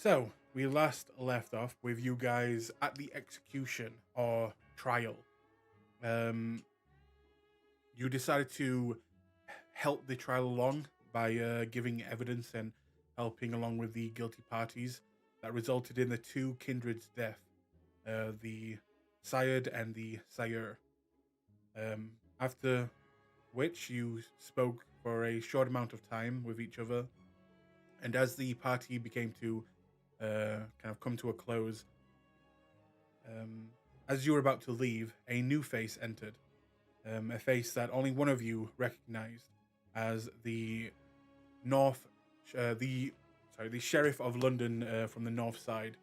So, we last left off with you guys at the execution or trial. Um, you decided to help the trial along by giving evidence and helping along with the guilty parties that resulted in the two kindred's death, the Syed and the Sire. After which you spoke for a short amount of time with each other, and as the party became to kind of come to a close, um, as you were about to leave, a new face entered. A face that only one of you recognized as the North, the sheriff of London from the North Side,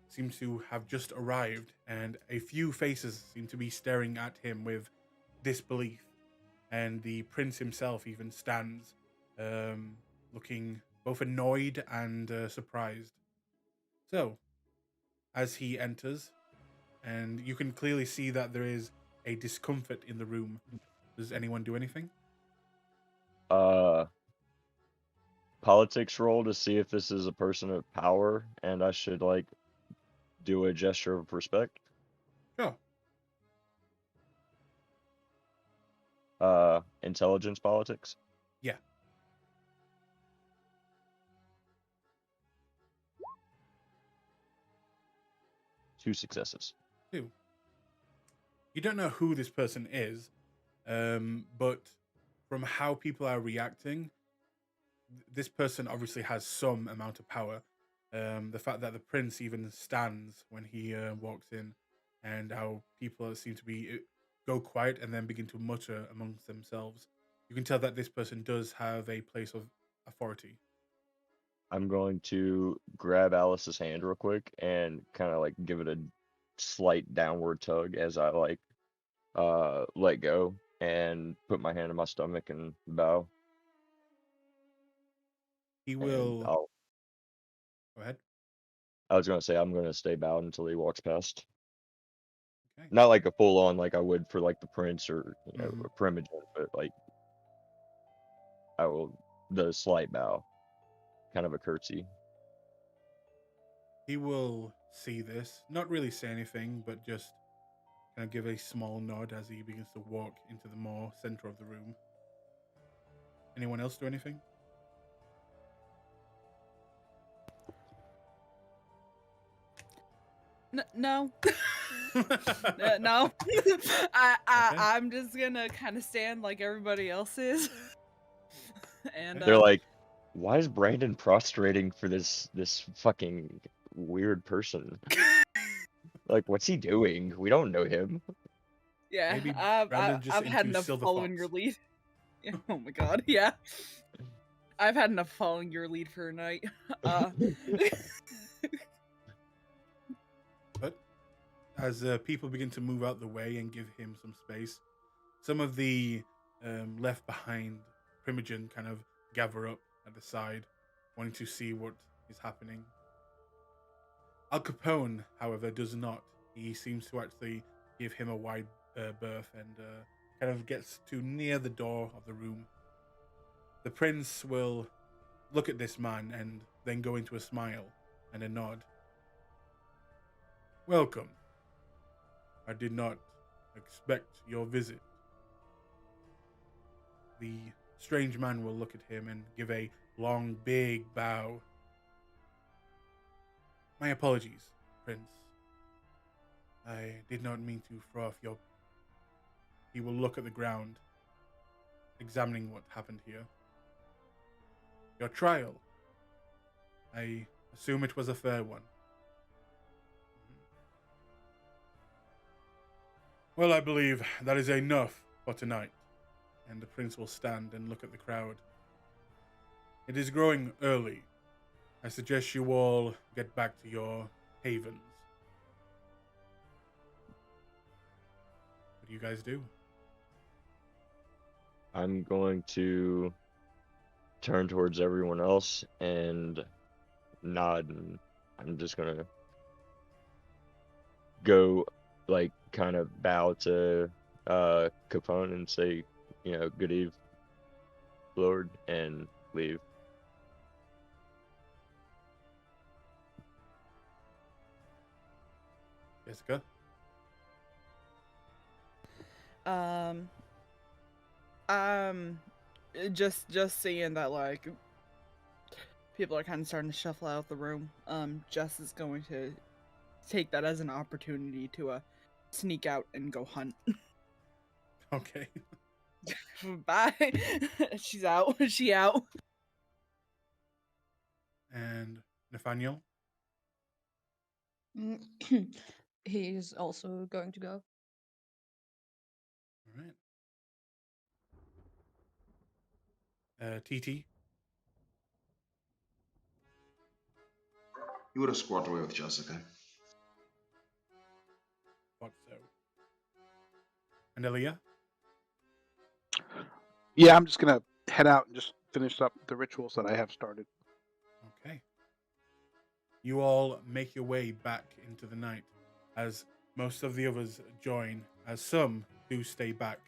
seemed to have just arrived, and a few faces seem to be staring at him with disbelief. And the prince himself even stands, looking both annoyed and surprised. So, as he enters, and you can clearly see that there is a discomfort in the room. Does anyone do anything? Uh, Politics roll to see if this is a person of power, and I should like do a gesture of respect. Sure. Intelligence politics. Yeah. Two successes. Two. You don't know who this person is, but from how people are reacting, this person obviously has some amount of power. The fact that the prince even stands when he walks in, and how people seem to be go quiet and then begin to mutter amongst themselves, you can tell that this person does have a place of authority. I'm going to grab Alice's hand real quick and kind of like give it a slight downward tug as I like let go and put my hand on my stomach and bow. He And will I'll go ahead. I was gonna say I'm gonna stay bowed until he walks past. Okay. Not like a full on like I would for like the prince or Mhm. a primogen, but like I will the slight bow, kind of a curtsy. He will see this, not really say anything, but just kind of give a small nod as he begins to walk into the more center of the room. Anyone else do anything? No. No. Okay. I'm just gonna kind of stand like everybody else is, and Okay. They're like, why is Brandon prostrating for this fucking weird person? Like, what's he doing? We don't know him. yeah, Maybe I've Brandon just I've had into enough Silver following your Fox. lead. Oh my god, yeah. I've had enough following your lead for a night. But as people begin to move out the way and give him some space, some of the left behind Primogen kind of gather up at the side, wanting to see what is happening. Al Capone, however, does not. He seems to actually give him a wide berth and kind of gets to near the door of the room. The prince will look at this man and then go into a smile and a nod. Welcome. I did not expect your visit. The strange man will look at him and give a long, big bow. My apologies, Prince. I did not mean to throw off your. He will look at the ground, examining what happened here. Your trial. I assume it was a fair one. Well, I believe that is enough for tonight. And the prince will stand and look at the crowd. It is growing early. I suggest you all get back to your havens. What do you guys do? I'm going to turn towards everyone else and nod, and I'm just gonna go like kind of bow to Capone and say, good eve, Lord, and leave. Jessica? Um, just seeing that like people are kind of starting to shuffle out the room. Jess is going to take that as an opportunity to sneak out and go hunt. Okay. Bye. She's out. She out. And Nathaniel? He's also going to go. All right. TT? You would have squawked away with Jessica. Thought so. And Aaliyah? Yeah, I'm just gonna head out and just finish up the rituals that I have started. Okay. You all make your way back into the night as most of the others join, as some do stay back.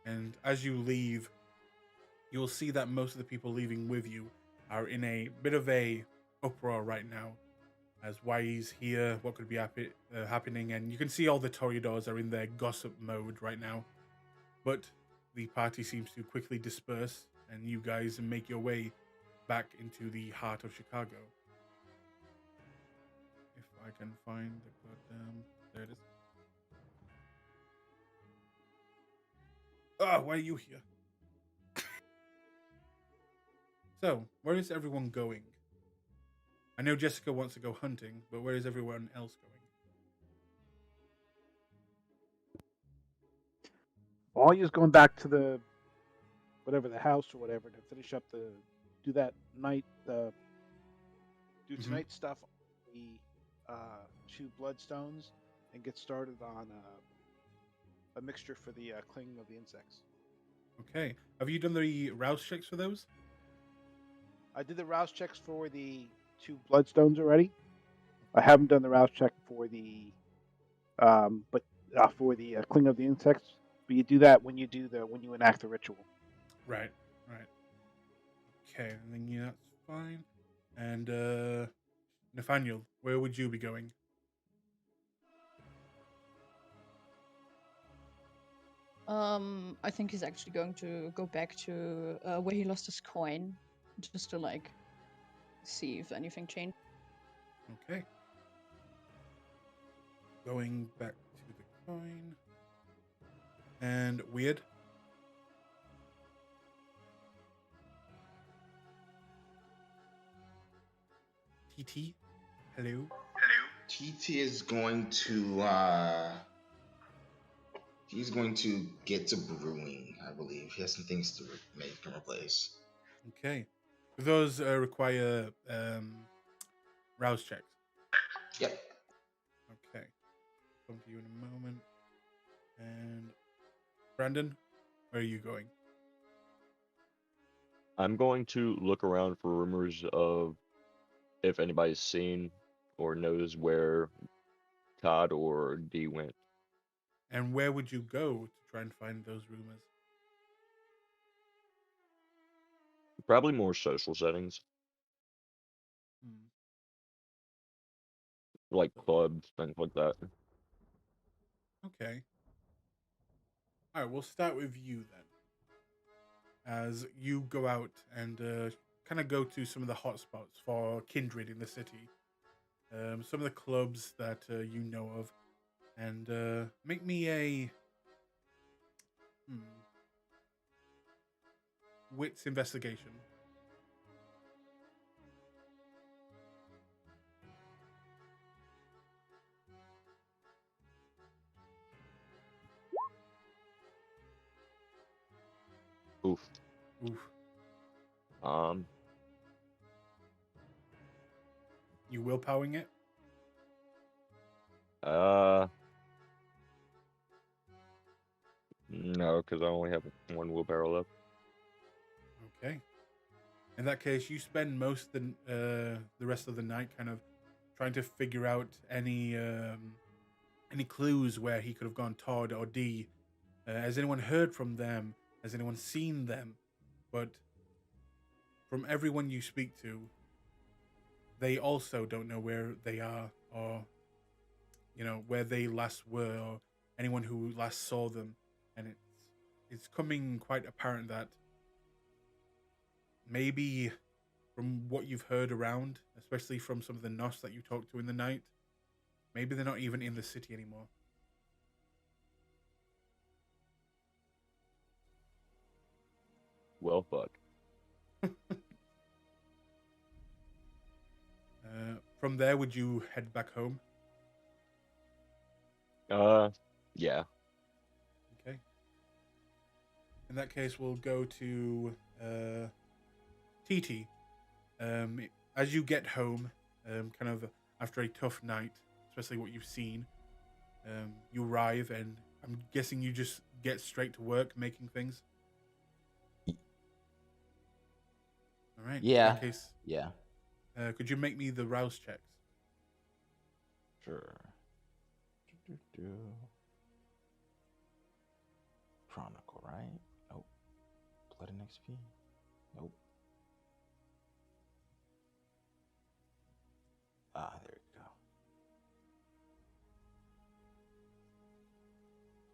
And as you leave, you'll see that most of the people leaving with you are in a bit of a uproar right now, as why he's here, what could be happening, and you can see all the Toreadors are in their gossip mode right now. But the party seems to quickly disperse, and you guys make your way back into the heart of Chicago. If I can find the goddamn... There it is. Ah, why are you here? So, where is everyone going? I know Jessica wants to go hunting, but where is everyone else going? All you's going back to the house or whatever to finish up do that night tonight's stuff, the 2 bloodstones, and get started on a mixture for the clinging of the insects. Okay. Have you done the rouse checks for those? I did the rouse checks for the 2 bloodstones already. I haven't done the rouse check for the cling of the insects. But you do that when you enact the ritual. Right. Okay, and then yeah, that's fine. And Nathaniel, where would you be going? I think he's actually going to go back to where he lost his coin, just to like see if anything changed. Okay. Going back to the coin. And Weird? TT? Hello? TT is going to he's going to get to brewing, I believe. He has some things to make and replace. Okay. Those require rouse checks. Yep. Okay. Come to you in a moment. And Brandon, where are you going? I'm going to look around for rumors of if anybody's seen or knows where Todd or Dee went. And where would you go to try and find those rumors? Probably more social settings, like clubs, things like that. Okay. All right, we'll start with you then. As you go out and kind of go to some of the hotspots for kindred in the city, some of the clubs that you know of, and make me a wits investigation. Oof. Oof. You willpowering it? No, because I only have 1 wheelbarrow left. Okay. In that case, you spend most of the rest of the night kind of trying to figure out any clues where he could have gone, Todd or Dee. Has anyone heard from them? Has anyone seen them? But from everyone you speak to, they also don't know where they are, or where they last were, or anyone who last saw them. And it's coming quite apparent that maybe from what you've heard around, especially from some of the Nos that you talked to in the night, maybe they're not even in the city anymore. Well, fuck. From there, would you head back home? Yeah. Okay. In that case, we'll go to TT. As you get home, kind of after a tough night, especially what you've seen, you arrive, and I'm guessing you just get straight to work making things. All right. Yeah. In that case, Yeah. could you make me the rouse checks? Sure. Chronicle, right? Nope. Blood and XP? Nope. Ah, there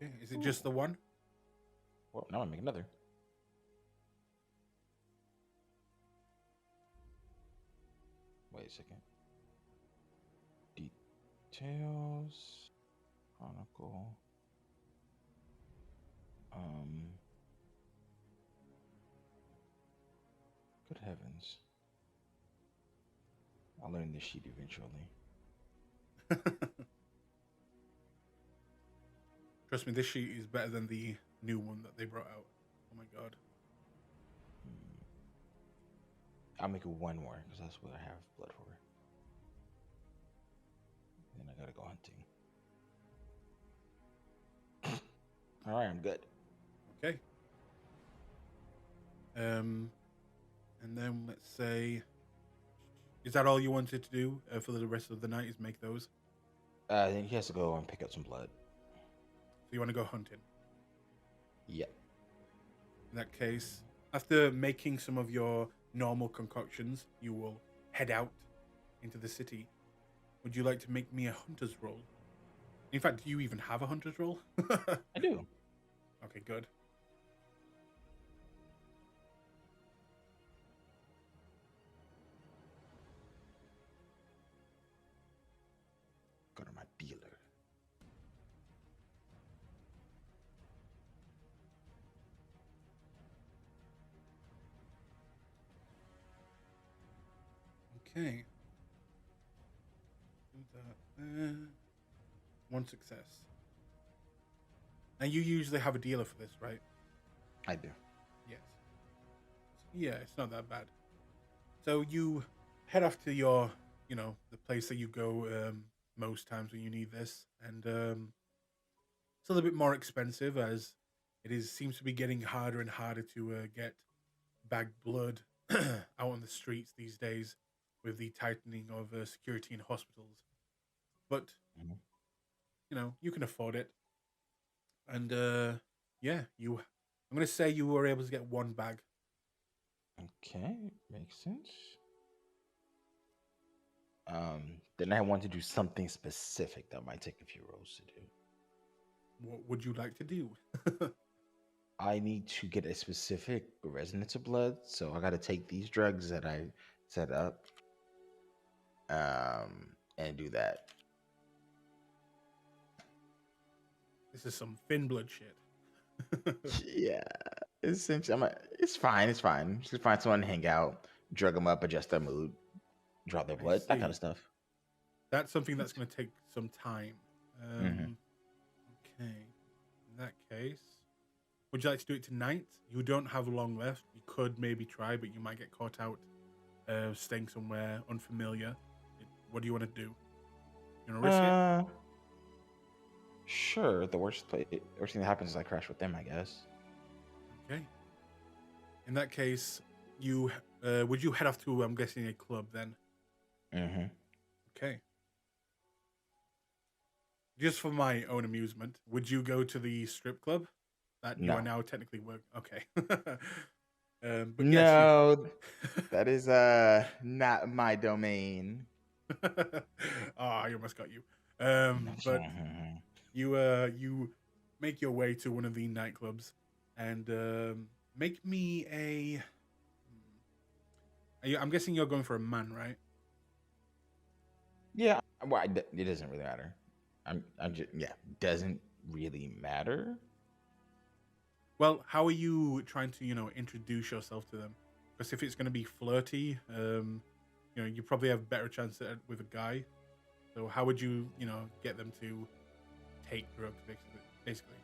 we go. Okay. Is it just the one? Well, now I make another. Wait a second. Details. Chronicle. Good heavens. I'll learn this sheet eventually. Trust me, this sheet is better than the new one that they brought out. Oh my god. I'll make it one more because that's what I have blood for. Then I gotta go hunting. All right, I'm good. Okay. And then let's say, is that all you wanted to do for the rest of the night? Is make those? Then he has to go and pick up some blood. So you want to go hunting? Yep. In that case, after making some of your normal concoctions, you will head out into the city. Would you like to make me a hunter's roll? In fact, do you even have a hunter's roll? I do. Okay, good. Go to my dealer. Okay. Do that there. One success. Now you usually have a dealer for this, right? I do. Yes. Yeah, it's not that bad. So you head off to your, the place that you go most times when you need this, and it's a little bit more expensive as seems to be getting harder and harder to get bagged blood out on the streets these days with the tightening of security in hospitals. But you can afford it, and yeah, I'm gonna say you were able to get one bag. Okay, makes sense. Then I want to do something specific that might take a few rolls to do. What would you like to do? I need to get a specific resonance of blood, so I got to take these drugs that I set up, and do that. This is some thin blood shit. Yeah, essentially, it's fine. It's fine. Just find someone to hang out, drug them up, adjust their mood, draw their blood, that kind see. of stuff. That's something that's going to take some time. Okay. In that case, would you like to do it tonight? You don't have long left. You could maybe try, but you might get caught out staying somewhere unfamiliar. What do you want to do? You want to risk it? Sure. The worst thing that happens is I crash with them, I guess. Okay. In that case, you would you head off to, I'm guessing, a club then? Mm-hmm. Okay. Just for my own amusement, would you go to the strip club that you No. are now technically work? Okay. But yes, No, that is not my domain. Ah, I almost got you. But you make your way to one of the nightclubs and make me a. I'm guessing you're going for a man, right? Yeah, well, it doesn't really matter. I'm just doesn't really matter. Well, how are you trying to, introduce yourself to them? Because if it's going to be flirty, you probably have better chance with a guy. So how would you, get them to take drugs, basically?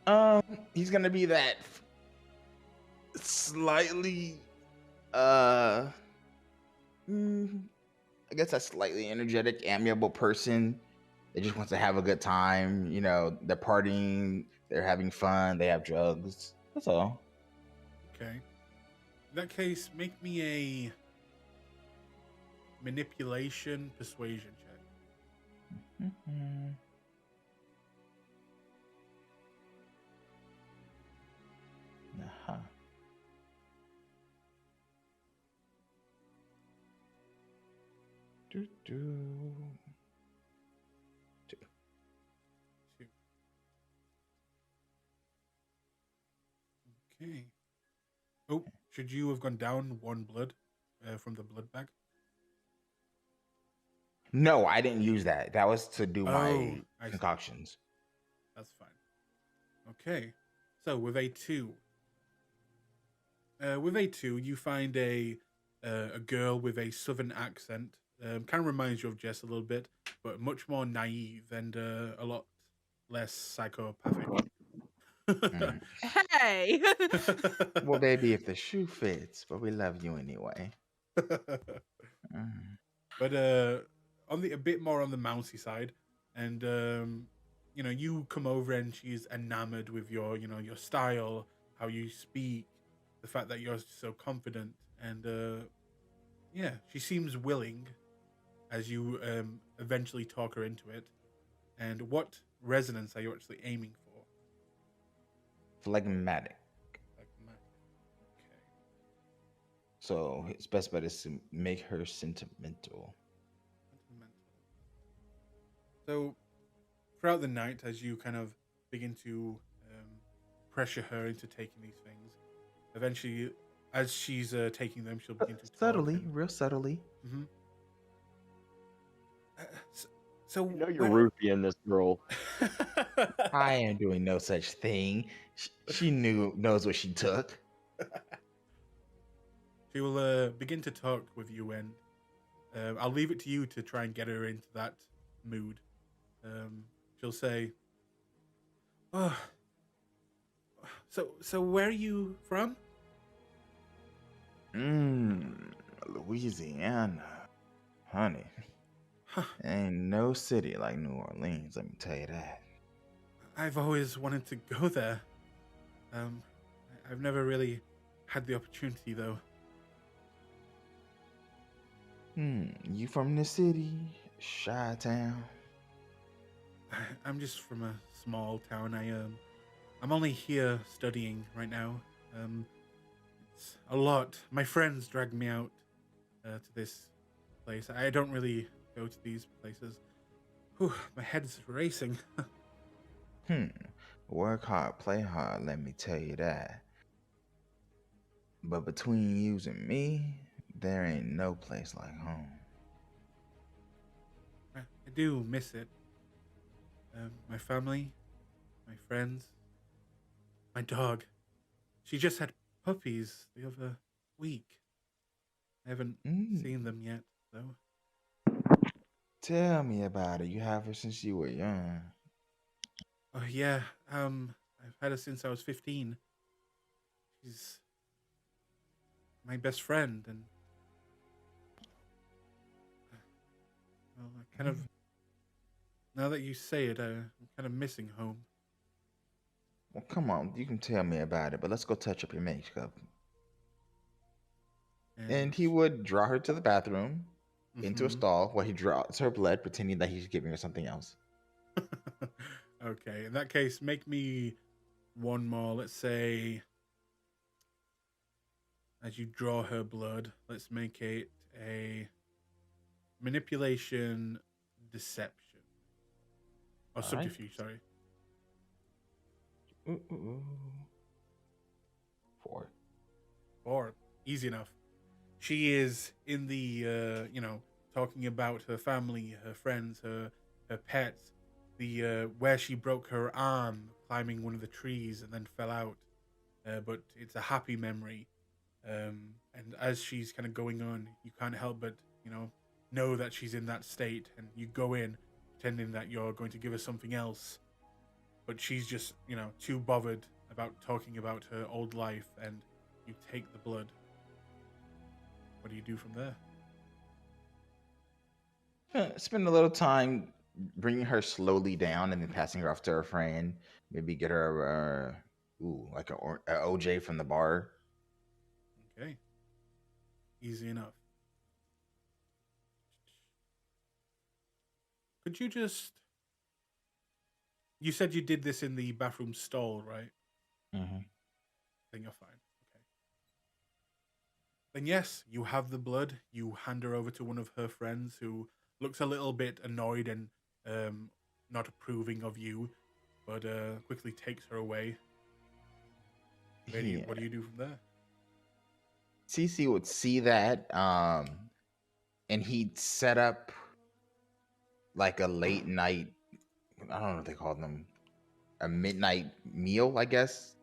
He's gonna be that slightly, I guess a slightly energetic, amiable person that just wants to have a good time. They're partying, they're having fun, they have drugs. That's all. Okay. In that case, make me a manipulation persuasion check. Uh-huh. Do. Two. Okay. Oh, should you have gone down one blood from the blood bag? No, I didn't use that. That was to do my I see. concoctions. That's fine. Okay. So with A2, you find a girl with a southern accent. Kind of reminds you of Jess a little bit, but much more naive and a lot less psychopathic. Hey. Well, baby, if the shoe fits, but we love you anyway. But a bit more on the mousy side, and you come over and she's enamored with your style, how you speak, the fact that you're so confident, and she seems willing as you eventually talk her into it. And what resonance are you actually aiming for? Phlegmatic. Okay. So his best bet is to make her sentimental. So throughout the night, as you kind of begin to pressure her into taking these things, eventually, as she's taking them, she'll begin to talk subtly, and... real subtly. Mm-hmm. So you're roofing this girl. I am doing no such thing. She knows what she took. She will begin to talk with you, and I'll leave it to you to try and get her into that mood. She'll say, "Oh, so where are you from?" Louisiana, honey. Huh. Ain't no city like New Orleans. Let me tell you that. I've always wanted to go there. I've never really had the opportunity, though. You from the city? Chi-town? I'm just from a small town. I'm only here studying right now. It's a lot. My friends dragged me out to this place. I don't really go to these places. Whew, my head's racing. Work hard, play hard, let me tell you that. But between you and me, there ain't no place like home. I do miss it. My family, my friends, my dog. She just had puppies the other week. I haven't seen them yet, though. Tell me about it. You have her since you were young. Oh yeah, I've had her since I was 15. She's my best friend, and well, I kind of, now that you say it, I'm kind of missing home. Well, come on, you can tell me about it, but let's go touch up your makeup. And he would draw her to the bathroom, into a stall, where he draws her blood, pretending that he's giving her something else. Okay, in that case, make me one more. Let's say as you draw her blood. Let's make it a manipulation deception. Or Alright. subterfuge, sorry. Ooh. 4. Or easy enough. She is in the talking about her family, her friends, her pets, the where she broke her arm climbing one of the trees and then fell out. But it's a happy memory. And as she's kind of going on, you can't help but know that she's in that state, and you go in pretending that you're going to give her something else, but she's just too bothered about talking about her old life, and you take the blood. What do you do from there? Spend a little time bringing her slowly down and then passing her off to her friend. Maybe get her like a OJ from the bar. Okay. Easy enough. Could you just... You said you did this in the bathroom stall, right? Mm-hmm. Then you're fine. Okay. Then yes, you have the blood. You hand her over to one of her friends who looks a little bit annoyed and not approving of you, but quickly takes her away. What do you do from there? Cece would see that, and he'd set up like a late night, I don't know what they call them, a midnight meal, I guess,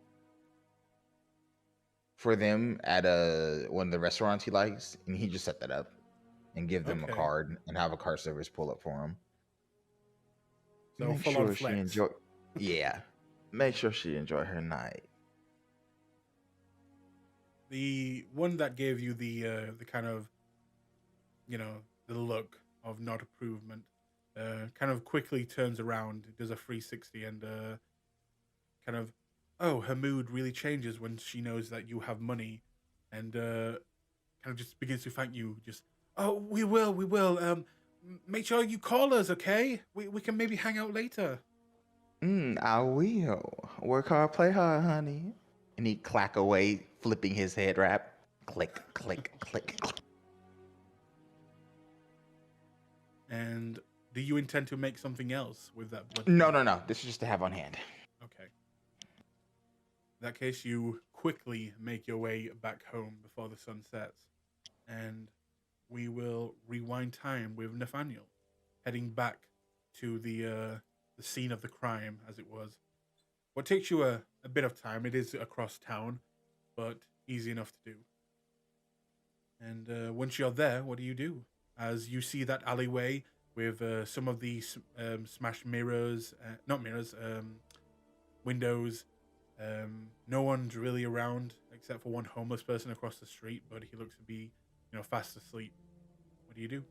for them at one of the restaurants he likes, and he just set that up and give them a card and have a car service pull up for him. So make full sure on she flex. enjoy. Yeah, make sure she enjoy her night. The one that gave you the kind of the look of not approvement kind of quickly turns around, does a 360, and kind of her mood really changes when she knows that you have money, and kind of just begins to thank you. Just we will make sure you call us, okay? We can maybe hang out later. I will. Work hard, play hard, honey. And he'd clack away, flipping his head wrap. Click, click, click, click. And do you intend to make something else with that blood? No. This is just to have on hand. Okay. In that case, you quickly make your way back home before the sun sets. And we will rewind time with Nathaniel, heading back to the scene of the crime, as it was. What takes you a bit of time, it is across town, but easy enough to do. And once you're there, what do you do? As you see that alleyway with some of the smashed mirrors, windows. No one's really around except for one homeless person across the street, but he looks to be, fast asleep. What do you do?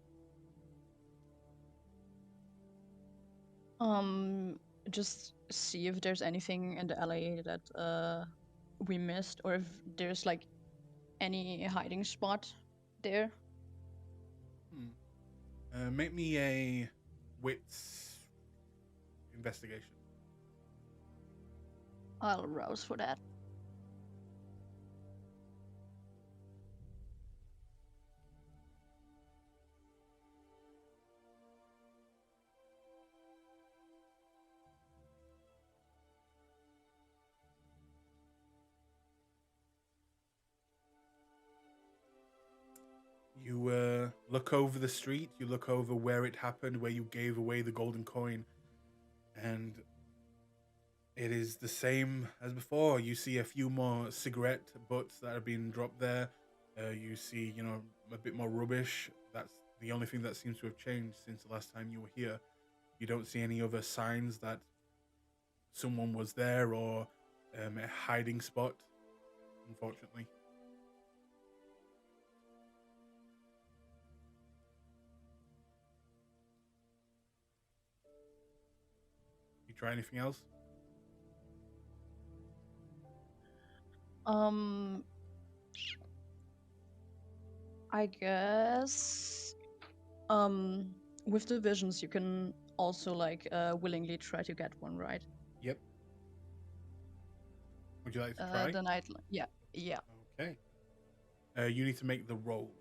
Just see if there's anything in the alley that we missed, or if there's like any hiding spot there. Make me a wits investigation. I'll rouse for that. You look over the street, you look over where it happened, where you gave away the golden coin, and it is the same as before. You see a few more cigarette butts that are being dropped there. You see, a bit more rubbish. That's the only thing that seems to have changed since the last time you were here. You don't see any other signs that someone was there or a hiding spot, unfortunately. You try anything else? I guess with the visions you can also like willingly try to get one, right? Yep. Would you like to try? The night, yeah. Okay. you need to make the roll.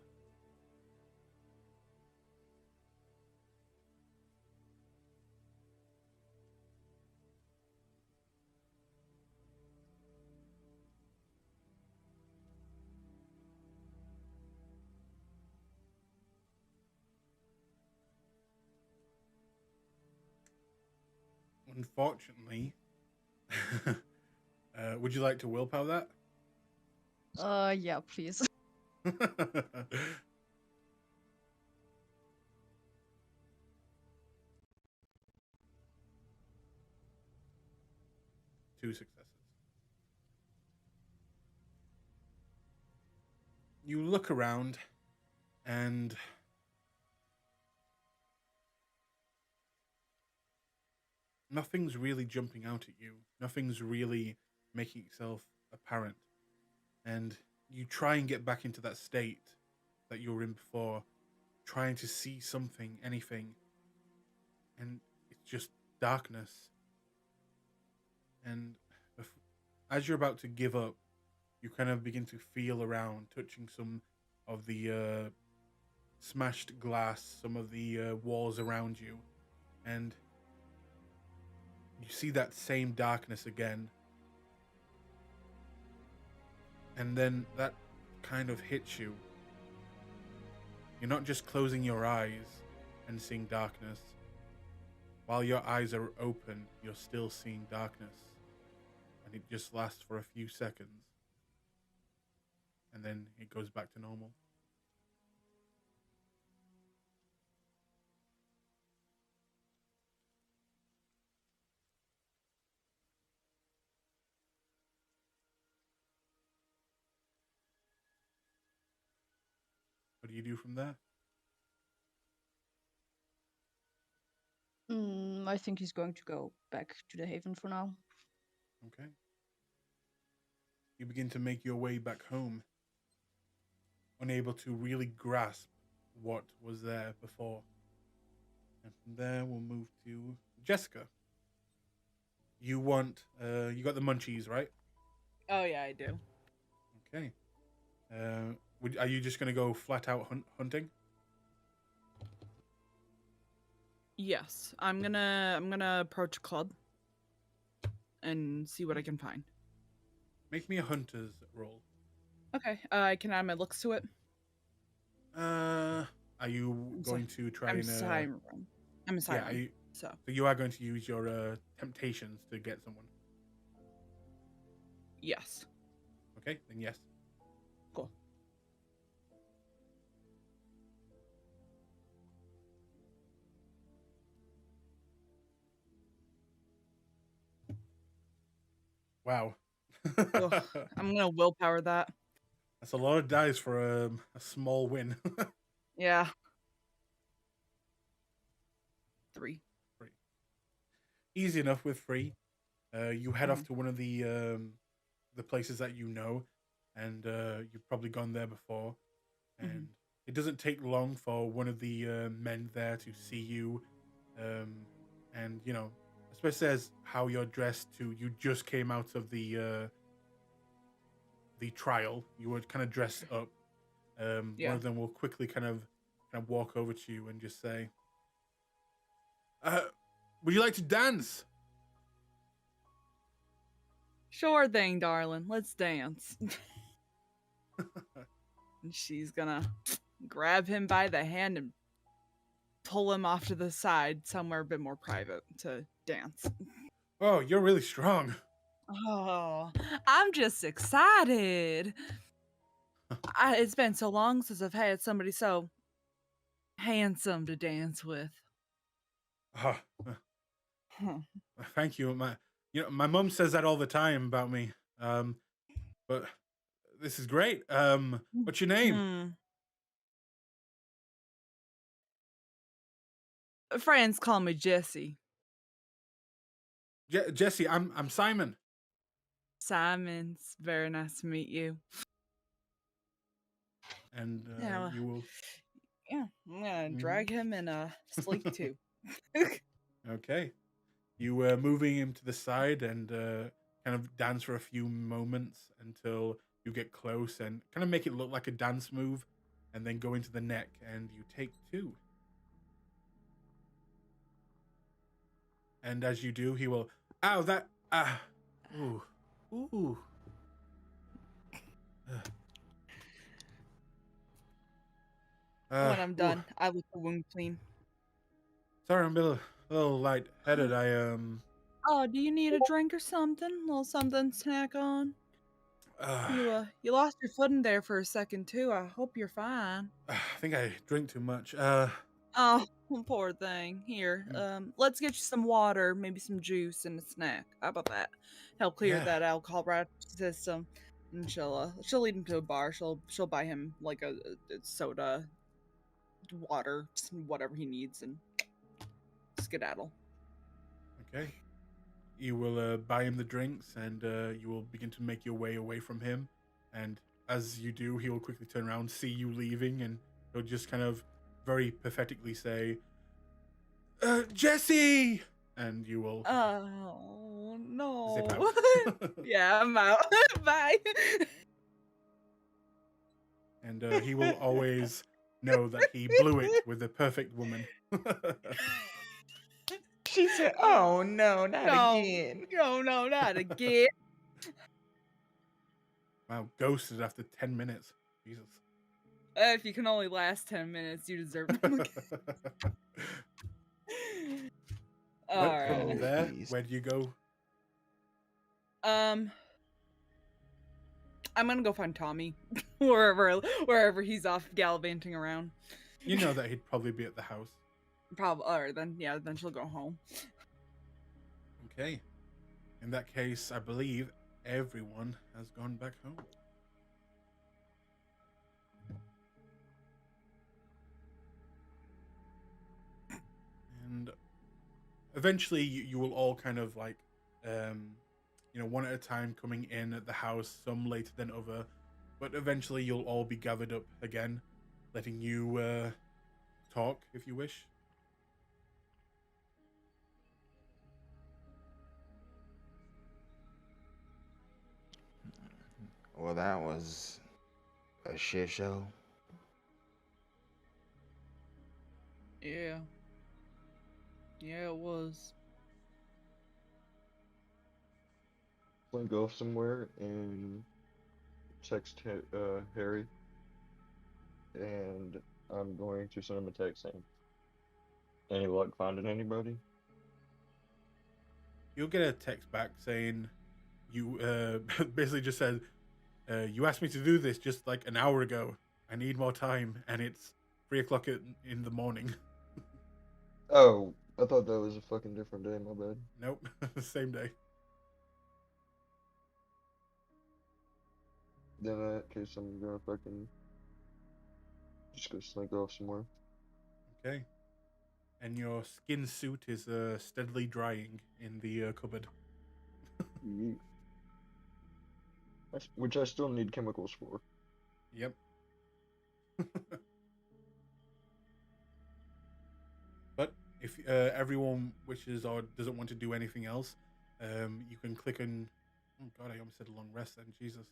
Unfortunately, would you like to willpower that? Yeah, please. 2 successes. You look around and nothing's really jumping out at you. Nothing's really making itself apparent. And you try and get back into that state that you were in before, trying to see something, anything. And it's just darkness. And as you're about to give up, you kind of begin to feel around, touching some of the smashed glass, some of the walls around you. And you see that same darkness again. And then that kind of hits you. You're not just closing your eyes and seeing darkness. While your eyes are open, you're still seeing darkness. And it just lasts for a few seconds. And then it goes back to normal. What do you do from there? I think he's going to go back to the Haven for now. Okay. You begin to make your way back home, unable to really grasp what was there before. And from there, we'll move to Jessica. You want, you got the munchies, right? Oh yeah, I do. Okay. Are you just going to go flat out hunting? Yes, I'm gonna approach a club and see what I can find. Make me a hunter's roll. Okay, I can add my looks to it. Are you I'm going to try I'm and... Siren. I'm a siren. Yeah, So so you are going to use your temptations to get someone. yes. Okay, then yes. Cool. Wow. Ugh, I'm gonna willpower that. That's a lot of dice for a small win. Yeah. 3. Easy enough with 3. You head off Mhm. to one of the places that you know, and you've probably gone there before. And it doesn't take long for one of the men there to see you, and you know, especially as how you're dressed too. You just came out of the trial. You were kind of dressed up. One Yeah. of them will quickly kind of walk over to you and just say, would you like to dance? Sure thing, darling. Let's dance. And she's gonna grab him by the hand and pull him off to the side somewhere a bit more private to dance. Oh, you're really strong. Oh, I'm just excited. It's been so long since I've had somebody so handsome to dance with. Ah, Huh. thank you. My mom says that all the time about me. But this is great. What's your name? Friends call me Jessie. Jesse, I'm Simon. Simon's very nice to meet you. And Yeah. you will. Yeah, I'm gonna drag him and sleep too. Okay. You moving him to the side and kind of dance for a few moments until you get close and kind of make it look like a dance move, and then go into the neck, and you take 2. And as you do, he will. Ow! That. Ah. Ooh. Ooh. When I'm Ooh. done, I lick the wound clean. Sorry, I'm a little light-headed. Oh, do you need a drink or something? A little something to snack on? You lost your footing there for a second too. I hope you're fine. I think I drink too much. Oh, poor thing. Here, let's get you some water, maybe some juice and a snack. How about that? Help clear Yeah. that alcohol right out of the system. And she'll lead him to a bar. She'll buy him like a soda, water, whatever he needs, and skedaddle. Okay. You will buy him the drinks, and you will begin to make your way away from him. And as you do, he will quickly turn around, see you leaving, and he'll just kind of very pathetically say, Jesse! And you will Oh no! zip out. Yeah, I'm out. Bye. And he will always know that he blew it with the perfect woman. She said, "Oh no, not No. again." No, not again. Wow, ghosted after 10 minutes. Jesus. If you can only last 10 minutes, you deserve them. All But right. from there, Please. where do you go? I'm gonna go find Tommy wherever he's off gallivanting around. You know that he'd probably be at the house. Probably, or then she'll go home. Okay. In that case, I believe everyone has gone back home. And eventually you will all kind of like, one at a time coming in at the house, some later than other. But eventually you'll all be gathered up again, letting you talk if you wish. Well, that was a shit show. Yeah. Yeah, it was. I'm gonna go somewhere and text Harry, and I'm going to send him a text saying, "Any luck finding anybody?" You'll get a text back saying, you basically just said, you asked me to do this just like an hour ago. I need more time, and it's 3 o'clock in the morning. Oh, I thought that was a fucking different day. My bad. Nope, same day. Then in that case, I'm gonna fucking just go slink off somewhere. Okay. And your skin suit is steadily drying in the cupboard. Yeet. Which I still need chemicals for. Yep. But if everyone wishes or doesn't want to do anything else, you can click on. Oh god, I almost said a long rest then. Jesus.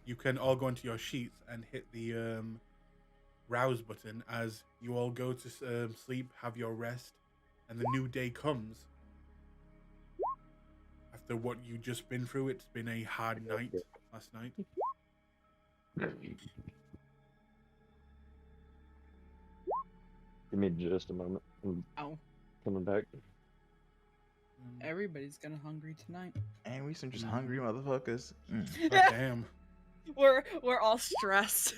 You can all go into your sheets and hit the rouse button as you all go to sleep, have your rest, and the new day comes. After what you just been through, it's been a hard night last night. Give me just a moment. I'm Ow. coming back. Everybody's gonna hungry tonight. And we some just hungry motherfuckers. Oh, damn. We're all stressed.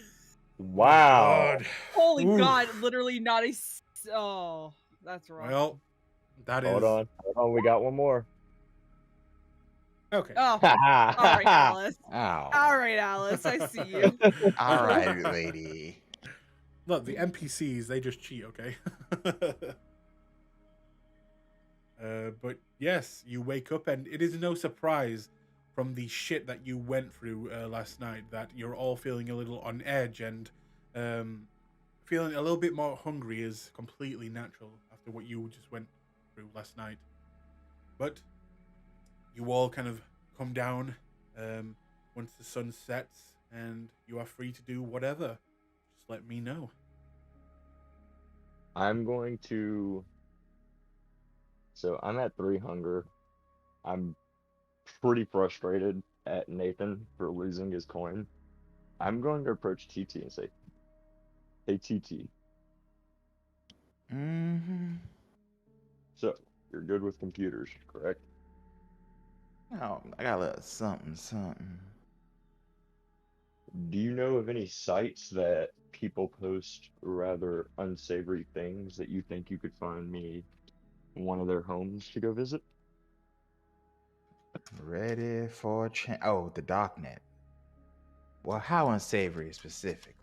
Wow. God. Holy Oof. God! Literally not a. Oh, that's wrong. Well, that is. Hold on. We got one more. Okay. Oh, all right, Alice. Ow. All right, Alice. I see you. All right, lady. Look, the NPCs, they just cheat, okay? But yes, you wake up, and it is no surprise from the shit that you went through last night that you're all feeling a little on edge, and feeling a little bit more hungry is completely natural after what you just went through last night. But you all kind of come down once the sun sets, and you are free to do whatever. Just let me know. I'm going to. So I'm at 3 hunger. I'm pretty frustrated at Nathan for losing his coin. I'm going to approach TT and say, "Hey TT, Mm-hmm. so you're good with computers, correct? Oh, I got a little something. Do you know of any sites that people post rather unsavory things that you think you could find me one of their homes to go visit?" Ready for change. Oh, the darknet. Well, how unsavory specifically?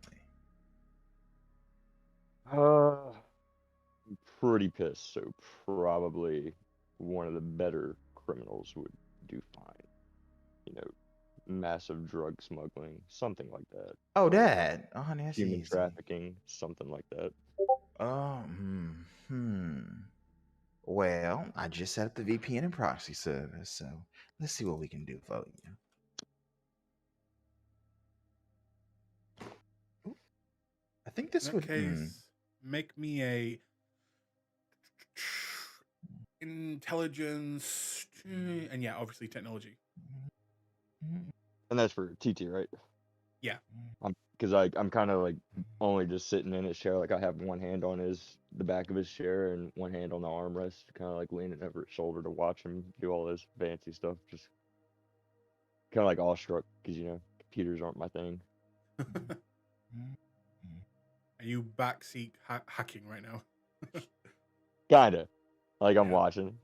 I'm pretty pissed, so probably one of the better criminals would do fine. You know, massive drug smuggling, something like that. Oh, Or that. Oh, honey, that's human easy. trafficking, something like that. Well, I just set up the VPN and proxy service, so let's see what we can do for you. I think this In would. that case, make me a intelligence, and yeah, obviously technology. And that's for TT, right? Yeah. Because I'm kind of like only just sitting in his chair. Like I have one hand on the back of his chair and one hand on the armrest, kind of like leaning over his shoulder to watch him do all this fancy stuff. Just kind of like awestruck because computers aren't my thing. Are you backseat hacking right now? Kinda, like I'm Yeah. watching.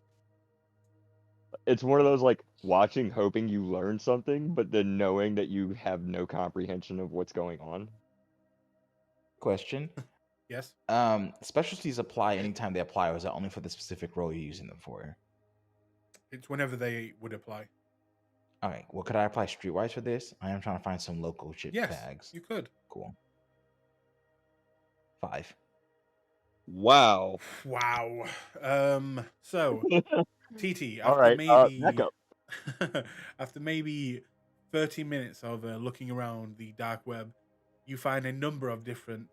It's one of those like watching, hoping you learn something, but then knowing that you have no comprehension of what's going on. Question. Yes. Specialties apply anytime they apply, or is that only for the specific role you're using them for? It's whenever they would apply. All right. Well, could I apply streetwise for this? I am trying to find some local chip Yes, tags. you could. Cool. 5. Wow. Wow. So TT, All after right. maybe Back up. after maybe 30 minutes of looking around the dark web, you find a number of different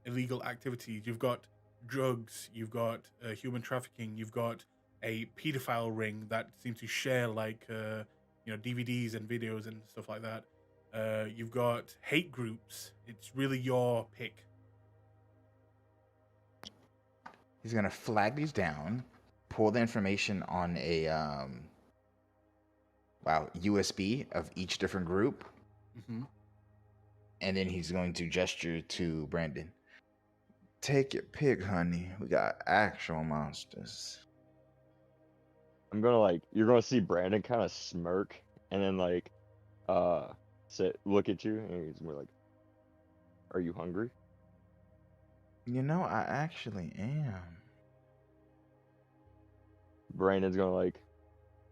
illegal activities. You've got drugs, you've got human trafficking, you've got a pedophile ring that seems to share like DVDs and videos and stuff like that. You've got hate groups. It's really your pick. He's gonna flag these down, pull the information on a USB of each different group, and then he's going to gesture to Brandon. Take your pick, honey. We got actual monsters. You're gonna see Brandon kind of smirk and then look at you and he's more like, "Are you hungry?" I actually am. Brandon's gonna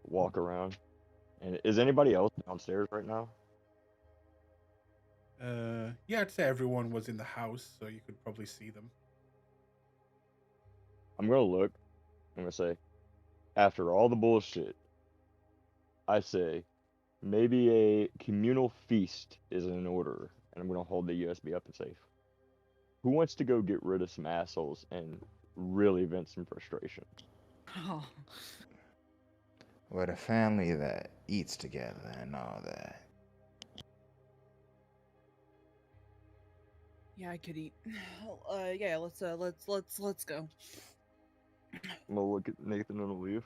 walk around. And is anybody else downstairs right now? Yeah, I'd say everyone was in the house, so you could probably see them. I'm gonna look. I'm gonna say, after all the bullshit, I say maybe a communal feast is in order, and I'm gonna hold the USB up and say, "Who wants to go get rid of some assholes and really vent some frustration?" Oh. We're a family that eats together and all that. Yeah, I could eat. Yeah, let's go. I'm gonna look at Nathan and leave.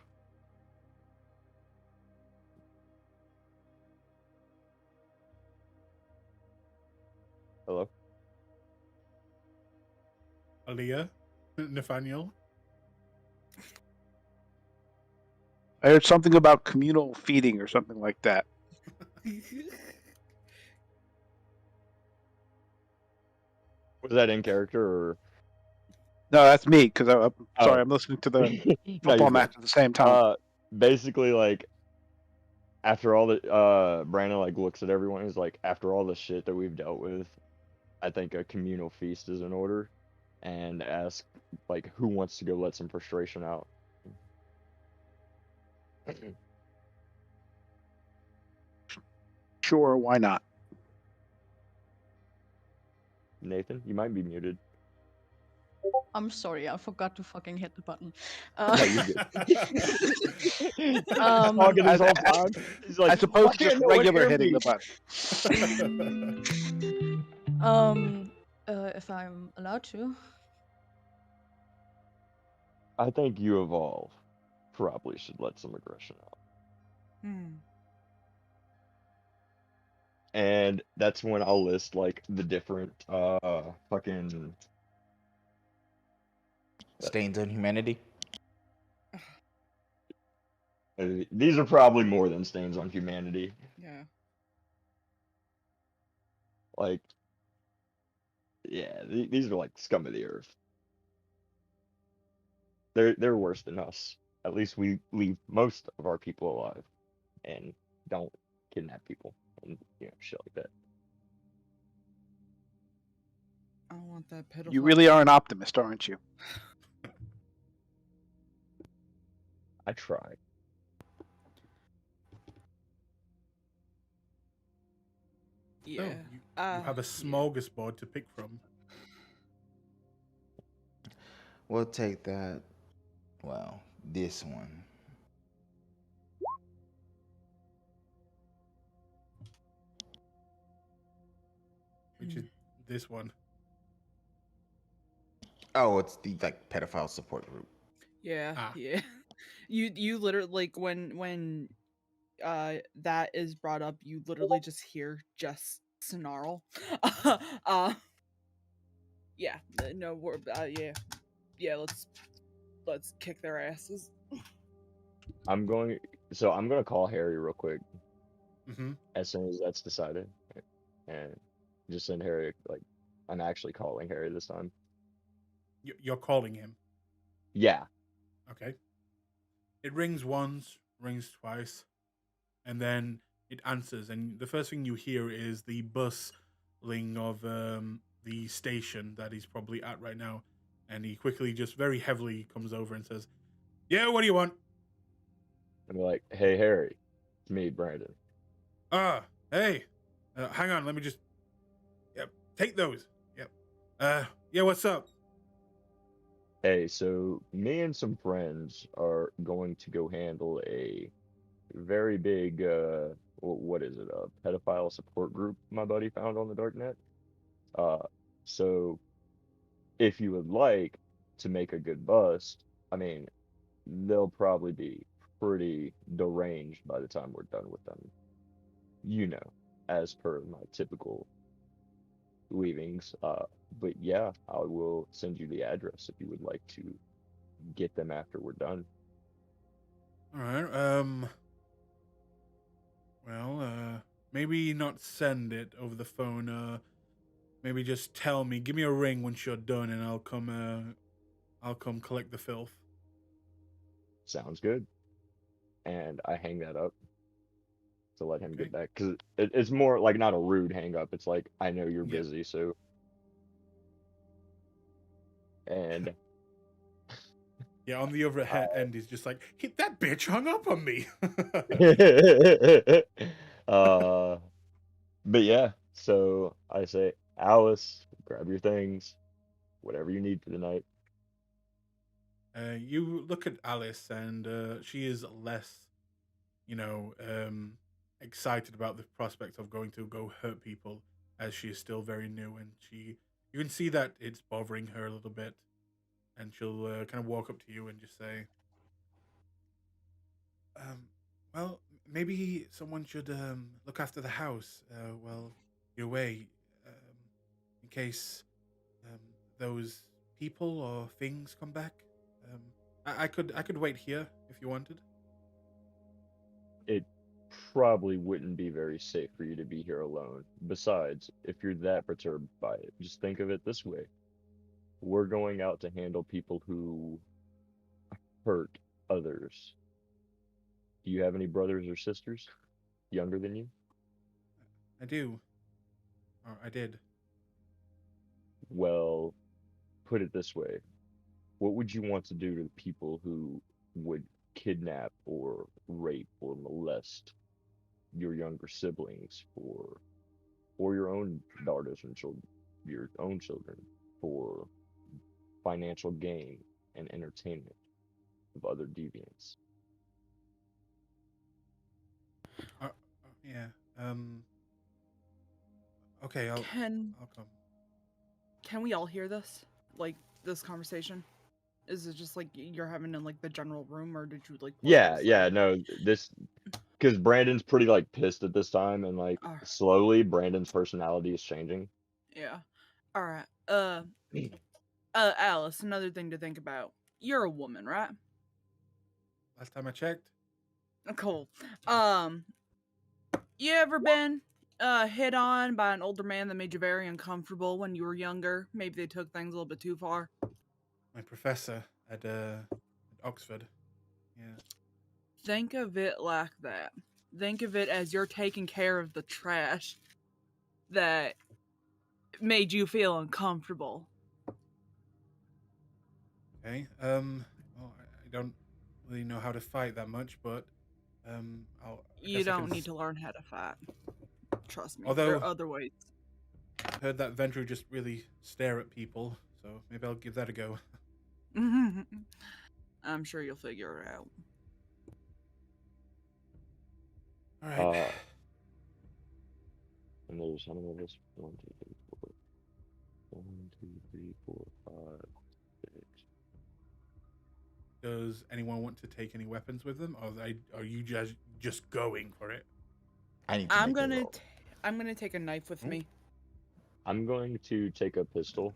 Hello? Aaliyah? Nathaniel? I heard something about communal feeding or something like that. Was that in character or? No, that's me because I'm sorry, Oh. I'm listening to the No, football you're match good. at the same time. Basically, after all the Brandon looks at everyone, he's like, after all the shit that we've dealt with, I think a communal feast is in order, and ask who wants to go let some frustration out. Sure, why not? Nathan, you might be muted. I'm sorry, I forgot to fucking hit the button. No, you're good. Um, Talking this whole time. He's like, As opposed to "Why just can't no one regular hear hitting me?" the button. if I'm allowed to. I think you evolve. Probably should let some aggression out. And that's when I'll list like the different fucking Stains on humanity. these are probably more than stains on humanity. Yeah. Like, yeah, these are like scum of the earth. They're worse than us. At least we leave most of our people alive and don't kidnap people and shit like that. I don't want that pedophile. You really are an optimist, aren't you? I try. Yeah. So, you have a smorgasbord to pick from. We'll take that. Well, this one. Which is this one. Oh, it's the like pedophile support group. Yeah. Ah. Yeah. You literally like when that is brought up, you literally just hear Jess snarl. Yeah. No, we're yeah. Let's kick their asses. I'm going to call Harry real quick Mm-hmm. as soon as that's decided, and just send Harry like I'm actually calling Harry this time. You're calling him. Yeah. Okay. It rings once, rings twice, and then it answers. And the first thing you hear is the bustling of the station that he's probably at right now. And he quickly, just very heavily, comes over and says, "Yeah, what do you want?" I'm like, "Hey Harry, it's me, Brandon." Hey, hang on, let me just, yep, take those. Yep. Yeah, what's up? Hey, so me and some friends are going to go handle a very big what is it? A pedophile support group my buddy found on the darknet. So if you would like to make a good bust, I mean, they'll probably be pretty deranged by the time we're done with them. As per my typical leavings. But yeah, I will send you the address if you would like to get them after we're done. All right. Well, maybe not send it over the phone. Maybe just tell me. Give me a ring once you're done, and I'll come. I'll come collect the filth. Sounds good. And I hang that up to let him Okay. get back, because it's more like not a rude hang up. It's like, I know you're Yeah. busy, so. And Yeah, on the other end, he's just like, that bitch hung up on me. but yeah, so I say, Alice, grab your things, whatever you need for the night. You look at Alice, and she is less, excited about the prospect of going to go hurt people, as she is still very new, and you can see that it's bothering her a little bit, and she'll kind of walk up to you and just say, well, maybe someone should look after the house while you're away, in case those people or things come back. I could wait here if you wanted. It probably wouldn't be very safe for you to be here alone. Besides, if you're that perturbed by it, just think of it this way. We're going out to handle people who hurt others. Do you have any brothers or sisters younger than you? I do. Or I did. Well, put it this way. What would you want to do to the people who would kidnap or rape or molest your younger siblings, for your own daughters and children, your own children, for financial gain and entertainment of other deviants. Yeah. Okay, I'll Can come. can we all hear this? Like this conversation? Is it just like you're having in like the general room, or did you like? Yeah, no, this because Brandon's pretty like pissed at this time, and like Alright. slowly Brandon's personality is changing. Yeah. All right. Alice. Another thing to think about. You're a woman, right? Last time I checked. Cool. You ever been hit on by an older man that made you very uncomfortable when you were younger? Maybe they took things a little bit too far. My professor at Oxford. Yeah. Think of it like that. Think of it as you're taking care of the trash that made you feel uncomfortable. Okay. Well, I don't really know how to fight that much, but I You guess I don't can need to learn how to fight. Trust me. Although- there are other ways. heard that Vendru just really stare at people, so maybe I'll give that a go. I'm sure you'll figure it out. All right. And there's how many of us? 1, 2, 3, 4. 1, 2, 3, 4, 5, 6. Does anyone want to take any weapons with them, or are you just going for it? I need to I'm make a gonna roll. I'm gonna take a knife with me. I'm going to take a pistol,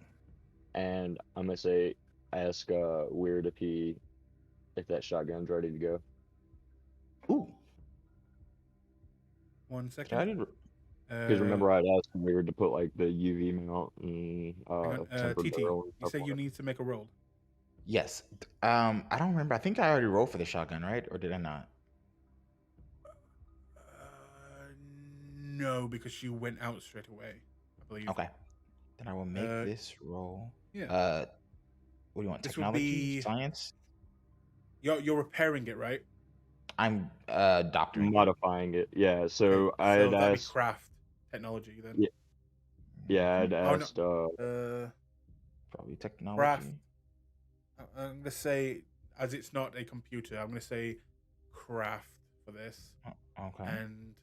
and I'm gonna ask Weird if that shotgun's ready to go. Ooh. 1 Yeah, I second. didn't. Because remember, I'd asked Weird to put like the UV mount and Hang on, tempered TT, barrel and you stuff say on you it. need to make a roll. Yes. I don't remember. I think I already rolled for the shotgun, right? Or did I not? No, because you went out straight away, I believe. Okay. Then I will make this roll. Yeah. What do you want? This would Technology? be- Science? You're repairing it, right? I'm doctoring it. Modifying it, yeah. So Okay, I'd that'd be asked, craft technology then. Yeah. yeah, I'd Oh, no. asked, Probably technology. Craft. I'm gonna say, as it's not a computer, I'm gonna say craft for this. Okay. And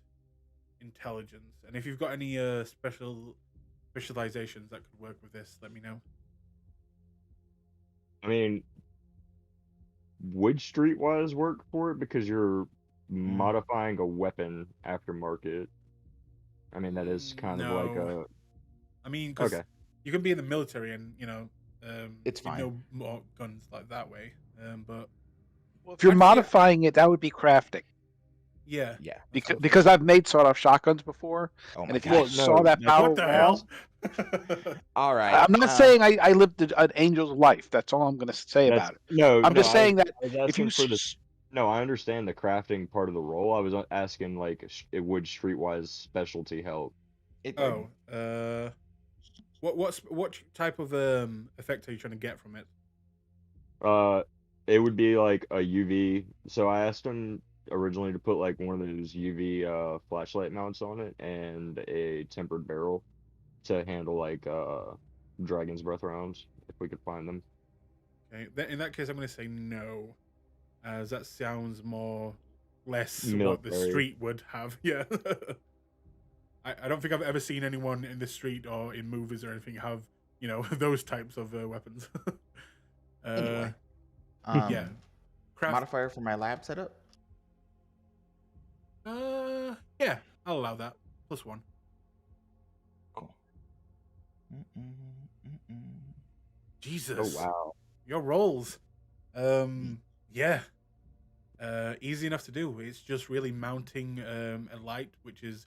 intelligence. And if you've got any specializations that could work with this, let me know. I mean, would streetwise work for it because you're modifying a weapon aftermarket? I mean, that is kind of like No. a. I mean, because Okay. you can be in the military and It's you fine. know more guns like that way. But Well, If you're actually, modifying it, that would be crafting. yeah, Yeah. that's what I Because thought. I've made sawed-off shotguns before, Oh and my if you gosh. saw that power What the wall, hell? All right. I'm not saying I lived an angel's life. That's all I'm going to say That's about it. no. I'm no, just saying that I was if asking you for the. No, I understand the crafting part of the role. I was asking like, it would streetwise specialty help? It, What type of effect are you trying to get from it? It would be like a UV. So I asked him originally to put like one of those UV flashlight mounts on it and a tempered barrel to handle like dragon's breath rounds if we could find them. Okay, in that case, I'm going to say no, as that sounds less what the Military. street would have. Yeah. I don't think I've ever seen anyone in the street or in movies or anything have, those types of weapons. anyway. Yeah. Craft. Modifier for my lab setup? Yeah, I'll allow that. +1. Cool. Jesus. Oh wow. Your rolls. Yeah. Easy enough to do. It's just really mounting a light, which is,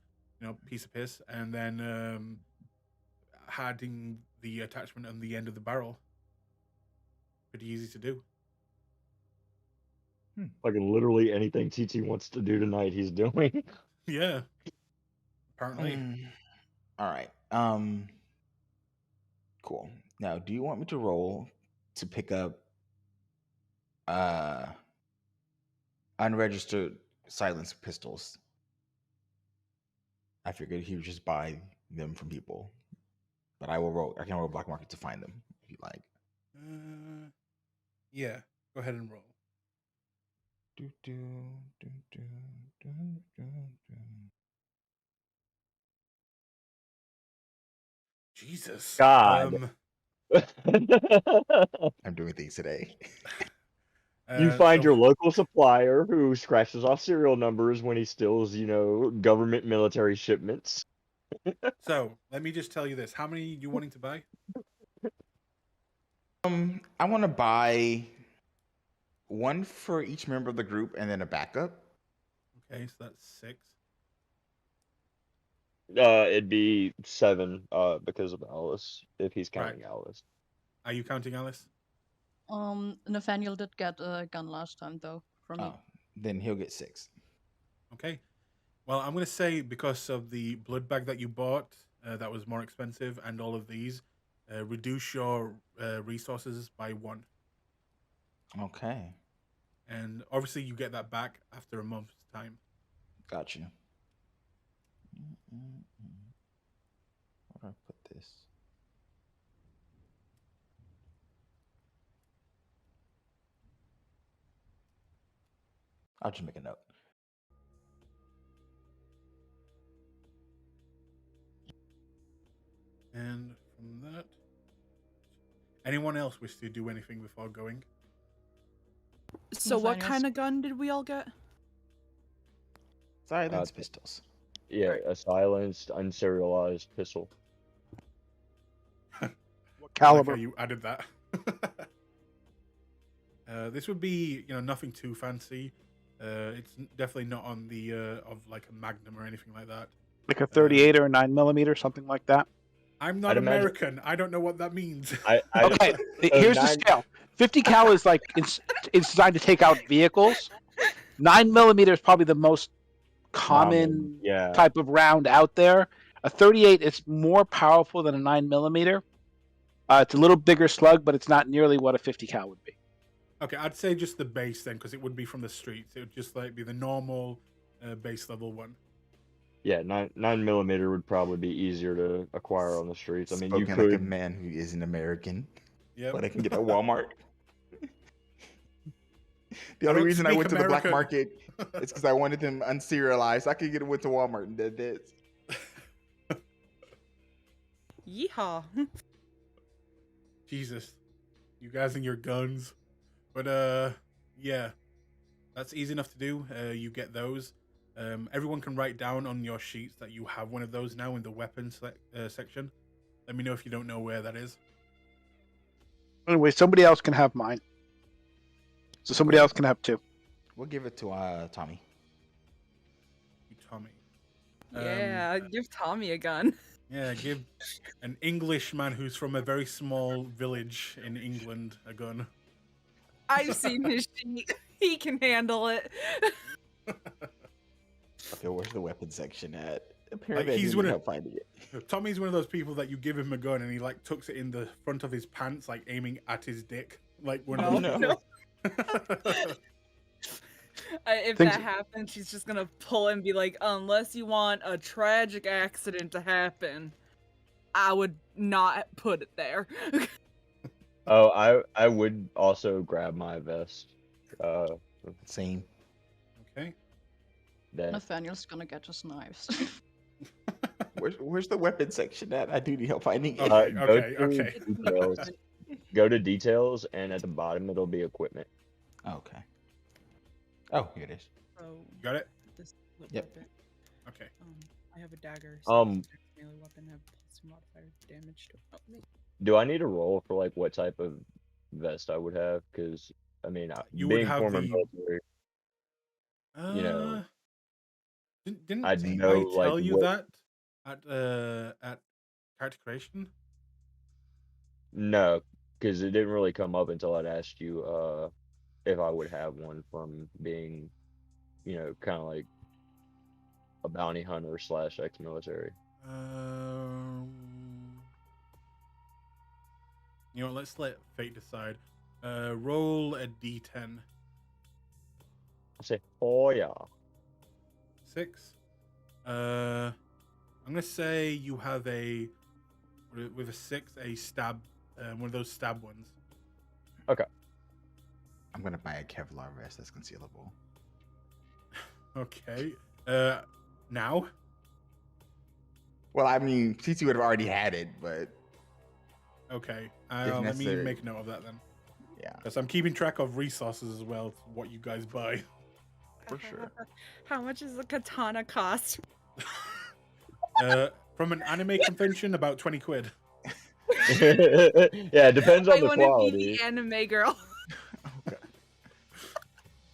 piece of piss, and then adding the attachment on the end of the barrel. Pretty easy to do. Like literally anything TT wants to do tonight, he's doing. Yeah. Apparently. All right. Cool. Now, do you want me to roll to pick up unregistered silenced pistols? I figured he would just buy them from people. But I will roll. I can roll black market to find them if you like. Yeah, go ahead and roll. Do, do, do, do, do, do, do. Jesus. God. I'm doing things today. You find So your local supplier who scratches off serial numbers when he steals, government military shipments. so let me just tell you this: how many you wanting to buy? I want to buy one for each member of the group and then a backup. Okay, so that's 6. It'd be 7, because of Alice, if he's Right. counting Alice. Are you counting Alice? Nathaniel did get a gun last time though from me. Oh, then he'll get 6. Okay. Well, I'm going to say because of the blood bag that you bought, that was more expensive, and all of these, reduce your resources by 1. Okay, And obviously, you get that back after a month's time. got you. Where do I put this? I'll just make a note. And from that, anyone else wish to do anything before going? So what Nathaniel's- kind of gun did we all get? Silence pistols. Yeah, Right. a silenced, unserialized pistol. What I like caliber? how you added that. This would be, nothing too fancy. It's definitely not on the of like a Magnum or anything like that. Like a 38 or a 9mm, something like that. I'm not I'd imagine- American. I don't know what that means. Okay, here's the scale. 50 cal is like it's designed to take out vehicles. 9mm is probably the most common yeah. type of round out there. A 38 is more powerful than a 9mm. It's a little bigger slug, but it's not nearly what a 50 cal would be. Okay, I'd say just the base then, because it would be from the streets. It would just like be the normal base level one. Yeah, 9mm would probably be easier to acquire on the streets. I mean, you Spoken could. like a man who is an American, Yeah. but I can get at Walmart. The I only don't reason I speak went to the black American. market is because I wanted them unserialized. I could get them went to Walmart and did this. Yeehaw. Jesus, you guys and your guns. But yeah, that's easy enough to do. You get those. Everyone can write down on your sheets that you have one of those now in the weapons section. Let me know if you don't know where that is. Anyway, somebody else can have mine. So somebody else can have 2. We'll give it to Tommy. Tommy. Yeah, give Tommy a gun. Yeah, give an Englishman who's from a very small village in England a gun. I've seen his sheet. He can handle it. Okay, where's the weapons section at? Apparently, he's I need one of- help finding it. Tommy's one of those people that you give him a gun and he like tucks it in the front of his pants, like aiming at his dick. Like one of Oh, those no. people. If Things- that happens, she's just gonna pull and be like, unless you want a tragic accident to happen, I would not put it there. Oh, I would also grab my vest. Same. Okay. That Nathaniel's gonna get us knives. Where's the weapons section at? I do need help finding it. Okay, go okay, to okay. details. Go to details, and at the bottom it'll be equipment. Okay. Oh, here it is. So, Got it? this Yep. weapon, Okay. I have a dagger. Um, melee weapon have plus modifier damage to Do I need a roll for like what type of vest I would have? Because I mean, You would being have former the- military, you know, Didn't I'd I know, tell like, you what- that at character creation? no, because it didn't really come up until I'd asked you if I would have one from being, kind of like a bounty hunter / ex-military. You know, let's let fate decide. Roll a d10. I say, oh yeah. 6. I'm gonna say you have with a 6, a stab, one of those stab ones. I'm gonna buy a Kevlar vest that's concealable. Okay. Now. Well, I mean, CC would have already had it, but Okay. If Let me necessary. make note of that then, yeah, because I'm keeping track of resources as well. What you guys buy. for sure. How much does the katana cost? From an anime convention, about 20 quid. Yeah, it depends on I the want to be quality. the anime girl. Okay.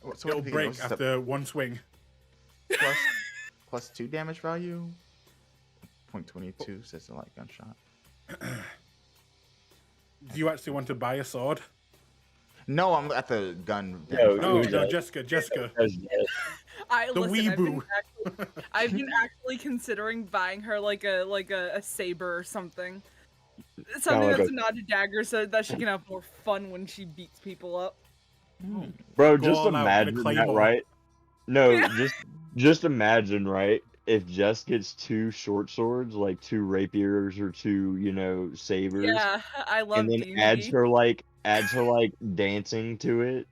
So what It'll do you think? break What's the after one swing. plus 2 damage value? 0.22 says a light gunshot. Do you actually want to buy a sword? No, I'm at the gun. No, damage No, value. no, Jessica. I The listen. weeboo. I've been actually considering buying her like a saber or something. Something like that's a- not a dagger, so that she can have more fun when she beats people up. Bro, Go just all out with a imagine that, claymore. right? No, Yeah. just imagine, right? If Jess gets 2 short swords, like 2 rapiers or 2, sabers, Yeah, I love and then D&D. adds her like dancing to it.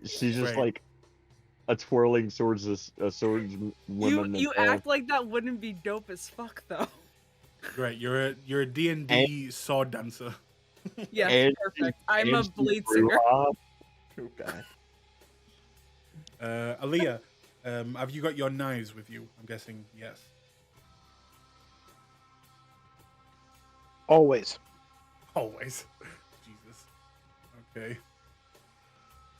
She's just Right. like a twirling swordswoman. You act like that wouldn't be dope as fuck though. Right, you're a D&D sword dancer. Yes, And- perfect. I'm a and blade she's singer. Ruha. Oh, God. Aaliyah, have you got your knives with you? I'm guessing yes. Always. Always. Jesus. Okay.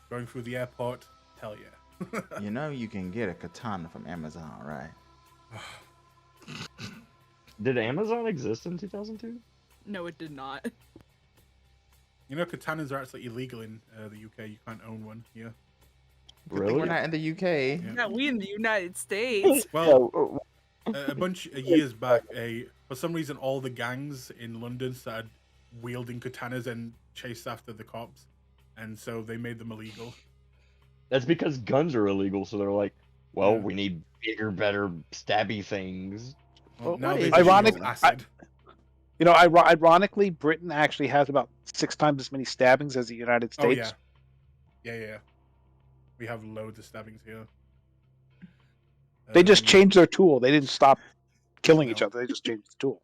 Going through the airport. Hell yeah. You know you can get a katana from Amazon, right? Did Amazon exist in 2002? No, it did not. You know, katanas are actually illegal in the UK. You can't own one here. Good thing we're Really? not in the UK. Yeah. Yeah, we in the United States. Well, a bunch of years back, for some reason, all the gangs in London started wielding katanas and chased after the cops, and so they made them illegal. That's because guns are illegal, so they're like, well, Yeah. we need bigger, better, stabby things. Well, Well, now what they is just use Ironic- acid. Ironically, Britain actually has about 6 times as many stabbings as the United Oh States. yeah. We have loads of stabbings here. They just Um, changed their tool. They didn't stop killing each No. other. They just changed the tool.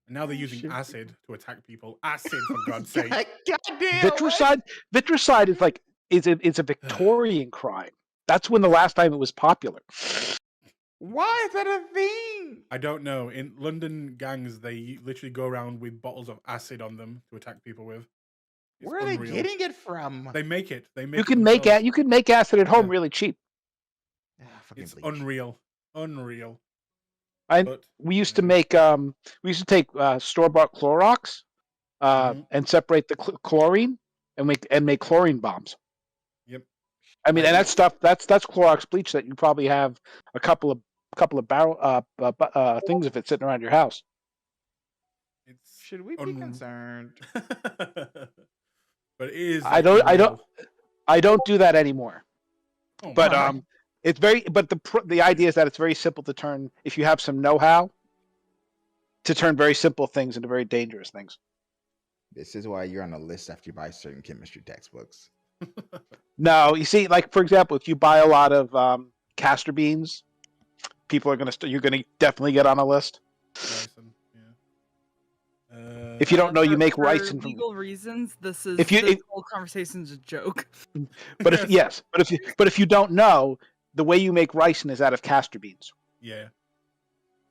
And now they're using shit. acid to attack people. Acid, for God's sake. Goddamn. Vitricide is a Victorian crime. That's when the last time it was popular. Why is that a thing? I don't know. In London gangs, they literally go around with bottles of acid on them to attack people with. It's Where are they unreal. getting it from? They make it. They make You it can make themselves. you can make acid at home Yeah. really cheap. Ah, fucking It's bleach. unreal. Unreal. I But we used to make we used to take store bought Clorox Mhm. and separate the chlorine and make chlorine bombs. Yep. I mean, I and do- that stuff that's Clorox bleach that you probably have a couple of barrel things of it sitting around your house. It's Should we be concerned? But it is. I like, don't unreal. I don't do that anymore. Oh, But my. it's very the idea is that it's very simple to turn if you have some know-how to turn very simple things into very dangerous things. This is why you're on a list after you buy certain chemistry textbooks. No, you see, like for example, if you buy a lot of castor beans, people are you're gonna definitely get on a list. Ricin, yeah. If you don't know, you For- make for rice and legal reasons, this whole conversation's a joke. but if you don't know, the way you make ricin is out of castor beans. Yeah.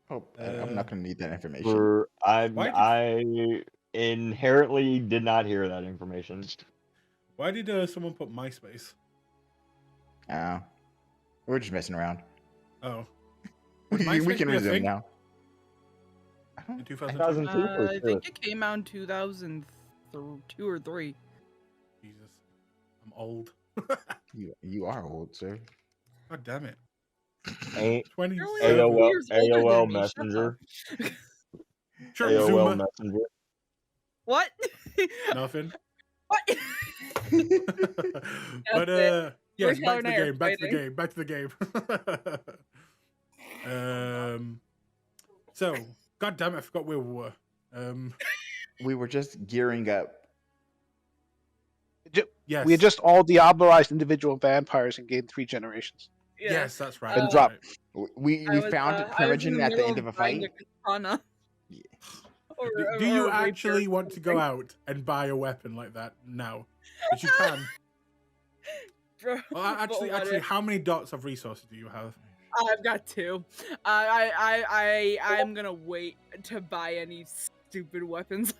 Oh, I'm not gonna need that information. I Why inherently did not hear that information. Why did someone put MySpace? We're just messing around. Oh. We Would MySpace can be a resume thing now. in 2002? 2002 for I sure. think it came out in 2002 or 3. Jesus. I'm old. You are old, sir. God damn it. A- 20. You're only a few years older than AOL me, shut Messenger. Sure, AOL Zuma. Messenger. What? Nothing. What? But it. yes, Taylor back to and the I are game. Back to the fighting. game. Back to the game. So, God damn it, I forgot where we were. We were just gearing up. Yes. We had just all Diabloized individual vampires and gained 3 generations. Yeah. Yes, that's right. Been that's dropped. right. We found I was in Primogen the at the middle end of a buying fight. katana. Yeah. Do you or a rapier actually or want to go something. out and buy a weapon like that now? But you can. Bro, Well, but what actually, if- how many dots of resources do you have? I've got 2. I'm gonna wait to buy any stupid weapons.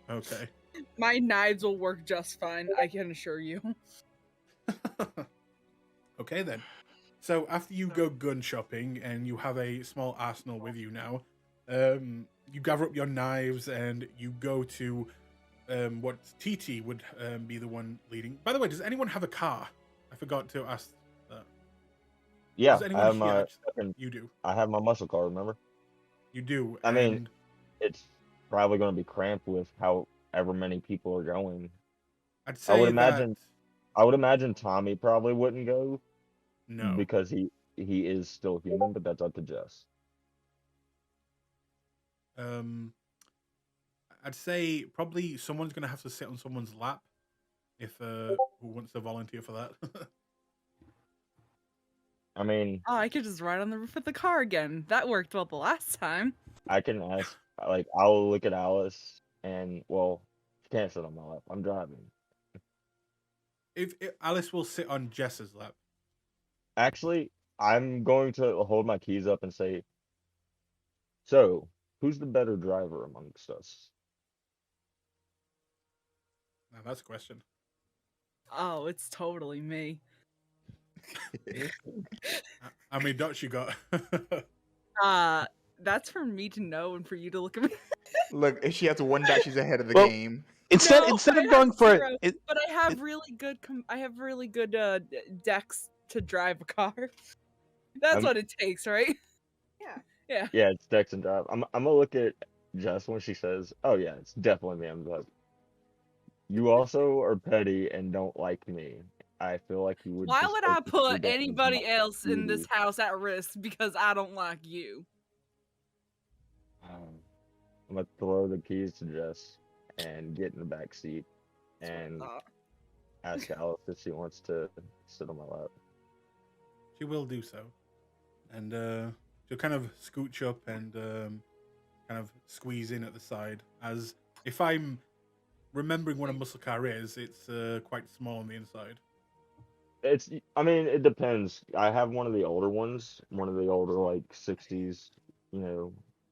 Okay. My knives will work just fine, I can assure you. Okay then. So after you go gun shopping and you have a small arsenal with you now, you gather up your knives and you go to what TT would be the one leading. By the way, does anyone have a car? I forgot to ask that. Yeah, Does I anyone have here my actually- fucking, You do. I have my muscle car. Remember? You do. I mean, and it's probably going to be cramped with however many people are going. I'd say I would imagine. that I would imagine Tommy probably wouldn't go no. because he is still human, but that's up to Jess. I'd say probably someone's gonna have to sit on someone's lap if who wants to volunteer for that. I mean, Oh, I could just ride on the roof of the car again. That worked well the last time. I can ask. Like, I'll look at Alice and she can't sit on my lap. I'm driving. if Alice will sit on Jess's lap. Actually, I'm going to hold my keys up and say, "So, who's the better driver amongst us?" Now that's a question. Oh, it's totally me. How many dots you got? That's for me to know and for you to look at me. Look, if she has 1 dot, she's ahead of the Well, game. Instead No, instead I of have going for 0, it, but I have really good. I have really good decks to drive a car. That's I'm- what it takes, right? Yeah. Yeah, it's Dex and drive. I'm gonna look at Jess when she says, "Oh yeah, it's definitely me." I'm like, "You also are petty and don't like me. I feel like you would." Why just would I like to put see that as anybody my else in this duty. house at risk because I don't like you? I'm gonna throw the keys to Jess and get in the back seat and ask Alice if she wants to sit on my lap. She will do so, and she'll kind of scooch up and kind of squeeze in at the side. As if I'm remembering what a muscle car is, it's quite small on the inside. I mean, it depends. I have one of the older ones, one of the older like 60s.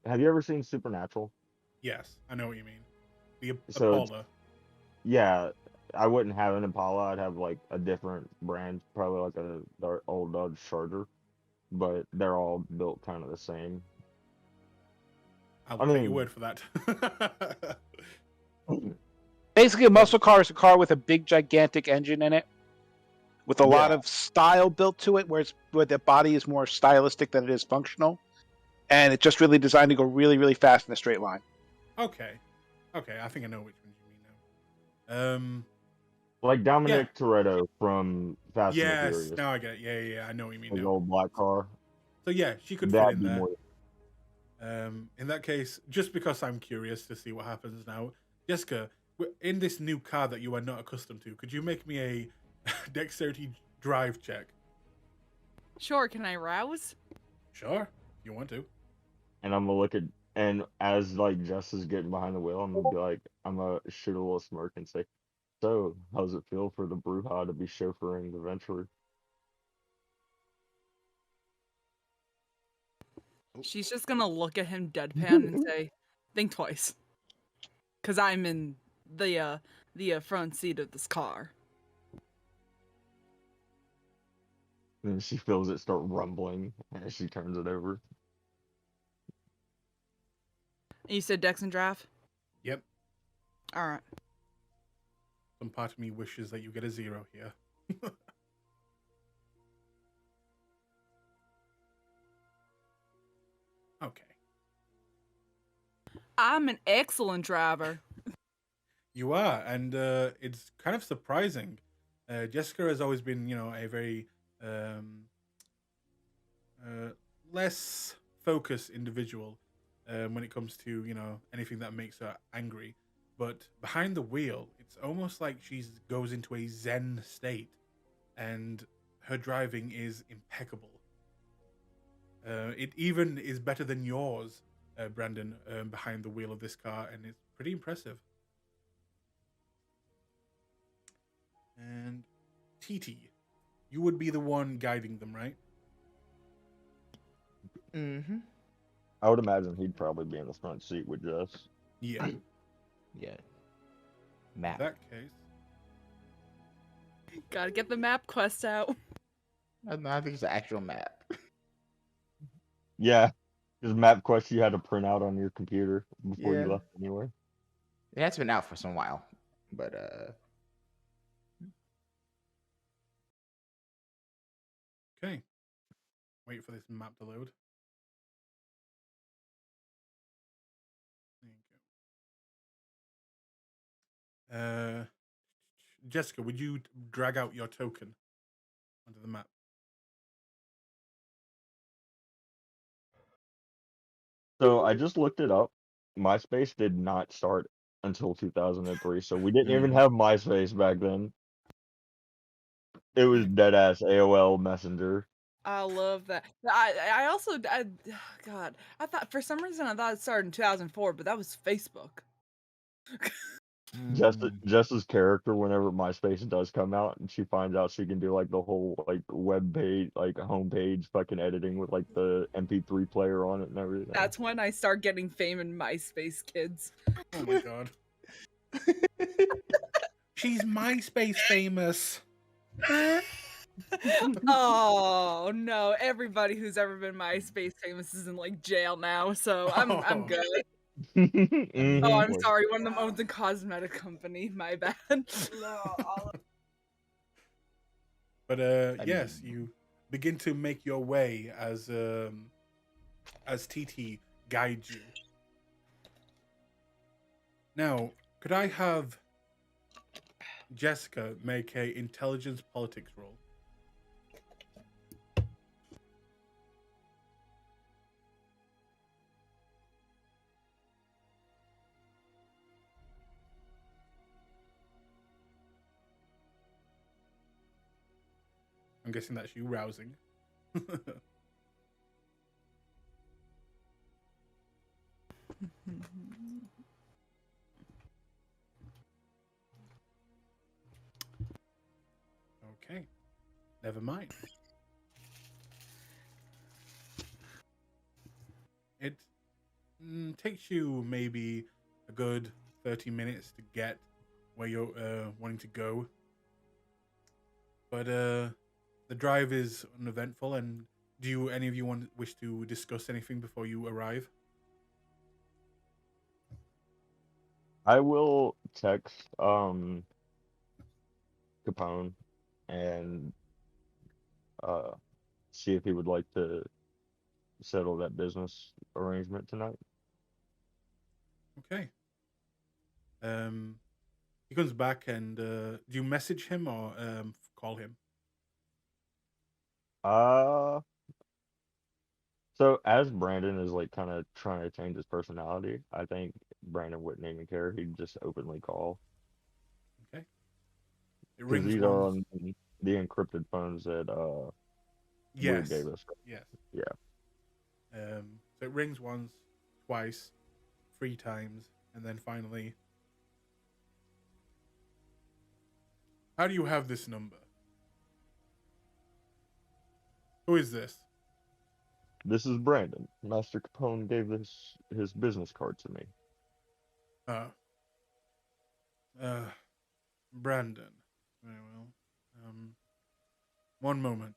Have you ever seen Supernatural? Yes, I know what you mean. The So it's- Apollo. Yeah, I wouldn't have an Impala. I'd have like a different brand, probably like a old Dodge Charger, but they're all built kind of the same. I'll I take mean- your word for that. basically a muscle car is a car with a big gigantic engine in it, with a lot Yeah. of style built to it, where the body is more stylistic than it is functional, and it's just really designed to go really, really fast in a straight line. Okay, I think I know which one you mean now. Like Dominic Toretto from Fast and the Yes, Furious, now I get it. Yeah, I know what you mean his now. old black car. So yeah, she could fit That'd in be there. more. In that case, just because I'm curious to see what happens now, Jessica, in this new car that you are not accustomed to, could you make me a dexterity drive check? Sure, can I rouse? Sure, you want to. And I'm gonna look at, and as like Jess is getting behind the wheel, I'm gonna be like, I'm gonna shoot a little smirk and say, "So, how does it feel for the Bruja to be chauffeuring the Venture?" She's just gonna look at him deadpan and say, "Think twice," because I'm in the front seat of this car. And she feels it start rumbling as she turns it over. And you said Dex and Draft? Yep. All right. Some part of me wishes that you get a 0 here. Okay. I'm an excellent driver. You are, and it's kind of surprising. Jessica has always been, a very less focused individual when it comes to anything that makes her angry. But behind the wheel, it's almost like she goes into a zen state, and her driving is impeccable. It even is better than yours, Brandon, behind the wheel of this car, and it's pretty impressive. And TT, you would be the one guiding them, right? Mm-hmm. I would imagine he'd probably be in the front seat with Jess. Yeah. Yeah. In Map. that case, Gotta get the map quest out. I think it's an actual map. Yeah, his map quest you had to print out on your computer before you Yeah. left anywhere. It has been out for some while, but okay. Wait for this map to load. There you go. Jessica, would you drag out your token onto the map? So I just looked it up. MySpace did not start until 2003, so we didn't even have MySpace back then. It was dead ass AOL Messenger. I love that. I also God, I thought for some reason I thought it started in 2004, but that was Facebook. Jess's character, whenever MySpace does come out, and she finds out she can do like the whole like web page, like homepage fucking editing with like the MP3 player on it and everything. That's when I start getting fame in MySpace, kids. Oh my god. She's MySpace famous. Oh no! Everybody who's ever been MySpace famous is in like jail now, so I'm good. Oh, I'm sorry. One of them owns a cosmetic company. My bad. But yes, you begin to make your way as TT guides you. Now, could I have Jessica make a intelligence politics roll? I'm guessing that's you rousing. Okay. Never mind. It takes you maybe a good 30 minutes to get where you're wanting to go. But the drive is uneventful, and do any of you wish to discuss anything before you arrive? I will text Capone and see if he would like to settle that business arrangement tonight. Okay. He comes back, and do you message him or call him? So as Brandon is like kind of trying to change his personality, I think Brandon wouldn't even care. He'd just openly call. Okay. It Because rings these are once. on the encrypted phones that Yes. Wood gave us. Yes. Yeah. So it rings once, twice, 3 times, and then finally. How do you have this number? Who is this? This is Brandon. Master Capone gave his business card to me. Brandon. Very well. One moment.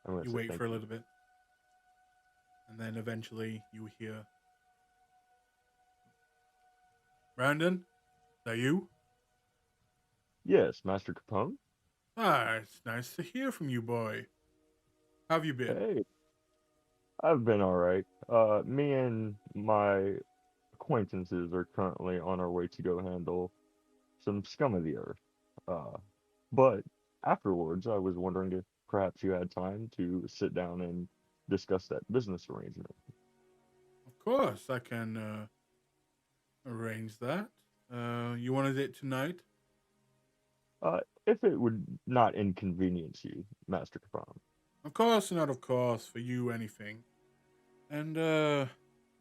You wait for a little bit. And then eventually you hear, Brandon? Is that you? Yes, Master Capone. Ah, it's nice to hear from you, boy. How have you been? Hey, I've been all right. Me and my acquaintances are currently on our way to go handle some scum of the earth. But afterwards, I was wondering if perhaps you had time to sit down and discuss that business arrangement. Of course, I can arrange that. You wanted it tonight? If it would not inconvenience you, Master Capone. Of course not, of course. For you, anything. And,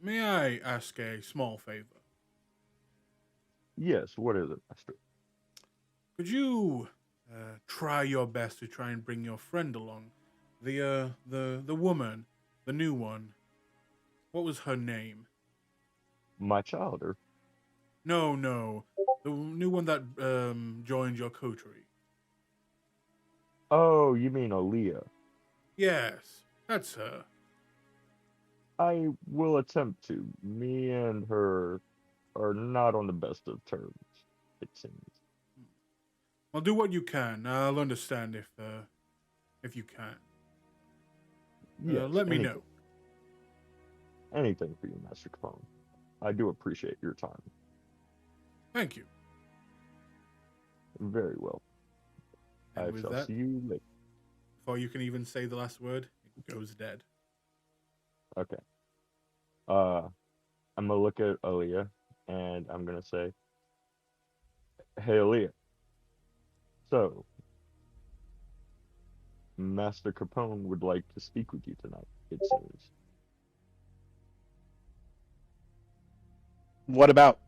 may I ask a small favor? Yes, what is it, Master? Could you try your best to try and bring your friend along? The woman, the new one. What was her name? My child, or No. The new one that joined your coterie. oh, you mean Aaliyah? Yes, that's her. I will attempt to. Me and her are not on the best of terms, it seems. Well, do what you can. I'll understand if you can. Yes, Let me know. Anything for you, Master Capone. I do appreciate your time. Thank you. Very well. And I with shall that, see you later. before you can even say the last word, it goes dead. Okay. I'm gonna look at Aaliyah and I'm gonna say, "Hey, Aaliyah. So, Master Capone would like to speak with you tonight, it seems." What about?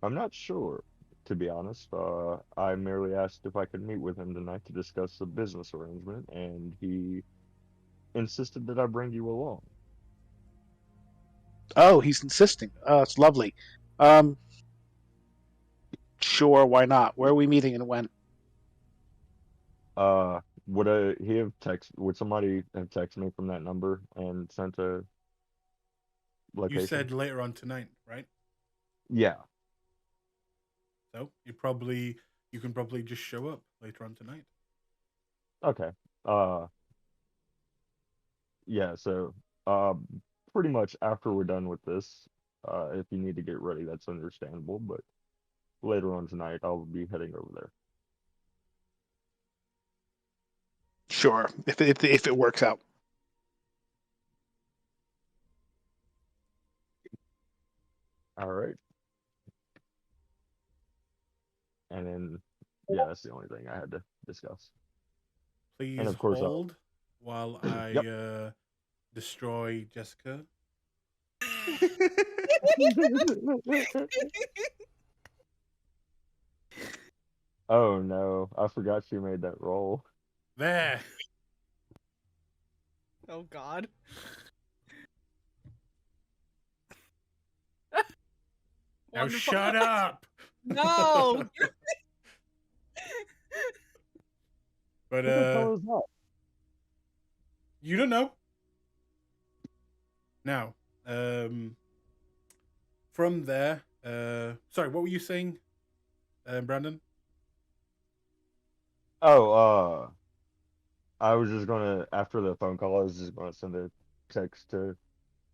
I'm not sure, to be honest. I merely asked if I could meet with him tonight to discuss a business arrangement, and he insisted that I bring you along. Oh, he's insisting. Oh, it's lovely. Um, sure, why not? Where are we meeting and when? Would somebody have texted me from that number and sent a You location? said later on tonight, right? Yeah. So you can probably just show up later on tonight. Okay. Uh, yeah, so uh pretty much after we're done with this, if you need to get ready, that's understandable, but later on tonight I'll be heading over there. Sure, if it works out. All right. And then yeah, that's the only thing I had to discuss. Please of course, hold while I Yep. destroy Jessica. Oh no, I forgot she made that roll. There. Oh God. Now Wonderful. shut up. No. But What the hell is that? you don't know. Now, from there, sorry, what were you saying, Brandon? Oh, I was just gonna after the phone call, I was just gonna send a text to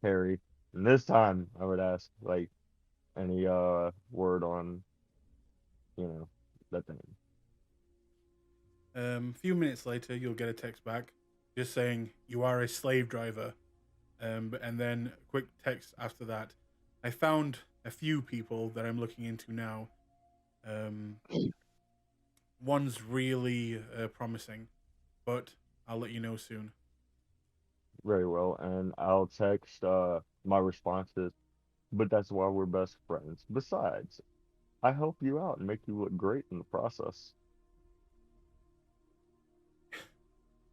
Harry, and this time I would ask like any word on that thing. A few minutes later, you'll get a text back just saying you are a slave driver. And then a quick text after that. I found a few people that I'm looking into now. One's really promising, but I'll let you know soon. Very well, and I'll text my responses, but that's why we're best friends. Besides, I help you out and make you look great in the process.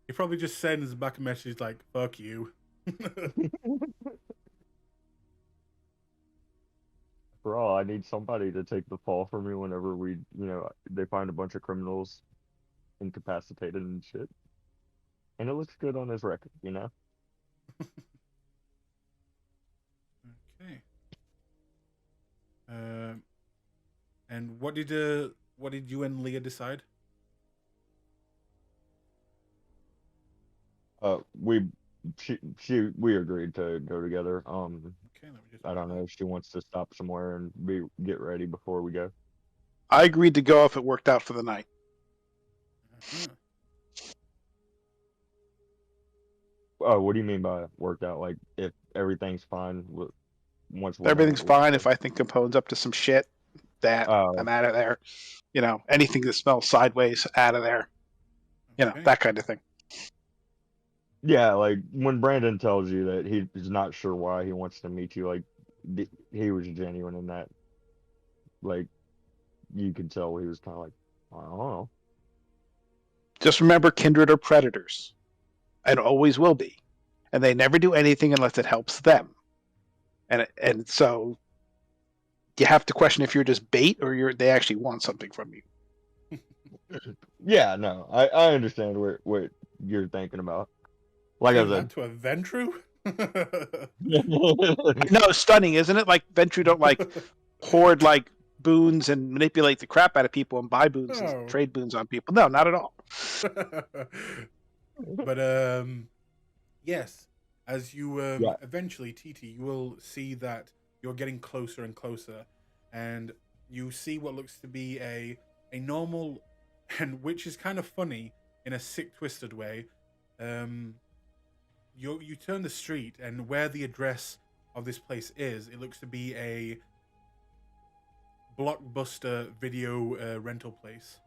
He probably just sends back a message like "fuck you." For all, I need somebody to take the fall for me whenever they find a bunch of criminals incapacitated and shit. And it looks good on his record. Okay. And what did you and Leah decide? We we agreed to go together. Okay, let me just. I don't know if she wants to stop somewhere and get ready before we go. I agreed to go if it worked out for the night. Uh-huh. Oh, what do you mean by worked out? Like if everything's fine once we're Everything's done. fine if I think Capone's up to some shit. That Oh, I'm out of there. Anything that smells sideways, out of there. Okay. That kind of thing. yeah. Like when Brandon tells you that he's not sure why he wants to meet you, like he was genuine in that. Like you could tell he was kind of like, I don't know. Just remember, kindred are predators, and always will be, and they never do anything unless it helps them. And so you have to question if you're just bait or they actually want something from you. Yeah, no, I understand what you're thinking about. Like I Saying said, that to a Ventru? No, stunning, isn't it? Like Ventru don't like hoard like boons and manipulate the crap out of people and buy boons No. and trade boons on people. No, not at all. But yes, as you Yeah. eventually, TT, you will see that you're getting closer and closer, and you see what looks to be a normal, and which is kind of funny in a sick, twisted way. You turn the street, and where the address of this place is, it looks to be a Blockbuster video rental place.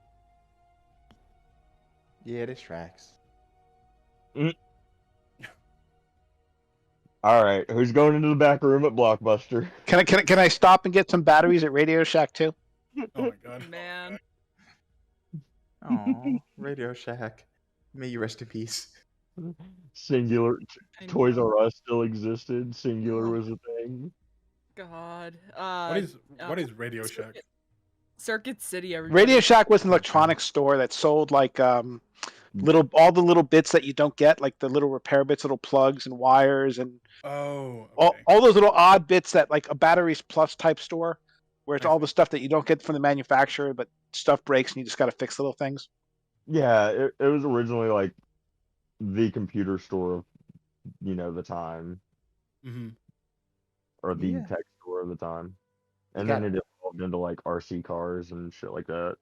Yeah, this tracks. All right, who's going into the back room at Blockbuster? Can I stop and get some batteries at Radio Shack too? Oh my god. Man. Oh, Radio Shack. May you rest in peace. Singular. I Toys know. R Us still existed. Singular Oh. was a thing. God. What is Radio Shack? Circuit City, everybody. Radio Shack was an electronics store that sold like all the little bits that you don't get, like the little repair bits, little plugs and wires and Oh, okay. all those little odd bits that like a Batteries Plus type store, where it's I all see. the stuff that you don't get from the manufacturer, but stuff breaks and you just got to fix little things. Yeah, it was originally like the computer store of the time, Mm-hmm. or the Yeah. tech store of the time, and got- then it evolved into like RC cars and shit like that.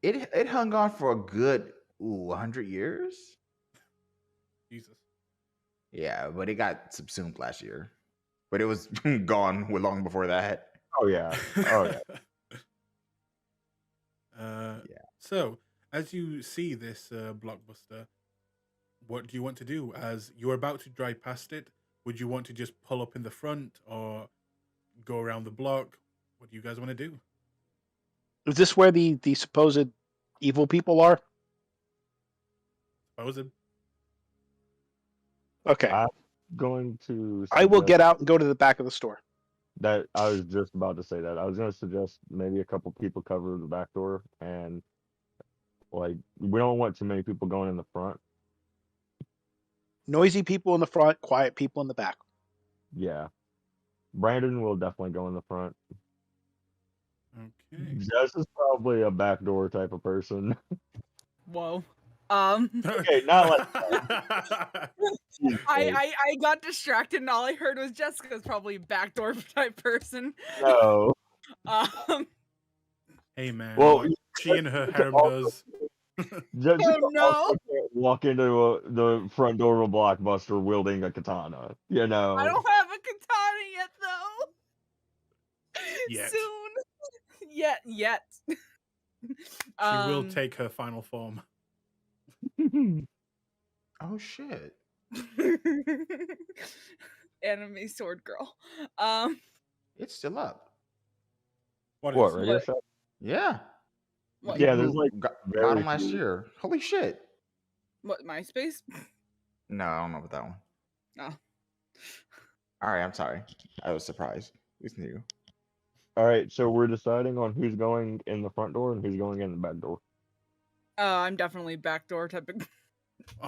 It hung on for a good 100 years. Jesus. Yeah, but it got subsumed last year. But it was gone long before that. Oh yeah, oh yeah. Yeah. So, as you see this Blockbuster, what do you want to do? As you're about to drive past it, would you want to just pull up in the front or go around the block? What do you guys want to do? Is this where the supposed evil people are? Suppose it. Okay. I'm going to. I will suggest get out and go to the back of the store. that. I was just about to say that. I was going to suggest maybe a couple people cover the back door, and like we don't want too many people going in the front. Noisy people in the front, quiet people in the back. Yeah, Brandon will definitely go in the front. Okay. Jess is probably a backdoor type of person. Whoa. Okay, not like that. I got distracted and all I heard was Jessica's probably a backdoor type person. No. Hey man, Well, what she and her harem also- does. Jessica Oh, no. also can't walk into the front door of a Blockbuster wielding a katana. I don't have a katana yet though. Yet. Soon. Yet. She will take her final form. Oh shit. Anime sword girl. It's still up. What What, is? Radio What? Shack? Yeah. What? Yeah, People there's who like got very them last few. year. Holy shit. What, MySpace? No, I don't know about that one. No. All right, I'm sorry. I was surprised. It's new. All right, so we're deciding on who's going in the front door and who's going in the back door. I'm definitely backdoor type of.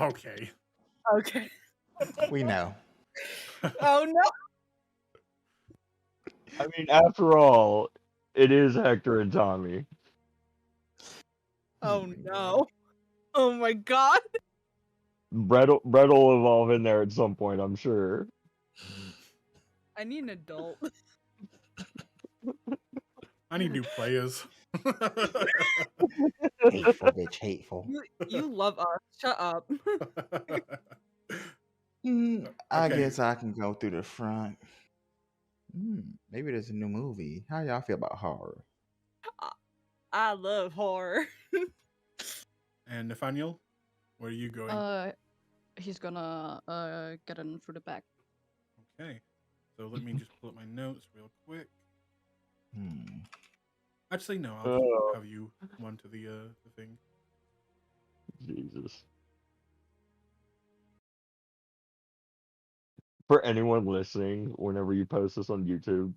Okay. Okay. We know. Oh no. I mean, after all, it is Hector and Tommy. Oh no. Oh my god. Brett will evolve in there at some point, I'm sure. I need an adult. I need new players. Hateful bitch, hateful. You love us. Shut up. I Okay. guess I can go through the front. Maybe there's a new movie. How y'all feel about horror? I love horror. And Nathaniel, where are you going? He's gonna get in through the back. Okay. So let me just pull up my notes real quick. Actually, no, I'll just have you come on to the thing. Jesus. For anyone listening, whenever you post this on YouTube,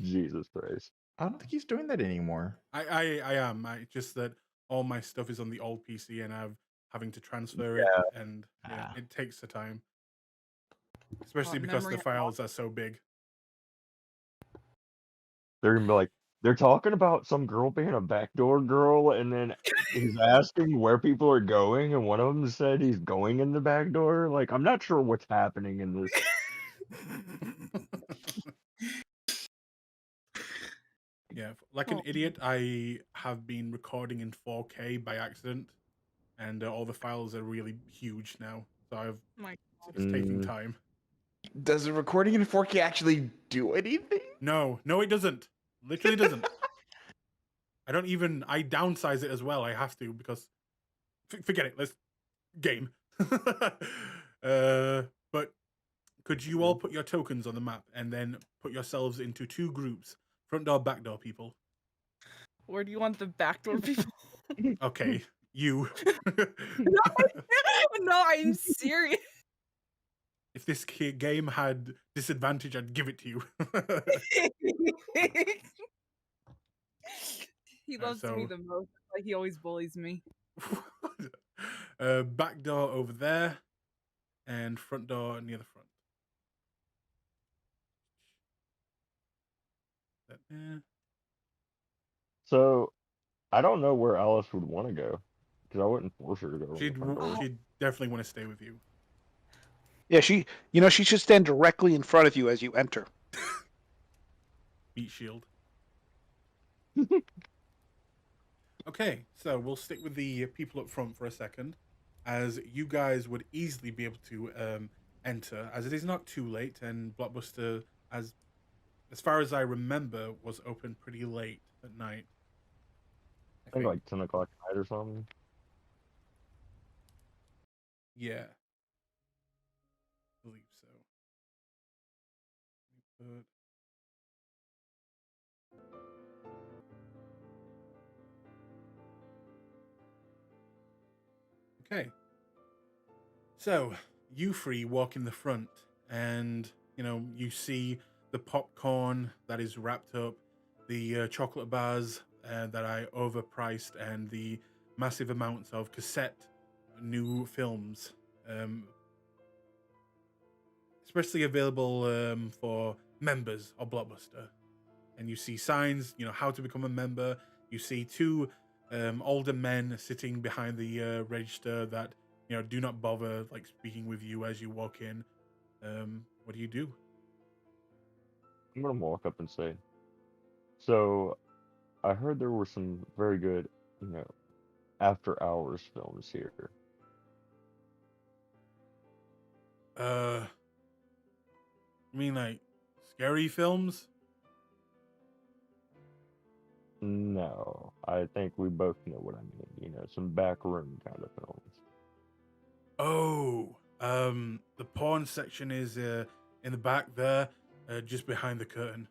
Jesus Christ. I don't think he's doing that anymore. I am. Just that all my stuff is on the old PC and I'm having to transfer it, and it takes the time. Especially because the files are so big. They're gonna be like, they're talking about some girl being a backdoor girl, and then he's asking where people are going, and one of them said he's going in the back door. Like, I'm not sure what's happening in this. Yeah, like an idiot, I have been recording in 4K by accident, and all the files are really huge now. So it's taking time. Does the recording in 4K actually do anything? No, it doesn't. Literally doesn't. I downsize it as well. I have to because forget it. Let's game. But could you all put your tokens on the map and then put yourselves into 2 groups? Front door, back door people. Where do you want the backdoor people? Okay, you. No, I'm serious. If this game had disadvantage, I'd give it to you. He loves me the most. Like he always bullies me. Back door over there, and front door near the front. So, I don't know where Alice would want to go, because I wouldn't force her to go. She'd definitely want to stay with you. Yeah, she should stand directly in front of you as you enter. Beat shield. Okay, so we'll stick with the people up front for a second, as you guys would easily be able to enter, as it is not too late, and Blockbuster, as far as I remember, was open pretty late at night. I think like 10 o'clock at night or something. Yeah. I believe so. Okay. So, you three walk in the front, and, you see the popcorn that is wrapped up, the chocolate bars that I overpriced, and the massive amounts of cassette new films, especially available for members of Blockbuster. And you see signs, how to become a member. You see 2 older men sitting behind the register that, do not bother like speaking with you as you walk in. What do you do? I'm gonna walk up and say, so I heard there were some very good, after hours films here. You mean like scary films? No, I think we both know what I mean. Some backroom kind of films. Oh, the porn section is in the back there, just behind the curtain.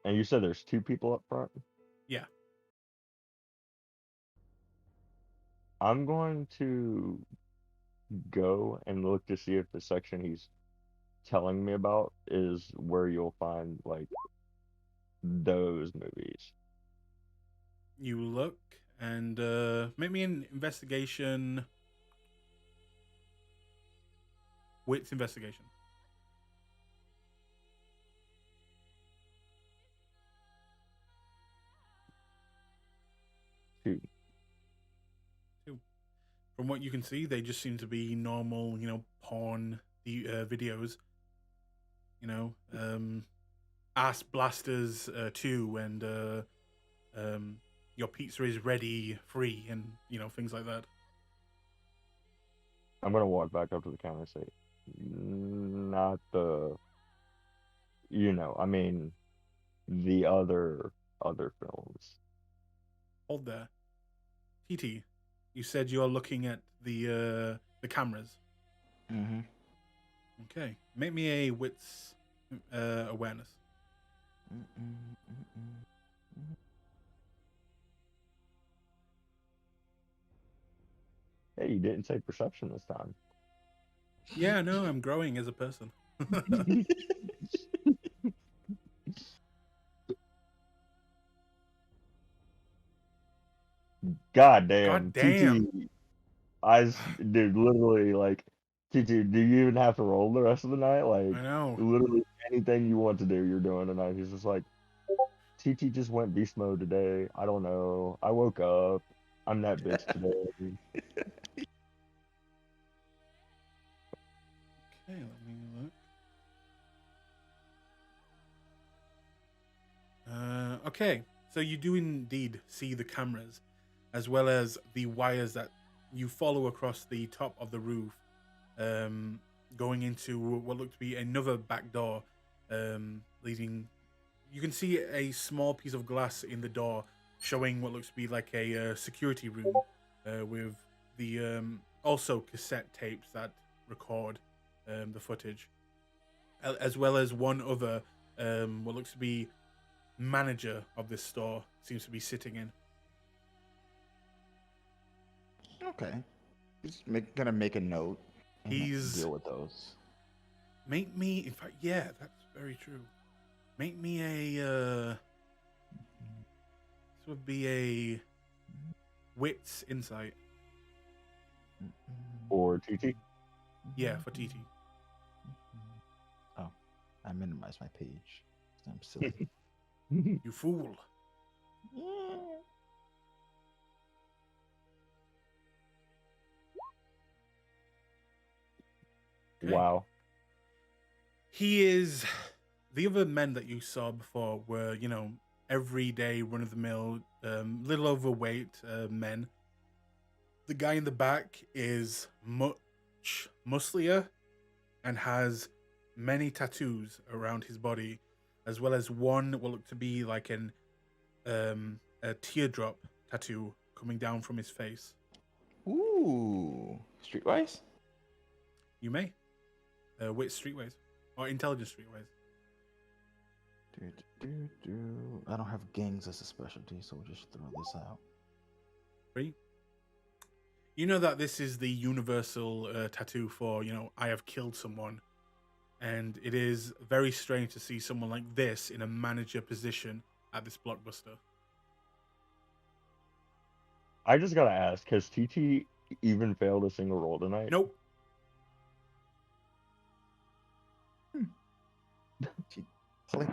And you said there's 2 people up front? Yeah. I'm going to go and look to see if the section he's telling me about is where you'll find, like, those movies. You look and make me an investigation. Wits investigation. 2. From what you can see, they just seem to be normal, porn videos. you know, ass blasters too, and your pizza is ready, free, and you know, things like that. I'm gonna walk back up to the counter and say, not the, I mean, the other films. Hold there, TT. You said you're looking at the cameras. Mm-hmm. Okay, make me a wits awareness. Hey, you didn't say perception this time. Yeah, no, I'm growing as a person. God damn, God damn. TT. Dude, literally, like, TT, do you even have to roll the rest of the night? Like, I know. literally anything you want to do, you're doing tonight. He's just like, TT just went beast mode today. I don't know. I woke up. I'm that bitch today. Okay, let me look. Okay, so you do indeed see the cameras, as well as the wires that you follow across the top of the roof, going into what looked to be another back door, leading. You can see a small piece of glass in the door, showing what looks to be like a security room, with the also cassette tapes that record the footage, as well as one other what looks to be manager of this store seems to be sitting in. Okay. Just gonna make a note. And He's deal with those. Make me, in fact, yeah, that's very true. Make me a this would be a wits insight. Or TT. Yeah, for TT. Oh, I minimized my page. I'm silly. You fool. Okay. Wow. He is the other men that you saw before were, you know, everyday run of the mill, little overweight men. The guy in the back is much musclier and has many tattoos around his body, as well as one what looked to be like a teardrop tattoo coming down from his face. Ooh, streetwise. You may, wit streetways or intelligence streetways. I don't have gangs as a specialty, so we'll just throw this out. Three. You know that this is the universal tattoo for, you know, I have killed someone. And it is very strange to see someone like this in a manager position at this blockbuster. I just gotta ask, has TT even failed a single roll tonight? Nope. Click,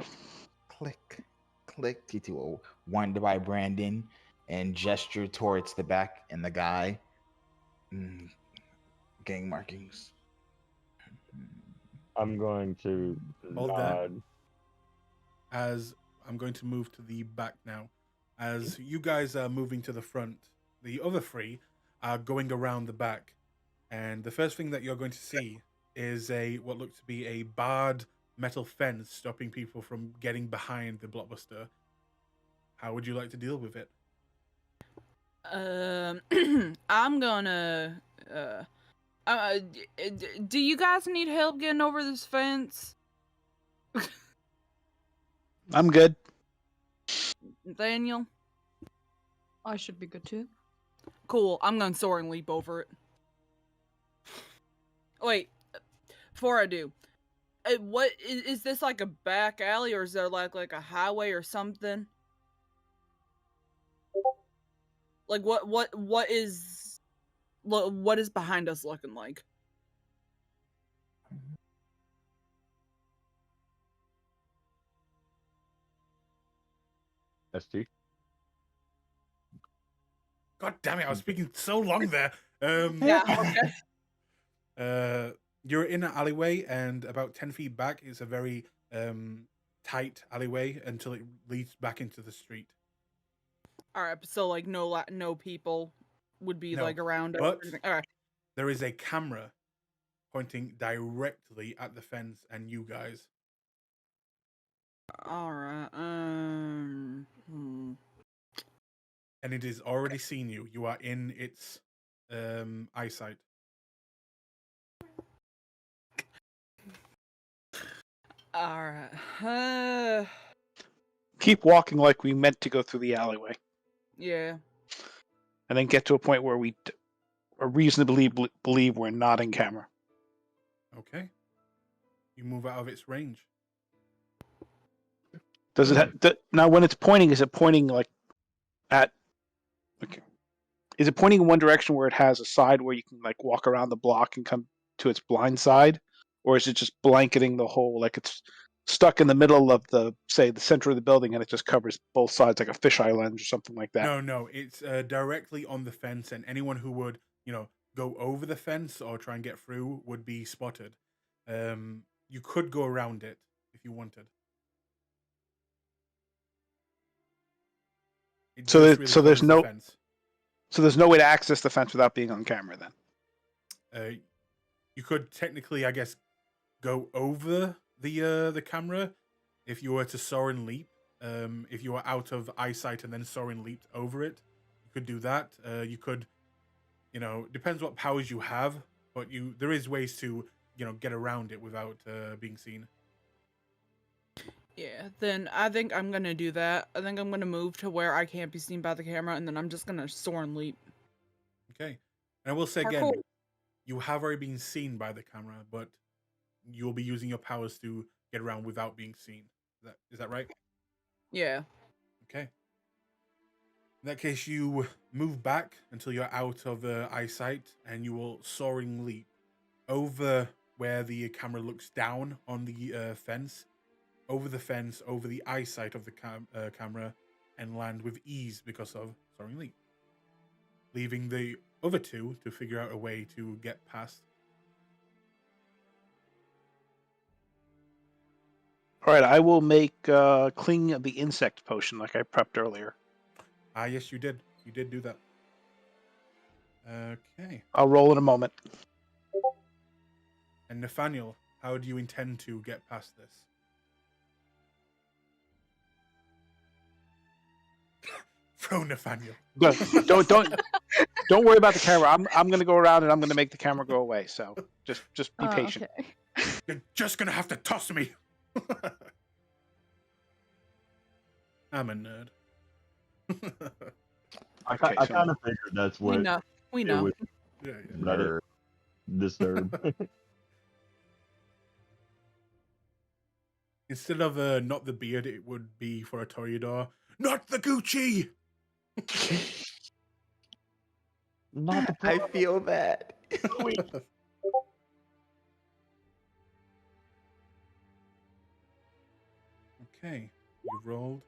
click, click. TT will wind by Brandon and gesture towards the back and the guy. Gang markings. I'm going to Hold that. nod. As I'm going to move to the back now. As you guys are moving to the front, the other three are going around the back. And the first thing that you're going to see is what looks to be a barred metal fence stopping people from getting behind the blockbuster. How would you like to deal with it? I'm gonna. Do you guys need help getting over this fence? I'm good. Nathaniel? I should be good too. Cool, I'm gonna soaring leap over it. Wait, before I do, what is this, like a back alley, or is there like a highway or something? Like what is behind us looking like? ST. God damn it! I was speaking so long there. Yeah. Okay. You're in an alleyway, and about 10 feet back is a very tight alleyway until it leads back into the street. All right, so like no people would be No, like around. but All right. there is a camera pointing directly at the fence and you guys. All right. And it is already seen you. You are in its eyesight. All right. Keep walking like we meant to go through the alleyway, Yeah. and then get to a point where we reasonably believe we're not in camera. Okay. You move out of its range. Does it now when it's pointing? Is it pointing like at? Okay. Is it pointing in one direction where it has a side where you can like walk around the block and come to its blind side, or is it just blanketing the whole, like it's stuck in the middle of the center of the building and it just covers both sides like a fisheye lens or something like that? No, it's directly on the fence, and anyone who would, go over the fence or try and get through would be spotted. You could go around it if you wanted. It So just there's so covers there's the no fence. so there's no way to access the fence without being on camera then. You could technically, I guess, go over the camera if you were to soar and leap. If you were out of eyesight and then soar and leaped over it, you could do that. You could, depends what powers you have, but there is ways to, get around it without being seen. Yeah, then I think I'm gonna do that. I think I'm gonna move to where I can't be seen by the camera, and then I'm just gonna soar and leap. Okay. And I will say again, Parkour. you have already been seen by the camera, but you'll be using your powers to get around without being seen. Is that right? Yeah. Okay. In that case, you move back until you're out of eyesight, and you will soaring leap over where the camera looks down on the fence, over the fence, over the eyesight of the camera, and land with ease because of soaring leap, leaving the other two to figure out a way to get past. All right, I will make Cling the Insect potion like I prepped earlier. Ah, yes, you did. You did do that. Okay. I'll roll in a moment. And Nathaniel, how do you intend to get past this? Throw Nathaniel. Don't worry about the camera. I'm gonna go around and I'm gonna make the camera go away. So just be patient. Okay. You're just gonna have to toss me. I'm a nerd. I Okay, so- kind of figured that's We what know. We it know. would Yeah. Nerd. disturb. Instead of not the beard, it would be for a Toreador. Not the Gucci. Not the I feel that. Okay, you've rolled.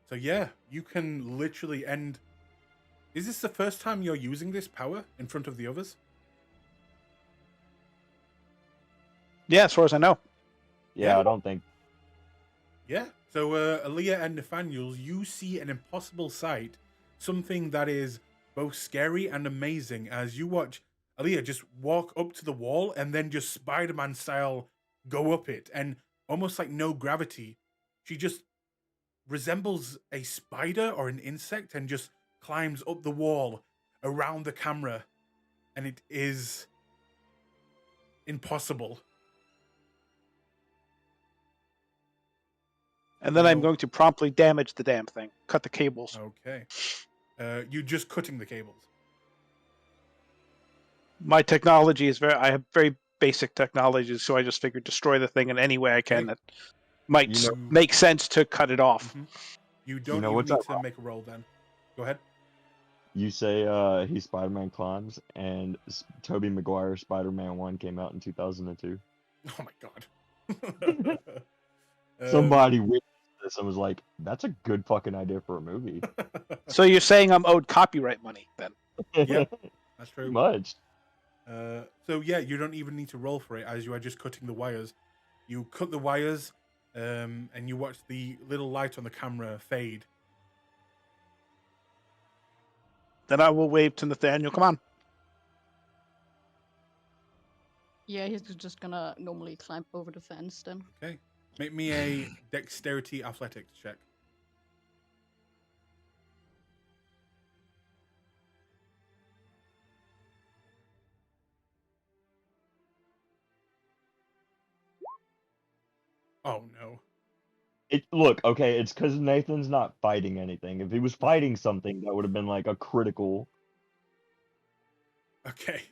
So yeah, you can literally end. Is this the first time you're using this power in front of the others? Yeah, as far as I know. Yeah, I don't think. Yeah. So Aaliyah and Nathaniel, you see an impossible sight, something that is both scary and amazing as you watch Aaliyah just walk up to the wall and then just Spider-Man style go up it, and almost like no gravity. She just resembles a spider or an insect and just climbs up the wall around the camera, and it is impossible. And then I'm No. going to promptly damage the damn thing. Cut the cables. Okay. You just cutting the cables. My technology is I have very basic technologies, so I just figured destroy the thing in any way I can Okay. that might You know- make sense to cut it off. Mhm. You don't know even what's need up, to make a roll then. Go ahead. You say he Spider-Man climbs, and Tobey Maguire's Spider-Man 1 came out in 2002. Oh my god. Somebody witnessed this and was like, "That's a good fucking idea for a movie." So you're saying I'm owed copyright money then? Yep, that's Pretty true. much. So yeah, you don't even need to roll for it, as you are just cutting the wires. You cut the wires, and you watch the little light on the camera fade. Then I will wave to Nathaniel. Come on. Yeah, he's just gonna normally climb over the fence then. Okay, make me a dexterity athletics check. Oh no. Look, okay, it's because Nathan's not fighting anything. If he was fighting something, that would have been like a critical. Okay.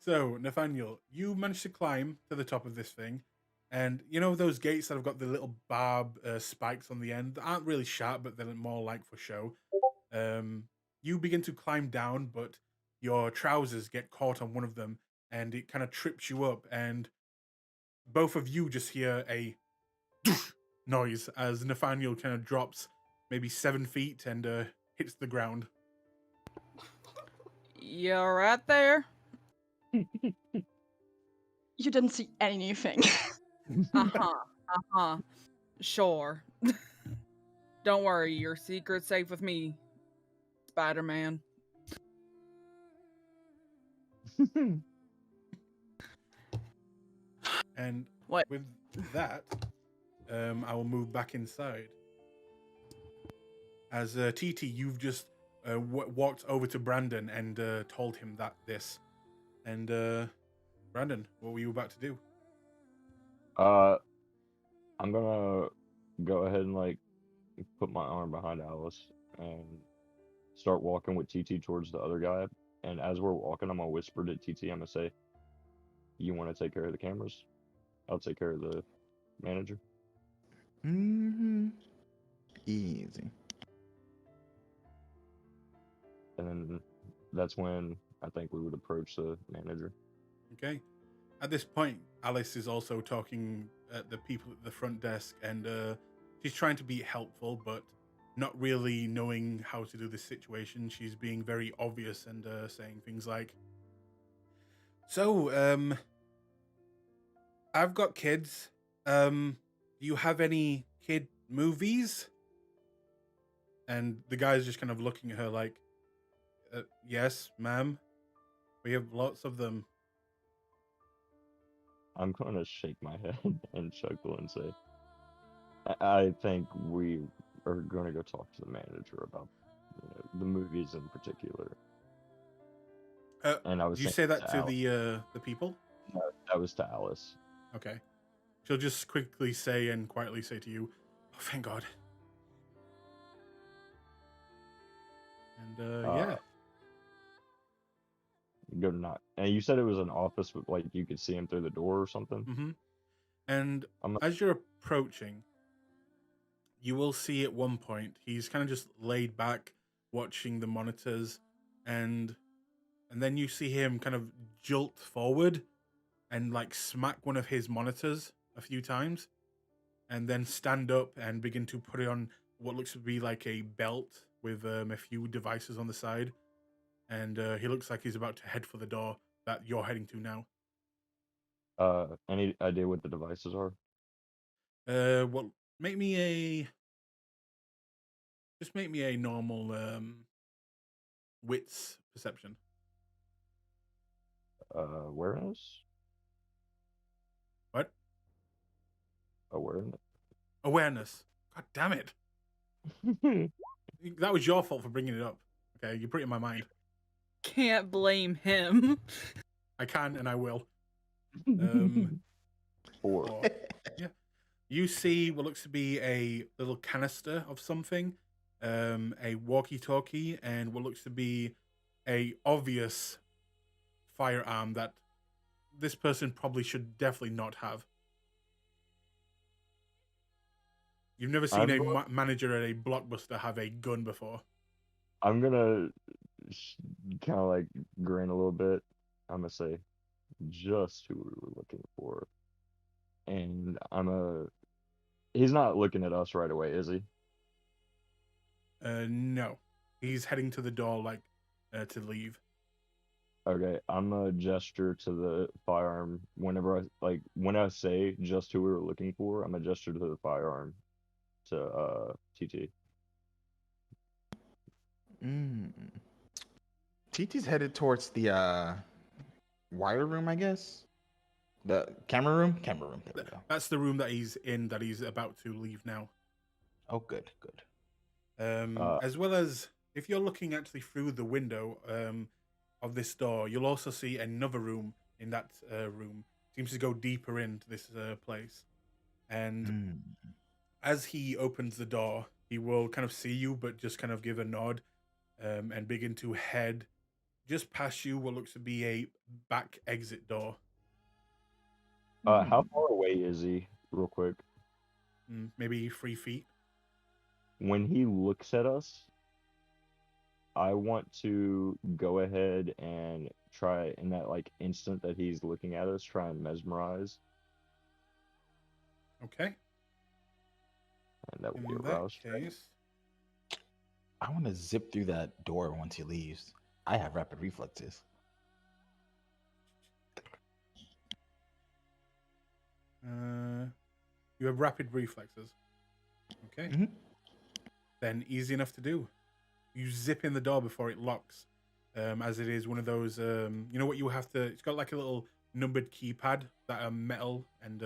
So Nathaniel, you managed to climb to the top of this thing, and you know those gates that have got the little barb spikes on the end that aren't really sharp, but they're more like for show. You begin to climb down, but your trousers get caught on one of them, and it kind of trips you up, and both of you just hear a noise as Nathaniel kind of drops maybe 7 feet and hits the ground. You right there? You didn't see anything. Sure. Don't worry, your secret's safe with me, Spider-Man. And What? with that, I will move back inside. As TT, you've just walked over to Brandon and told him that this. And Brandon, what were you about to do? I'm gonna go ahead and like put my arm behind Alice and start walking with TT towards the other guy. And as we're walking, I'm gonna whisper to TT. I'm gonna say, "You want to take care of the cameras? I'll take care of the manager." Easy. And then that's when I think we would approach the manager. Okay. At this point, Alice is also talking at the people at the front desk, and she's trying to be helpful, but not really knowing how to do this situation. She's being very obvious and saying things like, "So, I've got kids. Do you have any kid movies?" And the guy's just kind of looking at her like, "Yes, ma'am. We have lots of them." I'm gonna shake my head and chuckle and say, I think we are gonna go talk to the manager about the movies in particular." And I was Do you saying say that to Alice. the people? No, that was to Alice. Okay. She'll just quickly say and quietly say to you, "Oh, thank God." And yeah. Go knock. And you said it was an office with like you could see him through the door or something. Mm-hmm. And I'm not- as you're approaching, you will see at one point he's kind of just laid back watching the monitors, and then you see him kind of jolt forward and like smack one of his monitors a few times, and then stand up and begin to put it on what looks to be like a belt with a few devices on the side. And he looks like he's about to head for the door that you're heading to now. Any idea what the devices are? Well, make me a normal wits perception. Awareness? What? Awareness. God damn it. That was your fault for bringing it up. Okay, you put it in my mind. Can't blame him. I can and I will. 4. Yeah. You see what looks to be a little canister of something, a walkie-talkie, and what looks to be a obvious firearm that this person probably should definitely not have. You've never seen a manager at a Blockbuster have a gun before. I'm gonna kind of like grin a little bit. I'm gonna say, just who we were looking for. And he's not looking at us right away, is he? No. He's heading to the door, like, to leave. Okay, I'm a gesture to the firearm whenever when I say just who we were looking for, I'm a gesture to the firearm to TT. Mm. TT's headed towards the wire room, I guess. The camera room. Camera room. There we go. That's the room that he's in. That he's about to leave now. Oh, good, good. As well as if you're looking actually through the window of this door, you'll also see another room in that room. Seems to go deeper into this place. And as he opens the door, he will kind of see you, but just kind of give a nod and begin to head just past you what looks to be a back exit door. How far away is he, real quick? Maybe 3 feet. When he looks at us, I want to go ahead and try in that instant that he's looking at us, try and mesmerize. Okay. And that will be a In rouse that check. case, I want to zip through that door once he leaves. I have rapid reflexes. you have rapid reflexes. Okay. Mhm. Then easy enough to do. You zip in the door before it locks, as it is one of those. You know what you have to. It's got like a little numbered keypad that are metal and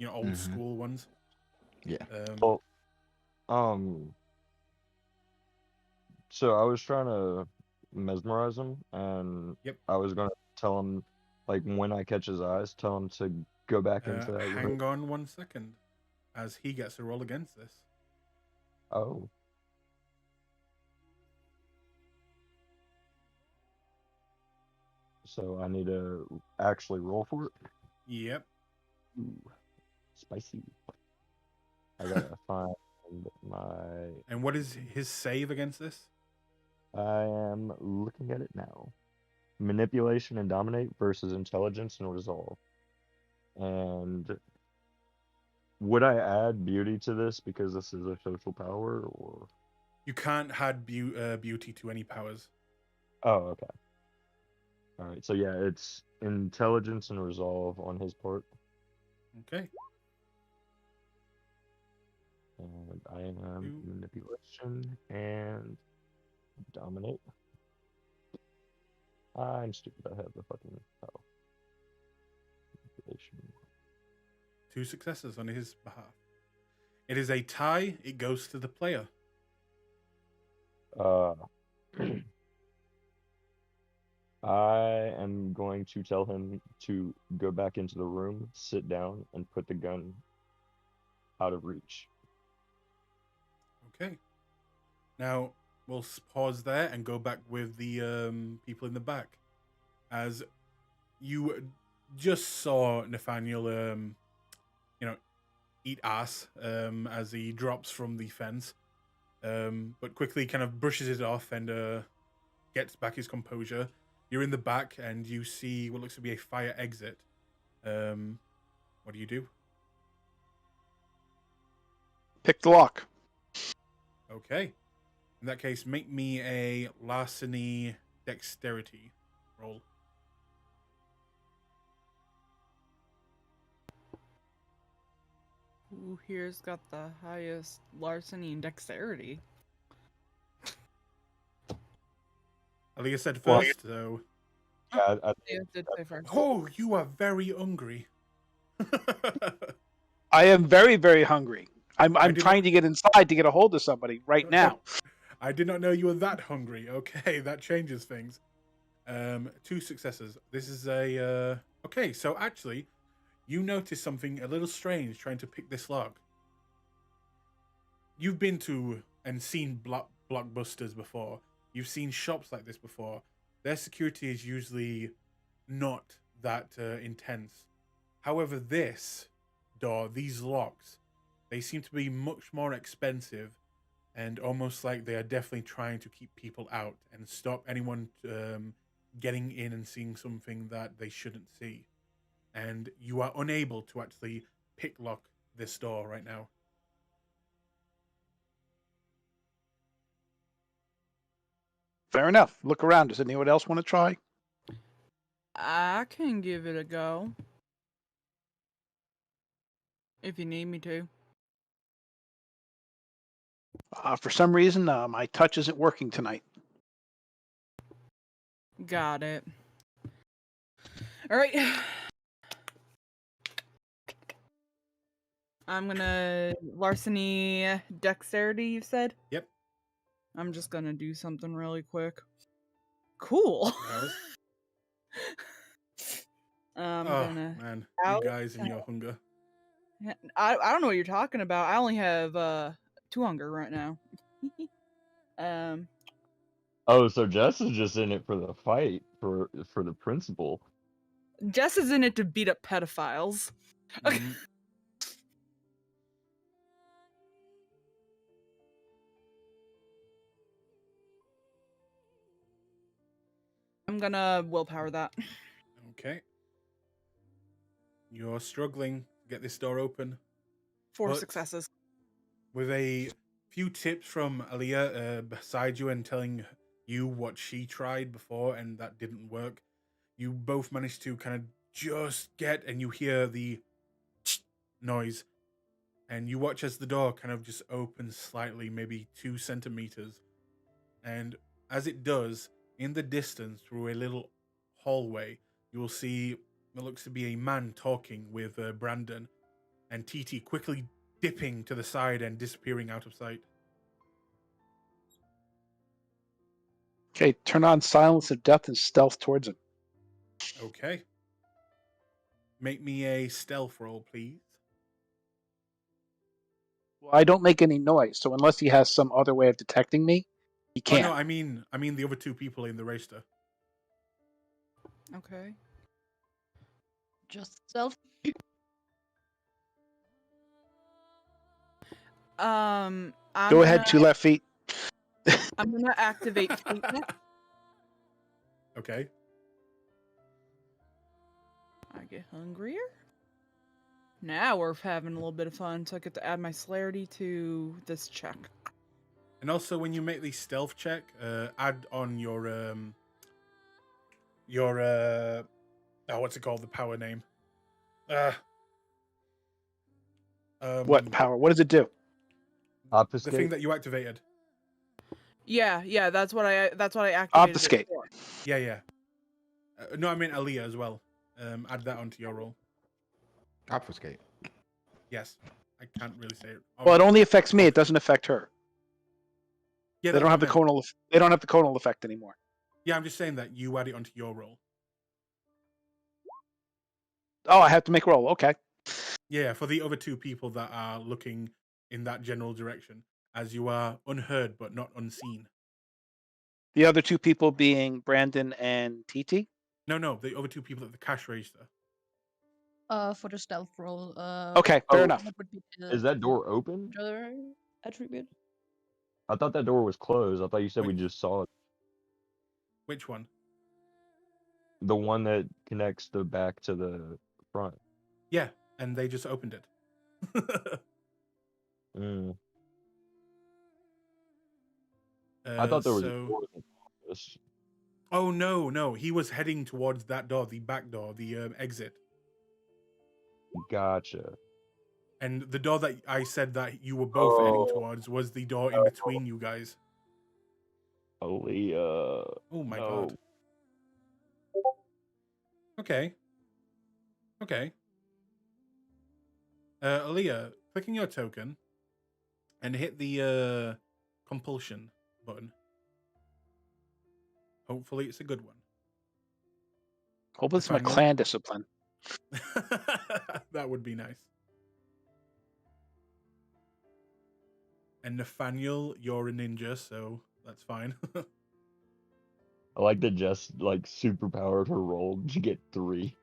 old school ones. Yeah. Well, so I was trying to mesmerize him, and I was gonna tell him, when I catch his eyes, tell him to go back into that room. Hang on 1 second, as he gets a roll against this. Oh. So I need to actually roll for it? Yep. Ooh, spicy. I gotta find my... And what is his save against this? I am looking at it now. Manipulation and dominate versus intelligence and resolve. And would I add beauty to this because this is a social power, or? You can't add beauty to any powers. Oh, okay. All right. So yeah, it's intelligence and resolve on his part. Okay. And I am manipulation and dominate. I'm stupid. I have the fucking manipulation. 2 successes on his behalf. It is a tie. It goes to the player. I am going to tell him to go back into the room, sit down, and put the gun out of reach. Okay. Now, we'll pause there and go back with the people in the back. As you just saw Nathaniel, eat ass as he drops from the fence, but quickly kind of brushes it off and gets back his composure. You're in the back and you see what looks to be a fire exit. What do you do? Pick the lock. Okay. In that case, make me a larceny dexterity roll. Who here's got the highest larceny and dexterity? I think I said first, so... Yeah, Yeah, did say first. Oh, you are very hungry. I am very, very hungry. I'm trying to get inside to get a hold of somebody right now. I did not know you were that hungry. Okay, that changes things. 2 successes. This is a... Okay, so actually, you notice something a little strange trying to pick this lock. You've been to and seen blockbusters before. You've seen shops like this before. Their security is usually not that intense. However, this door, these locks, they seem to be much more expensive and almost like they are definitely trying to keep people out and stop anyone getting in and seeing something that they shouldn't see. And you are unable to actually pick lock this door right now. Fair enough. Look around. Does anyone else want to try? I can give it a go. If you need me to. For some reason, my touch isn't working tonight. Got it. Alright. I'm gonna larceny dexterity, you said? Yep. I'm just gonna do something really quick. Cool. Well, I'm oh gonna man, you out. guys and your hunger. I don't know what you're talking about. I only have 2 hunger right now. Oh, so Jess is just in it for the fight, for the principal. Jess is in it to beat up pedophiles. Mhm. I'm gonna willpower that. Okay. You're struggling to get this door open. 4 But successes. with a few tips from Aaliyah beside you and telling you what she tried before and that didn't work, you both managed to kind of just get, and you hear the noise, and you watch as the door kind of just opens slightly, maybe 2 centimeters. And as it does, in the distance, through a little hallway, you will see what looks to be a man talking with Brandon, and TT quickly dipping to the side and disappearing out of sight. Okay, turn on silence of death and stealth towards him. Okay. Make me a stealth roll, please. Well, I don't make any noise, so unless he has some other way of detecting me, he Oh can't. no, I mean the other 2 people in the racer. Okay. Just stealth. I'm Go ahead, gonna, 2 left feet. I'm gonna activate fleetness. Okay. I get hungrier. Now we're having a little bit of fun, so I get to add my celerity to this check. And also, when you make the stealth check, add on your what's it called? The power name. What power? What does it do? The Obfuscate. thing that you activated. Yeah, that's what I activated Obfuscate. it for. Yeah. No, I mean Aaliyah as well. Add that onto your roll. Obfuscate. Yes. I can't really say it. Well, it only affects me. It doesn't affect her. Yeah, They don't have the conal. They don't have the conal effect anymore. Yeah, I'm just saying that you add it onto your roll. Oh, I have to make a roll. Okay. Yeah, for the other 2 people that are looking in that general direction, as you are unheard but not unseen. The other 2 people being Brandon and TT. No, the other 2 people at the cash register. For the stealth roll. Okay, fair enough. What would be Is that door open? the other attribute? I thought that door was closed. I thought you said we Wait. just saw it. Which one? The one that connects the back to the front. Yeah, and they just opened it. Mm. I thought there was a door in the office. Oh no, he was heading towards that door, the back door, the exit. Gotcha. And the door that I said that you were both heading towards was the door in between you guys. Aaliyah. Oh my No. god. Okay. Aaliyah, click on your token and hit the compulsion button. Hopefully it's a good one. Hope it's my Nathaniel? clan discipline. That would be nice. And Nathaniel, you're a ninja, so that's fine. I like that Jess superpowered her roll to get 3.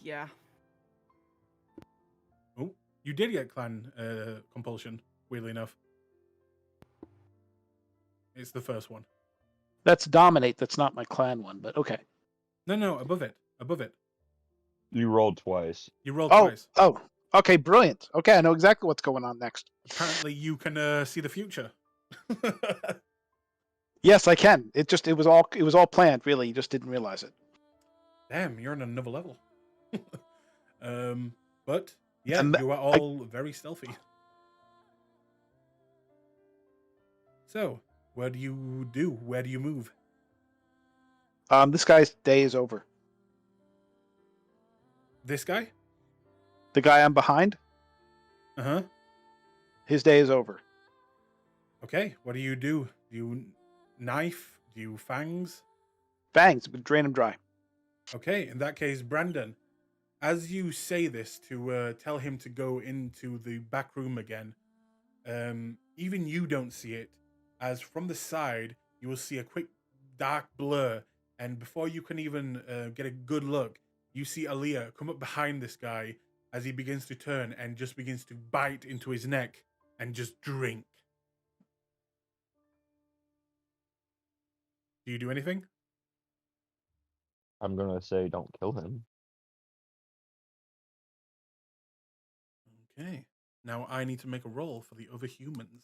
Yeah. Oh, you did get clan compulsion, weirdly enough. It's the first one. That's dominate. That's not my clan one, but okay. No, above it. You rolled twice. You rolled twice. Oh, okay, brilliant. Okay, I know exactly what's going on next. Apparently you can see the future. Yes, I can. It was all planned, really. You just didn't realize it. Damn, you're on another level. But yeah, And you are all very stealthy. So, what do you do? Where do you move? This guy's day is over. This guy? The guy I'm behind, Uh-huh. his day is over. Okay, what do you do? Do you knife? Do you fangs? Fangs, but drain him dry. Okay, in that case, Brandon, as you say this to tell him to go into the back room again, even you don't see it, as from the side, you will see a quick dark blur, and before you can even get a good look, you see Aaliyah come up behind this guy as he begins to turn and just begins to bite into his neck and just drink. Do you do anything? I'm gonna say don't kill him. Okay. Now I need to make a roll for the other humans.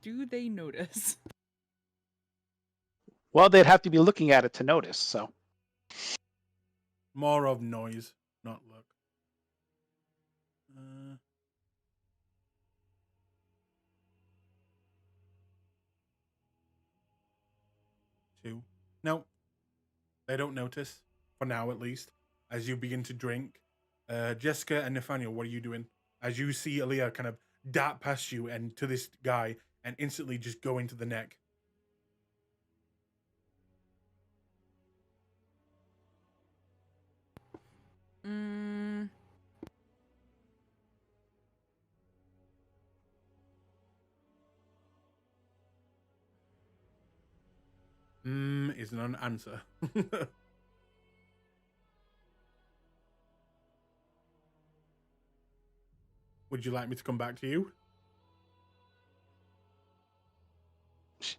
Do they notice? Well, they'd have to be looking at it to notice, so. More of noise, not look. 2. No, they don't notice, for now at least, as you begin to drink. Jessica and Nathaniel, what are you doing? As you see Aaliyah kind of dart past you and to this guy and instantly just go into the neck. Mm, Is not an answer. Would you like me to come back to you?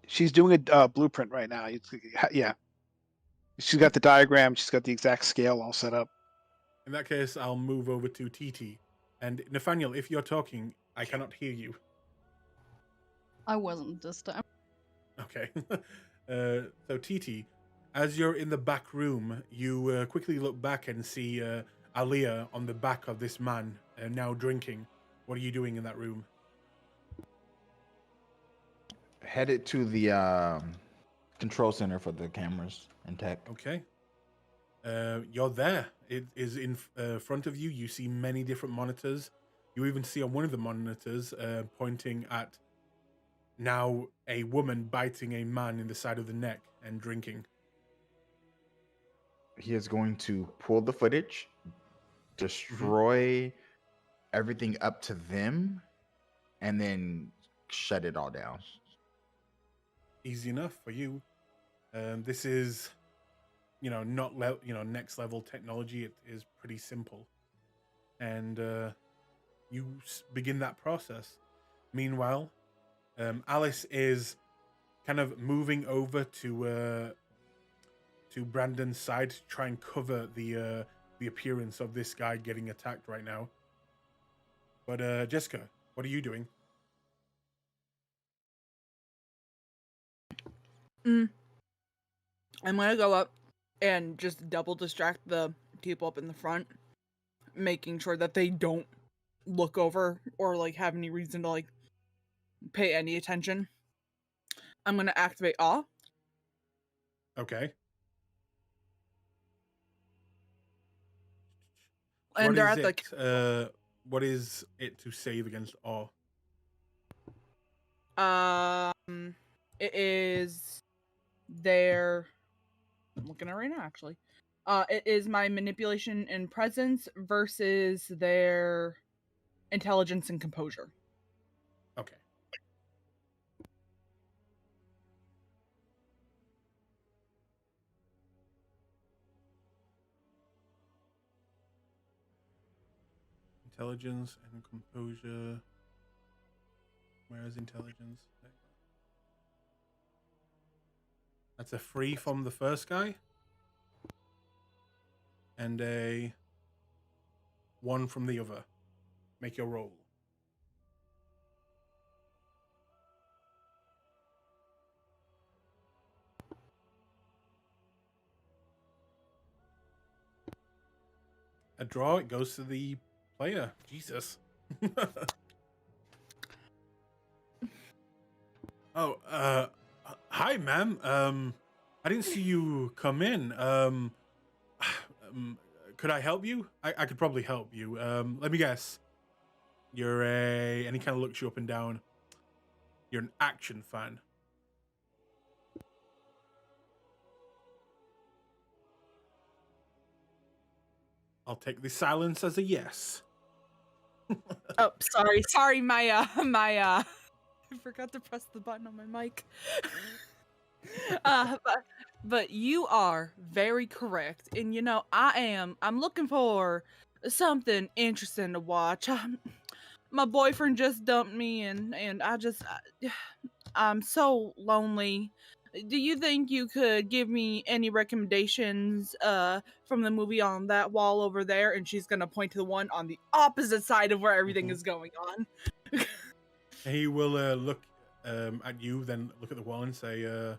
She's doing a blueprint right now. Yeah. She's got the diagram. She's got the exact scale all set up. In that case, I'll move over to TT. And Nathaniel, if you're talking, I cannot hear you. I wasn't this time. Okay. So TT, as you're in the back room, you quickly look back and see Aaliyah on the back of this man now drinking. What are you doing in that room? Headed to the control center for the cameras and tech. Okay. You're there. It is in front of you. You see many different monitors. You even see on one of the monitors pointing at now a woman biting a man in the side of the neck and drinking. He is going to pull the footage, destroy everything up to them, and then shut it all down. Easy enough for you. This is, not next level technology. It is pretty simple, and you begin that process. Meanwhile, Alice is kind of moving over to Brandon's side to try and cover the appearance of this guy getting attacked right now. But Jessica, what are you doing? I'm gonna go up and just double distract the people up in the front, making sure that they don't look over or have any reason to pay any attention. I'm gonna activate awe. Okay. And they're at the what is it to save against awe? it is their. I'm looking at it right now, actually. It is my manipulation and presence versus their intelligence and composure. Okay. Intelligence and composure. Where is intelligence? There you go. That's a 3 from the first guy. And a 1 from the other. Make your roll. a draw. It goes to the player. Jesus. Hi, ma'am. I didn't see you come in. Could I help you? I could probably help you. Let me guess. You're and he kind of looks you up and down. You're an action fan. I'll take the silence as a yes. Oh, sorry, my I forgot to press the button on my mic. But you are very correct, and you know I'm looking for something interesting to watch. My boyfriend just dumped me, and I'm so lonely. Do you think you could give me any recommendations from the movie on that wall over there? And she's gonna point to the one on the opposite side of where everything is going on. He will look at you, then look at the wall and say,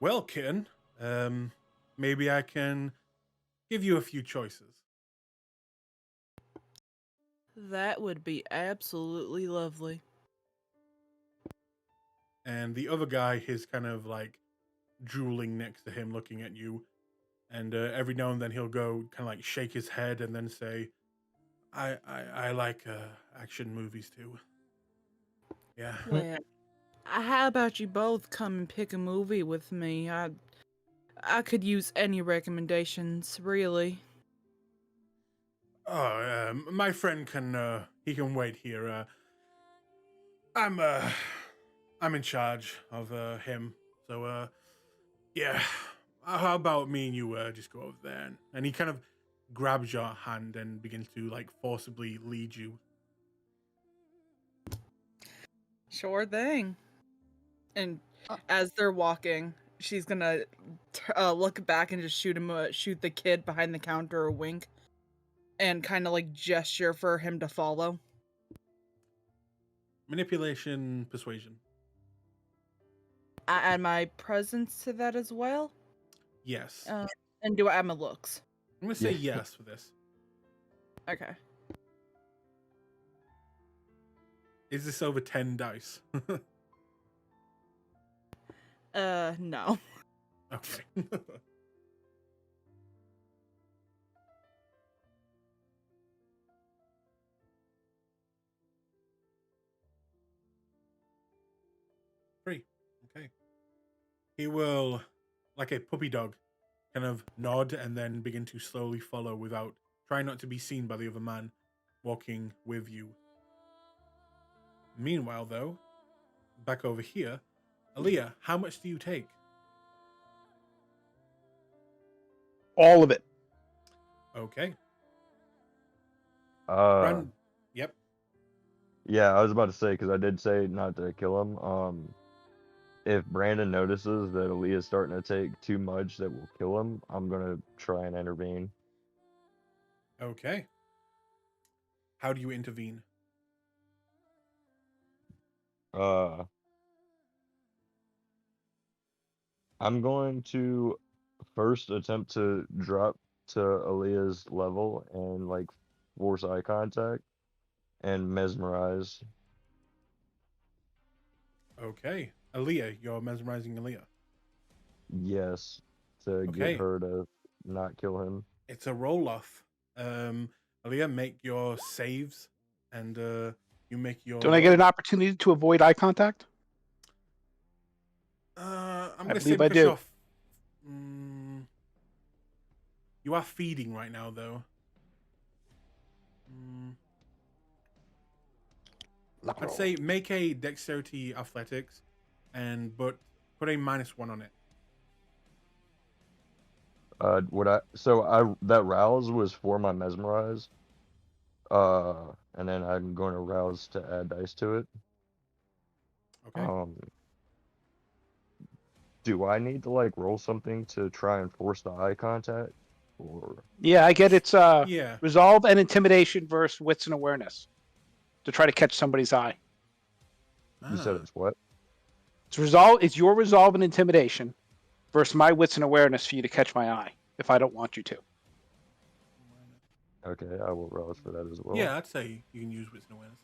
well, kitten, maybe I can give you a few choices. That would be absolutely lovely. And the other guy is kind of like drooling next to him, looking at you. And every now and then he'll go kind of like shake his head and then say, I like action movies too. Yeah. Well, how about you both come and pick a movie with me? I could use any recommendations, really. Oh, my friend can he can wait here. I'm in charge of him. So yeah. How about me and you just go over there? And he kind of grabs your hand and begins to like forcibly lead you. Sure thing. And as they're walking, she's gonna look back and just shoot the kid behind the counter a wink, and kind of like gesture for him to follow. Manipulation, persuasion. I add my presence to that as well. Yes. And do I add my looks? I'm gonna say yes for this. Okay. Is this over 10 dice? No. Okay. 3. Okay. He will, like a puppy dog, kind of nod and then begin to slowly follow without trying not to be seen by the other man walking with you. Meanwhile, though, back over here, Aaliyah, how much do you take? All of it. Okay. Yep. Yeah, I was about to say, because I did say not to kill him. If Brandon notices that Aaliyah's starting to take too much that will kill him, I'm gonna try and intervene. Okay. How do you intervene? I'm going to first attempt to drop to Aaliyah's level and like force eye contact and mesmerize. Okay. Aaliyah, you're mesmerizing Aaliyah. Yes, to Okay. get her to not kill him. It's a roll-off. Aaliyah, make your saves, and you make your... Don't I get an opportunity to avoid eye contact? I'm I going to say believe I because do. you are feeding right now, though. I'd say make a dexterity athletics, but put a -1 on it. That rouse was for my mesmerize. And then I'm going to rouse to add dice to it. Okay. Do I need to like roll something to try and force the eye contact? Or Yeah, I get it's Yeah. resolve and intimidation versus wits and awareness to try to catch somebody's eye. you said it's what? It's your resolve and intimidation versus my wits and awareness for you to catch my eye if I don't want you to. Okay, I will rouse for that as well. Yeah, I'd say you can use wits and awareness.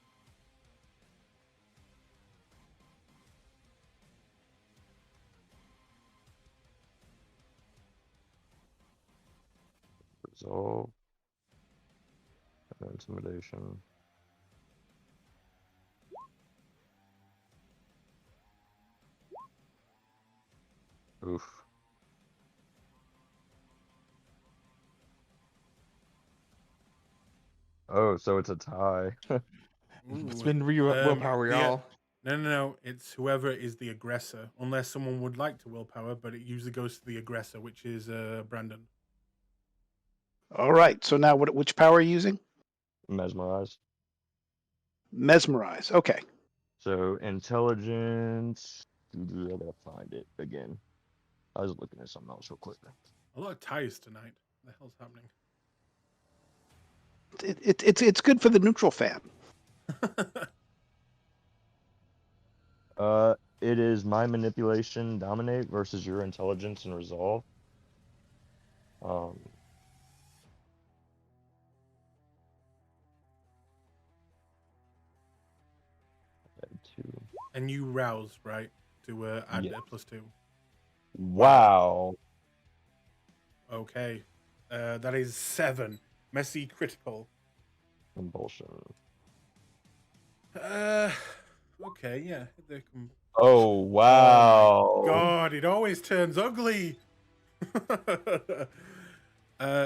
Resolve. And intimidation. Oof. Oh, so it's a tie. It's Ooh, been willpower, y'all. No. It's whoever is the aggressor, unless someone would like to willpower, but it usually goes to the aggressor, which is Brandon. All right. So now, which power are you using? Mesmerize. Mesmerize. Okay. So intelligence. I gotta find it again. I was looking at something else real quick. A lot of ties tonight. What the hell's happening? It's good for the neutral fan. It is my manipulation, dominate versus your intelligence and resolve. Two. And you rouse, right? To add Yeah. a +2. Wow. Okay. That is 7. Messy critical. Compulsion. Okay, yeah. They can... Oh wow. Oh my God, it always turns ugly.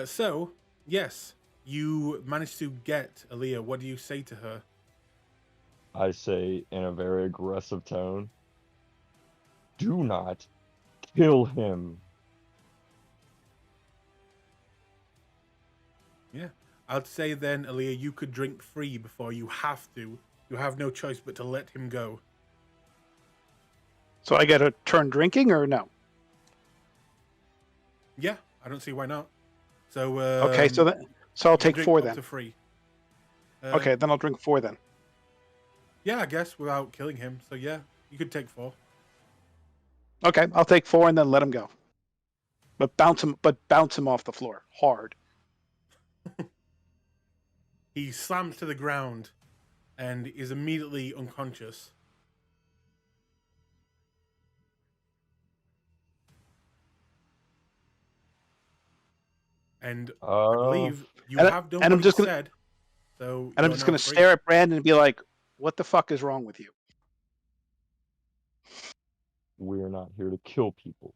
So, yes, you managed to get Aaliyah. What do you say to her? I say in a very aggressive tone, do not kill him. Yeah. I'd say then, Aaliyah, you could drink free before you have to. You have no choice but to let him go. So I get a turn drinking or no? Yeah, I don't see why not. So Okay. So I'll you can take drink 4 up then. to free. Okay, then I'll drink 4 then. Yeah, I guess without killing him. So yeah, you could take 4. Okay, I'll take 4 and then let him go. But bounce him off the floor hard. He slams to the ground and is immediately unconscious. And I believe you have done what he said. So and I'm just going to stare at Brandon and be like, "What the fuck is wrong with you?" We're not here to kill people.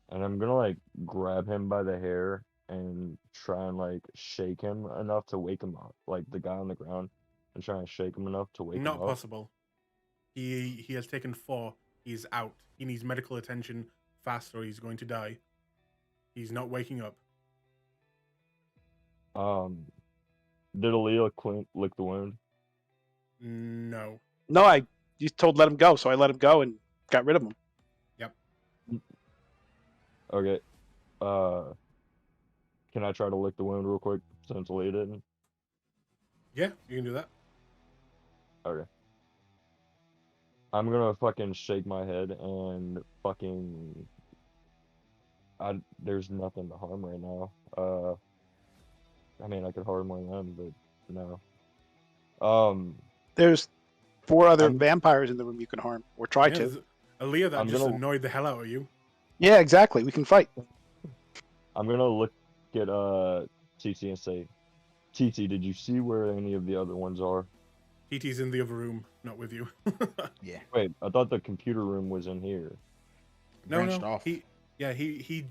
And I'm gonna like grab him by the hair and try and like shake him enough to wake him up, like the guy on the ground, and try and shake him enough to wake him Not up. possible. He has taken 4. He's out. He needs medical attention fast or he's going to die. He's not waking up. Did Aaliyah lick the wound? No. No, you told let him go, so I let him go and got rid of him. Yep. Okay. Can I try to lick the wound real quick since Aaliyah didn't? Yeah, you can do that. Okay. I'm gonna fucking shake my head and fucking. There's nothing to harm right now. I mean, I could harm one of them, but no. There's 4 other vampires in the room you can harm or try to. Aaliyah, that just annoyed the hell out of you. Yeah, exactly. We can fight. I'm gonna look at TT and say, TT, did you see where any of the other ones are? TT's in the other room, not with you. Yeah. Wait, I thought the computer room was in here. Branched off. He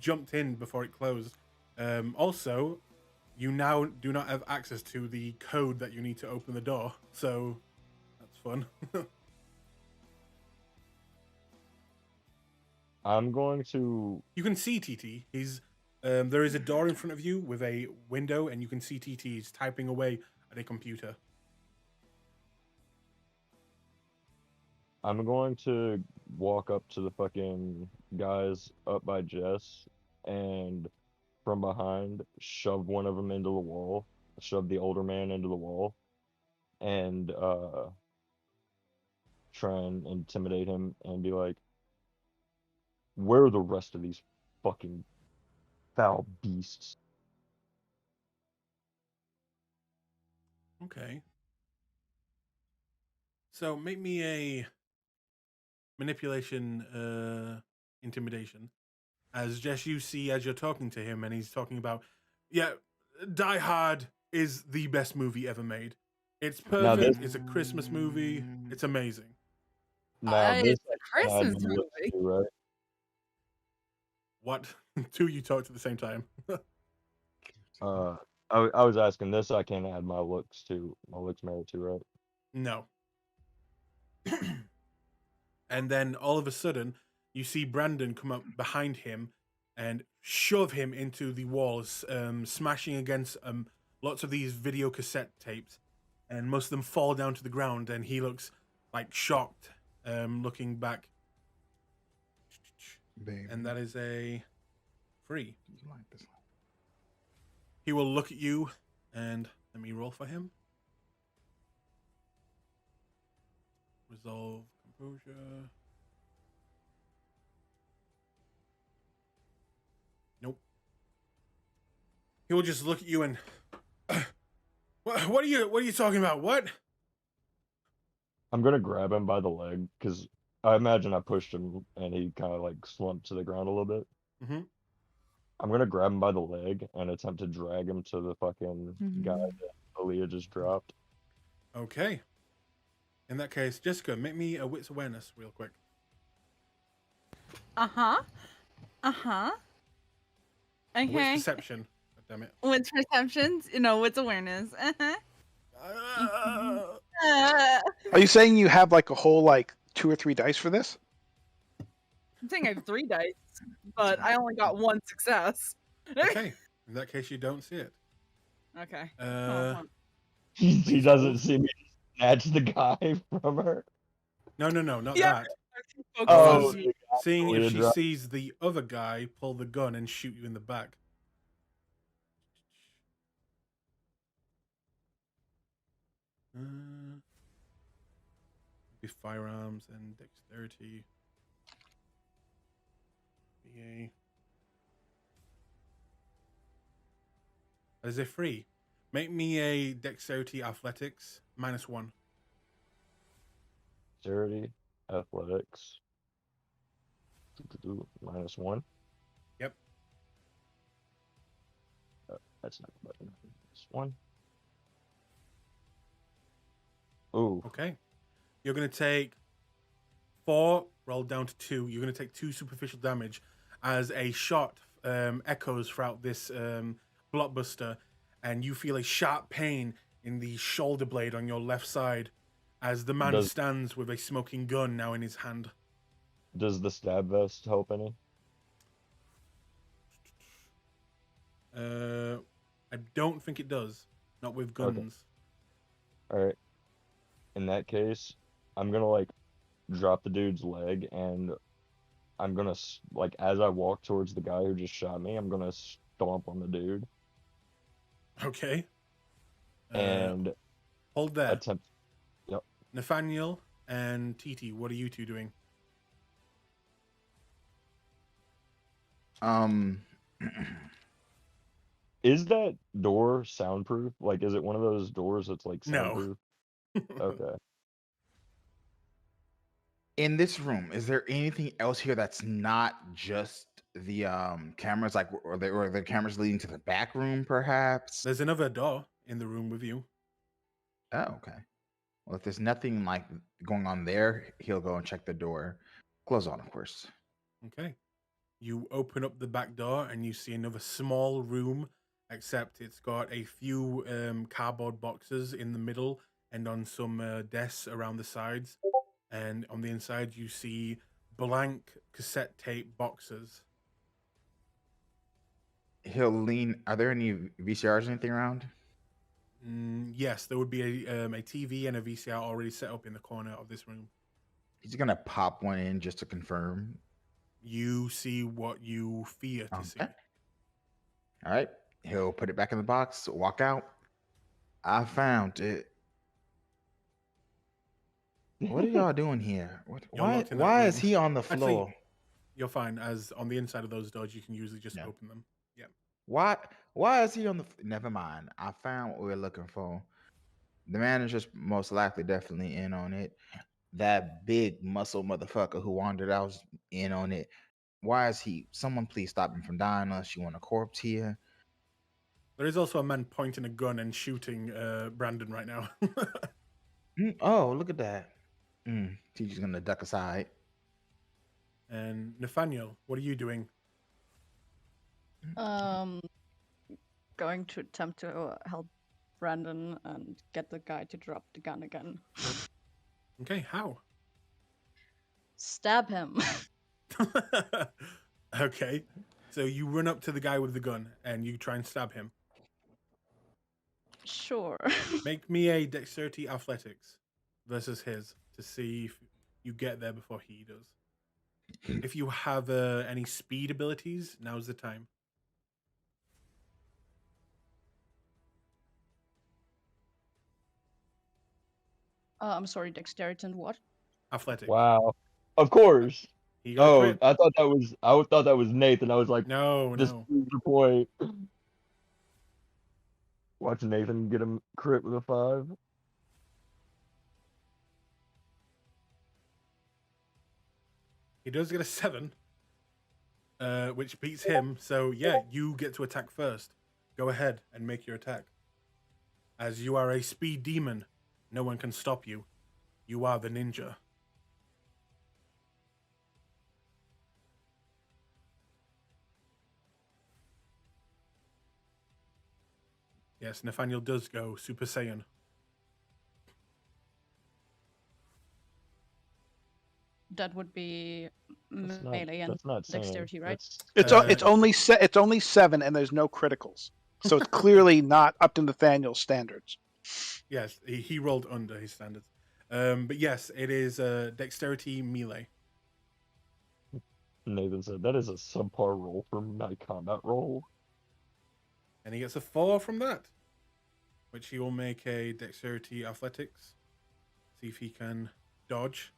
jumped in before it closed. Also, you now do not have access to the code that you need to open the door, so that's fun. I'm going to. You can see TT. There is a door in front of you with a window, and you can see TT. He's typing away at a computer. I'm going to walk up to the fucking guys up by Jess and from behind shove one of them into the wall, shove the older man into the wall, and try and intimidate him and be like, where are the rest of these fucking foul beasts? Okay. So make me a manipulation, intimidation. As just you see as you're talking to him, and he's talking about, yeah, Die Hard is the best movie ever made. It's Now this, perfect. It's a Christmas movie. It's amazing. now this It's a I had Christmas my looks movie. to, right? What? Two you talked at the same time. I was asking this. I can't add my looks to my looks merit to, right? No. And then all of a sudden, you see Brandon come up behind him and shove him into the walls, smashing against lots of these video cassette tapes, and most of them fall down to the ground. And he looks like shocked, looking back. Baby, And that is a 3. you like this one? He will look at you, and let me roll for him. Resolve, composure. Nope. He will just look at you and, what are you talking about? What? I'm gonna grab him by the leg because I imagine I pushed him and he kind of like slumped to the ground a little bit. Mm-hmm. I'm gonna grab him by the leg and attempt to drag him to the fucking guy Mhm. that Aaliyah just dropped. Okay. In that case, Jessica, make me a wits awareness real quick. Uh-huh. Uh-huh. A wits Okay. perception. God damn it. Wits perceptions, wits awareness. Uh-huh. Are you saying you have like a whole like 2 or 3 dice for this? I'm saying I have 3 dice, but I only got 1 success. Okay. In that case, you don't see it. Okay. She Please doesn't hold. see me snatch the guy from her. No, not Yeah. that. Oh, Because the guy seeing if Aaliyah she dropped. sees the other guy pull the gun and shoot you in the back. Be firearms and dexterity. BA. That is a 3. Make me a dexterity athletics -1. Dexterity, athletics, -1. Yep. That's not the button. -1. Ooh. Okay. You're going to take 4, roll down to 2. You're going to take 2 superficial damage as a shot echoes throughout this blockbuster, and you feel a sharp pain in the shoulder blade on your left side as the man stands with a smoking gun now in his hand. Does the stab vest help any? I don't think it does. Not with guns. Okay. All right. In that case, I'm gonna like drop the dude's leg, and I'm gonna like as I walk towards the guy who just shot me, I'm gonna stomp on the dude Okay. and Hold there. attempt. Yep. Nathaniel and Titi, what are you two doing? Is that door soundproof? Like, is it one of those doors that's like No. soundproof? Okay. In this room, is there anything else here that's not just the cameras, like or the cameras leading to the back room, perhaps? There's another door in the room with you. Oh, okay. Well, if there's nothing like going on there, he'll go and check the door. Close on, of course. Okay. You open up the back door and you see another small room, except it's got a few cardboard boxes in the middle and on some desks around the sides. And on the inside, you see blank cassette tape boxes. He'll lean. Are there any VCRs or anything around? Yes, there would be a TV and a VCR already set up in the corner of this room. He's gonna pop one in just to confirm. You see what you fear to see. All right. He'll put it back in the box, walk out. I found it. What are y'all doing here? Why is he on the floor? Actually, you're fine, as on the inside of those doors, you can usually just open them. Yeah. Why is he on the... Never mind. I found what we're looking for. The manager's most likely definitely in on it. That big muscle motherfucker who wandered out is in on it. Why is he? Someone please stop him from dying unless you want a corpse here. There is also a man pointing a gun and shooting Brandon right now. Oh, look at that. She's just gonna duck aside. And Nathaniel, what are you doing? Going to attempt to help Brandon and get the guy to drop the gun again. Okay, how? Stab him. Okay, so you run up to the guy with the gun and you try and stab him. Sure. Make me a dexterity athletics versus his to see if you get there before he does. If you have any speed abilities, now's the time. I'm sorry, dexterity and what? Athletics. Wow. Of course. He got a Oh, crit. I thought that was Nathan. I was like, No, this no. proves the point. Watch Nathan get him crit with a 5. He does get a 7, which beats him. So yeah, you get to attack first. Go ahead and make your attack. As you are a speed demon, no one can stop you. You are the ninja. Yes, Nathaniel does go Super Saiyan. That would be That's melee and not saying. dexterity, right? It's only 7, and there's no criticals, so it's clearly not up to Nathaniel's standards. Yes, he rolled under his standards. But yes, it is dexterity melee. Nathan said that is a subpar roll for my combat roll. And he gets a 4 from that, which he will make a dexterity athletics. See if he can dodge.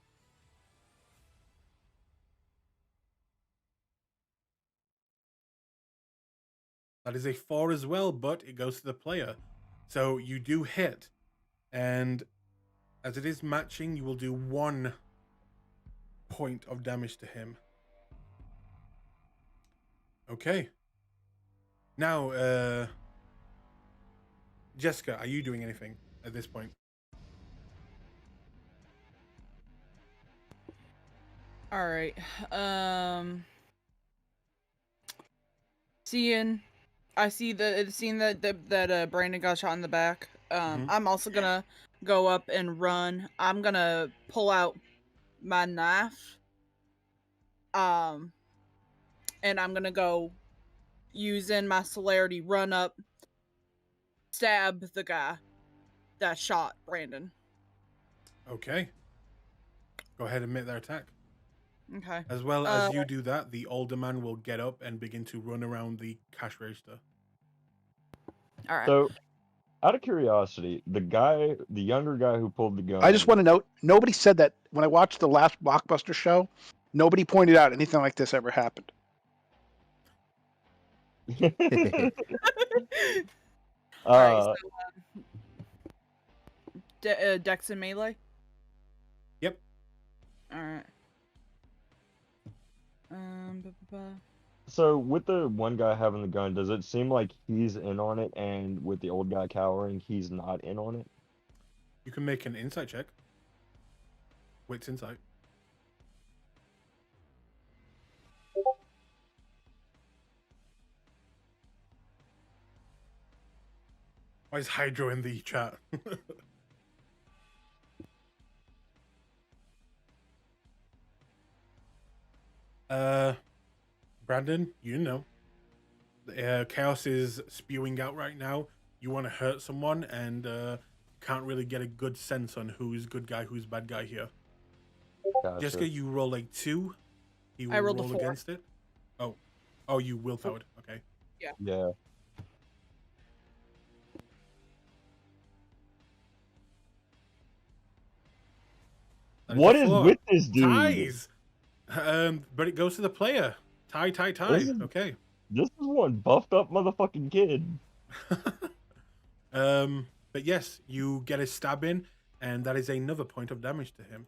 That is a 4 as well, but it goes to the player. So you do hit. And as it is matching, you will do 1 point of damage to him. Okay. Now, Jessica, are you doing anything at this point? All right. I see that Brandon got shot in the back. I'm also gonna go up and run. I'm gonna pull out my knife. And I'm gonna go using my celerity, run up, stab the guy that shot Brandon. Okay. Go ahead and make their attack. Okay. As well as you do that, the older man will get up and begin to run around the cash register. All right. So, out of curiosity, the younger guy who pulled the gun. I just want to note, nobody said that when I watched the last Blockbuster show. Nobody pointed out anything like this ever happened. All right. So, Dex and melee. Yep. All right. So with the one guy having the gun, does it seem like he's in on it, and with the old guy cowering, he's not in on it? You can make an insight check. Wits insight. Why is Hydro in the chat? Brandon, you know. Chaos is spewing out right now. You want to hurt someone and can't really get a good sense on who's good guy, who's bad guy here. Gotcha. Jessica, you roll like 2. He will I rolled a roll 4. against it. Oh, you willpowered. Okay. Yeah. What is with this dude? Ties. But it goes to the player. Tie. Okay. This is one buffed up motherfucking kid. But yes, you get a stab in, and that is another point of damage to him.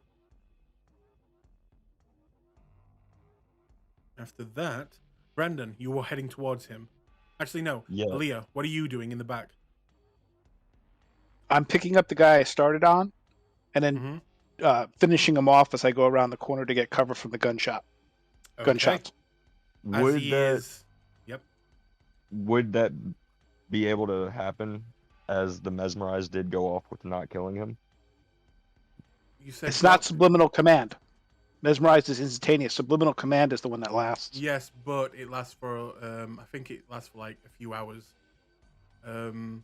After that, Brandon, you were heading towards him. Actually, no. Yeah. Aaliyah, what are you doing in the back? I'm picking up the guy I started on, and then Mhm. finishing him off as I go around the corner to get cover from the gunshot. Okay. Gunshots. As Would he that is. Yep. would that be able to happen as the mesmerize did go off with not killing him? You said It's not what? subliminal command. Mesmerized is instantaneous. Subliminal command is the one that lasts. Yes, but it lasts for I think it lasts for like a few hours. And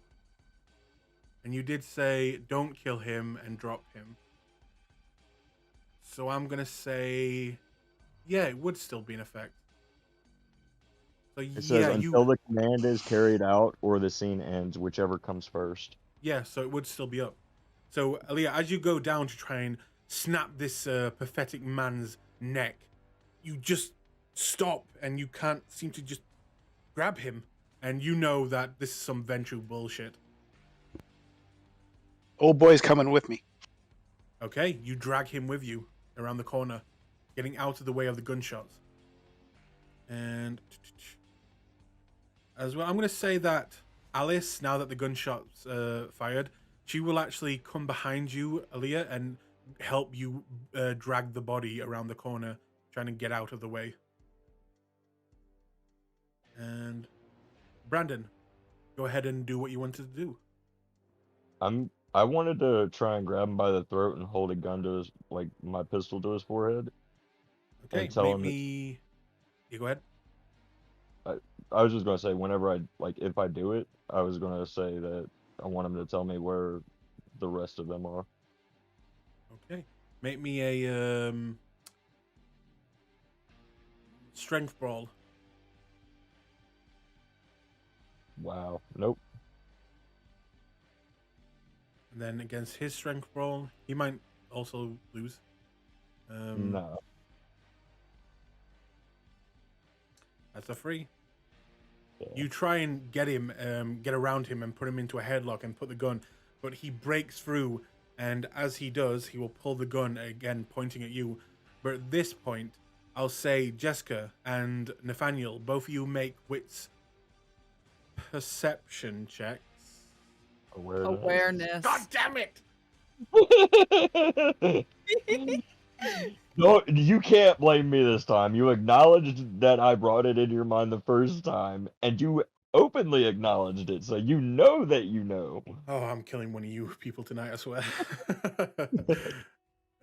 you did say don't kill him and drop him. So I'm gonna say, yeah, it would still be in effect. So It says yeah, until the command is carried out or the scene ends, whichever comes first. yeah, so it would still be up. So Aaliyah, as you go down to try and snap this pathetic man's neck, you just stop and you can't seem to just grab him, and you know that this is some Ventrue bullshit. Old boy's coming with me. Okay, you drag him with you around the corner, getting out of the way of the gunshots. And as well, I'm going to say that Alice, now that the gunshots fired, she will actually come behind you, Aaliyah, and help you drag the body around the corner, trying to get out of the way. And Brandon, go ahead and do what you wanted to do. I wanted to try and grab him by the throat and hold a gun to his, like, my pistol to his forehead. Okay, And tell make him me. You go ahead. I was just gonna say whenever if I do it, I was gonna say that I want him to tell me where the rest of them are. Okay, make me a strength brawl. Wow. Nope. And then against his strength brawl, he might also lose. No. That's a free. Yeah. You try and get him, get around him and put him into a headlock and put the gun, but he breaks through, and as he does, he will pull the gun again, pointing at you. But at this point, I'll say Jessica and Nathaniel, both of you make wits perception checks. Awareness. God damn it! No, you can't blame me this time. You acknowledged that I brought it into your mind the first time, and you openly acknowledged it, so you know that you know. Oh, I'm killing one of you people tonight, I swear.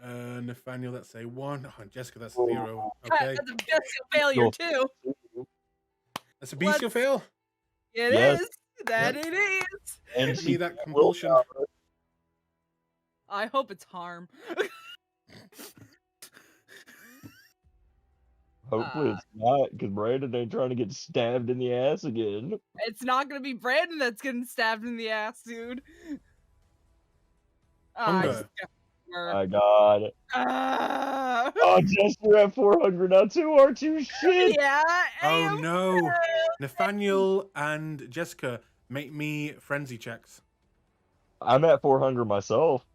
Nathaniel, that's a 1. Oh, Jessica, that's a 0. Okay. That's a bestial failure too. That's a bestial fail. It Yes. is. That Yep. it is. And Give she me that compulsion. I hope it's harm. Hopefully it's not, because Brandon ain't trying to get stabbed in the ass again. It's not gonna be Brandon that's getting stabbed in the ass, dude. I just Hunger. got her. My God. Oh, Jess, you're at 400 now too, aren't you? Shit. Yeah. I Oh am no. too. Nathaniel and Jessica, make me frenzy checks. I'm at 400 myself.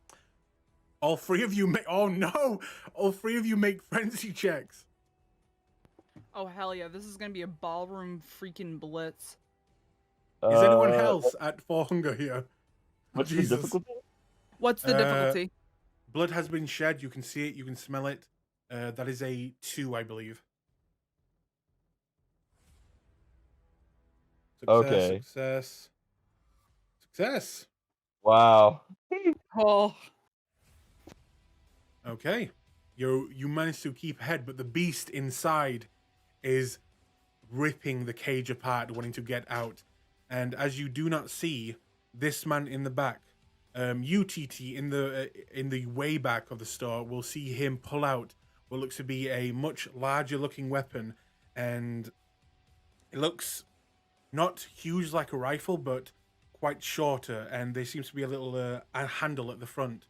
All three of you make. Oh no. All three of you make frenzy checks. Oh hell yeah! This is gonna be a ballroom freaking blitz. Is anyone else at 4 hunger here? What's Jesus. the difficulty? What's the difficulty? Blood has been shed. You can see it. You can smell it. That is a 2, I believe. Success, Okay. Success. Wow. Oh. Okay. You managed to keep ahead, but the beast inside is ripping the cage apart, wanting to get out. And as you do not see this man in the back, you, TT, in the way back of the store, will see him pull out what looks to be a much larger looking weapon, and it looks not huge like a rifle, but quite shorter, and there seems to be a little a handle at the front.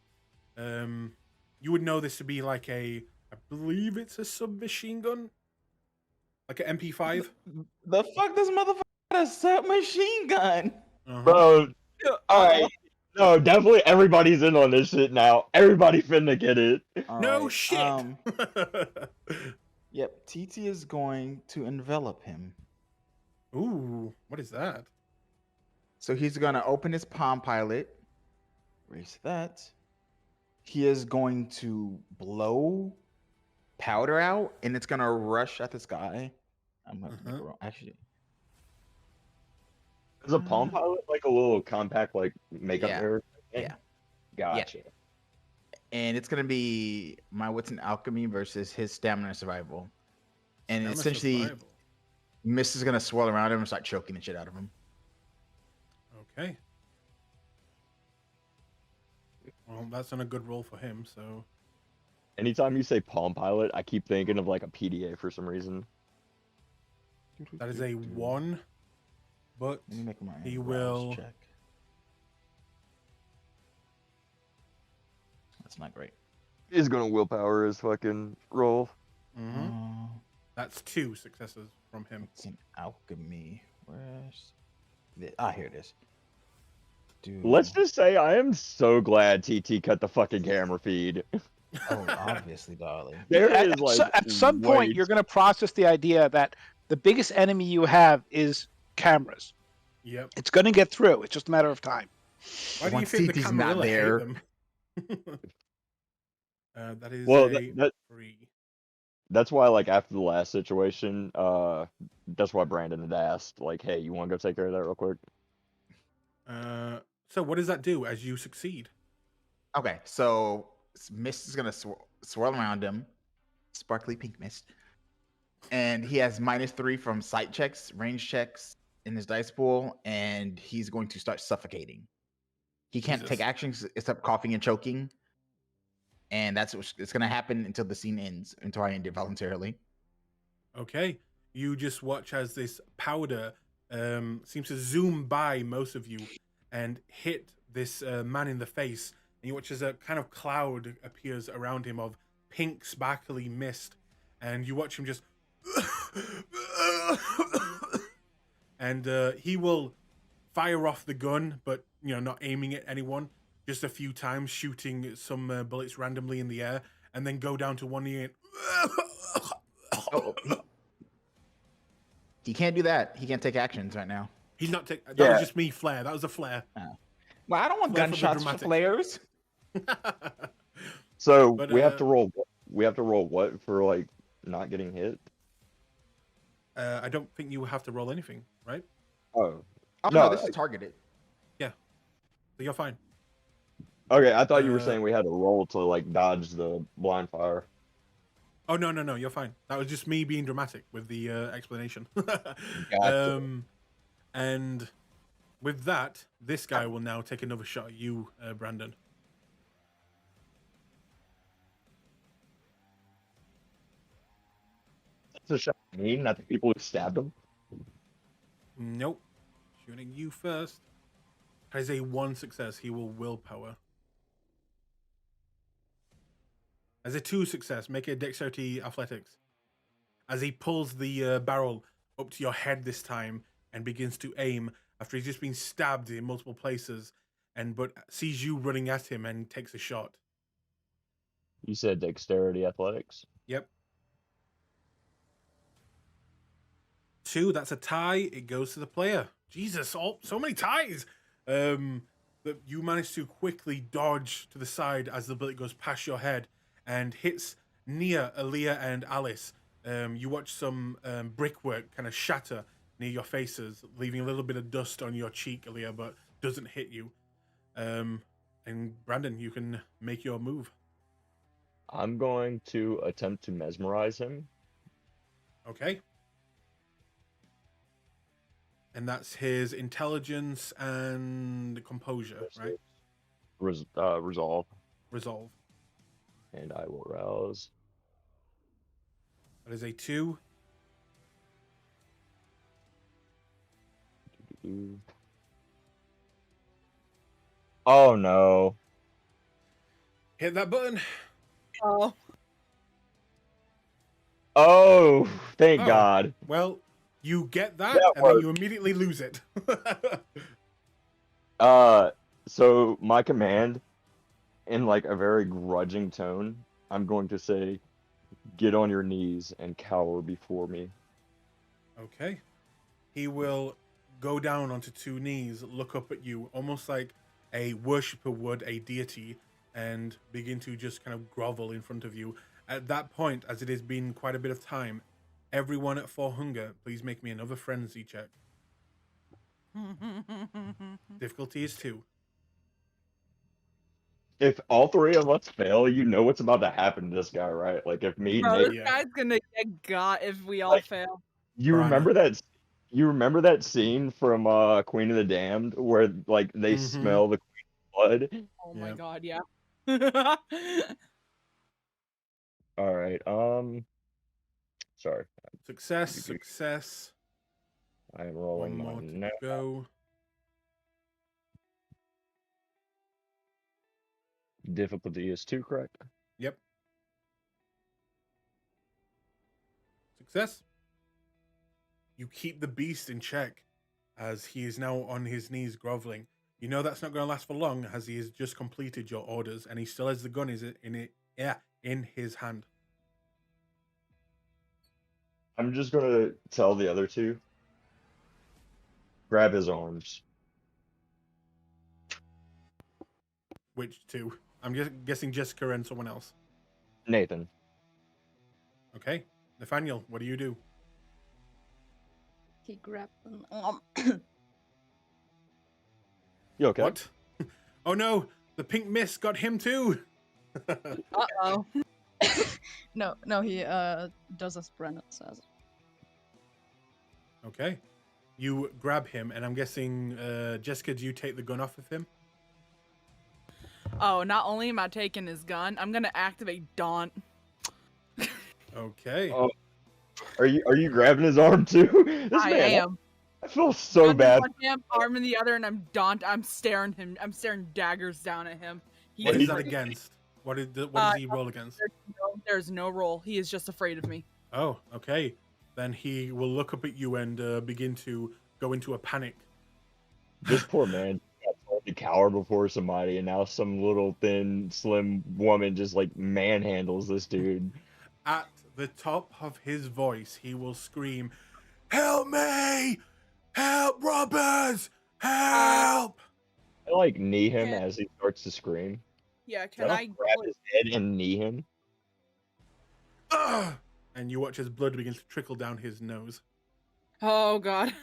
You would know this to be like I believe it's a submachine gun, like an MP5. The fuck, this motherfucker got a submachine gun. Uh-huh. Bro, alright. No, definitely everybody's in on this shit now. Everybody finna get it. All No right, shit. Yep, TT is going to envelop him. Ooh, what is that? So he's gonna open his Palm Pilot. Erase that. He is going to blow powder out, and it's gonna rush at this guy. I'm gonna have to make a roll. Actually, Is a Palm Pilot like a little compact like makeup Yeah. mirror? Yeah. Gotcha. and it's gonna be my wits and alchemy versus his stamina and survival. And Stamina essentially, survival. Mist is gonna swirl around him and start choking the shit out of him. Okay. Well, that's not a good roll for him, so. Anytime you say Palm Pilot, I keep thinking of like a PDA for some reason. That is a 1, but Let me make my he rouse will. check. That's not great. He's gonna willpower his fucking roll. Mhm. That's 2 successes from him. It's an alchemy. Where's the? Here it is. Dude. Let's just say I am so glad TT cut the fucking camera feed. Oh, obviously, darling. There at, is like at some point, way you're going to process the idea that the biggest enemy you have is cameras. Yep. It's going to get through. It's just a matter of time. Why do you Once think the CT's Camarilla not hate there. them? That is Well, a that 3. that's why like after the last situation, that's why Brandon had asked like, hey, you want to go take care of that real quick? So what does that do as you succeed? Okay, so Mist is gonna swirl around him, sparkly pink mist, and he has -3 from sight checks, range checks in his dice pool, and he's going to start suffocating. He can't Jesus. take actions except coughing and choking, and that's what's it's gonna happen until the scene ends, until I end it voluntarily. Okay. You just watch as this powder seems to zoom by most of you and hit this man in the face. And you watch as a kind of cloud appears around him of pink, sparkly mist. And you watch him just. And he will fire off the gun, but not aiming at anyone. Just a few times, shooting some bullets randomly in the air, and then go down to one knee and. He can't do that. He can't take actions right now. He's not taking. That Yeah. was just me, flare. That was a flare. Well, I don't want Flare for the gunshots for dramatic. flares. So But, we have to roll. We have to roll what for like not getting hit? I don't think you have to roll anything, right? Oh, Oh No, no, this is targeted. So you're fine. okay. I thought you were Uh, saying we had to roll to like dodge the blind fire. Oh no, you're fine. That was just me being dramatic with the explanation. Gotcha. And with that, this guy will now take another shot at you, Brandon. That's a shot at me, not the people who stabbed him. Nope. Shooting you first. That is a 1 success. He will willpower. As a 2 success, make it a dexterity athletics. As he pulls the barrel up to your head this time and begins to aim after he's just been stabbed in multiple places, but sees you running at him and takes a shot. You said dexterity athletics. Yep. 2, that's a tie. It goes to the player. Jesus, so many ties. That you manage to quickly dodge to the side as the bullet goes past your head and hits near Aaliyah and Alice. You watch some brickwork kind of shatter near your faces, leaving a little bit of dust on your cheek, Aaliyah, but doesn't hit you. And Brandon, you can make your move. I'm going to attempt to mesmerize him. Okay. And that's his intelligence and composure, right? Resolve, Resolve. and I will rouse. That is a 2. Oh no! Hit that button. Oh, Oh, thank Oh. God! Well, you get that, That and then you immediately lose it. So my command, in like a very grudging tone, I'm going to say, "Get on your knees and cower before me." Okay. He will go down onto 2 knees, look up at you, almost like a worshipper would a deity, and begin to just kind of grovel in front of you. At that point, as it has been quite a bit of time, everyone at 4 Hunger, please make me another frenzy check. Difficulty is 2. If all 3 of us fail, you know what's about to happen to this guy, right? Like if me, Bro, Nate, this Yeah. guy's gonna get got if we all Like- fail. you Piranha. remember that? You remember that scene from Queen of the Damned where like they Mhm. smell the queen's blood? Oh my Yeah. god, yeah. All right. Sorry, Success, You do- success. I am 1 rolling more mine to now. go. Difficulty is 2, correct? Yep. Success. You keep the beast in check as he is now on his knees groveling. You know that's not going to last for long as he has just completed your orders and he still has the gun in his hand. I'm just gonna tell the other 2. Grab his arms. Which 2? I'm guessing Jessica and someone else. Nathan. Okay. Nathaniel, what do you do? He grabbed an arm. You okay? What? Oh no, the pink mist got him too. Uh-oh. No, he does as Brennan says. Okay. You grab him, and I'm guessing, Jessica, do you take the gun off of him? Oh, not only am I taking his gun, I'm gonna activate Daunt. Okay. Oh, are you grabbing his arm too? This I man, am. I feel so Gun in bad. one hand, arm in the other, and I'm Daunt. I'm staring daggers down at him. He What is that afraid. against? What does he roll against? There's no roll. He is just afraid of me. Oh, okay. Then he will look up at you and begin to go into a panic. This poor man got told to cower before somebody, and now some little thin, slim woman just like manhandles this dude. At the top of his voice, he will scream, "Help me! Help, robbers! Help!" I like knee him Yeah. as he starts to scream. Yeah, Can I grab his head and knee him? Ugh! And you watch as blood begins to trickle down his nose. Oh god.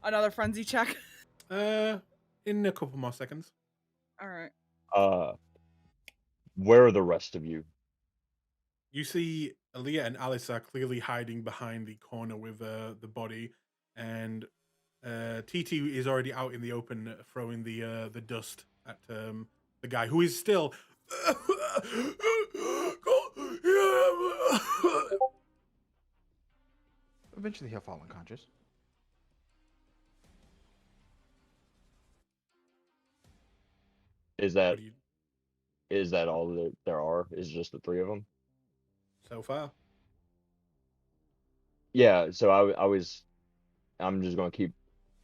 Another frenzy check. In a couple more seconds. Alright. Where are the rest of you? You see Aaliyah and Alice are clearly hiding behind the corner with the body, and TT is already out in the open throwing the dust at the guy who is still. Eventually, he'll fall unconscious. Is What that do you all that there are? Is just the 3 of them? so far? Yeah. So I'm just gonna keep.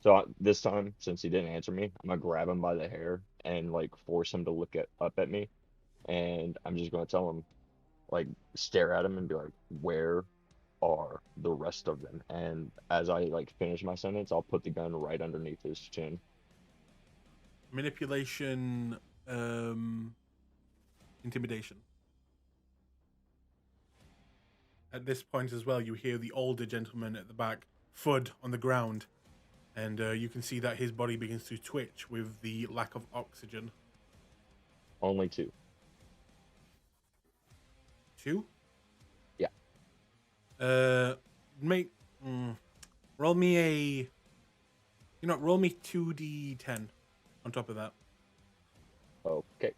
So this time, since he didn't answer me, I'm gonna grab him by the hair and like force him to look up at me, and I'm just gonna tell him, like, stare at him and be like, "Where are the rest of them?" And as I like finish my sentence, I'll put the gun right underneath his chin. Manipulation, intimidation. At this point as well, you hear the older gentleman at the back thud on the ground, and you can see that his body begins to twitch with the lack of oxygen. Only 2. 2? Yeah. Roll me roll me 2d10 on top of that. Okay.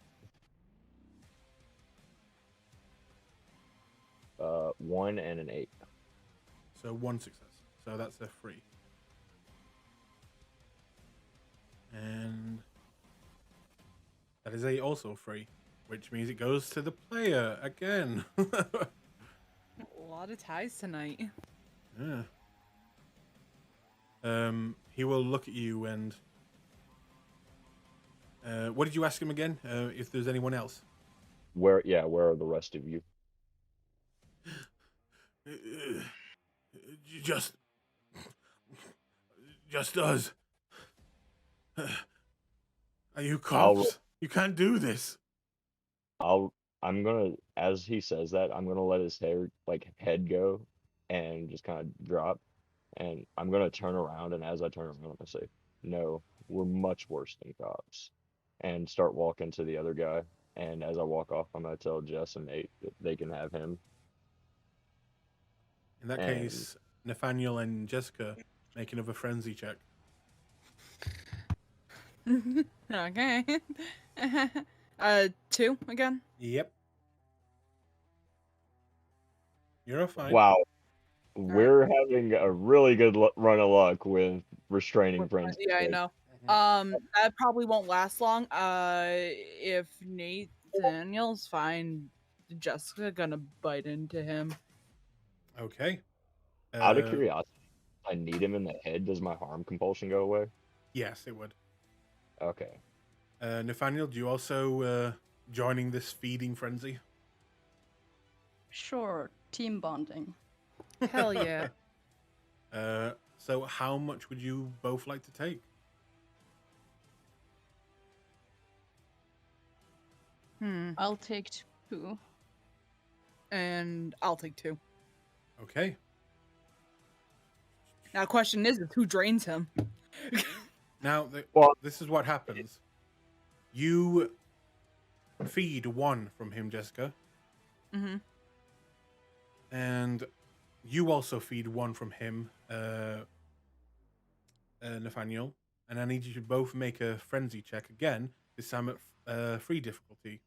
1 and an 8. So 1 success. So that's a 3. And that is also 3, which means it goes to the player again. A lot of ties tonight. Yeah. He will look at you and What did you ask him again? If there's anyone else? Where are the rest of you? Just us. Are you cops? You can't do this. I'm gonna, as he says that, I'm gonna let his head go and just kind of drop, and I'm gonna turn around, and as I turn around, I'm gonna say, no, we're much worse than cops, and start walking to the other guy. And as I walk off, I'm gonna tell Jess and Nate that they can have him. In that case, Nathaniel and Jessica make another frenzy check. Okay. 2 again. Yep. You're fine. Wow, we're having a really good run of luck with restraining friends. Yeah, I know. That probably won't last long. If Nathaniel's fine, Jessica gonna bite into him. Okay. Out of curiosity, I need him in the head. Does my harm compulsion go away? Yes, it would. Okay. Nathaniel, do you also joining this feeding frenzy? Sure, team bonding. Hell yeah. So how much would you both like to take? I'll take 2. And I'll take 2. Okay. Now, question is who drains him? Now, this is what happens. You feed 1 from him, Jessica. Mm-hmm. And you also feed 1 from him, Nathaniel. And I need you to both make a frenzy check again, this time at 3 difficulty,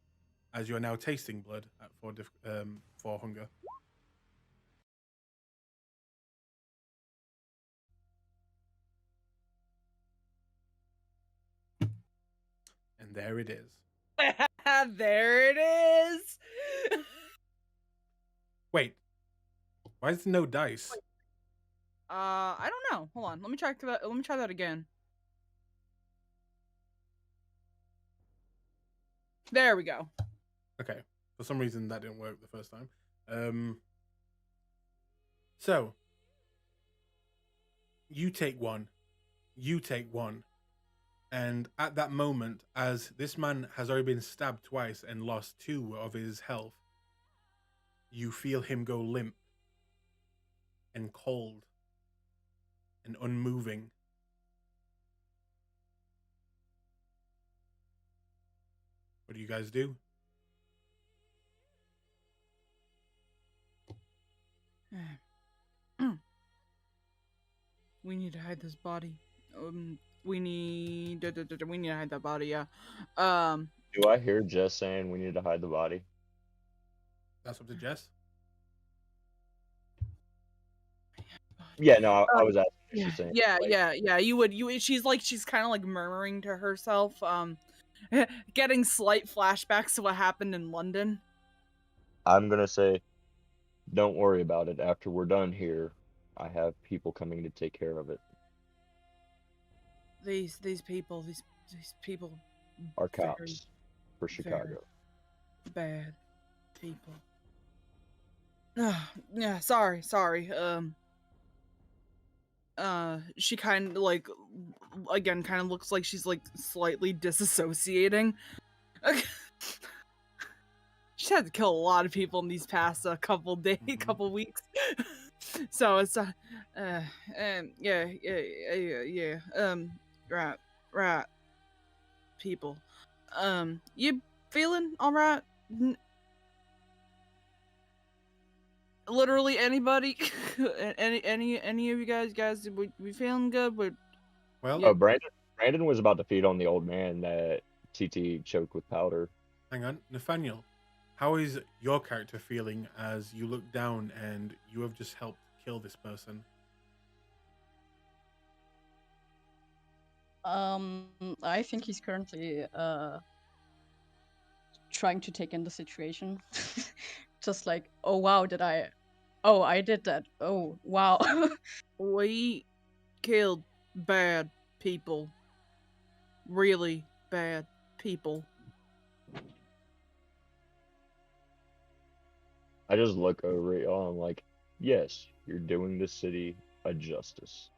as you are now tasting blood at 4 hunger. And there it is. There it is. Wait. Why is there no dice? I don't know. Hold on. Let me try that. Let me try that again. There we go. Okay. For some reason that didn't work the first time. So you take 1. You take 1. And at that moment, as this man has already been stabbed twice and lost 2 of his health, you feel him go limp and cold and unmoving. What do you guys do? We need to hide this body. We need to hide that body. Yeah. Do I hear Jess saying we need to hide the body? That's up to Jess. Yeah, no, I was asking. If she's saying, yeah. You would. She's kind of like murmuring to herself. Getting slight flashbacks to what happened in London. I'm gonna say, don't worry about it. After we're done here, I have people coming to take care of it. These people are cops for Chicago. Bad people. Yeah, sorry. She kind of again kind of looks like she's like slightly disassociating. She's had to kill a lot of people in these past couple weeks. So it's right people. You feeling all right? Literally anybody, any of you guys, we feeling good? But well, Brandon was about to feed on the old man that TT choked with powder. Hang on, Nathaniel, how is your character feeling as you look down and you have just helped kill this person? I think he's currently trying to take in the situation. Just like, oh wow, I did that. Oh wow. We killed bad people. Really bad people. I just look over at y'all and I'm like, yes, you're doing the city a justice.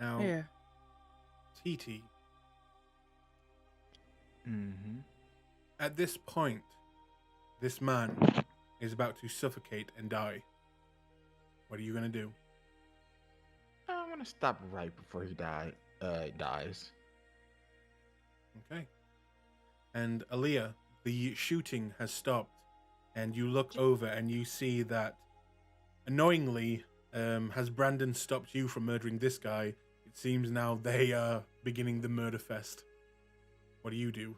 Now, Yeah. TT, Mm-hmm. at this point, this man is about to suffocate and die. What are you gonna do? I'm gonna stop right before he dies. Okay. And Aaliyah, the shooting has stopped, and you look over and you see that, annoyingly, has Brandon stopped you from murdering this guy? It seems now they are beginning the murder fest. What do you do?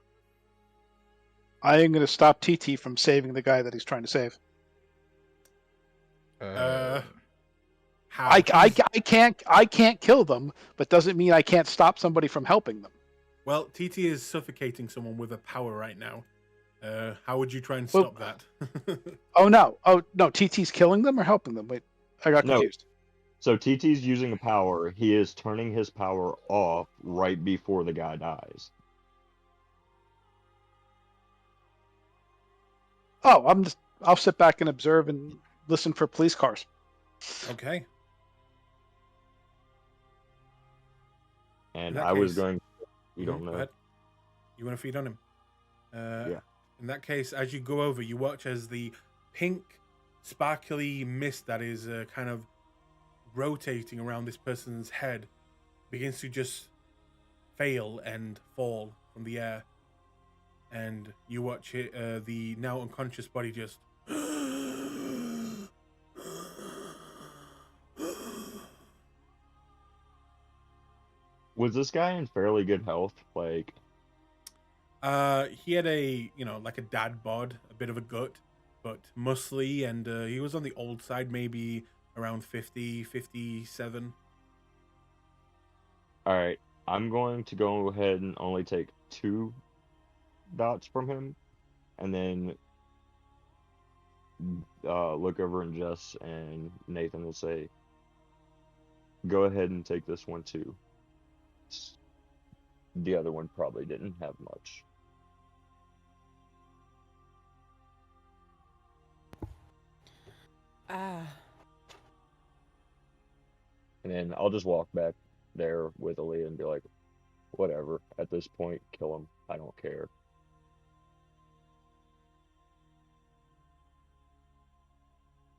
I am going to stop TT from saving the guy that he's trying to save. How? I can't kill them, but doesn't mean I can't stop somebody from helping them. Well, TT is suffocating someone with a power right now. How would you try and Well- stop that? Oh no, TT's killing them or helping them? Wait, I got No. confused. So TT's using a power. He is turning his power off right before the guy dies. Oh, I'll sit back and observe and listen for police cars. Okay. And In that I was case- going, you don't Go know. ahead. You want to feed on him? Yeah. In that case, as you go over, you watch as the pink, sparkly mist that is kind of rotating around this person's head begins to just fail and fall from the air. And you watch it, the now unconscious body just. Was this guy in fairly good health? Like, He had like a dad bod, a bit of a gut, but muscly, and he was on the old side, maybe around 50, 57. all right, I'm going to go ahead and only take 2 dots from him, and then look over and Jess and Nathan will say, go ahead and take this one too. The other one probably didn't have much. Ah. And then I'll just walk back there with Aaliyah and be like, whatever, at this point, kill him. I don't care.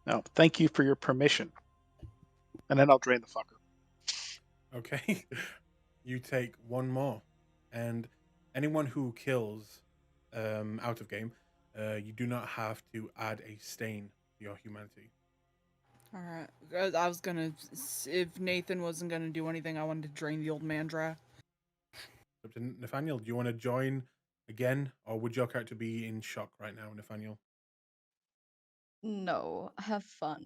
No, thank you for your permission. And then I'll drain the fucker. Okay. You take one more. And anyone who kills out of game, you do not have to add a stain to your humanity. Alright. I was gonna. If Nathan wasn't gonna do anything, I wanted to drain the old man dry. Up to Nathaniel, do you want to join again, or would your character be in shock right now, Nathaniel? No, have fun.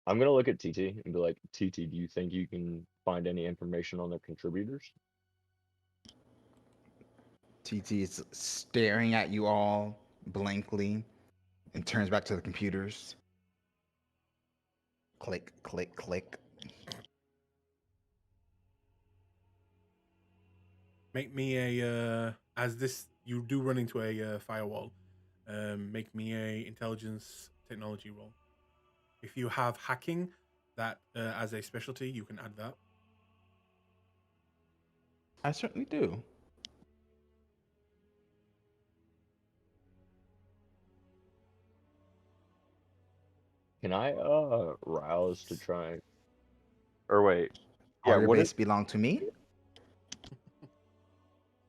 I'm gonna look at TT and be like, TT, do you think you can find any information on their contributors? TT is staring at you all blankly and turns back to the computers. Click, click, click. Make me a as this you do run into a firewall. Make me a intelligence technology roll. If you have hacking that as a specialty, you can add that. I certainly do. Can I rouse to try? Or wait, yeah, All your what base is belong to me?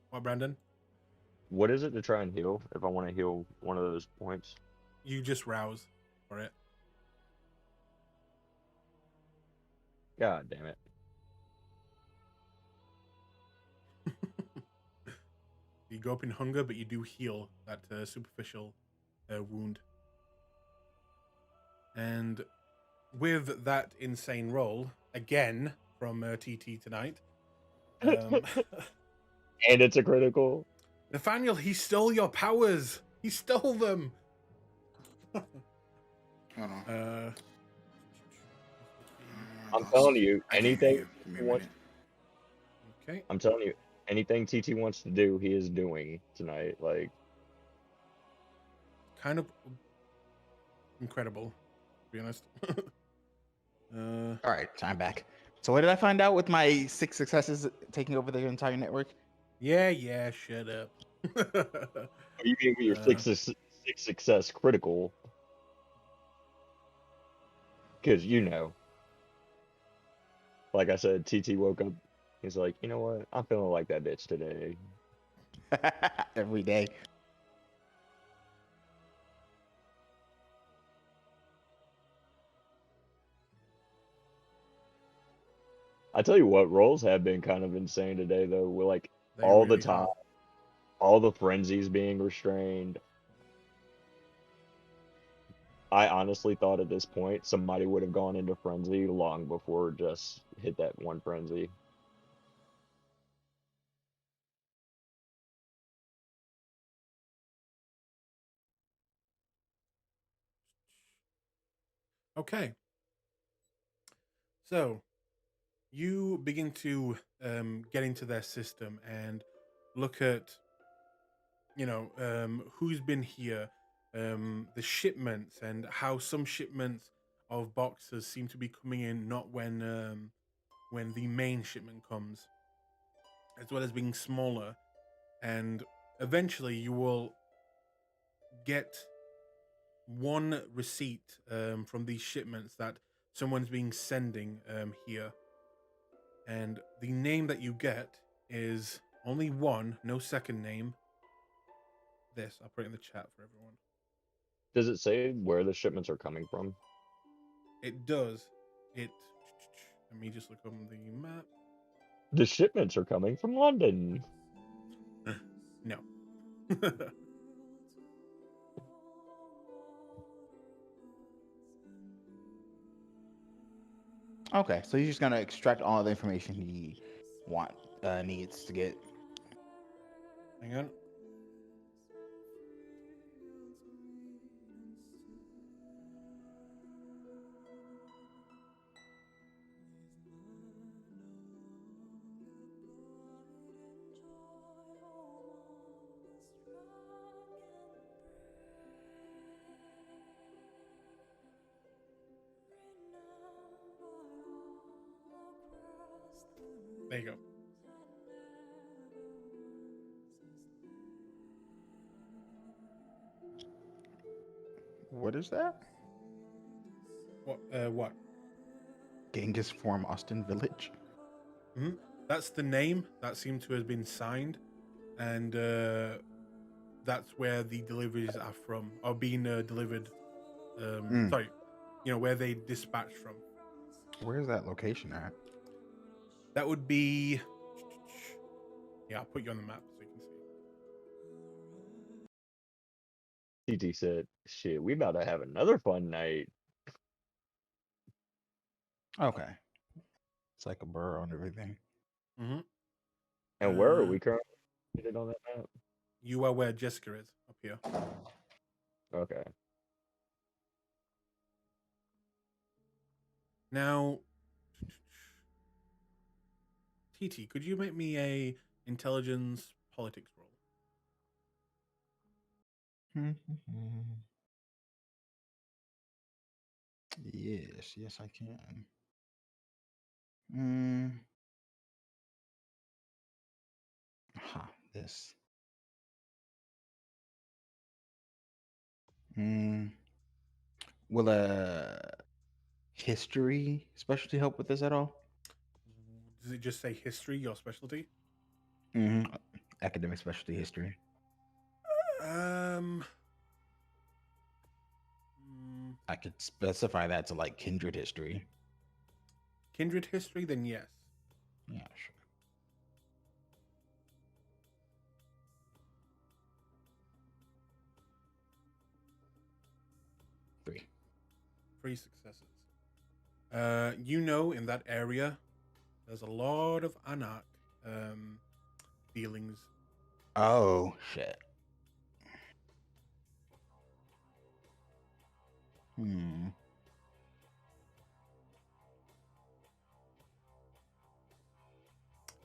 What, Brandon? what is it to try and heal if I want to heal one of those points? You just rouse for it. God damn it. You go up in hunger, but you do heal that superficial wound. And with that insane roll, again from TT tonight, And it's a critical. Nathaniel, he stole your powers. He stole them. Hold on. I'm telling you, I can't hear anything you. Give me he a wants. minute. Okay. I'm telling you, anything TT wants to do, he is doing tonight. Like, Kind of incredible, to be honest. All right, I'm back. So what did I find out with my 6 successes taking over the entire network? Yeah, shut up. what do you mean with your Uh, six success critical? Because like I said, TT woke up. He's like, you know what? I'm feeling like that bitch today. Every day. I tell you what, rolls have been kind of insane today, though. We're like they all the really time, have. all the frenzies being restrained. I honestly thought at this point somebody would have gone into frenzy long before just hit that one frenzy. Okay. So you begin to get into their system and look at, who's been here, the shipments, and how some shipments of boxes seem to be coming in not when the main shipment comes, as well as being smaller. And eventually, you will get one receipt from these shipments that someone's been sending here. And the name that you get is only one, no second name. I'll put it in the chat for everyone. Does it say where the shipments are coming from? It does. Let me just look on the map. The shipments are coming from London. No. Okay, so he's just gonna extract all the information he needs to get. Hang on. There you go. What is that? What? Genghis Form Austin Village. Mm-hmm. That's the name that seemed to have been signed, and that's where the deliveries are from, or being delivered. Sorry, where they dispatched from. Where's that location at? That would be. Yeah, I'll put you on the map so you can see. TT said, shit, we about to have another fun night. Okay. It's like a borough and everything. Mm-hmm. And where are we currently on that map? You are where Jessica is, up here. Okay. Now, TT, could you make me a intelligence politics roll? Yes, I can. This. Will a history specialty help with this at all? Does it just say history, your specialty? Academic specialty history. I could specify that to like kindred history. Kindred history, then yes. Yeah, sure. Three successes. In that area, there's a lot of Anak dealings. Oh shit.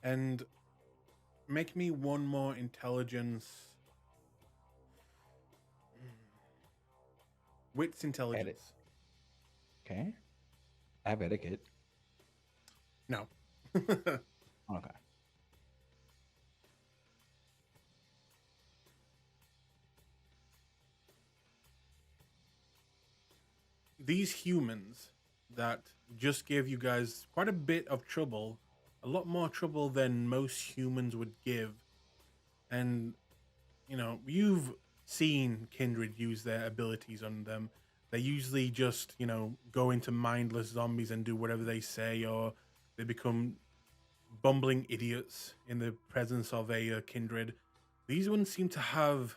And make me one more intelligence. Wits intelligence. Okay. I have etiquette. No. Okay. These humans that just gave you guys quite a bit of trouble, a lot more trouble than most humans would give. And, you know, you've seen Kindred use their abilities on them. They usually just, you know, go into mindless zombies and do whatever they say, or they become bumbling idiots in the presence of a Kindred. These ones seem to have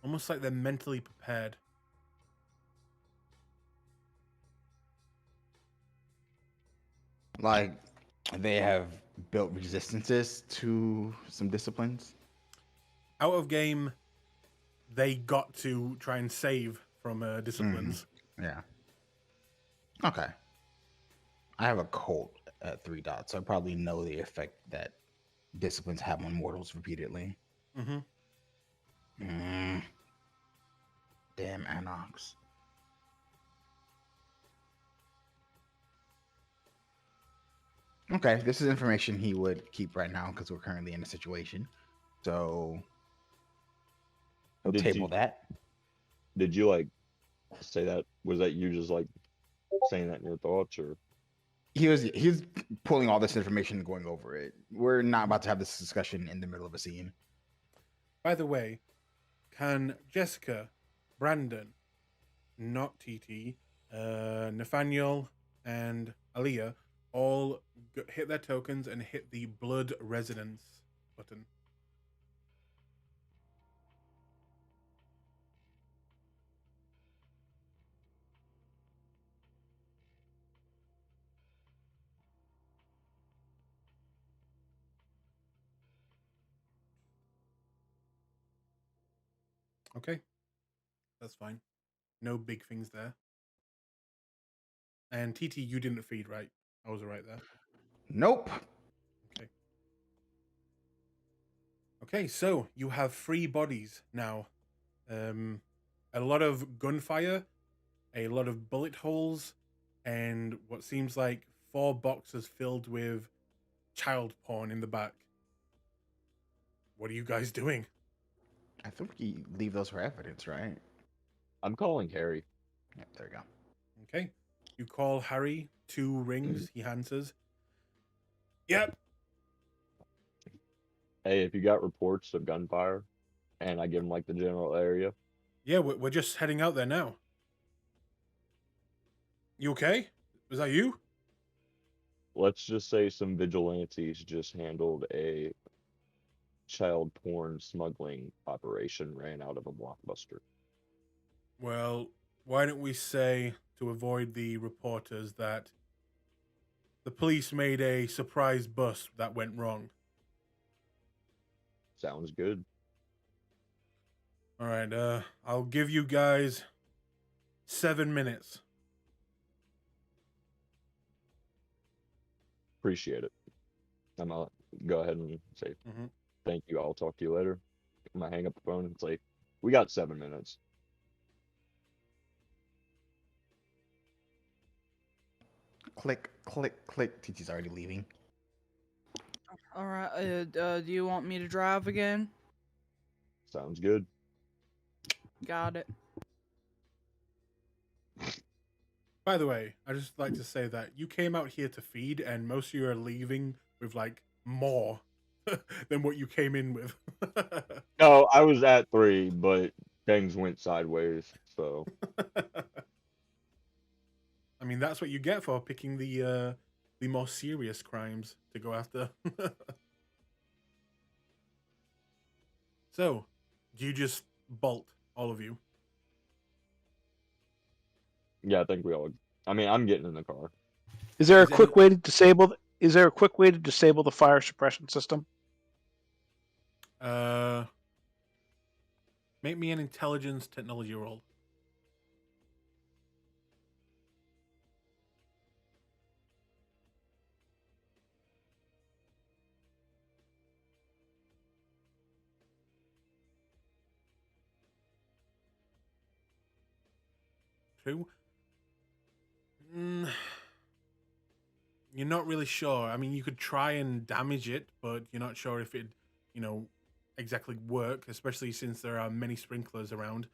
almost like they're mentally prepared. Like they have built resistances to some disciplines. Out of game, they got to try and save from disciplines. Yeah. Okay. I have a cult at 3 dots, so I probably know the effect that disciplines have on mortals repeatedly. Mm-hmm. Damn Anox. Okay, this is information he would keep right now because we're currently in a situation. So he'll table that. Did you like say that? Was that you just like saying that in your thoughts, or He's pulling all this information and going over it. We're not about to have this discussion in the middle of a scene. By the way, can Jessica, Brandon, not TT, Nathaniel, and Aaliyah all hit their tokens and hit the blood resonance button? Okay, that's fine. No big things there. And TT, you didn't feed, right? I was right there. Nope. Okay. Okay, so you have 3 bodies now. A lot of gunfire, a lot of bullet holes, and what seems like 4 boxes filled with child porn in the back. What are you guys doing? I think we leave those for evidence, right? I'm calling Harry. Yep, there you go. Okay. You call Harry 2 rings. He answers. Yep. Hey, if you got reports of gunfire, and I give him like the general area. Yeah, we're just heading out there now. You okay? Was that you? Let's just say some vigilantes just handled a child porn smuggling operation, ran out of a Blockbuster. Well, why don't we say, to avoid the reporters, that the police made a surprise bust that went wrong. Sounds good. All right, I'll give you guys 7 minutes. Appreciate it. I'm gonna go ahead and say thank you. I'll talk to you later. I'm gonna hang up the phone and say, we got 7 minutes. Click, click, click. TT's already leaving. All right. Do you want me to drive again? Sounds good. Got it. By the way, I just like to say that you came out here to feed, and most of you are leaving with like more than what you came in with. No, I was at 3, but things went sideways. So I mean, that's what you get for picking the more serious crimes to go after. So, do you just bolt, all of you? yeah, I think we all. I mean, I'm getting in the car. Is there a Is quick any- way to disable? Is there a quick way to disable the fire suppression system? Make me an intelligence technology roll. to. You're not really sure. I mean, you could try and damage it, but you're not sure if it, exactly work, especially since there are many sprinklers around.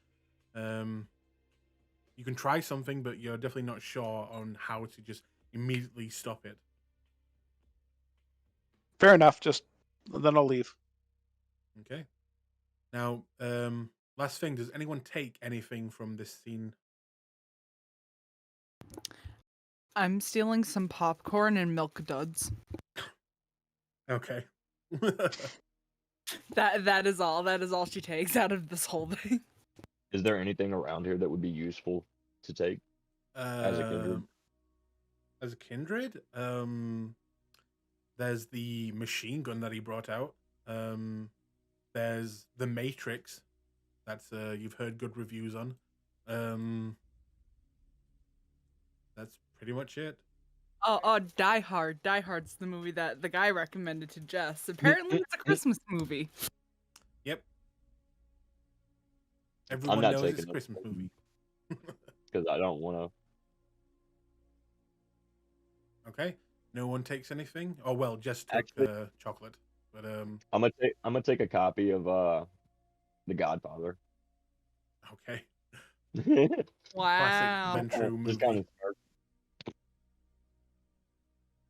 You can try something, but you're definitely not sure on how to just immediately stop it. Fair enough. Just then I'll leave. Okay. Now, last thing, does anyone take anything from this scene? I'm stealing some popcorn and milk duds. Okay. That is all. That is all she takes out of this whole thing. Is there anything around here that would be useful to take as a kindred? As a kindred, there's the machine gun that he brought out. There's the Matrix. That's you've heard good reviews on. That's pretty much it. Oh, Die Hard. Die Hard's the movie that the guy recommended to Jess. Apparently, it's a Christmas movie. Yep. I'm Everyone not knows it's taking a Christmas movie. because I don't want to. Okay. No one takes anything. Oh well, Jess took Actually- chocolate. But I'm gonna take a copy of The Godfather. okay. Wow. Classic Ventru Just movie. kind of start.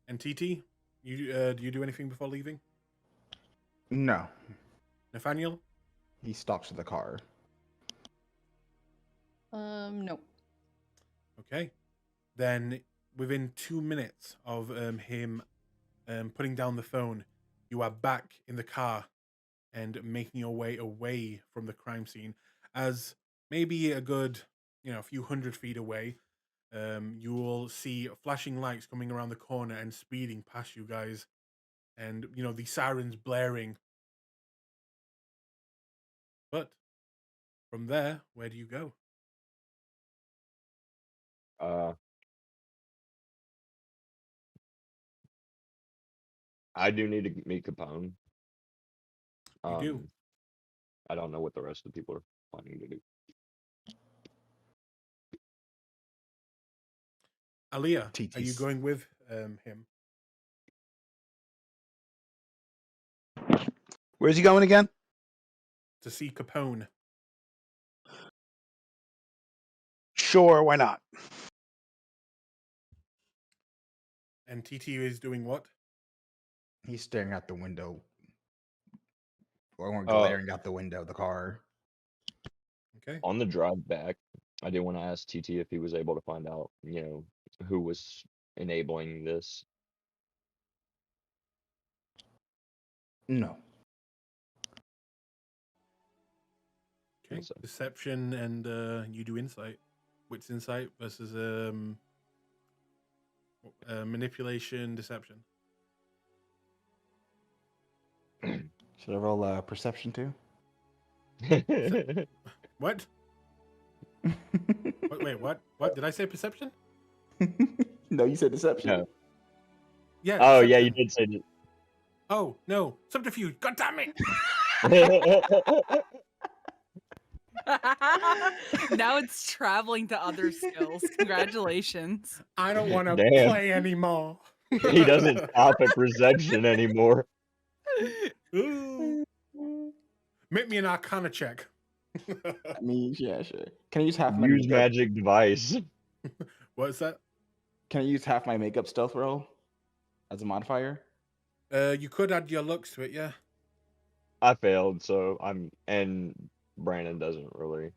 And TT, you do you do anything before leaving? No, Nathaniel? he stalks to the car. No. Okay. Then within 2 minutes of him putting down the phone, you are back in the car and making your way away from the crime scene. As maybe a good, a few 100 feet away, you will see flashing lights coming around the corner and speeding past you guys. And, the sirens blaring. But from there, where do you go? I do need to meet Capone. You do. I don't know what the rest of the people are planning to do. Aaliyah, are you TT's. going with him? Where's he going again? To see Capone. Sure, why not? And TT is doing what? He's staring out the window, or Oh. glaring out the window of the car. Okay. On the drive back, I did want to ask TT if he was able to find out, who was enabling this. No. Okay. So- Deception and you do insight. Wits insight versus manipulation, deception. Should I roll perception too? What? Wait, what? What? Did I say perception? No, you said deception. No. Yeah. Oh, yeah, you deception. did say Oh, no. Subterfuge. God damn it. that. Now it's traveling to other skills. Congratulations. I don't want to Damn. play anymore. He doesn't stop at perception anymore. Ooh. Make me an Arcana check. I mean, yeah, sure. Can I use half my Use makeup? magic device. What's that? Can I use half my makeup stealth roll as a modifier? You could add your looks to it, yeah. I failed, so and Brandon doesn't really.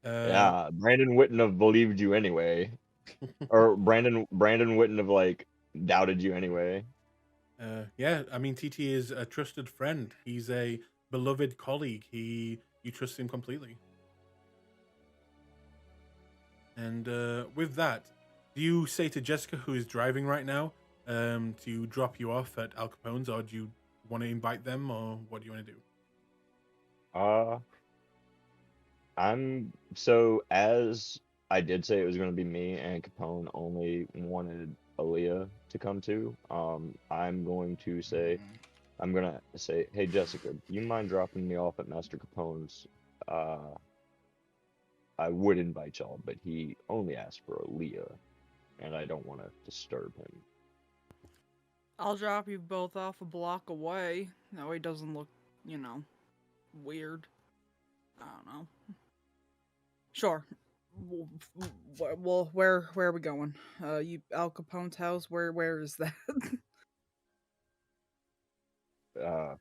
Yeah, Brandon wouldn't have believed you anyway. Or Brandon wouldn't have doubted you anyway. Yeah, I mean TT is a trusted friend. He's a beloved colleague. You trust him completely. And with that, do you say to Jessica, who is driving right now, to drop you off at Al Capone's, or do you want to invite them, or what do you want to do? As I did say it was going to be me and Capone only wanted Aaliyah to come to. I'm going to say, hey Jessica, do you mind dropping me off at Master Capone's I would invite y'all, but he only asked for Aaliyah, and I don't want to disturb him. I'll drop you both off a block away. That way it doesn't look, weird. I don't know. Sure. Well, where are we going? You Al Capone's house? Where is that? Uh,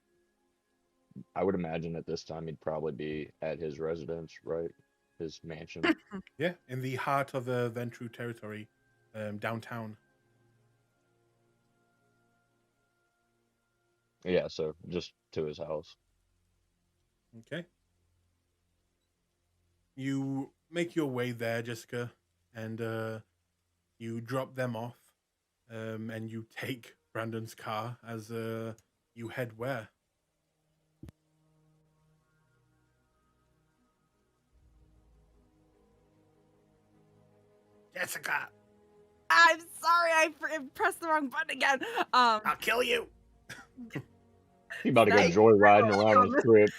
I would imagine at this time he'd probably be at his residence, right? His mansion. Yeah, in the heart of the Ventru territory, downtown. Yeah, so just to his house. Okay. You make your way there, Jessica, and you drop them off, and you take Brandon's car as you head where? Jessica, I'm sorry, I pressed the wrong button again. I'll kill you. He about to go Nice. joyriding around his crib.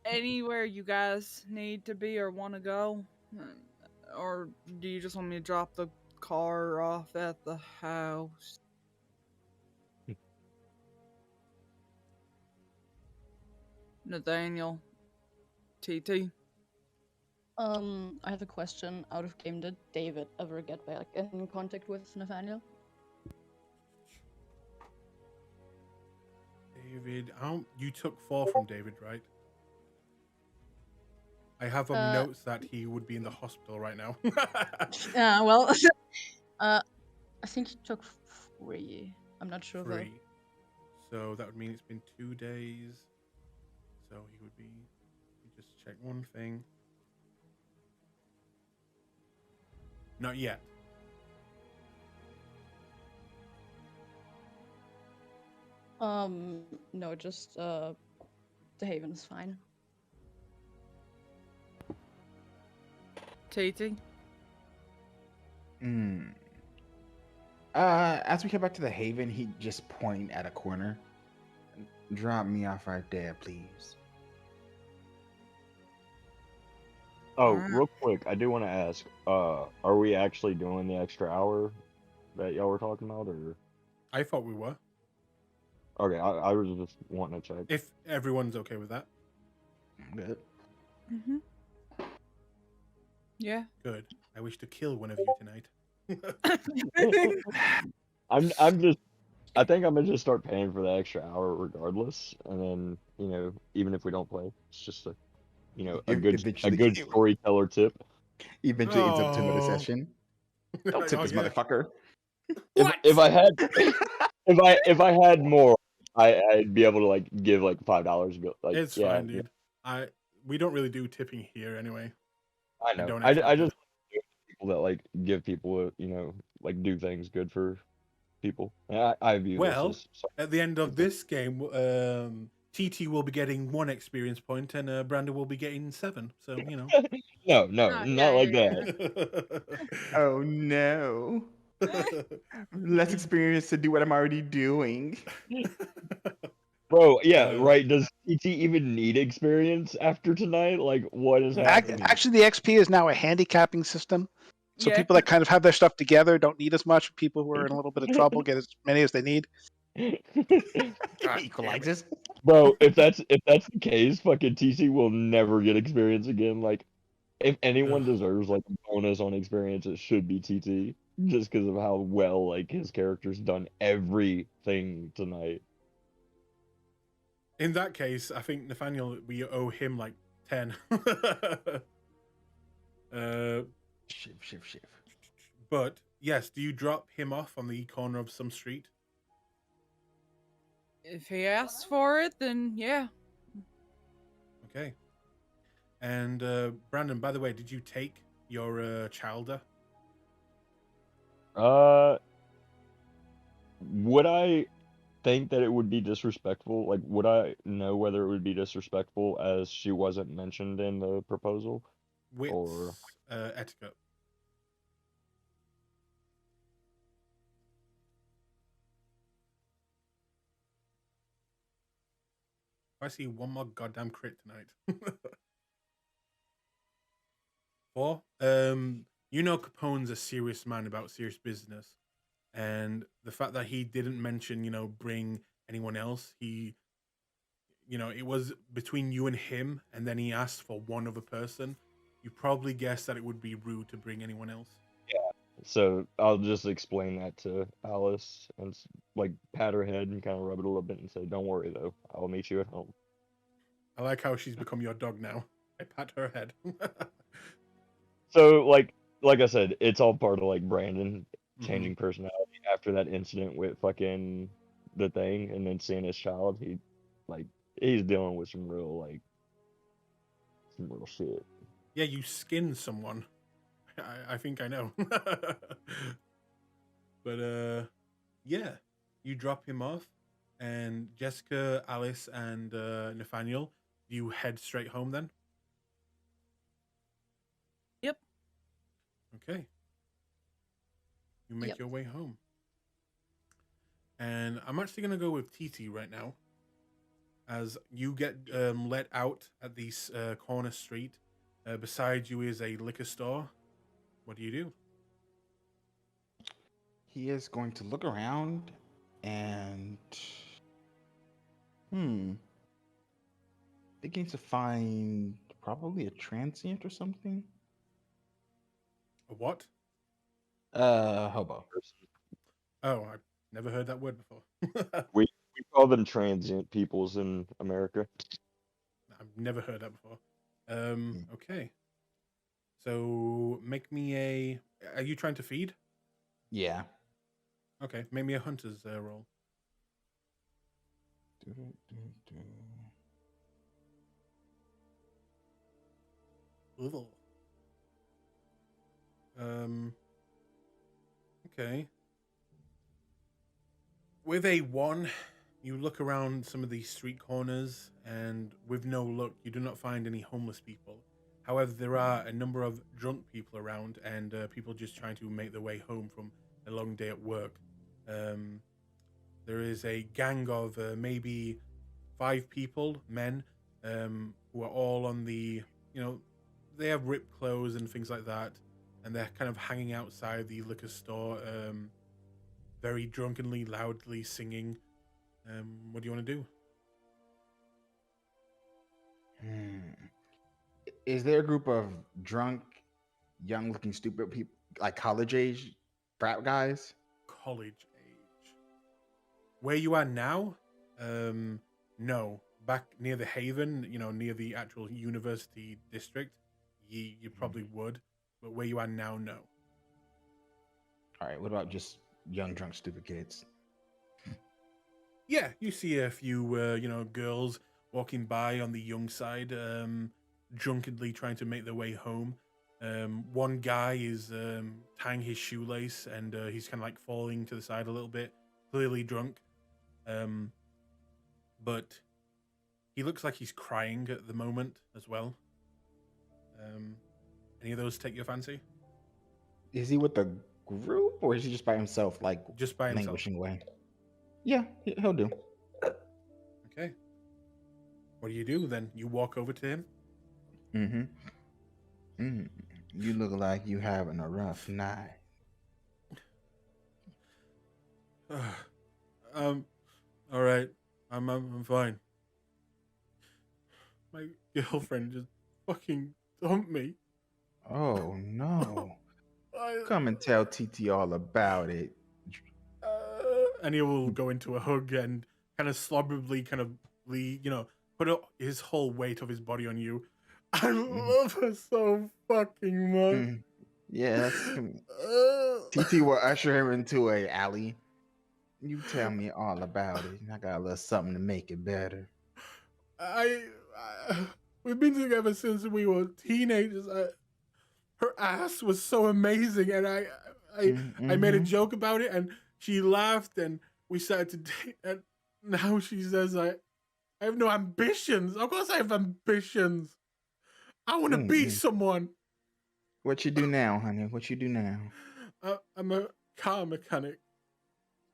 Anywhere you guys need to be or want to go, or do you just want me to drop the car off at the house? Nathaniel, TT. I have a question out of game. Did David ever get back in contact with Nathaniel? David, you took 4 from David, right? I have notes that he would be in the hospital right now. Well, I think he took 3. I'm not sure though. 3. So that would mean it's been 2 days. So he would be. Let me just check one thing. Not yet. No, just the Haven is fine. TT. As we head back to the Haven, he just point at a corner. Drop me off right there, please. Oh, Alright. real quick, I do want to ask, are we actually doing the extra hour that y'all were talking about, or? I thought we were. Okay, I was just wanting to check. If everyone's okay with that. Good. Mhm. Yeah. Good. I wish to kill one of you tonight. I think I'm gonna just start paying for the extra hour regardless, and then even if we don't play, it's just a Eventually- good storyteller tip. Eventually ends up to another Oh. session. Don't tip Oh, this yeah. motherfucker. If I had if I had more, I'd be able to give $5 and be like, It's yeah, fine, dude. We don't really do tipping here anyway. I We know. don't I accept just it. people that give people do things good for people. I view Well, this as at the end of this game, TT will be getting 1 experience point, and Brandon will be getting 7. So no, Oh, not yeah, like yeah, that. Oh no. Less experience to do what I'm already doing. Bro, yeah, Uh, right. Does TT even need experience after tonight? What is happening? Actually, the XP is now a handicapping system. So Yeah. people that kind of have their stuff together don't need as much. People who are in a little bit of trouble get as many as they need. Equalizes. Bro, if that's the case, fucking TT will never get experience again. If anyone Ugh. deserves a bonus on experience, it should be TT. Just because of how well his character's done everything tonight. In that case, I think Nathaniel, we owe him 10. Shift. But yes, do you drop him off on the corner of some street? If he asks for it, then yeah. Okay. And Brandon, by the way, did you take your childer? Would I think that it would be disrespectful? Would I know whether it would be disrespectful as she wasn't mentioned in the proposal? Wits, Or etiquette. I see one more goddamn crit tonight. before. You know Capone's a serious man about serious business, and the fact that he didn't mention, bring anyone else, it was between you and him, and then he asked for one other person. You probably guessed that it would be rude to bring anyone else. So I'll just explain that to Alice and like pat her head and kind of rub it a little bit and say, "Don't worry though, I'll meet you at home." I like how she's become your dog now. I pat her head. So like I said, it's all part of like Brandon Mhm. changing personality after that incident with fucking the thing, and then seeing his child. He's dealing with some real shit. Yeah, you skinned someone. I think I know. But yeah, you drop him off, and Jessica, Alice, and Nathaniel, you head straight home then. Yep. Okay. You make Yep. your way home. And I'm actually going to go with TT right now. As you get let out at this corner street. Beside you is a liquor store. What do you do? He is going to look around and thinking to find probably a transient or something. A what? Hobo. Oh, I've never heard that word before. We call them transient peoples in America. I've never heard that before. Okay. So make me a. Are you trying to feed? Yeah. Okay, make me a hunter's roll. Ugh. Okay. With a 1, you look around some of these street corners, and with no luck, you do not find any homeless people. However, there are a number of drunk people around, and people just trying to make their way home from a long day at work. There is a gang of maybe 5 people, men, who are all on the, they have ripped clothes and things like that, and they're kind of hanging outside the liquor store, very drunkenly, loudly singing. What do you want to do? Is there a group of drunk, young-looking, stupid people, like college-age frat guys? College age. Where you are now? No. Back near the Haven, near the actual university district, you probably would. But where you are now, no. All right. What about just young, drunk, stupid kids? Yeah, you see a few, girls walking by on the young side, drunkenly trying to make their way home. One guy is tying his shoelace, and he's kind of like falling to the side a little bit, clearly drunk. But he looks like he's crying at the moment as well. Any of those take your fancy? Is he with a group, or is he just by himself, like Just by himself. languishing away? Yeah, he'll do. Okay. What do you do then? You walk over to him? You look like you having a rough night. All right. I'm fine. My girlfriend just fucking dumped me. Oh no! Come and tell TT all about it. And he will go into a hug and kind of slobberly, put his whole weight of his body on you. I love her so fucking much. Yes. TT will usher him into a alley. You tell me all about it. I got a little something to make it better. We've been together since we were teenagers. Her ass was so amazing, and I made a joke about it, and she laughed, and we started to date. And now she says I have no ambitions. Of course, I have ambitions. I want to be someone. What you do now, honey? What you do now? I'm a car mechanic.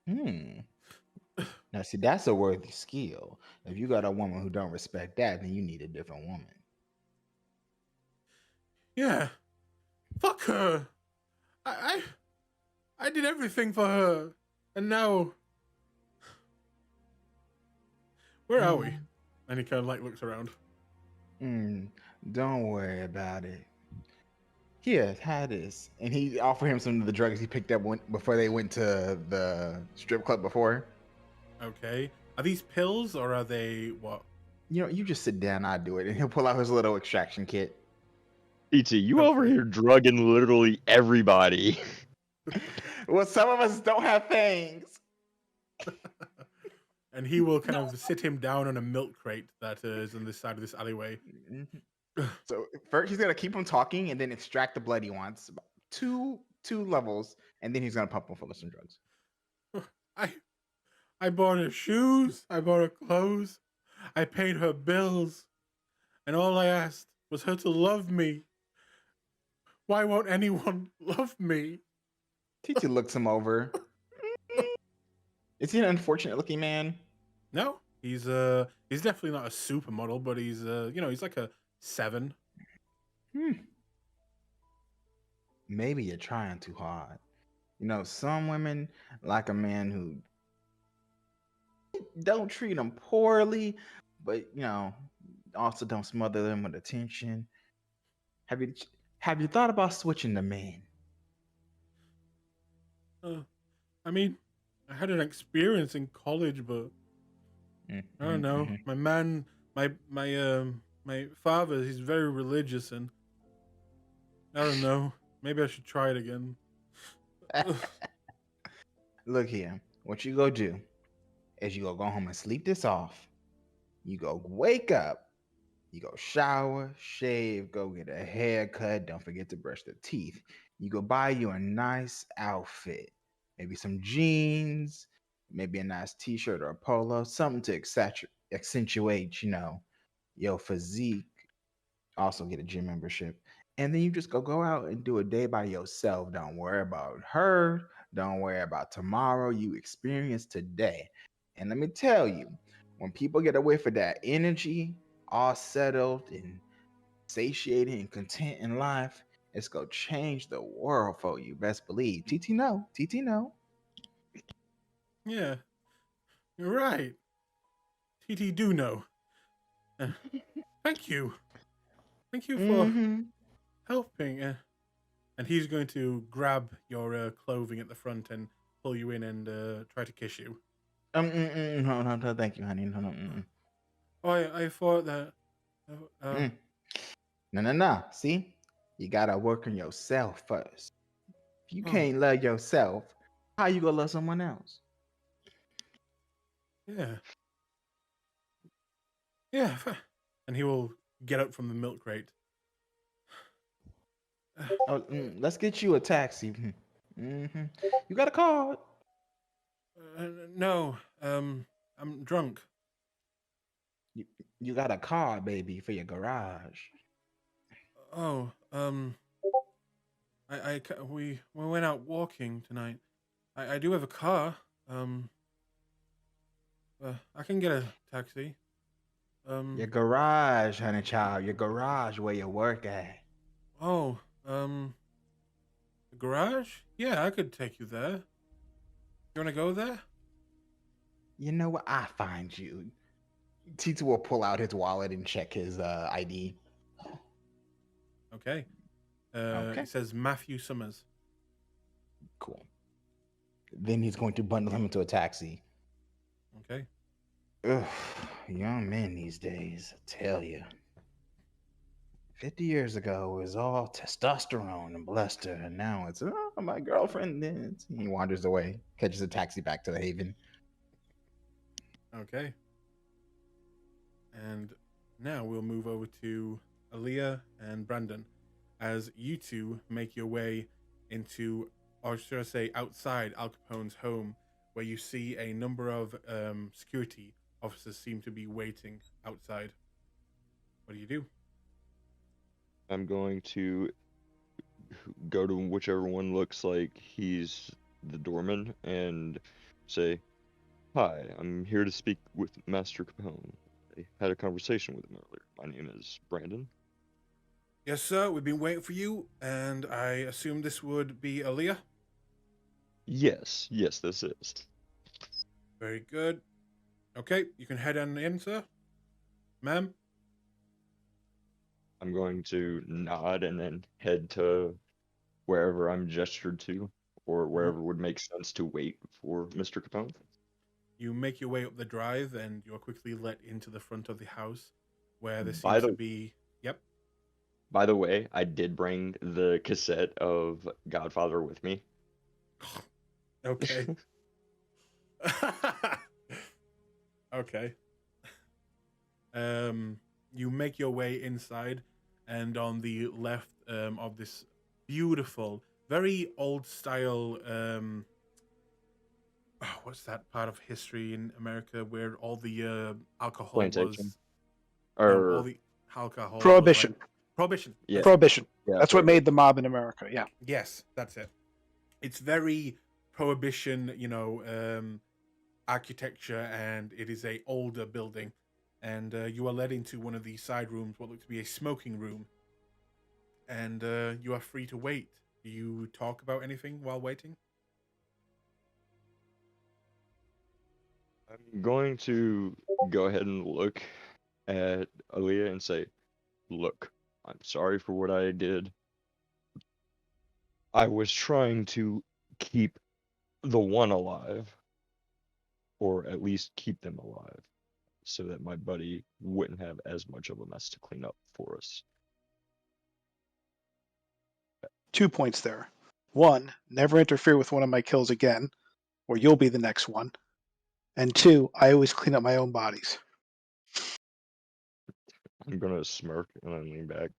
Now, see, that's a worthy skill. If you got a woman who don't respect that, then you need a different woman. Yeah, Fuck her. I did everything for her, and now where are we? And he kind of like looks around. Don't worry about it. Here, have this. And he offered him some of the drugs he picked up before they went to the strip club before. Okay. Are these pills or are they what? You just sit down, I do it. And he'll pull out his little extraction kit. E.T., you over Okay. here drugging literally everybody. Well, some of us don't have things. And he will kind of sit him down on a milk crate that is on this side of this alleyway. So first he's gonna keep him talking and then extract the blood he wants. About two levels, and then he's gonna pump him full of some drugs. I bought her shoes, I bought her clothes, I paid her bills, and all I asked was her to love me. Why won't anyone love me? Titi looks him over. Is he an unfortunate looking man? No, he's definitely not a supermodel, but he's he's like a 7. Maybe you're trying too hard. Some women like a man who don't treat them poorly, but also don't smother them with attention. Have you thought about switching to men? I mean, I had an experience in college, but I don't know. My man, my father, he's very religious, and I don't know. Maybe I should try it again. Look here. What you go do is you go home and sleep this off. You go wake up. You go shower, shave, go get a haircut. Don't forget to brush the teeth. You go buy you a nice outfit. Maybe some jeans, maybe a nice t-shirt or a polo, something to accentuate, your physique. Also get a gym membership. And then you just go out and do a day by yourself. Don't worry about her. Don't worry about tomorrow. You experience today. And let me tell you, when people get away from that energy, all settled and satiated and content in life, it's gonna change the world for you. Best believe. TT no. TT no. Yeah, you're right. TT do know. Thank you. Thank you for helping. And he's going to grab your clothing at the front and pull you in and try to kiss you. No, thank you, honey. No. Oh, I thought that. No. See, you gotta work on yourself first. If you can't love yourself, how you gonna love someone else? Yeah. And he will get up from the milk crate. Let's get you a taxi. You got a card? No, I'm drunk. You got a car, baby, for your garage. Oh, we went out walking tonight. I do have a car. I can get a taxi. Your garage, honey child. Your garage where you work at. Oh, the garage? Yeah, I could take you there. You want to go there? You know what? I find you. Tito will pull out his wallet and check his ID. Okay. It says Matthew Summers. Cool. Then he's going to bundle him into a taxi. Okay. Ugh, young men these days, I tell you. 50 years ago, it was all testosterone and bluster, and now it's, my girlfriend did. He wanders away, catches a taxi back to the Haven. Okay. And now we'll move over to Aaliyah and Brandon as you two make your way into, or should I say, outside Al Capone's home, where you see a number of security officers seem to be waiting outside. What do you do? I'm going to go to whichever one looks like he's the doorman and say, "Hi, I'm here to speak with Master Capone. I had a conversation with him earlier. My name is Brandon." Yes, sir. We've been waiting for you, and I assume this would be Aaliyah. Yes, this is. Very good. Okay, you can head on in, sir. Ma'am. I'm going to nod and then head to wherever I'm gestured to, or wherever would make sense to wait for Mr. Capone. You make your way up the drive, and you're quickly let into the front of the house, where there By seems to the be. Yep. by the way, I did bring the cassette of Godfather with me. Okay. Okay. You make your way inside, and on the left of this beautiful, very old style. What's that part of history in America where all the alcohol Plantation. was? No, all Or the alcohol. Prohibition. Was like, prohibition. Yeah. That's it. Prohibition. yeah, That's what made the mob in America. Yeah. Yes, that's it. It's very prohibition, architecture, and it is a older building. And you are led into one of the side rooms, what looks to be a smoking room. And you are free to wait. Do you talk about anything while waiting? I'm going to go ahead and look at Aaliyah and say, "Look, I'm sorry for what I did. I was trying to keep the one alive, or at least keep them alive, so that my buddy wouldn't have as much of a mess to clean up for us." 2 points there. 1, never interfere with one of my kills again, or you'll be the next one. And 2, I always clean up my own bodies. I'm gonna smirk and then lean back,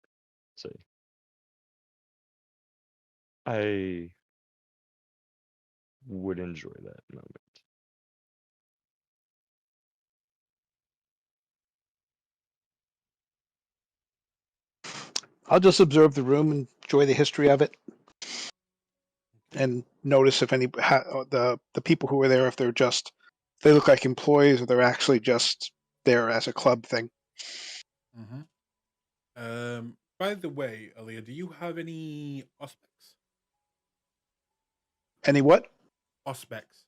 say, "I would enjoy that moment." I'll just observe the room and enjoy the history of it, and notice if the people who are there, if they look like employees or they're actually just there as a club thing. Mm-hmm. By the way, Aaliyah, do you have any auspex? Any what? Auspex.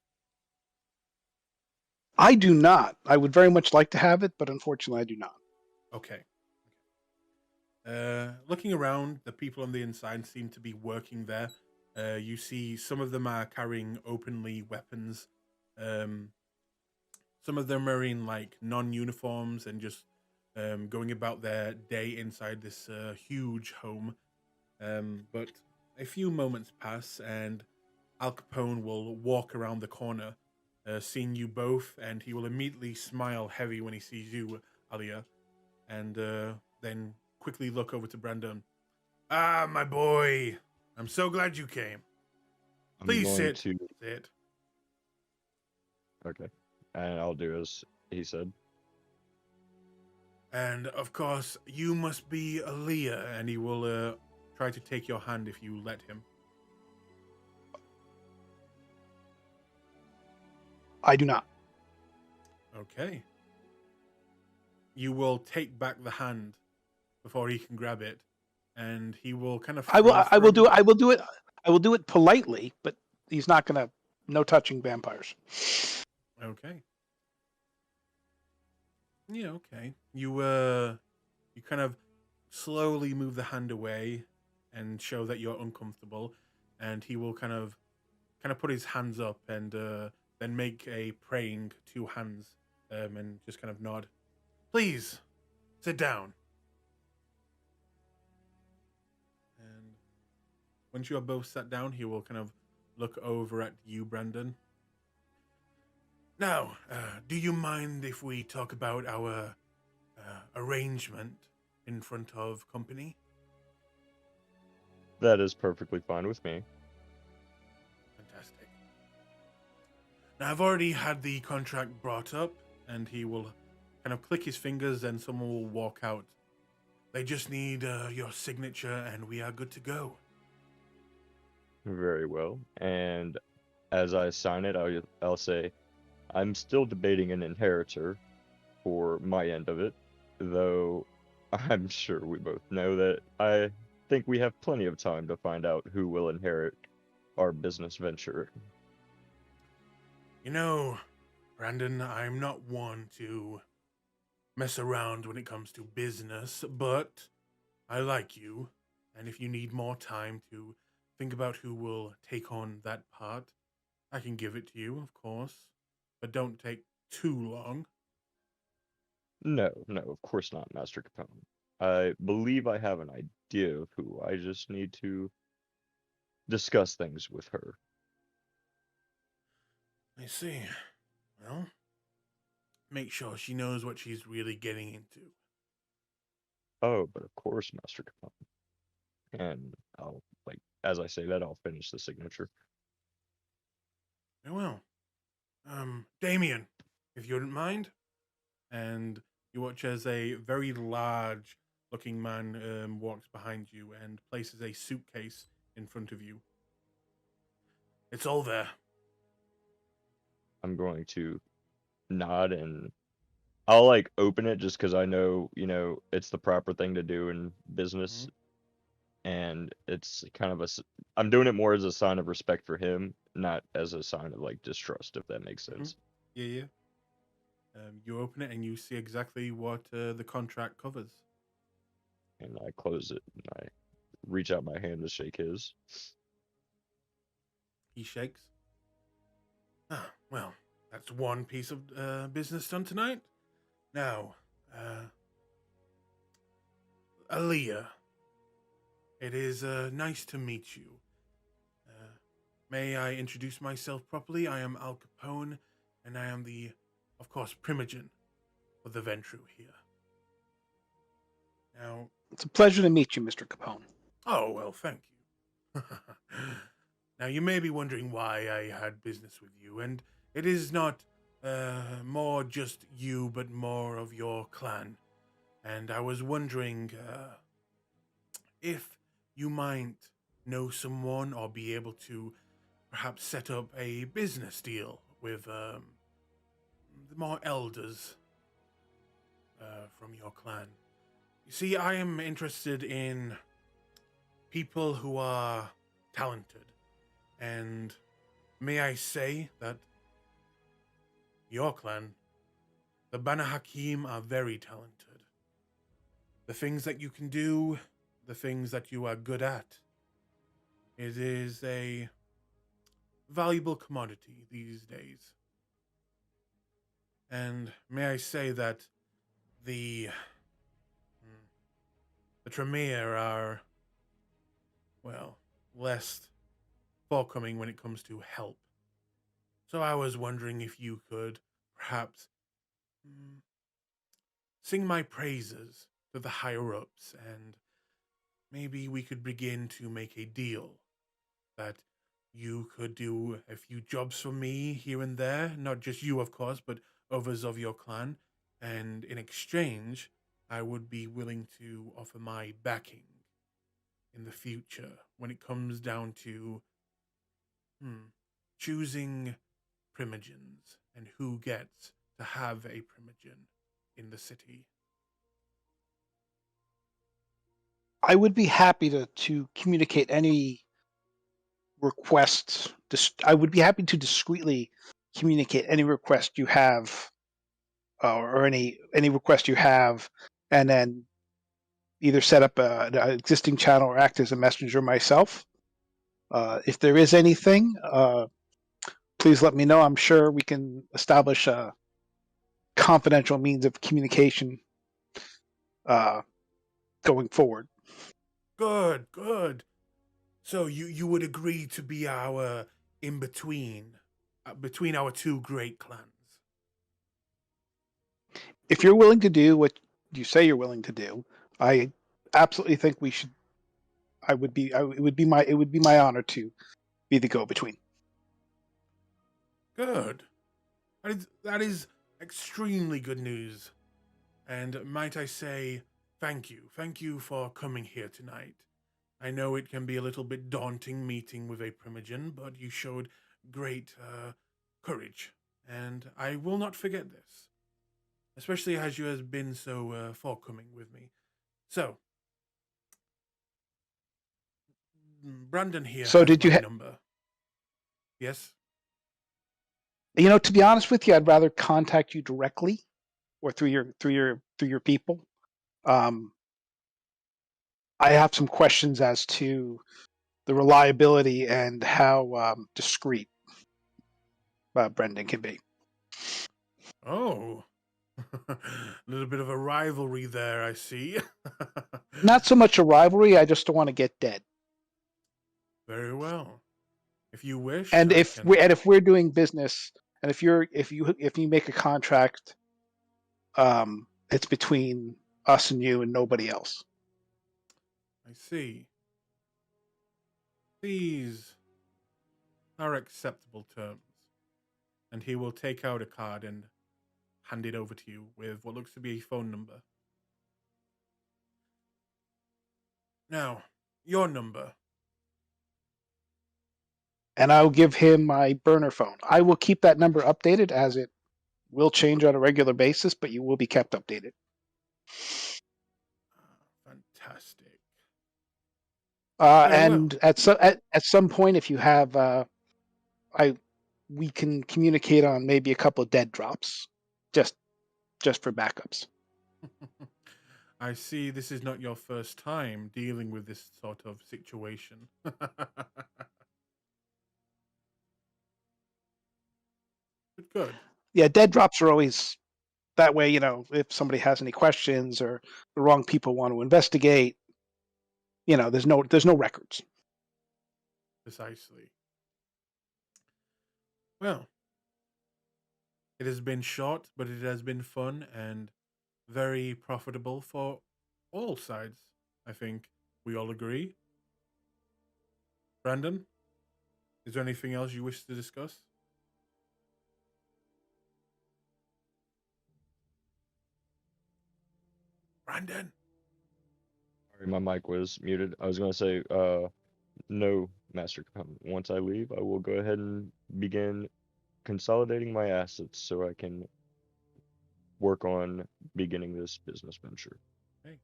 I do not. I would very much like to have it, but unfortunately, I do not. Okay. Looking around, the people on the inside seem to be working there. You see some of them are carrying openly weapons. Some of them are in like non-uniforms and just going about their day inside this huge home. But a few moments pass, and Al Capone will walk around the corner, seeing you both, and he will immediately smile heavy when he sees you, Alia, and then quickly look over to Brandon. Ah, my boy, I'm so glad you came. I'm Please going sit. to Sit. Okay, and I'll do as he said. And of course, you must be Aaliyah, and he will try to take your hand if you let him. I do not. Okay. You will take back the hand before he can grab it, and he will kind of. I will do it. I will do it politely, but he's not gonna. No touching vampires. Okay. Yeah. Okay. You kind of slowly move the hand away and show that you're uncomfortable, and he will kind of put his hands up and then make a praying two hands and just kind of nod. Please sit down. And once you are both sat down, he will kind of look over at you, Brandon. Now, do you mind if we talk about our arrangement in front of company? That is perfectly fine with me. Fantastic. Now, I've already had the contract brought up, and he will kind of click his fingers, and someone will walk out. They just need your signature, and we are good to go. Very well. And as I sign it, I'll say, I'm still debating an inheritor for my end of it, though I'm sure we both know that. I think we have plenty of time to find out who will inherit our business venture. You know, Brandon, I'm not one to mess around when it comes to business, but I like you. And if you need more time to think about who will take on that part, I can give it to you, of course. But don't take too long. No, of course not, Master Capone. I believe I have an idea of who. I just need to discuss things with her. I see. Well, make sure she knows what she's really getting into. Oh, but of course, Master Capone. And I'll, like, as I say that, I'll finish the signature. Very well. Damien, if you wouldn't mind. And you watch as a very large looking man walks behind you and places a suitcase in front of you. It's all there. I'm going to nod and I'll like open it just because I know, it's the proper thing to do in business. And it's kind of I'm doing it more as a sign of respect for him, not as a sign of like distrust, if that makes sense. Yeah. You open it and you see exactly what the contract covers. And I close it and I reach out my hand to shake his. He shakes. Ah, well, that's one piece of business done tonight. Now, Aaliyah, it is nice to meet you. May I introduce myself properly? I am Al Capone, and I am the, of course, primogen for the Ventru here. Now, It's a pleasure to meet you, Mr. Capone. oh, well, thank you. Now, you may be wondering why I had business with you, and it is not more just you, but more of your clan. And I was wondering if you might know someone or be able to perhaps set up a business deal with the more elders from your clan. You see, I am interested in people who are talented. And may I say that your clan, the Banu Hakim, are very talented. The things that you can do, the things that you are good at, it is a valuable commodity these days. And may I say that the Tremere are, well, less forthcoming when it comes to help. So I was wondering if you could perhaps sing my praises to the higher-ups, and maybe we could begin to make a deal that you could do a few jobs for me here and there, not just you, of course, but others of your clan, and in exchange, I would be willing to offer my backing in the future when it comes down to choosing primogens and who gets to have a primogen in the city. I would be happy to communicate any requests. I would be happy to discreetly communicate any request you have, or any request you have, and then either set up an existing channel or act as a messenger myself. If there is anything, please let me know. I'm sure we can establish a confidential means of communication going forward. Good. So you would agree to be our in-between, between our two great clans? If you're willing to do what you say you're willing to do, I absolutely think we should. It would be my honor to be the go-between. Good. That is extremely good news. And might I say, thank you. Thank you for coming here tonight. I know it can be a little bit daunting meeting with a primogen, but you showed great courage, and I will not forget this, especially as you have been so forthcoming with me. So, Brandon here So has did you my number. Yes? to be honest with you, I'd rather contact you directly or through your people. I have some questions as to the reliability and how discreet Brendan can be. Oh. A little bit of a rivalry there, I see. Not so much a rivalry. I just don't want to get dead. Very well. If you wish, And I if can... we're doing business, and if you make a contract, it's between us and you and nobody else. I see. These are acceptable terms. And he will take out a card and hand it over to you with what looks to be a phone number. Now, your number. And I'll give him my burner phone. I will keep that number updated as it will change on a regular basis, but you will be kept updated. Fantastic. And well, at some point, if you have, we can communicate on maybe a couple of dead drops, just for backups. I see this is not your first time dealing with this sort of situation. Good. Yeah, dead drops are always that way. If somebody has any questions or the wrong people want to investigate, there's no records. Precisely. Well, it has been short, but it has been fun and very profitable for all sides. I think we all agree. Brandon, is there anything else you wish to discuss? Brandon? Sorry, my mic was muted. I was going to say, no, Master Captain. Once I leave, I will go ahead and begin consolidating my assets so I can work on beginning this business venture. Okay.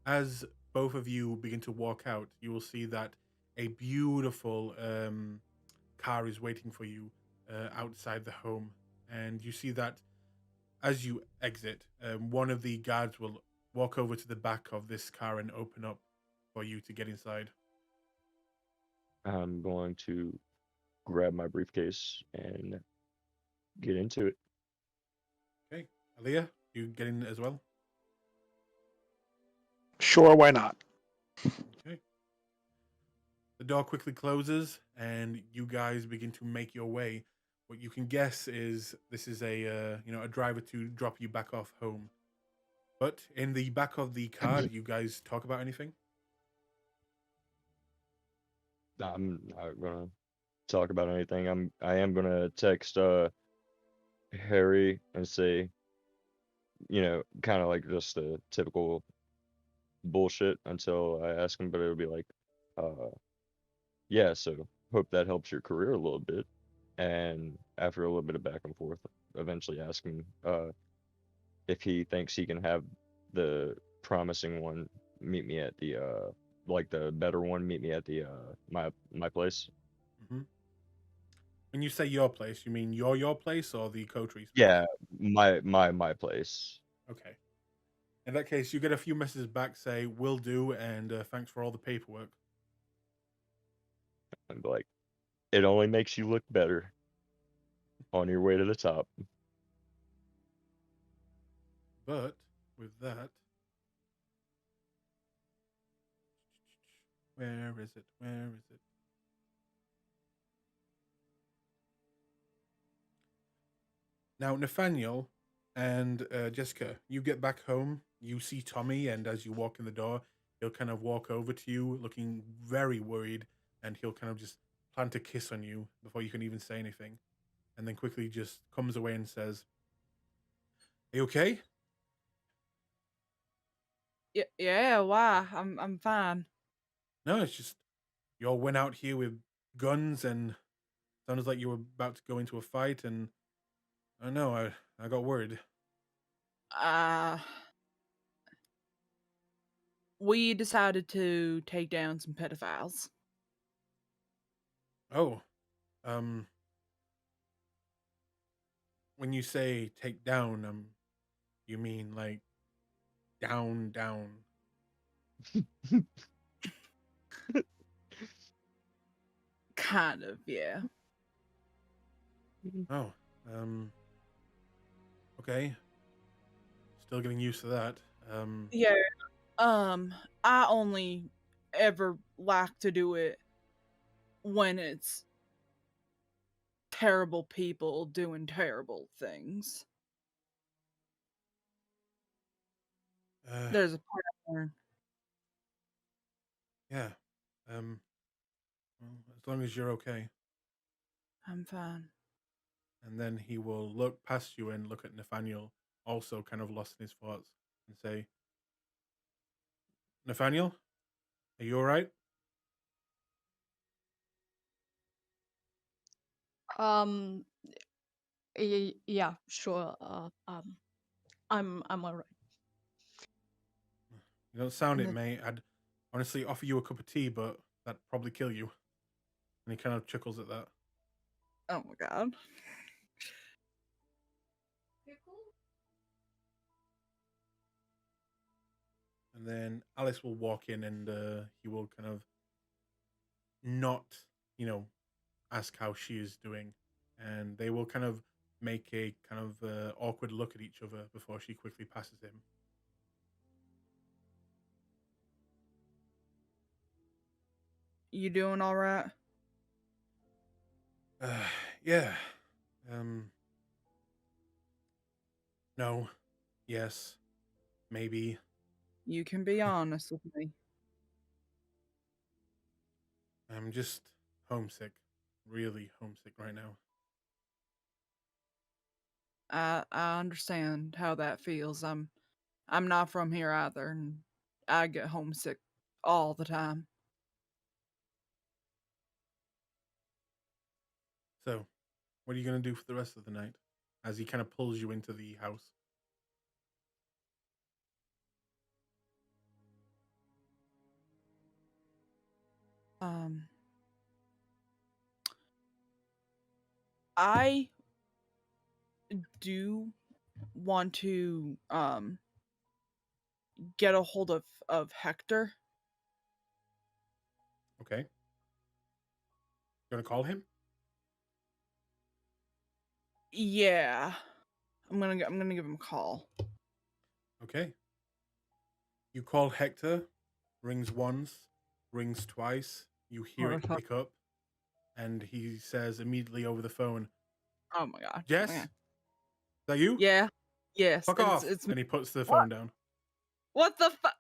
As both of you begin to walk out, you will see that a beautiful car is waiting for you outside the home. And you see that as you exit, one of the guards will walk over to the back of this car and open up for you to get inside. I'm going to grab my briefcase and get into it. Okay. Aaliyah, you get in as well? Sure, why not? Okay. The door quickly closes, and you guys begin to make your way. What you can guess is this is a driver to drop you back off home. But in the back of the car, do you guys talk about anything? I'm not gonna talk about anything. I am gonna text Harry and say, kind of like just the typical bullshit until I ask him, but it'll be like, yeah, so hope that helps your career a little bit. And after a little bit of back and forth, eventually ask him if he thinks he can have the promising one meet me at the the better one meet me at the my place. Mm-hmm. When you say your place, you mean your place or the coteries? Yeah, my place. Okay. In that case, you get a few messages back say "will do" and thanks for all the paperwork. And like, it only makes you look better on your way to the top. But with that, where is it? Where is it? Now, Nathaniel and Jessica, you get back home. You see Tommy, and as you walk in the door, he'll kind of walk over to you, looking very worried, and he'll kind of just plant a kiss on you before you can even say anything, and then quickly just comes away and says, "Are you okay?" Yeah, why? I'm fine. No, it's just you all went out here with guns and sounded like you were about to go into a fight, and I don't know, I got worried. Uh We decided to take down some pedophiles. Oh, when you say take down, you mean like down, down. Kind of, yeah. Oh, okay. Still getting used to that. Yeah. I only ever like to do it when it's terrible people doing terrible things. There's a pattern. Yeah. Well, as long as you're okay. I'm fine. And then he will look past you and look at Nathaniel, also kind of lost in his thoughts, and say, Nathaniel, are you all right? Yeah, sure. I'm alright. You don't sound And it, mate. I'd honestly offer you a cup of tea, but that'd probably kill you. And he kind of chuckles at that. Oh my god. And then Alice will walk in and he will kind of not, ask how she is doing. And they will kind of make a kind of awkward look at each other before she quickly passes him. You doing all right? Yeah. No. Yes. Maybe. You can be honest with me. I'm just homesick. Really homesick right now. I understand how that feels. I'm not from here either, and I get homesick all the time. So, what are you going to do for the rest of the night? As he kind of pulls you into the house. I do want to get a hold of Hector. Okay. You going to call him? Yeah. I'm gonna give him a call. Okay. You call Hector, rings once, rings twice, you hear it pick up, and he says immediately over the phone, Oh my god. Jess? Okay. Is that you? Yeah. Yes. Fuck off! It's And he puts the phone down. What the fuck?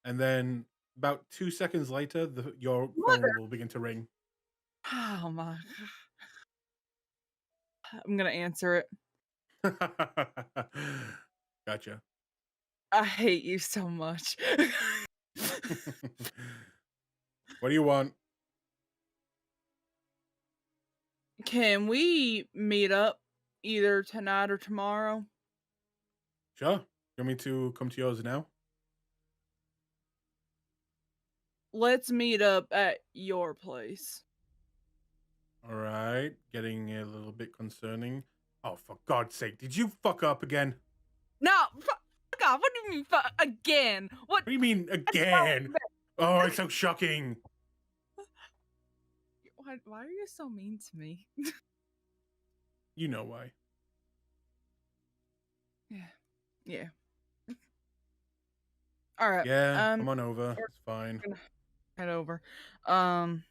And then about 2 seconds later, your What? phone will begin to ring. Oh my. I'm gonna answer it. Gotcha. I hate you so much. What do you want? Can we meet up either tonight or tomorrow? Sure. You want me to come to yours now? Let's meet up at your place. All right. Getting a little bit concerning. Oh, for God's sake. Did you fuck up again? No, fuck off. What do you mean again? What do you mean again? Oh, it's so shocking. Why are you so mean to me? You know why. Yeah. All right. Yeah, come on over. It's fine. Head over. I'm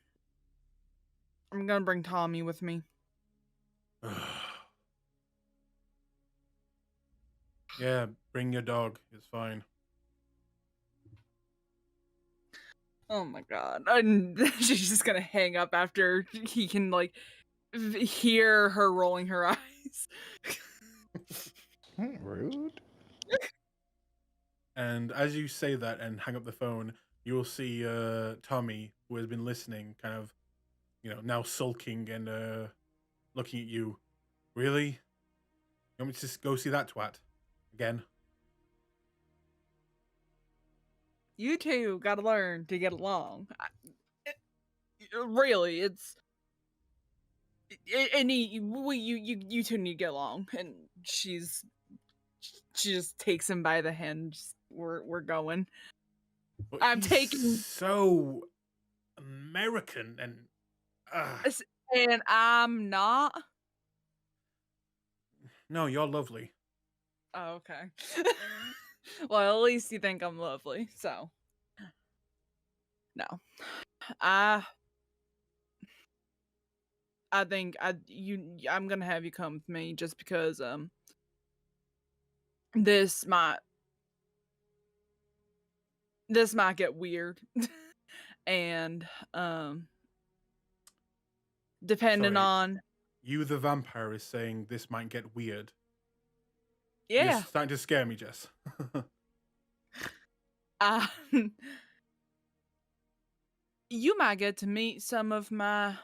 gonna bring Tommy with me. Yeah, bring your dog. It's fine. Oh my god. And she's just gonna hang up after he can hear her rolling her eyes. Rude. And as you say that and hang up the phone, you will see Tommy, who has been listening, kind of, now sulking and looking at you. Really? You want me to just go see that twat again? You two gotta learn to get along. Really, it's you two need to get along. And she just takes him by the hand. We're going. But I'm he's taking so American and and I'm not. no, you're lovely. Oh, okay. Well, at least you think I'm lovely, so no. I think I'm gonna have you come with me just because this might get weird. And depending Sorry. on You, the vampire, is saying this might get weird. yeah. You're starting to scare me, Jess. You might get to meet some of my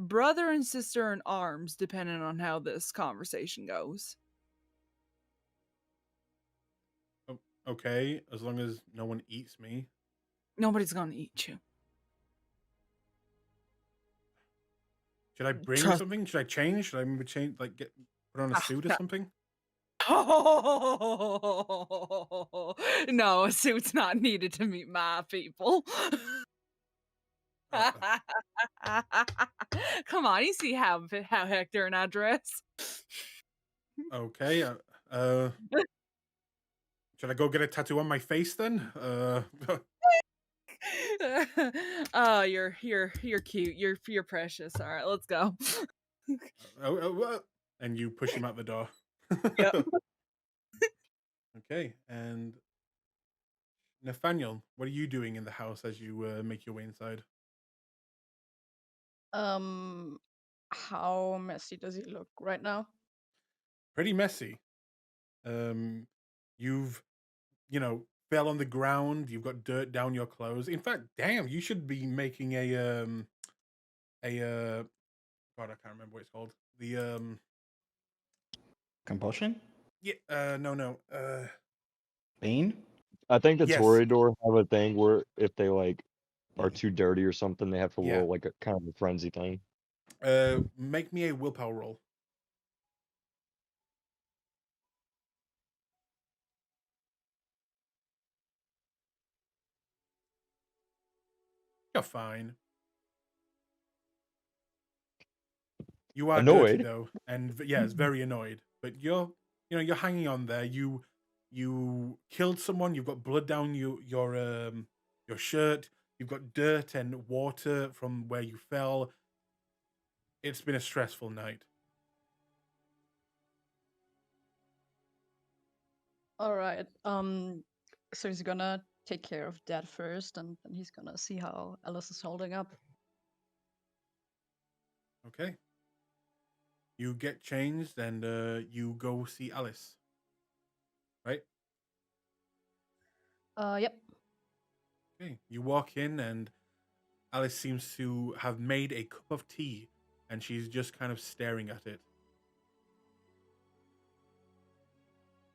brother and sister in arms, depending on how this conversation goes. Okay, as long as no one eats me. Nobody's gonna eat you. Should I bring Trust- something? Should I change? Should I maybe change, like put on a suit or something? Oh no, a suit's not needed to meet my people. Come on, you see how Hector and I dress. Okay. Should I go get a tattoo on my face then? Oh, you're cute. You're precious. All right, let's go. And you push him out the door. Yep. Okay, and Nathaniel, what are you doing in the house as you make your way inside? How messy does he look right now? Pretty messy. You've, fell on the ground. You've got dirt down your clothes. In fact, damn, you should be making a God, I can't remember what it's called. The Compulsion? Yeah, no. Bane? I think the Yes. Toreador have a thing where if they like are too dirty or something, they have to Yeah. roll like a kind of a frenzy thing. Make me a willpower roll. You're fine. You are dirty Annoyed. though, and it's very annoyed. But you're hanging on there. You killed someone. You've got blood down your shirt. You've got dirt and water from where you fell. It's been a stressful night. All right. So he's gonna take care of that first, and then he's gonna see how Alice is holding up. Okay. You get changed and you go see Alice. Right? Yep. Okay. You walk in and Alice seems to have made a cup of tea and she's just kind of staring at it.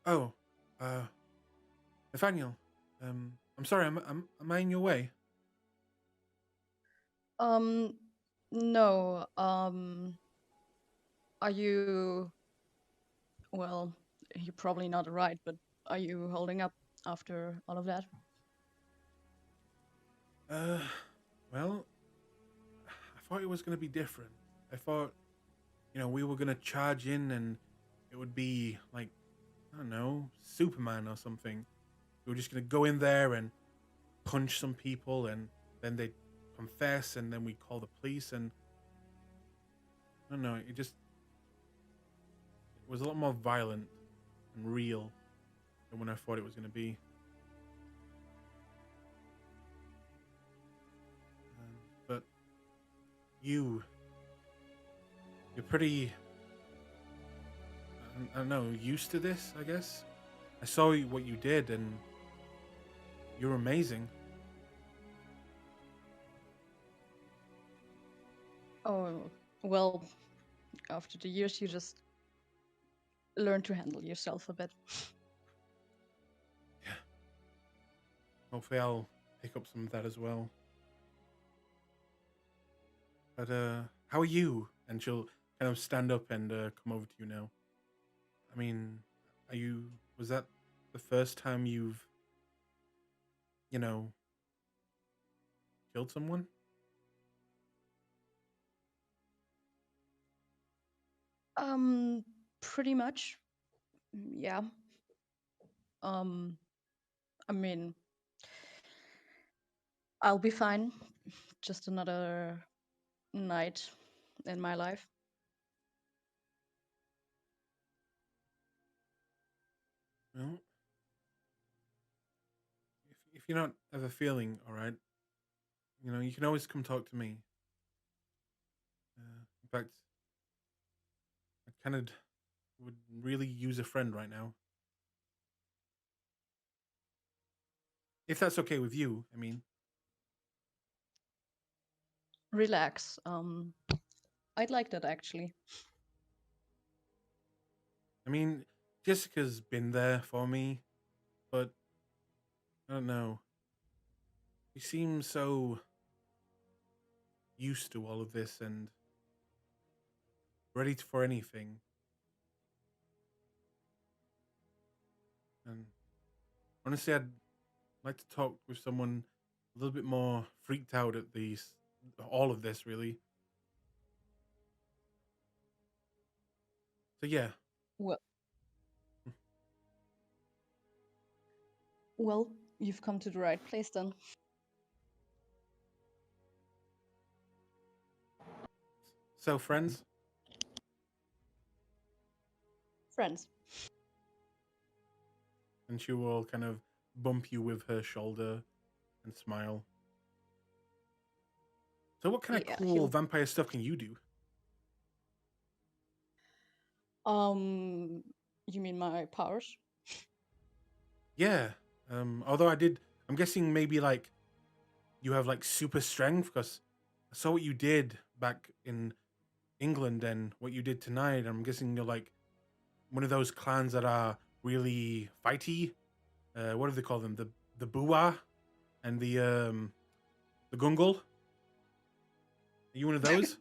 Oh, Nathaniel, I'm sorry, am I in your way? No. Are you? Well, you're probably not right, but are you holding up after all of that? Well, I thought it was going to be different. I thought, we were going to charge in and it would be like, I don't know, Superman or something. We were just going to go in there and punch some people and then they'd confess and then we'd call the police and I don't know, it was a lot more violent and real than when I thought it was going to be. But you're pretty, I don't know, used to this, I guess. I saw what you did and you're amazing. Oh, well, after the years, you just learn to handle yourself a bit. Yeah. Hopefully I'll pick up some of that as well. But how are you? And she'll kind of stand up and come over to you now. I mean, was that the first time you've, killed someone? Pretty much. Yeah. I mean, I'll be fine. Just another night in my life. Well, if you're not ever feeling all right, you can always come talk to me. In fact, I kind of would really use a friend right now. If that's okay with you, I mean. Relax. I'd like that actually. I mean, Jessica's been there for me, but I don't know. She seems so used to all of this and ready for anything. And honestly, I'd like to talk with someone a little bit more freaked out at all of this, really. So yeah. Well, you've come to the right place then. So friends? Friends. And she will kind of bump you with her shoulder and smile. So what kind of cool vampire stuff can you do? You mean my powers? Yeah. Although I'm guessing maybe like you have like super strength, because I saw what you did back in England and what you did tonight. I'm guessing you're like one of those clans that are really fighty. What do they call them? The Bua and the Gungle. Are you one of those?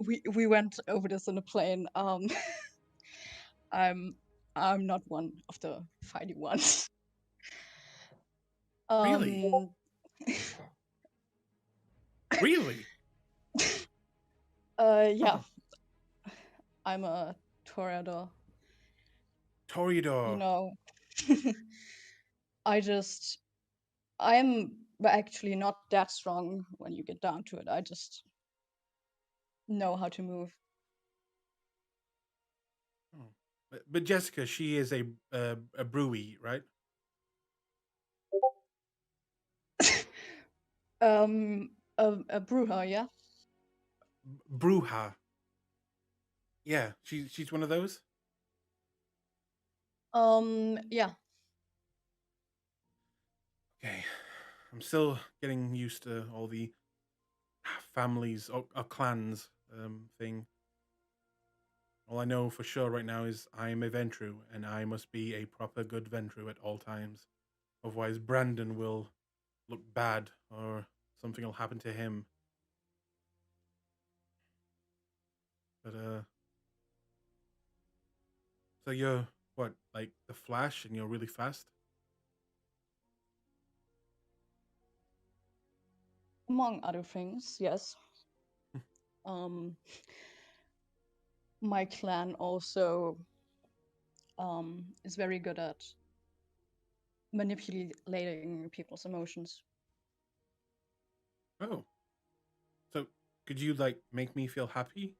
We we went over this on a plane. I'm not one of the fighty ones. Really? Really? Yeah. I'm a toreador. Toreador. You know, I am actually not that strong when you get down to it. I just know how to move. Oh. But Jessica, she is a brewy, right? A bruja, yeah. Bruja. Yeah, she's one of those. Yeah. Okay, I'm still getting used to all the families or clans thing. All I know for sure right now is I'm a Ventru, and I must be a proper good Ventru at all times. Otherwise, Brandon will look bad, or something will happen to him. But so you're what, like the Flash, and you're really fast? Among other things, yes. My clan also is very good at manipulating people's emotions. Oh. So could you like make me feel happy?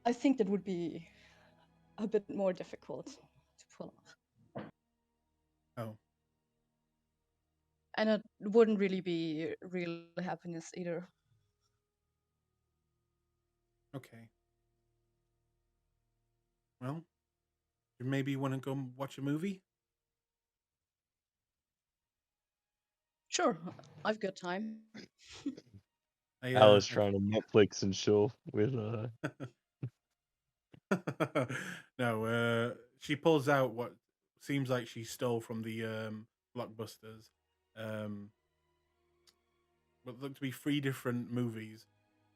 I think that would be a bit more difficult to pull off. Oh. And it wouldn't really be real happiness either. Okay. Well, you maybe want to go watch a movie? Sure, I've got time. Alice trying to Netflix and chill with No, she pulls out what seems like she stole from the blockbusters. What look to be 3 different movies,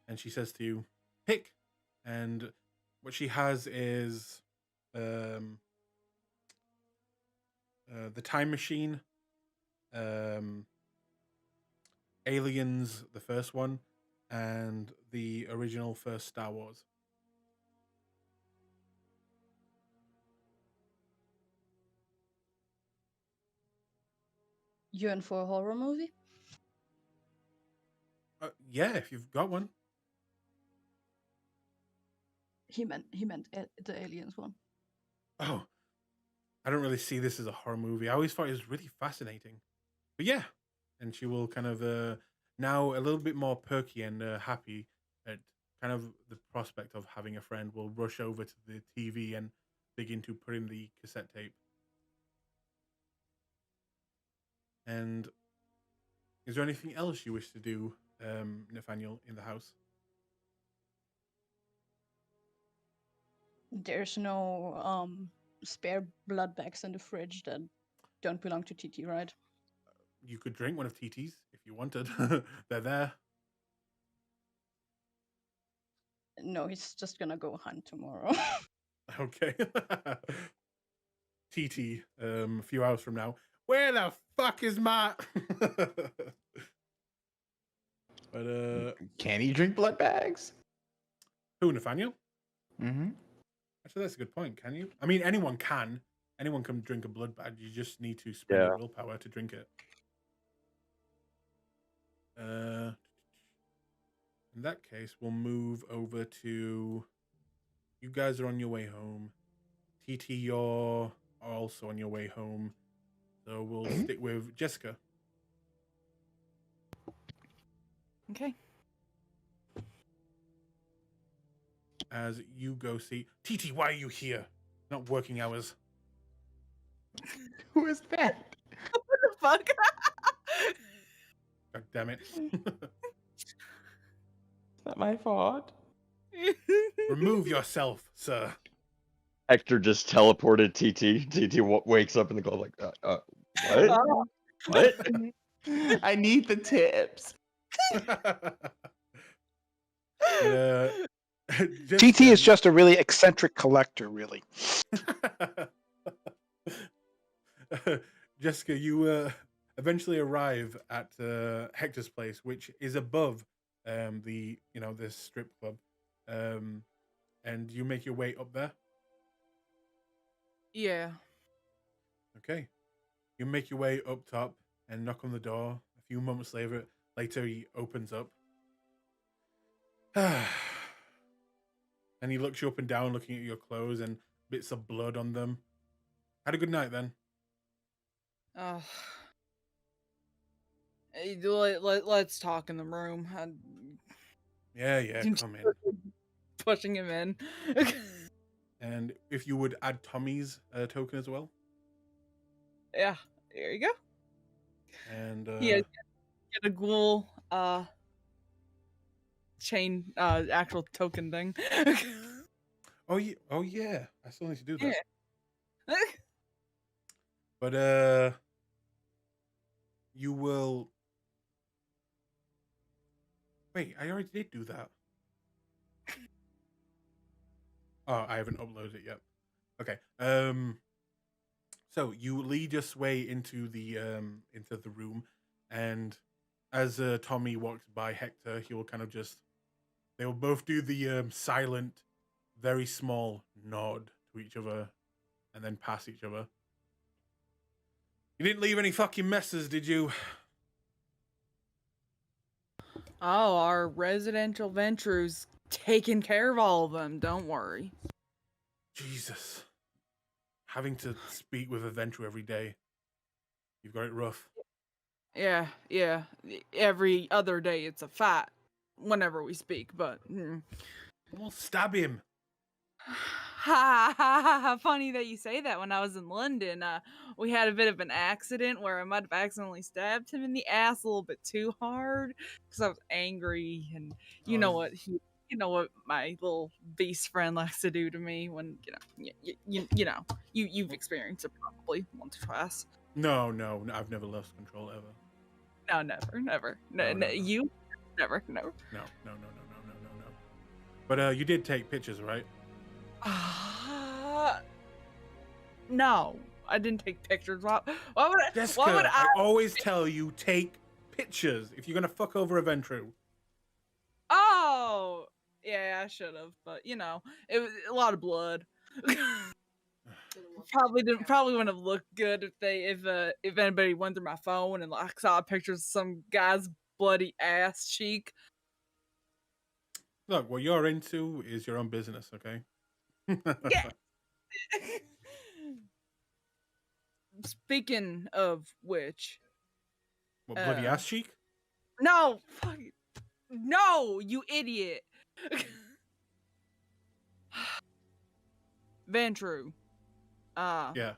and she says to you, "Pick." And what she has is the Time Machine, Aliens, the first one, and the original first Star Wars. You in for a horror movie? Yeah, if you've got one. He meant the aliens one. Oh, I don't really see this as a horror movie. I always thought it was really fascinating. But yeah, and she will kind of now a little bit more perky and happy at kind of the prospect of having a friend, will rush over to the TV and begin to put in the cassette tape. And is there anything else you wish to do, Nathaniel, in the house? There's no spare blood bags in the fridge that don't belong to TT, right? You could drink one of TT's if you wanted. They're there. No, he's just gonna go hunt tomorrow. Okay. TT, a few hours from now. Where the fuck is my... But Can he drink blood bags? who, Nathaniel? Mm-hmm. Actually, that's a good point. Can you? I mean, anyone can. Anyone can drink a blood bag. You just need to spend your willpower to drink it. In that case, we'll move over to... You guys are on your way home. TT, you're also on your way home. So we'll stick with Jessica. Okay. As you go see... TT, why are you here? Not working hours. Who is that? What the fuck? God damn it. It's not my fault. Remove yourself, sir. Hector just teleported TT. TT wakes up in the globe like, what? What? I need the tips. TT is just a really eccentric collector, really. Jessica, you eventually arrive at Hector's place, which is above this strip club, and you make your way up there. Yeah. Okay, you make your way up top and knock on the door. A few moments later, he opens up, and he looks you up and down, looking at your clothes and bits of blood on them. Had a good night then. Let's talk in the room. Yeah, come in. Pushing him in. And if you would add Tommy's token as well. Yeah, there you go. And get a ghoul chain actual token thing. Oh yeah. I still need to do that. Yeah. But you will... Wait, I already did do that. Oh, I haven't uploaded it yet. Okay. So you lead your way into the room, and as Tommy walks by Hector, he will kind of they will both do the silent, very small nod to each other, and then pass each other. You didn't leave any fucking messes, did you? Oh, our residential venture's taking care of all of them. Don't worry. Jesus. Having to speak with a venture every day. You've got it rough. Yeah. Every other day it's a fight whenever we speak, but... Well, stab him. Ha ha ha ha! Funny that you say that. When I was in London, we had a bit of an accident where I might have accidentally stabbed him in the ass a little bit too hard because I was angry, and you know what you know what my little beast friend likes to do to me when you've experienced it probably once or twice. No, I've never lost control ever. No, never. No. You never. No. No. But you did take pictures, right? No, I didn't take pictures. Why would I? Jessica, Why would I always tell you take pictures if you're gonna fuck over a Ventru. Oh, yeah, I should have, but you know, it was a lot of blood. Probably wouldn't have looked good if anybody went through my phone and like saw pictures of some guy's bloody ass cheek. Look, what you're into is your own business, okay? Yeah. Speaking of which, What, bloody ass cheek? no, no, you idiot. Ventru. Yeah.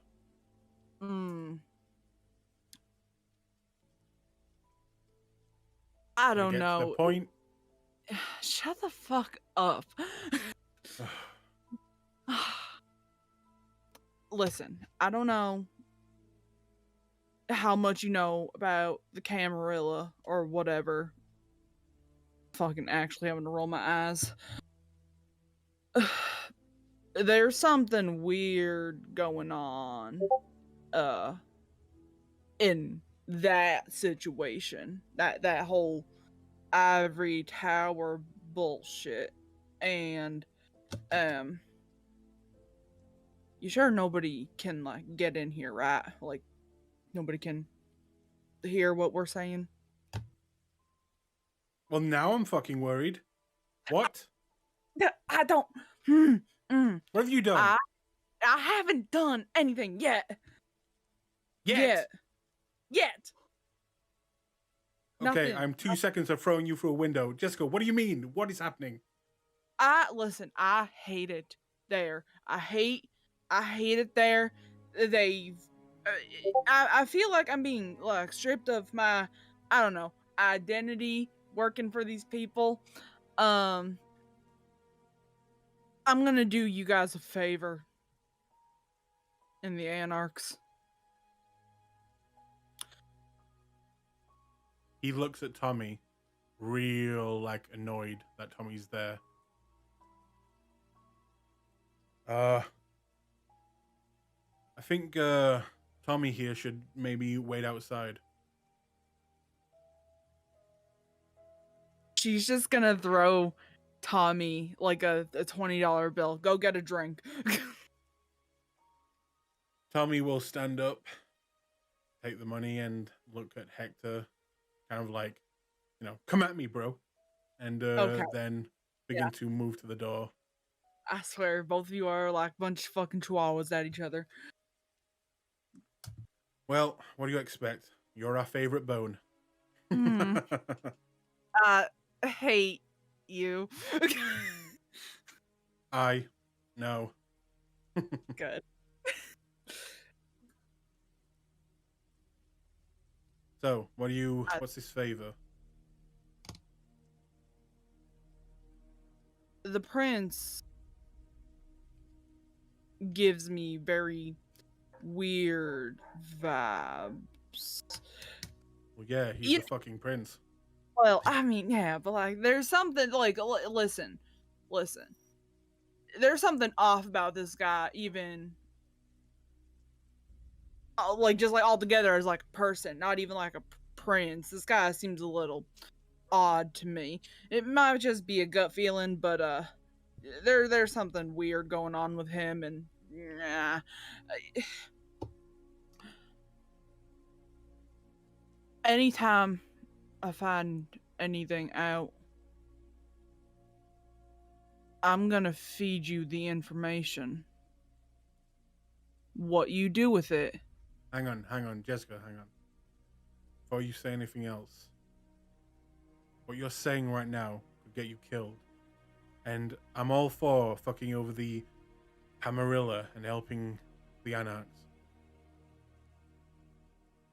I don't Get know. to the point. Shut the fuck up. Listen, I don't know how much you know about the Camarilla or whatever. Fucking actually having to roll my eyes. There's something weird going on in that situation. That whole ivory tower bullshit. And you sure nobody can like get in here, right? Like nobody can hear what we're saying? Well, now I'm fucking worried. What? I don't. What have you done? I haven't done anything yet. Yet. Okay, Nothing. I'm 2 seconds of throwing you through a window. Jessica, what do you mean? What is happening? Listen, I hate it there. I hate it there. I feel like I'm being like stripped of my, I don't know, identity working for these people. I'm gonna do you guys a favor in the Anarchs. He looks at Tommy, real like annoyed that Tommy's there. I think Tommy here should maybe wait outside. She's just gonna throw Tommy like a $20 bill. Go get a drink. Tommy will stand up, take the money, and look at Hector, kind of like, you know, come at me, bro. And then begin to move to the door. I swear, both of you are like a bunch of fucking chihuahuas at each other. Well, what do you expect? You're our favorite bone. I hate you. I know. Good. So, what's this favor? The prince gives me very weird vibes. Well, yeah, he's the fucking prince. Well, I mean, yeah, but like, there's something like, listen. There's something off about this guy, even like just like altogether as like a person, not even like a prince. This guy seems a little odd to me. It might just be a gut feeling, but there's something weird going on with him, and yeah. Anytime I find anything out, I'm gonna feed you the information. What you do with it. Hang on, Jessica, hang on. Before you say anything else, what you're saying right now could get you killed. And I'm all for fucking over the Camarilla and helping the Anarchs.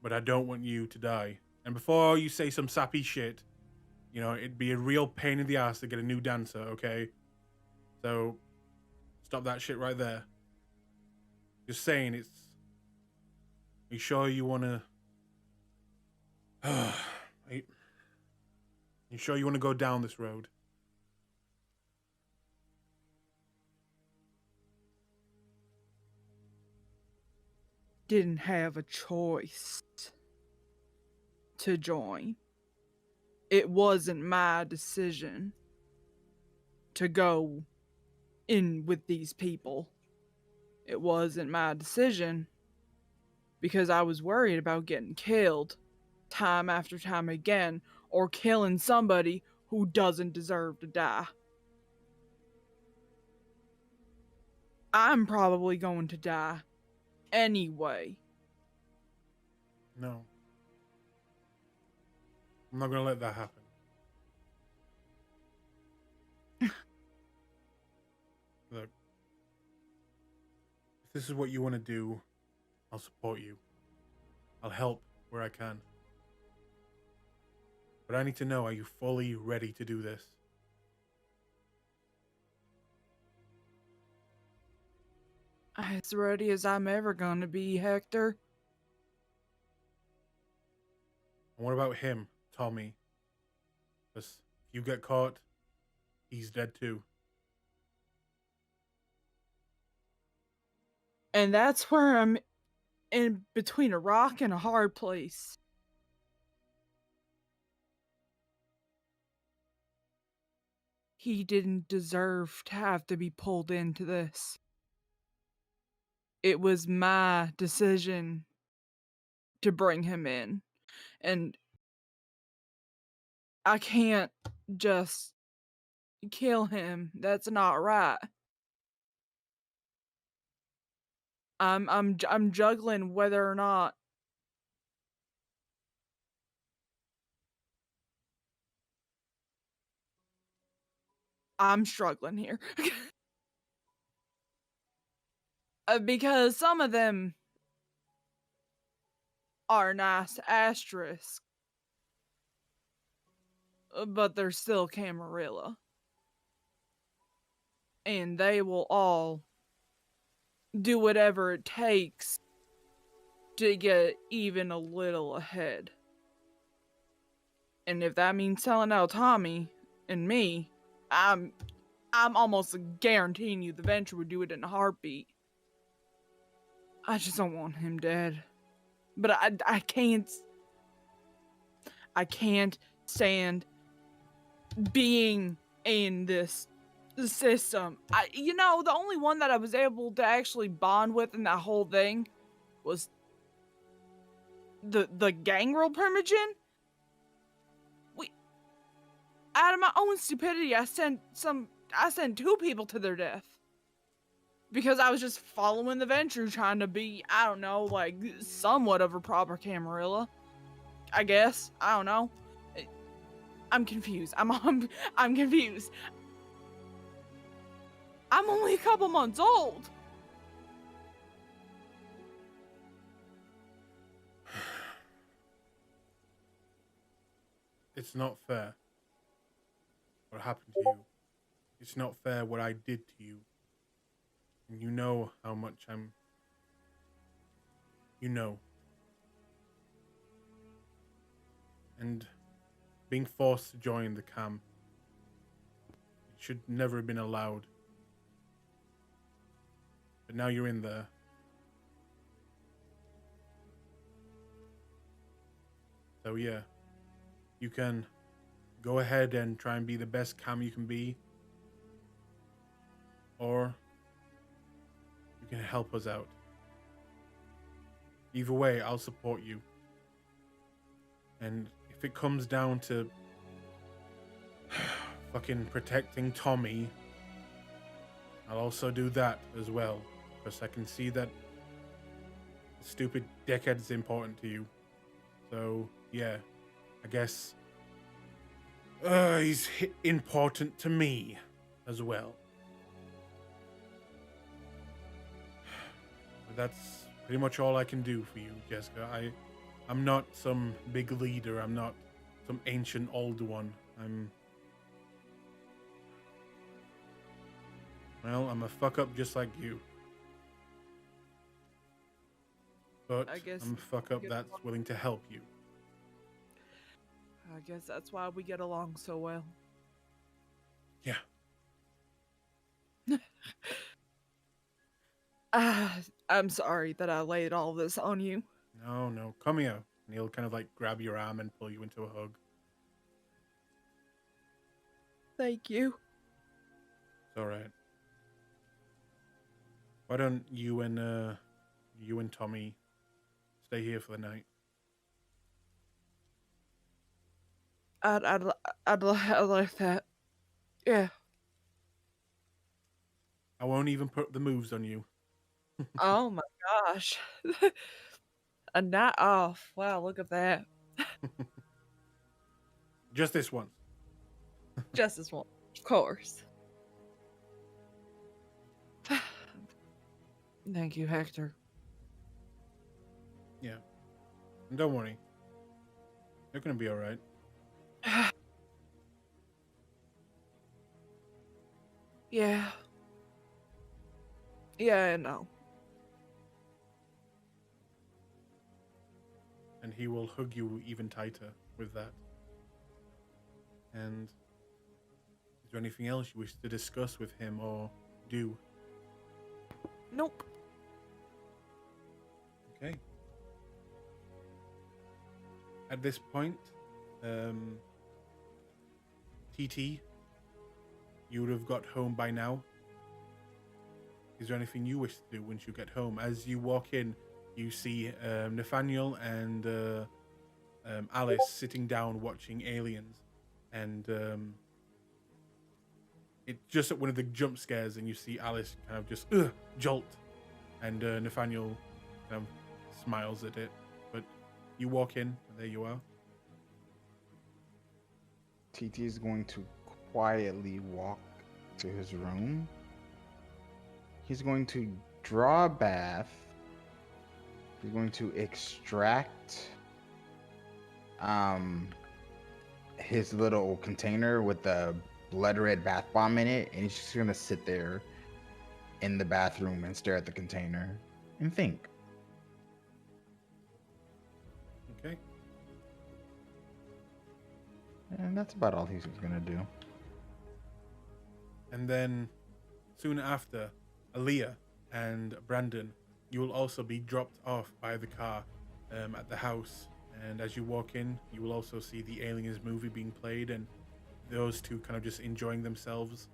But I don't want you to die. And before you say some sappy shit, you know, it'd be a real pain in the ass to get a new dancer, okay? So, stop that shit right there. Just saying, it's... Are you sure you want to... You sure you want to go down this road? Didn't have a choice to join. It wasn't my decision to go in with these people. It wasn't my decision because I was worried about getting killed time after time again, or killing somebody who doesn't deserve to die. I'm probably going to die anyway. No. I'm not gonna let that happen. Look. If this is what you want to do, I'll support you. I'll help where I can. But I need to know, are you fully ready to do this? As ready as I'm ever gonna be, Hector. And what about him, Tommy? Because if you get caught, he's dead too. And that's where I'm in between a rock and a hard place. He didn't deserve to have to be pulled into this. It was my decision to bring him in. And I can't just kill him. That's not right. I'm juggling whether or not I'm struggling here. Because some of them are nice asterisks, but they're still Camarilla. And they will all do whatever it takes to get even a little ahead. And if that means selling out Tommy and me, I'm almost guaranteeing you the venture would do it in a heartbeat. I just don't want him dead. But I can't stand being in this system. The only one that I was able to actually bond with in that whole thing was the gangrel primogen. Out of my own stupidity, I sent 2 people to their death. Because I was just following the venture, trying to be, I don't know, like, somewhat of a proper Camarilla. I guess. I don't know. I'm confused. I'm confused. I'm only a couple months old. It's not fair what happened to you. It's not fair what I did to you. And you know how much I'm... You know. And being forced to join the camp, it should never have been allowed. But now you're in there. So yeah, you can go ahead and try and be the best cam you can be. Or you can help us out. Either way, I'll support you. And if it comes down to fucking protecting Tommy, I'll also do that as well. Because I can see that the stupid dickhead's important to you. So, yeah, I guess he's important to me as well. But that's pretty much all I can do for you, Jessica. I'm not some big leader. I'm not some ancient old one. I'm a fuck up just like you. But I guess I'm a fuck up get that's along. willing to help you. I guess that's why we get along so well. Yeah. I'm sorry that I laid all this on you. No, come here. And he'll kind of like grab your arm and pull you into a hug. Thank you. It's all right. Why don't you and Tommy stay here for the night? I'd like that. Yeah. I won't even put the moves on you. Oh my gosh. A night off. Wow, look at that. Just this once. Just as one, of course. Thank you, Hector. Yeah. And don't worry. You're gonna be all right. Yeah. Yeah, I know. And he will hug you even tighter with that. And is there anything else you wish to discuss with him or do? Nope. Okay. At this point, TT, you would have got home by now. Is there anything you wish to do once you get home? As you walk in, you see Nathaniel and Alice sitting down watching Aliens, and it's just at one of the jump scares, and you see Alice kind of just jolt, and Nathaniel kind of smiles at it. But you walk in, and there you are. TT is going to quietly walk to his room. He's going to draw a bath. He's going to extract his little container with the blood red bath bomb in it, and he's just gonna sit there in the bathroom and stare at the container and think. Okay. And that's about all he's gonna do. And then soon after, Aaliyah and Brandon, you will also be dropped off by the car at the house. And as you walk in, you will also see the Aliens movie being played, and those two kind of just enjoying themselves.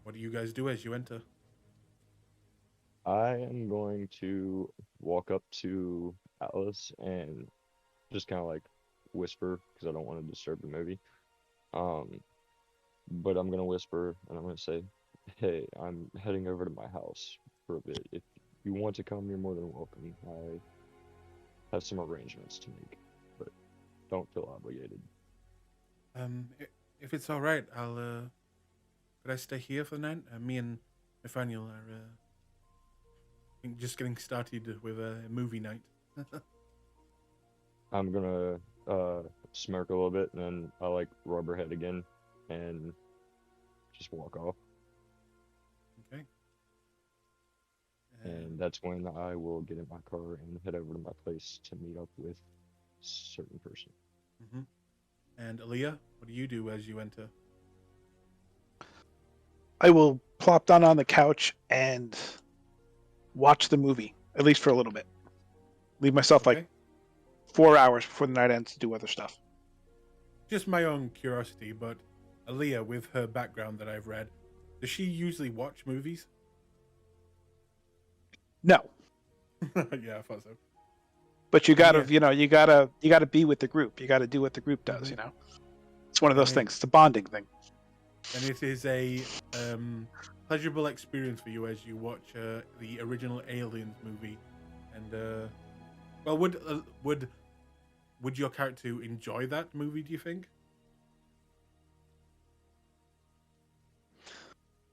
What do you guys do as you enter? I am going to walk up to Alice and just kind of like whisper because I don't want to disturb the movie. But I'm gonna whisper and I'm gonna say, "Hey, I'm heading over to my house for a bit. If you want to come, you're more than welcome. I have some arrangements to make, but don't feel obligated." If it's all right, could I stay here for the night? Me and Nathaniel are just getting started with a movie night. I'm gonna smirk a little bit and then I like rub her head again and just walk off. Okay. And that's when I will get in my car and head over to my place to meet up with certain person. Mm-hmm. And Aaliyah, what do you do as you enter? I will plop down on the couch and watch the movie, at least for a little bit. Leave myself Okay. like 4 hours before the night ends to do other stuff. Just my own curiosity, but Aaliyah, with her background that I've read, does she usually watch movies? No, Yeah, I thought so. but you gotta, Yeah. you gotta be with the group. You gotta do what the group does. Mhm. It's one of those Right. things. It's a bonding thing. And it is a pleasurable experience for you as you watch the original Aliens movie. And well, would your character enjoy that movie? Do you think?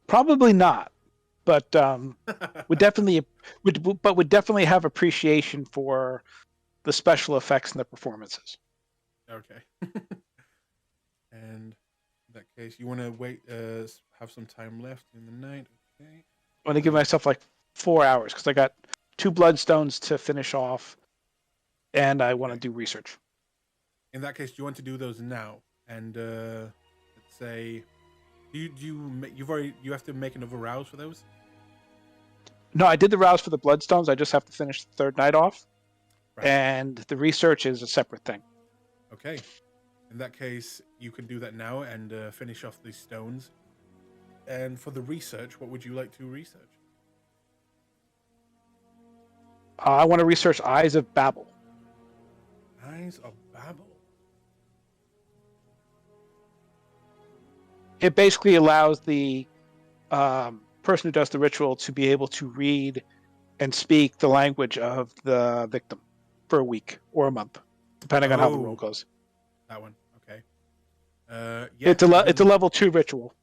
Probably not. but would definitely have appreciation for the special effects and the performances. Okay. And in that case, you want to wait, have some time left in the night. Okay. I want to give myself like 4 hours because I got 2 bloodstones to finish off, and I want to do research. In that case, do you want to do those now? And let's say, you have to make another rouse for those? No, I did the rouse for the bloodstones. I just have to finish the third night off, Right. and the research is a separate thing. Okay. In that case, you can do that now and finish off these stones. And for the research, what would you like to research? I want to research Eyes of Babel. Eyes of Babel. It basically allows the person who does the ritual to be able to read and speak the language of the victim for a week or a month, depending on how the roll goes. That one. Okay. Yeah. It's a level 2 ritual.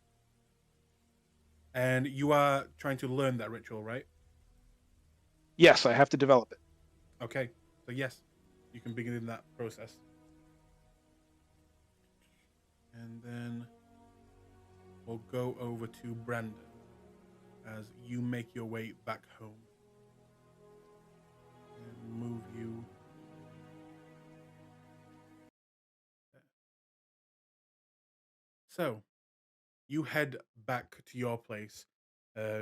And you are trying to learn that ritual, right? Yes, I have to develop it. Okay. So yes, you can begin that process. And then we'll go over to Brandon as you make your way back home. And move you. So, you head back to your place,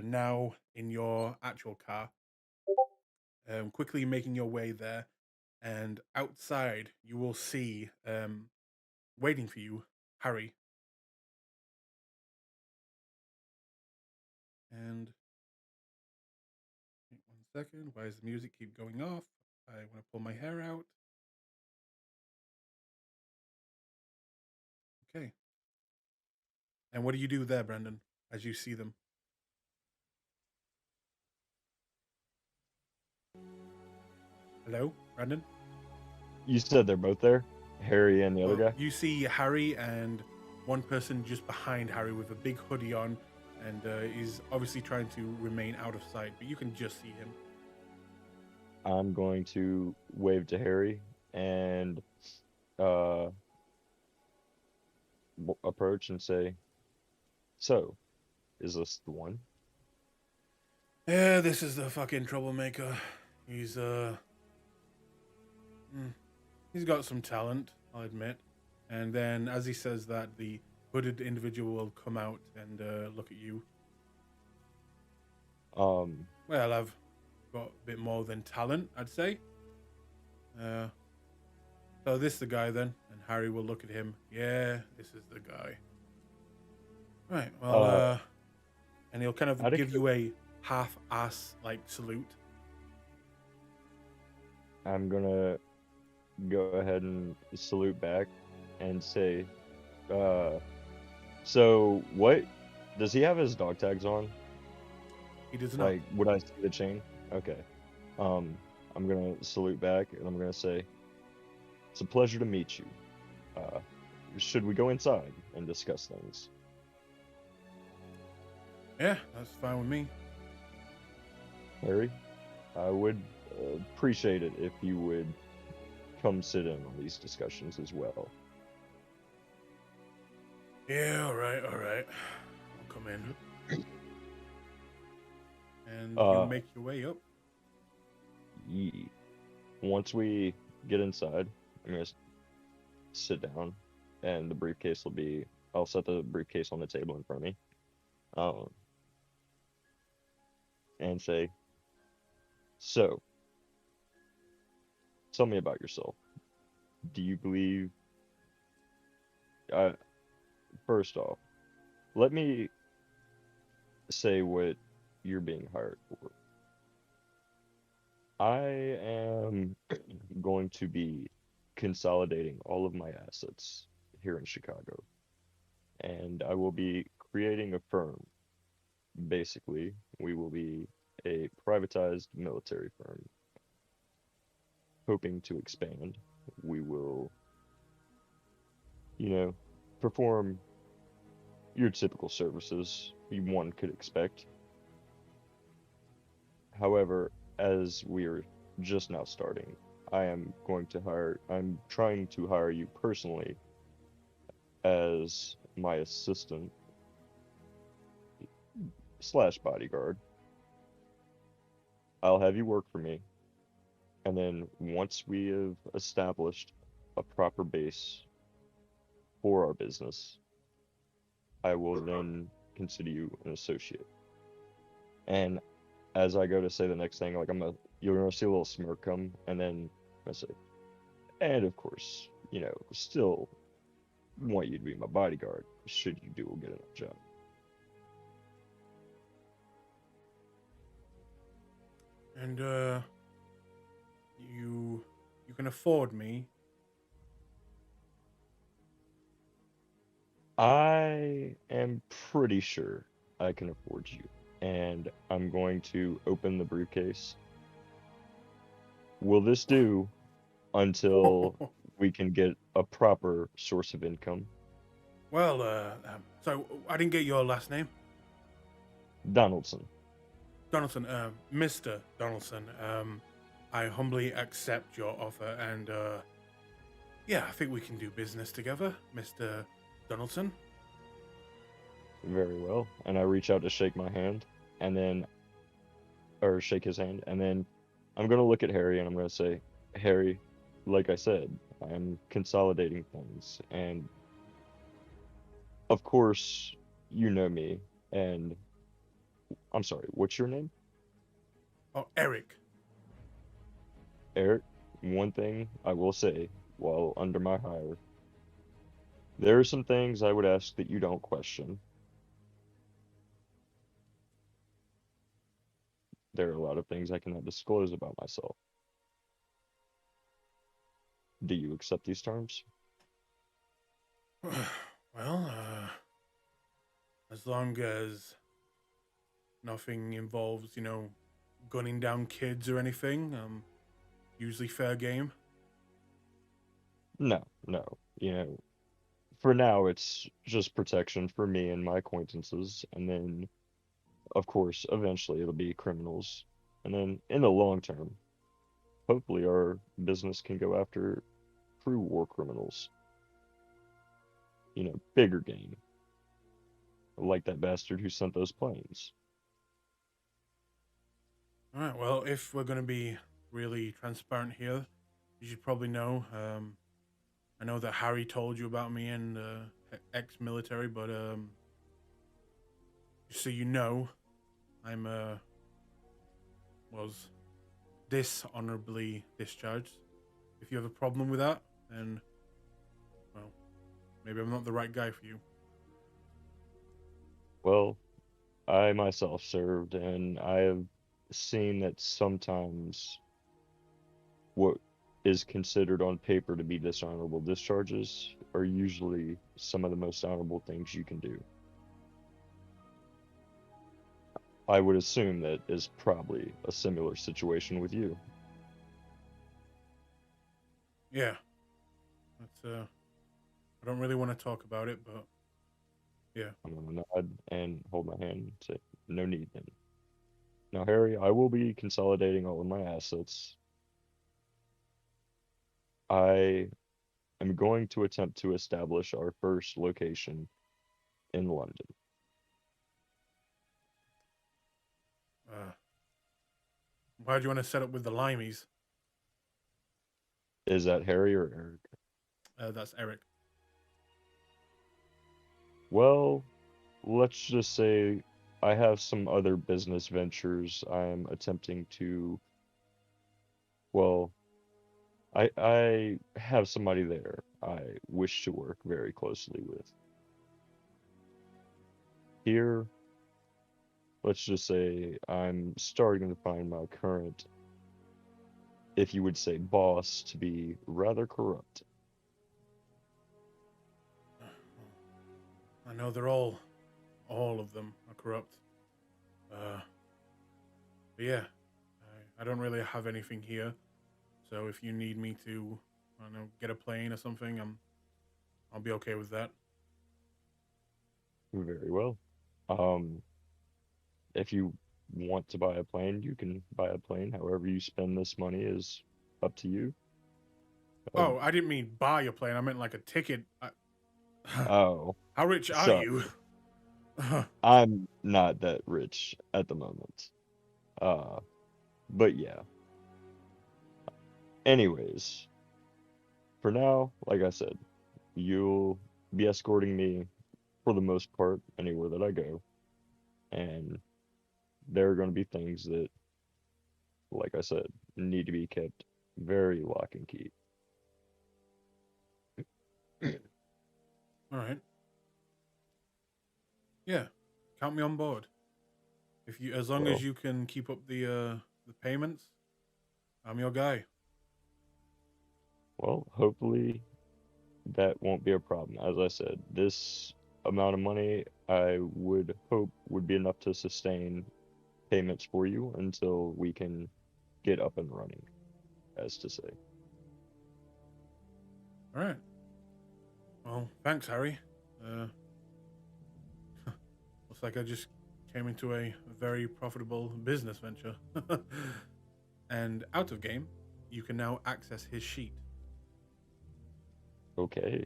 now in your actual car, quickly making your way there. And outside, you will see, waiting for you, Harry. And wait 1 second. Why does the music keep going off? I want to pull my hair out. Okay. And what do you do there, Brandon, as you see them? Hello, Brandon? You said they're both there? Harry and the other Well, guy? you see Harry and one person just behind Harry with a big hoodie on, and is obviously trying to remain out of sight, but you can just see him. I'm going to wave to Harry and approach and say, "So, is this the one?" Yeah, this is the fucking troublemaker. He's he's got some talent, I'll admit. And then as he says that, the hooded individual will come out and look at you. Well, I've got a bit more than talent, I'd say. So this is the guy then, and Harry will look at him. Yeah, this is the guy. Right, well, and he'll kind of give you a half-ass like salute. I'm gonna go ahead and salute back and say, so what does he have his dog tags on? He does not. Like, would I see the chain? Okay. I'm gonna salute back and I'm gonna say, it's a pleasure to meet you. Should we go inside and discuss things? Yeah, that's fine with me. Harry, I would appreciate it if you would come sit in on these discussions as well. Yeah, all right. I'll come in. And you make your way up. Once we get inside, I'm gonna sit down, and the briefcase will be. I'll set the briefcase on the table in front of me, and say, "So, tell me about yourself. Do you believe?" First off, let me say what you're being hired for. I am going to be consolidating all of my assets here in Chicago, and I will be creating a firm. Basically, we will be a privatized military firm, hoping to expand. We will, perform your typical services one could expect. However, as we are just now starting, I'm trying to hire you personally as my assistant / bodyguard. I'll have you work for me, and then once we have established a proper base for our business, I will then consider you an associate. And as I go to say the next thing, like you're gonna see a little smirk come, and then I say, and of course, still want you to be my bodyguard should you do a good enough job. And you can afford me. I am pretty sure I can afford you, and I'm going to open the briefcase. Will this do until we can get a proper source of income? Well, so I didn't get your last name. Donaldson. Donaldson, Mr. Donaldson. I humbly accept your offer, and yeah, I think we can do business together, Mr. Donaldson. Very well. And I reach out to shake my hand, or shake his hand, and then I'm going to look at Harry and I'm going to say, Harry, like I said, I am consolidating things, and of course, you know me, and I'm sorry, what's your name? Oh, Eric. Eric, one thing I will say while under my hire, there are some things I would ask that you don't question. There are a lot of things I cannot disclose about myself. Do you accept these terms? Well, as long as nothing involves, gunning down kids or anything, usually fair game. No. For now, it's just protection for me and my acquaintances, and then, of course, eventually it'll be criminals. And then, in the long term, hopefully our business can go after true war criminals. Bigger game. Like that bastard who sent those planes. All right, well, if we're going to be really transparent here, you should probably know, I know that Harry told you about me and ex-military, but just so you know, I'm was dishonorably discharged. If you have a problem with that, then, well, maybe I'm not the right guy for you. Well, I myself served, and I have seen that sometimes what is considered on paper to be dishonorable discharges are usually some of the most honorable things you can do. I would assume that is probably a similar situation with you. Yeah. That's I don't really want to talk about it, but yeah. I'm gonna nod and hold my hand and say, no need then. Now, Harry, I will be consolidating all of my assets. I am going to attempt to establish our first location in London. Why do you want to set up with the Limeys? Is that Harry or Eric? That's Eric. Well, let's just say I have some other business ventures I'm attempting to. Well, I have somebody there I wish to work very closely with. Here, let's just say I'm starting to find my current, if you would say, boss to be rather corrupt. I know they're all of them are corrupt. But yeah, I don't really have anything here. So if you need me to, I don't know, get a plane or something, I'll be okay with that. Very well. If you want to buy a plane, you can buy a plane. However you spend this money is up to you. Oh, I didn't mean buy a plane. I meant like a ticket. Oh, How rich are so you? I'm not that rich at the moment. But yeah. Anyways, for now, like I said, you'll be escorting me for the most part anywhere that I go. And there are going to be things that, like I said, need to be kept very lock and key. All right. Yeah, count me on board. If you, as long Well, as you can keep up the payments, I'm your guy. well, hopefully that won't be a problem. As I said, this amount of money I would hope would be enough to sustain payments for you until we can get up and running, as to say. All right. Well, thanks, Harry. Looks like I just came into a very profitable business venture. And out of game, you can now access his sheet. Okay.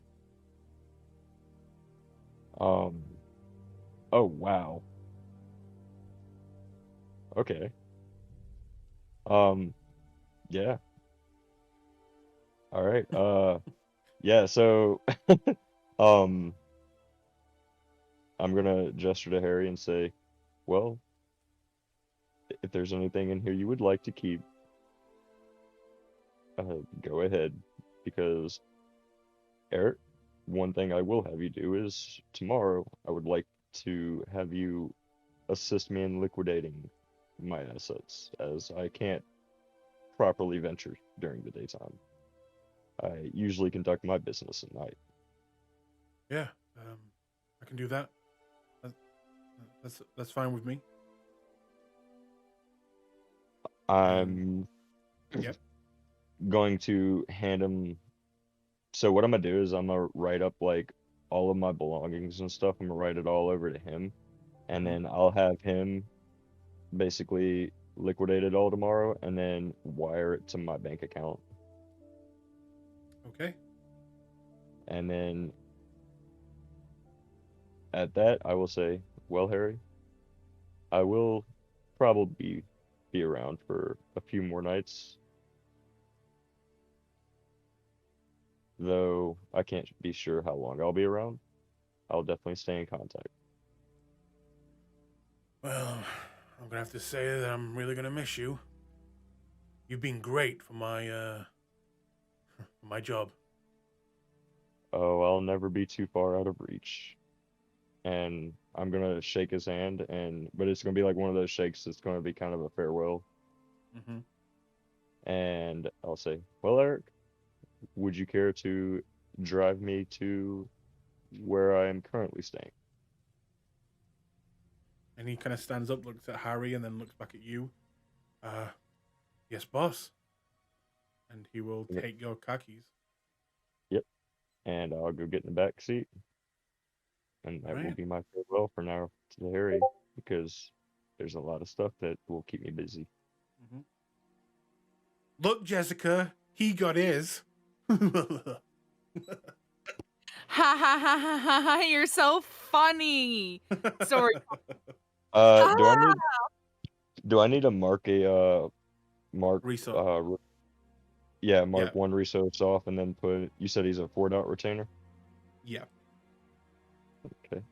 Oh wow. Okay. Yeah. All right. Yeah, so um I'm gonna gesture to Harry and say, well, if there's anything in here you would like to keep, go ahead. Because Eric, one thing I will have you do is tomorrow I would like to have you assist me in liquidating my assets, as I can't properly venture during the daytime. I usually conduct my business at night. Yeah, I can do that. That's fine with me. I'm Yep. going to hand him. So what I'm gonna do is I'm gonna write up like all of my belongings and stuff. I'm gonna write it all over to him, and Mhm. then I'll have him basically liquidate it all tomorrow, and then wire it to my bank account. Okay. And then at that, I will say, well, Harry, I will probably be around for a few more nights, though I can't be sure how long I'll be around. I'll definitely stay in contact. Well, I'm gonna have to say that I'm really gonna miss you. You've been great for my for my job. Oh, I'll never be too far out of reach. And I'm gonna shake his hand, but it's gonna be like one of those shakes that's gonna be kind of a farewell. Mm-hmm. And I'll say, well, Eric, would you care to drive me to where I am currently staying? And he kind of stands up, looks at Harry, and then looks back at you. Yes, boss. And he will Yep. take your khakis. Yep. And I'll go get in the back seat. And that will Right. be my farewell for now to Harry, because there's a lot of stuff that will keep me busy. Mm-hmm. Look, Jessica, he got his. Ha ha ha ha ha ha! You're so funny. Sorry. Do I need to mark a mark Reso. yeah, mark Yeah. one resource off and then put, you said he's a 4-dot retainer? Yeah. Okay.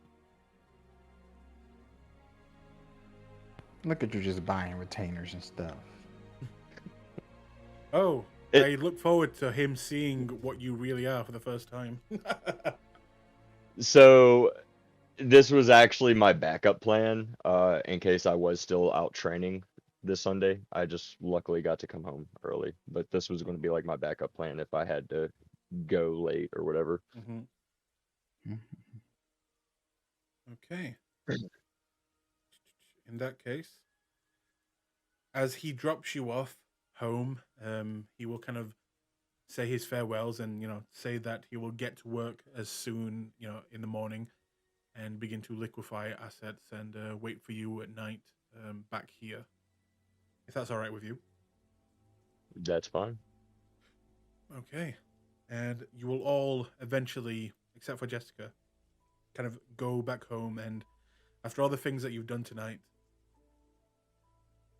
Look at you just buying retainers and stuff. Oh, I look forward to him seeing what you really are for the first time. So this was actually my backup plan, in case I was still out training this Sunday. I just luckily got to come home early, but this was going to be like my backup plan if I had to go late or whatever. Mm-hmm. Okay. In that case, as he drops you off home, he will kind of say his farewells and say that he will get to work as soon in the morning. and begin to liquefy assets and wait for you at night back here. If that's all right with you. That's fine. Okay. And you will all eventually, except for Jessica, kind of go back home. And after all the things that you've done tonight,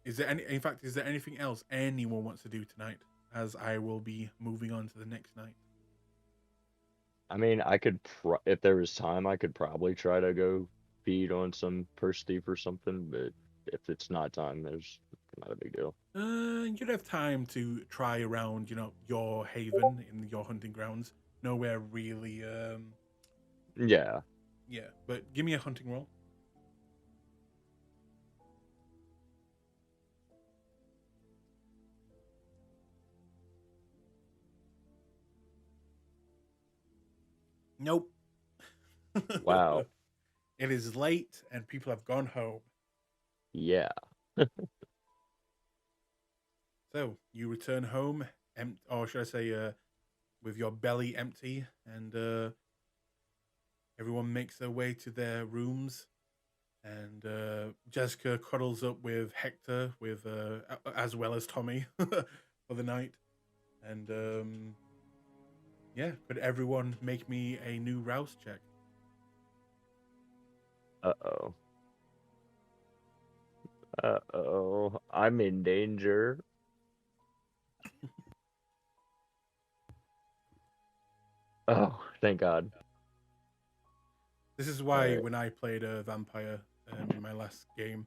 is there anything else anyone wants to do tonight? As I will be moving on to the next night. I mean, I could, if there was time, I could probably try to go feed on some purse thief or something, but if it's not time, there's not a big deal. You'd have time to try around, your haven in your hunting grounds. Nowhere really, Yeah. Yeah, but give me a hunting roll. Nope. Wow. It is late and people have gone home. Yeah. So you return home, or should I say, with your belly empty, and everyone makes their way to their rooms. And Jessica cuddles up with Hector, with as well as Tommy, for the night. And yeah, could everyone make me a new rouse check? Uh-oh. Uh-oh. I'm in danger. Oh, thank God. This is why Alright. when I played a vampire in my last game,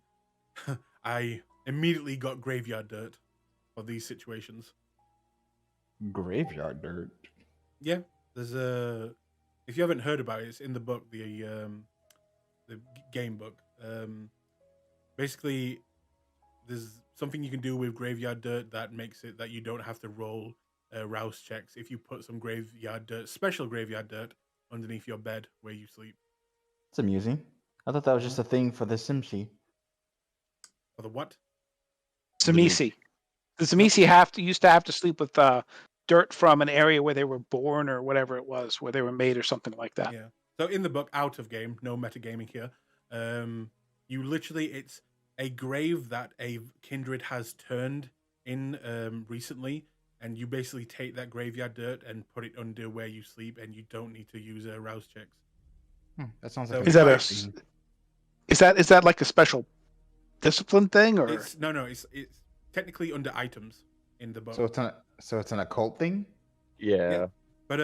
I immediately got graveyard dirt for these situations. Graveyard dirt. Yeah, there's a. If you haven't heard about it, it's in the book, the game book. Basically, there's something you can do with graveyard dirt that makes it that you don't have to roll rouse checks if you put some graveyard dirt, special graveyard dirt, underneath your bed where you sleep. It's amusing. I thought that was just a thing for the Simsy. For the what? Zamisi. The Zamisi used to have to sleep with dirt from an area where they were born or whatever it was, where they were made or something like that. Yeah. So in the book, out of game, no metagaming here. You literally, it's a grave that a kindred has turned in recently, and you basically take that graveyard dirt and put it under where you sleep, and you don't need to use rouse checks. That sounds So like Is that like a special discipline thing, or it's it's technically under items in the book. so it's an occult thing? Yeah. But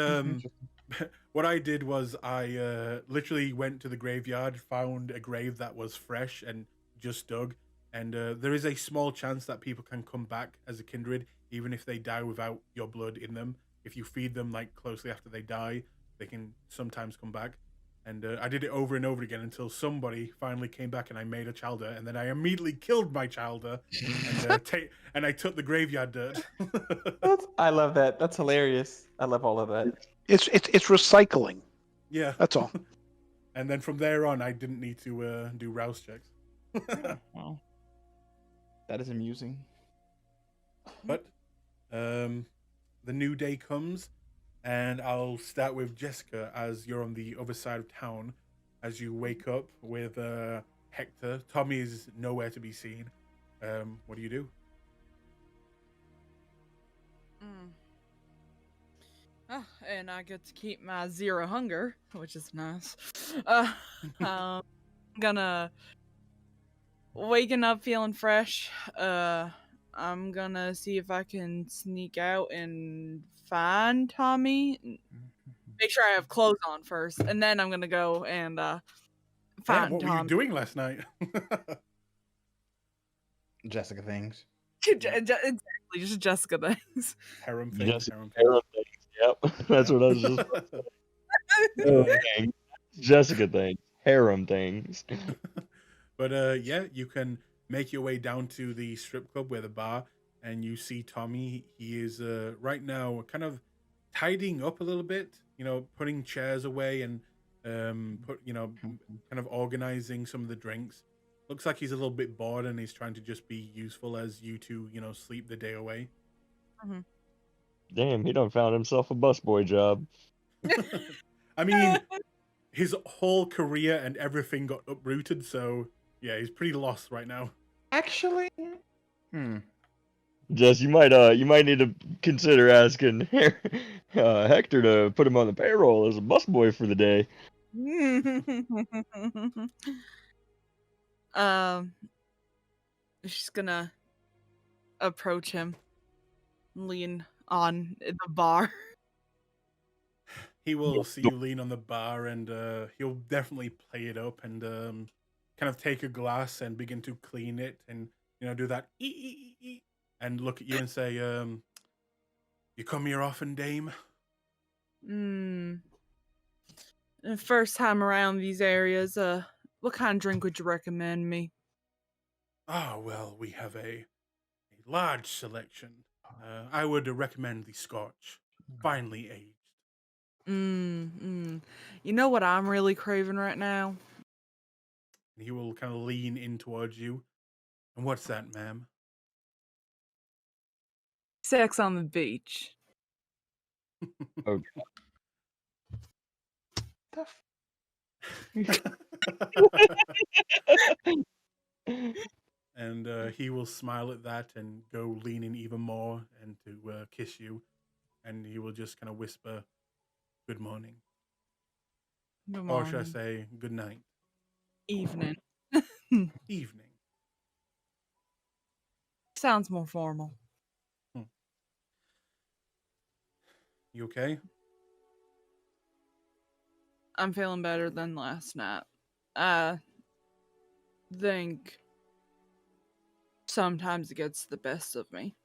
what I did was I literally went to the graveyard, found a grave that was fresh and just dug, and there is a small chance that people can come back as a kindred, even if they die without your blood in them. If you feed them like closely after they die, they can sometimes come back. And I did it over and over again until somebody finally came back and I made a childer, and then I immediately killed my childer and I took the graveyard dirt. I love that. That's hilarious. I love all of that. it's recycling? Yeah, That's all. And then from there on, I didn't need to do rouse checks. Wow. That is amusing. But the new day comes, and I'll start with Jessica as you're on the other side of town. As you wake up with Hector, Tommy is nowhere to be seen. What do you do? Oh, and I get to keep my 0 hunger, which is nice. Gonna waking up feeling fresh. I'm gonna see if I can sneak out and find Tommy. Make sure I have clothes on first, and then I'm gonna go and find What were Tommy. you doing last night? Jessica things. Exactly, just Jessica things. Harem things. Harem things. Yep. That's what I was just saying. Jessica things. Harem things. But yeah, you can make your way down to the strip club where the bar, and you see Tommy. He is right now kind of tidying up a little bit, putting chairs away and kind of organizing some of the drinks. Looks like he's a little bit bored and he's trying to just be useful as you two, sleep the day away. Mm-hmm. Damn, he done found himself a busboy job. I mean, his whole career and everything got uprooted. So yeah, he's pretty lost right now. Actually, Jess, you might need to consider asking Hector to put him on the payroll as a busboy for the day. She's gonna approach him, lean on the bar. He will see you lean on the bar, and he'll definitely play it up and kind of take a glass and begin to clean it, and do that and look at you and say, "You come here often, dame?" First time around these areas, what kind of drink would you recommend me? Oh, well, we have a large selection. I would recommend the Scotch, finely aged. You know what I'm really craving right now? And he will kind of lean in towards you. And what's that, ma'am? Sex on the beach. Okay. And he will smile at that and go lean in even more and to kiss you. And he will just kind of whisper, "Good morning." Good Or should I morning. say, "Good night." Evening. Evening. Sounds more formal. You okay? I'm feeling better than last night. I think sometimes it gets the best of me.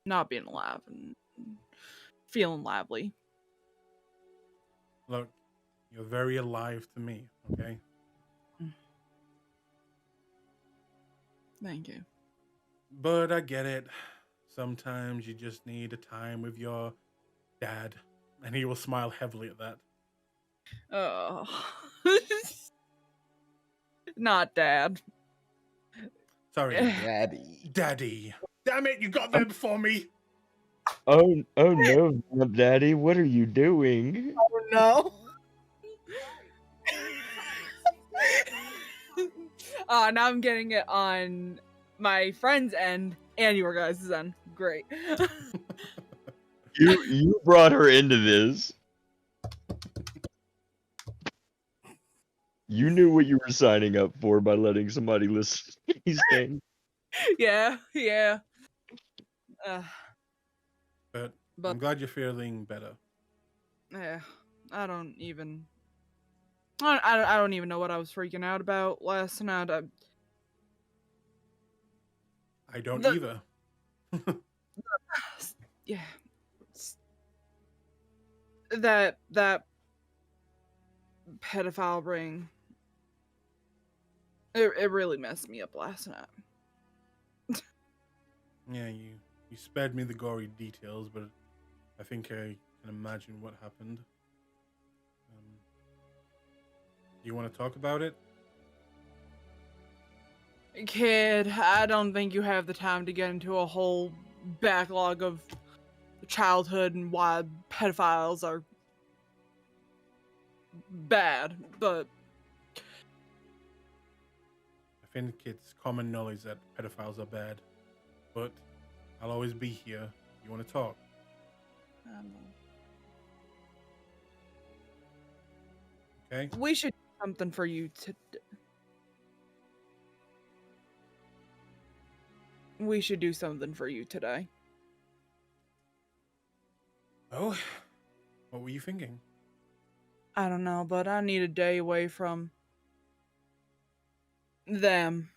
Not being alive and feeling lively. Look, you're very alive to me, okay? Thank you. But I get it. Sometimes you just need a time with your dad. And he will smile heavily at that. Oh. Not dad. Sorry, Daddy. Daddy. Damn it, you got there before me. Oh no, Daddy, what are you doing? Oh no. Now I'm getting it on my friend's end and your guys' end. Great. You brought her into this. You knew what you were signing up for by letting somebody listen to these things. Yeah. But But I'm glad you're feeling better. yeah, I don't even know what I was freaking out about last night. I don't The- either. Yeah. That pedophile ring. It really messed me up last night. Yeah, you spared me the gory details, but I think I can imagine what happened. Do you want to talk about it? Kid, I don't think you have the time to get into a whole backlog of childhood and why pedophiles are bad, but I think it's common knowledge that pedophiles are bad, but I'll always be here. You want to talk? Okay. We should do something for you We should do something for you today. Oh, what were you thinking? I don't know, but I need a day away from them.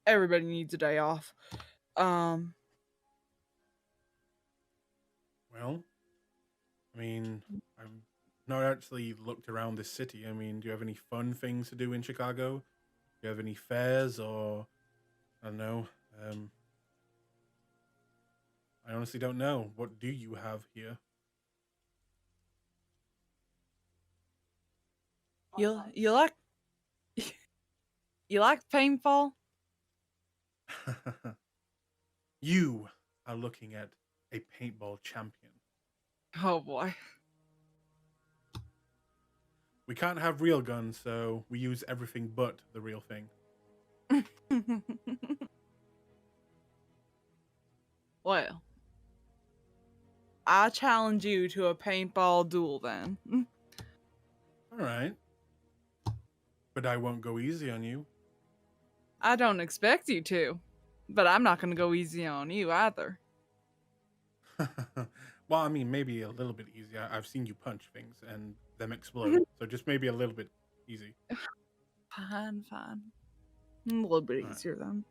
Everybody needs a day off. Well, I mean, I've not actually looked around this city. I mean, do you have any fun things to do in Chicago? Do you have any fairs or, I don't know, I honestly don't know. What do you have here? You like you like paintball? You are looking at a paintball champion. Oh boy. We can't have real guns, so we use everything but the real thing. Well, I challenge you to a paintball duel then. All right. But I won't go easy on you. I don't expect you to, but I'm not going to go easy on you either. Well, I mean, maybe a little bit easier. I've seen you punch things and them explode, so just maybe a little bit easy. Fine. A little bit Alright. easier then.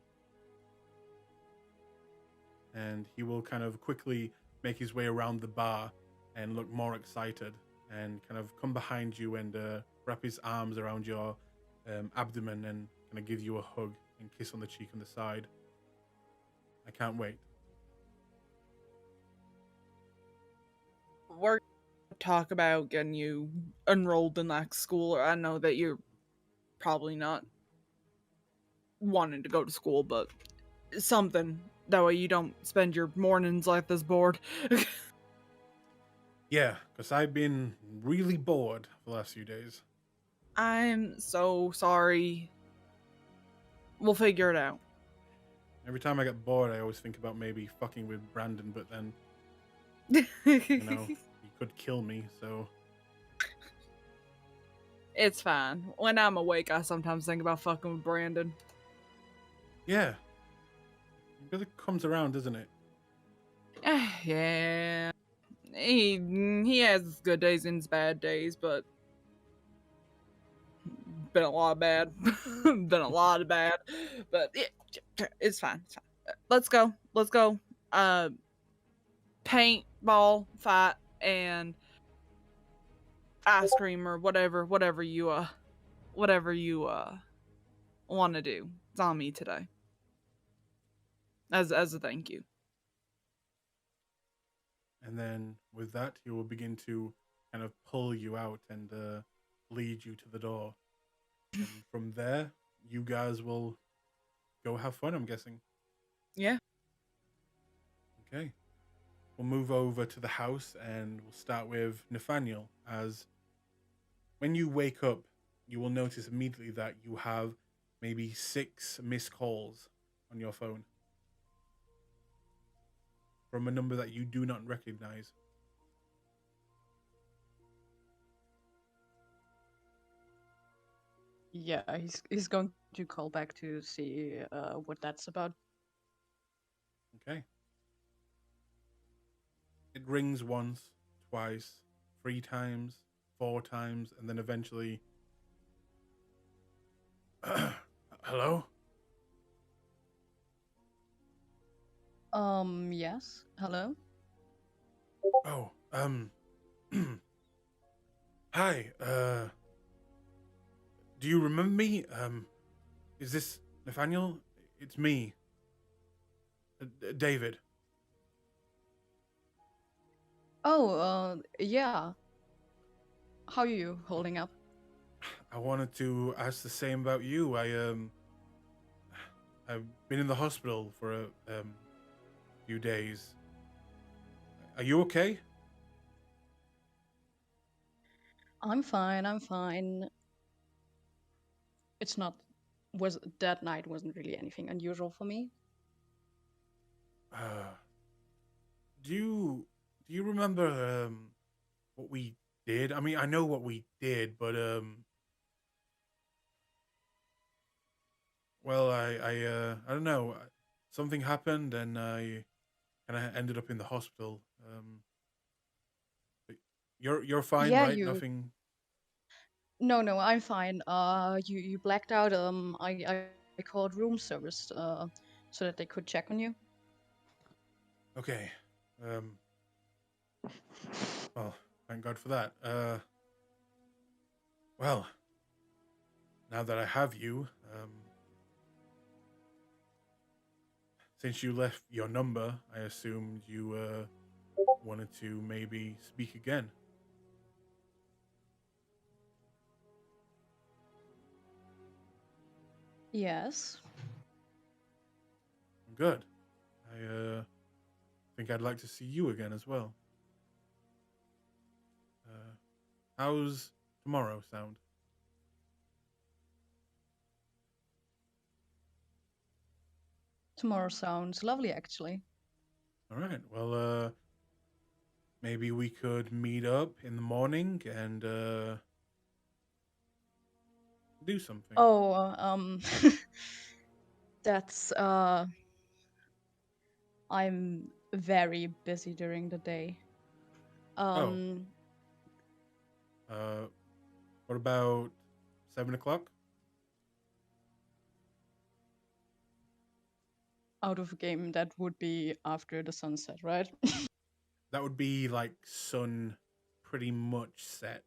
And he will kind of quickly make his way around the bar and look more excited and kind of come behind you and wrap his arms around your abdomen and kind of give you a hug and kiss on the cheek on the side. I can't wait. We're going to talk about getting you enrolled in that school. I know that you're probably not wanting to go to school, but something. That way you don't spend your mornings like this bored. Yeah, because I've been really bored for the last few days. I'm so sorry. We'll figure it out. Every time I get bored, I always think about maybe fucking with Brandon, but then, you know, he could kill me, so... It's fine. When I'm awake, I sometimes think about fucking with Brandon. Yeah. It really comes around, doesn't it? Yeah. He has his good days and his bad days, but been a lot of bad. Been a lot of bad. But it's fine. It's fine. Let's go. Paintball fight and ice cream or whatever you want to do. It's on me today. As a thank you. And then with that, he will begin to kind of pull you out and lead you to the door. And from there, you guys will go have fun, I'm guessing. Yeah. Okay. We'll move over to the house and we'll start with Nathaniel. As when you wake up, you will notice immediately that you have maybe 6 missed calls on your phone from a number that you do not recognize. Yeah, he's going to call back to see what that's about. Okay. It rings once, twice, 3 times, 4 times, and then eventually... Hello? Yes. Hello? Oh, hi, do you remember me? Is this Nathaniel? It's me. David. Oh, yeah. How are you holding up? I wanted to ask the same about you. I've been in the hospital for a few days. Are you okay? I'm fine. It's not that night wasn't really anything unusual for me. Do you remember what we did? I mean, I know what we did, but well, I don't know. Something happened, and I kind of ended up in the hospital. But you're fine, Yeah, right? you. Nothing. No, I'm fine. You blacked out. I called room service so that they could check on you. Okay. Well, thank God for that. Well, now that I have you, since you left your number, I assumed you wanted to maybe speak again. Yes. Good. I think I'd like to see you again as well. How's tomorrow sound? Tomorrow sounds lovely, actually. All right. Well, maybe we could meet up in the morning and do something. Oh, that's I'm very busy during the day. Um, What about 7 o'clock? out of game, that would be after the sunset, right? That would be like sun pretty much set.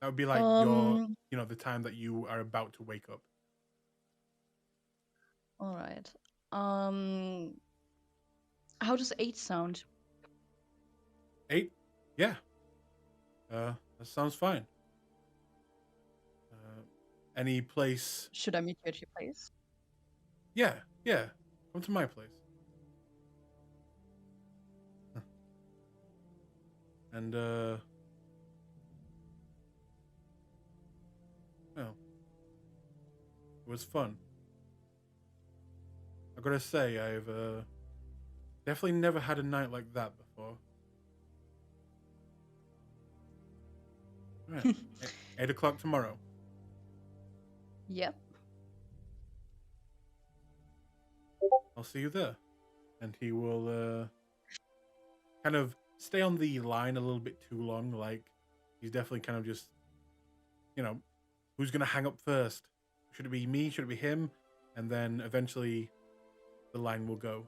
That would be like your, the time that you are about to wake up. All right. How does 8 sound? 8? Yeah. That sounds fine. Any place? Should I meet you at your place? Yeah. Come to my place. And well, it was fun. I gotta say, I've definitely never had a night like that before. Right. 8 o'clock tomorrow. Yep. I'll see you there. And he will kind of stay on the line a little bit too long. Like, he's definitely kind of just, who's going to hang up first? Should it be me? Should it be him? And then eventually the line will go.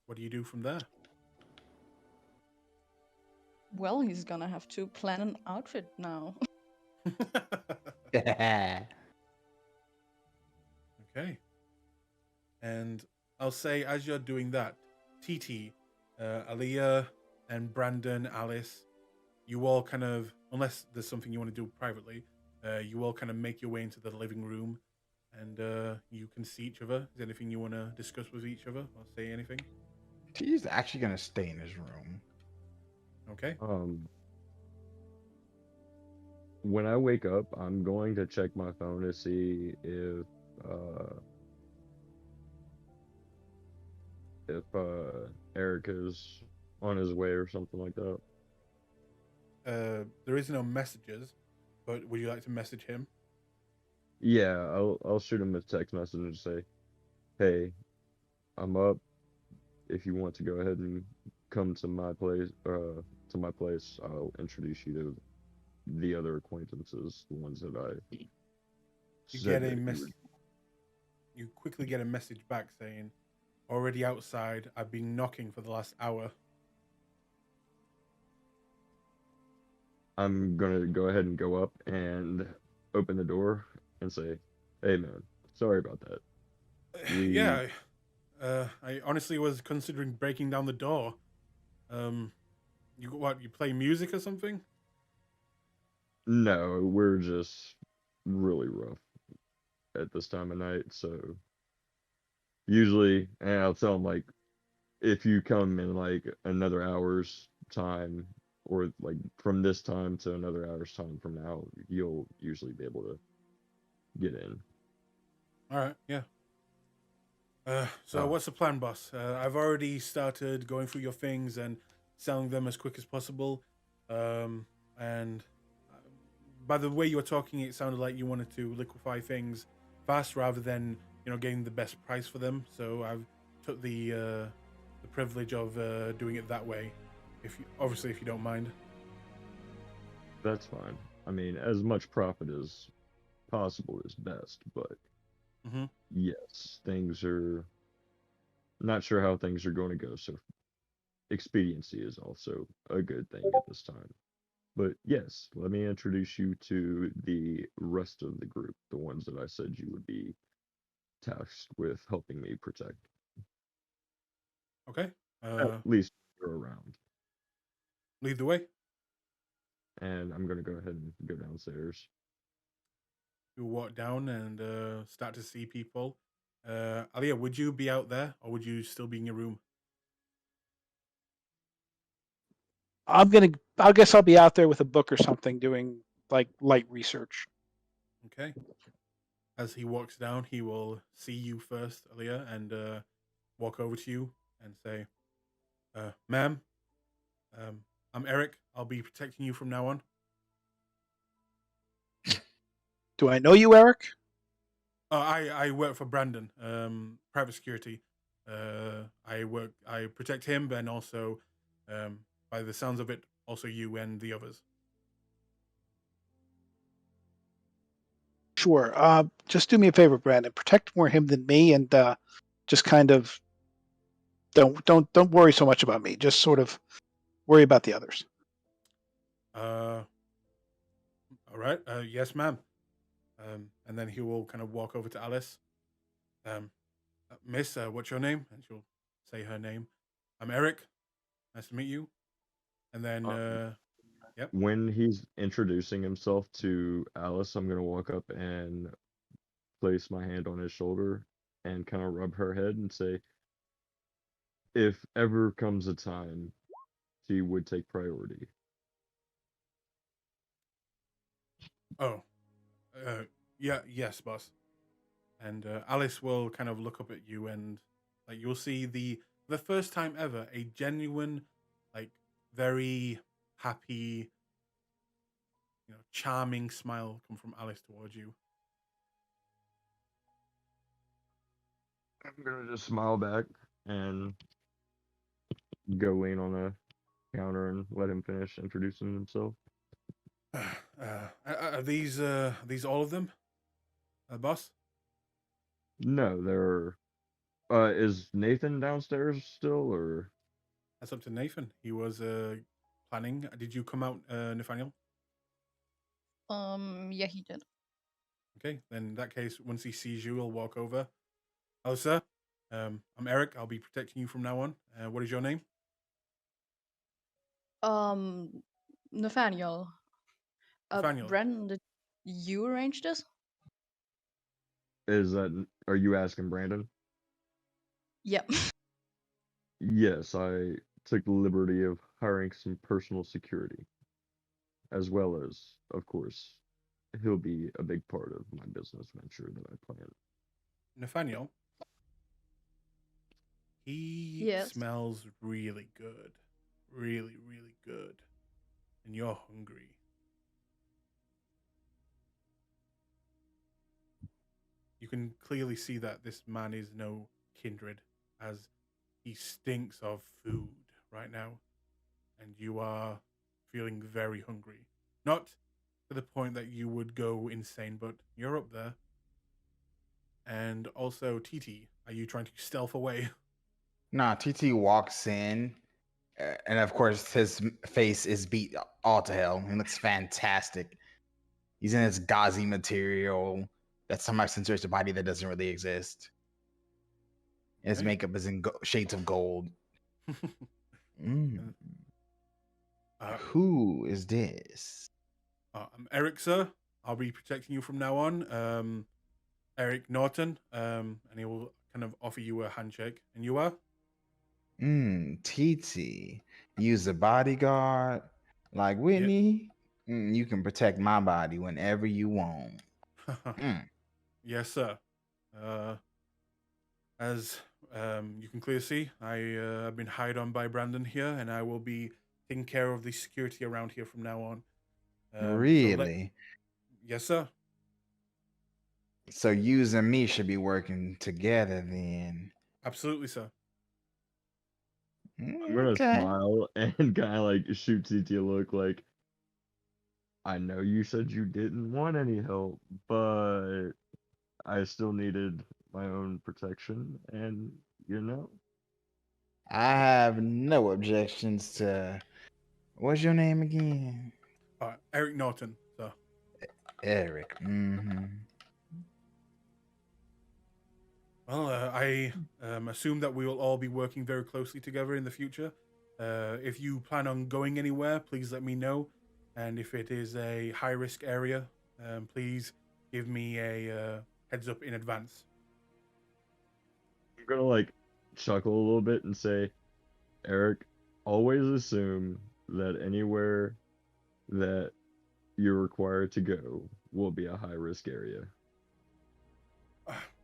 What do you do from there? Well, he's gonna have to plan an outfit now. Okay. And I'll say, as you're doing that, TT, Aaliyah, and Brandon, Alice, you all kind of, unless there's something you want to do privately, you all kind of make your way into the living room, and you can see each other. Is there anything you want to discuss with each other or say anything? He's actually gonna stay in his room. Okay. When I wake up, I'm going to check my phone to see if Eric is on his way or something like that. There is no messages, but would you like to message him? Yeah, I'll shoot him a text message and say, "Hey, I'm up. If you want to go ahead and come to my place, I'll introduce you to the other acquaintances, the ones that I You said get a that you message. would." You quickly get a message back saying, "Already outside. I've been knocking for the last hour." I'm gonna go ahead and go up and open the door and say, "Hey, man, sorry about that." Yeah, I honestly was considering breaking down the door. You play music or something? No, we're just really rough at this time of night, so usually, and I'll tell them, like, if you come in like another hour's time, or like from this time to another hour's time from now, you'll usually be able to get in. All right, yeah. So what's the plan, boss? I've already started going through your things and selling them as quick as possible. And by the way you were talking, it sounded like you wanted to liquefy things fast rather than getting the best price for them. So I've took the privilege of doing it that way. If you don't mind. That's fine. I mean, as much profit as possible is best, but yes, things are not sure how things are going to go, so expediency is also a good thing at this time. But yes, let me introduce you to the rest of the group, the ones that I said you would be tasked with helping me protect. Okay. At least you're around. Lead the way. And I'm going to go ahead and go downstairs. you walk down and start to see people. Alia, would you be out there, or would you still be in your room? I guess I'll be out there with a book or something doing like light research. Okay. As he walks down, he will see you first, Alia, and walk over to you and say, "Ma'am, I'm Eric. I'll be protecting you from now on." Do I know you, Eric? I work for Brandon, private security. I protect him, and also, by the sounds of it, also you and the others. Sure. Just do me a favor, Brandon. Protect more him than me, and just kind of don't worry so much about me. Just sort of worry about the others. All right. Yes, ma'am. And then he will kind of walk over to Alice. Miss, what's your name? And she'll say her name. I'm Eric. Nice to meet you. And then, yep. When he's introducing himself to Alice, I'm gonna walk up and place my hand on his shoulder and kind of rub her head and say, if ever comes a time, she would take priority. Oh, yeah, yes, boss. And Alice will kind of look up at you, and like you'll see the first time ever a genuine, like very happy, charming smile come from Alice towards you. I'm gonna just smile back and go lean on the counter and let him finish introducing himself. Are these all of them, boss? No, they're. Is Nathan downstairs still, or? That's up to Nathan. He was planning. Did you come out, Nathaniel? Yeah, he did. Okay, then in that case, once he sees you, he'll walk over. Hello, sir. I'm Eric. I'll be protecting you from now on. What is your name? Nathaniel. Nathaniel. Brendan, did you arrange this? Are you asking Brandon? Yep. Yes, I took the liberty of hiring some personal security, as well as, of course, he'll be a big part of my business venture that I plan. Nathaniel. He Yes. smells really good. Really, really good. And you're hungry. You can clearly see that this man is no kindred, as he stinks of food right now. And you are feeling very hungry. Not to the point that you would go insane, but you're up there. And also, TT, are you trying to stealth away? Nah, TT walks in, and of course his face is beat all to hell. He looks fantastic. He's in his gauzy material that somehow censors a body that doesn't really exist. And his Okay. makeup is in shades of gold. Who is this? I'm Eric, sir. I'll be protecting you from now on. Eric Norton. And he will kind of offer you a handshake. And you are? TT. Use a bodyguard like Whitney. You can protect my body whenever you want. Yes, sir. As you can clearly see, I've been hired on by Brandon here, and I will be taking care of the security around here from now on. Really? Yes, sir. So you and me should be working together then. Absolutely, sir. I'm gonna smile and kind of like shoot TT a look like, I know you said you didn't want any help, but I still needed my own protection, and I have no objections to. What's your name again? Eric Norton, sir. Eric. Well, I assume that we will all be working very closely together in the future. If you plan on going anywhere, please let me know. And if it is a high-risk area, please give me a heads up in advance. I'm gonna like chuckle a little bit and say, Eric, always assume that anywhere that you're required to go will be a high risk area.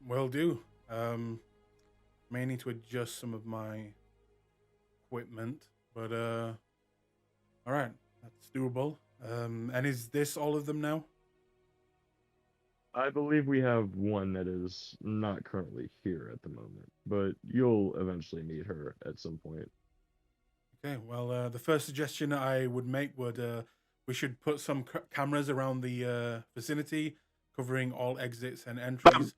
Will do. May need to adjust some of my equipment, but all right, that's doable. And is this all of them now? I believe we have one that is not currently here at the moment, but you'll eventually meet her at some point. Okay. Well, the first suggestion I would make would we should put some cameras around the vicinity, covering all exits and entries.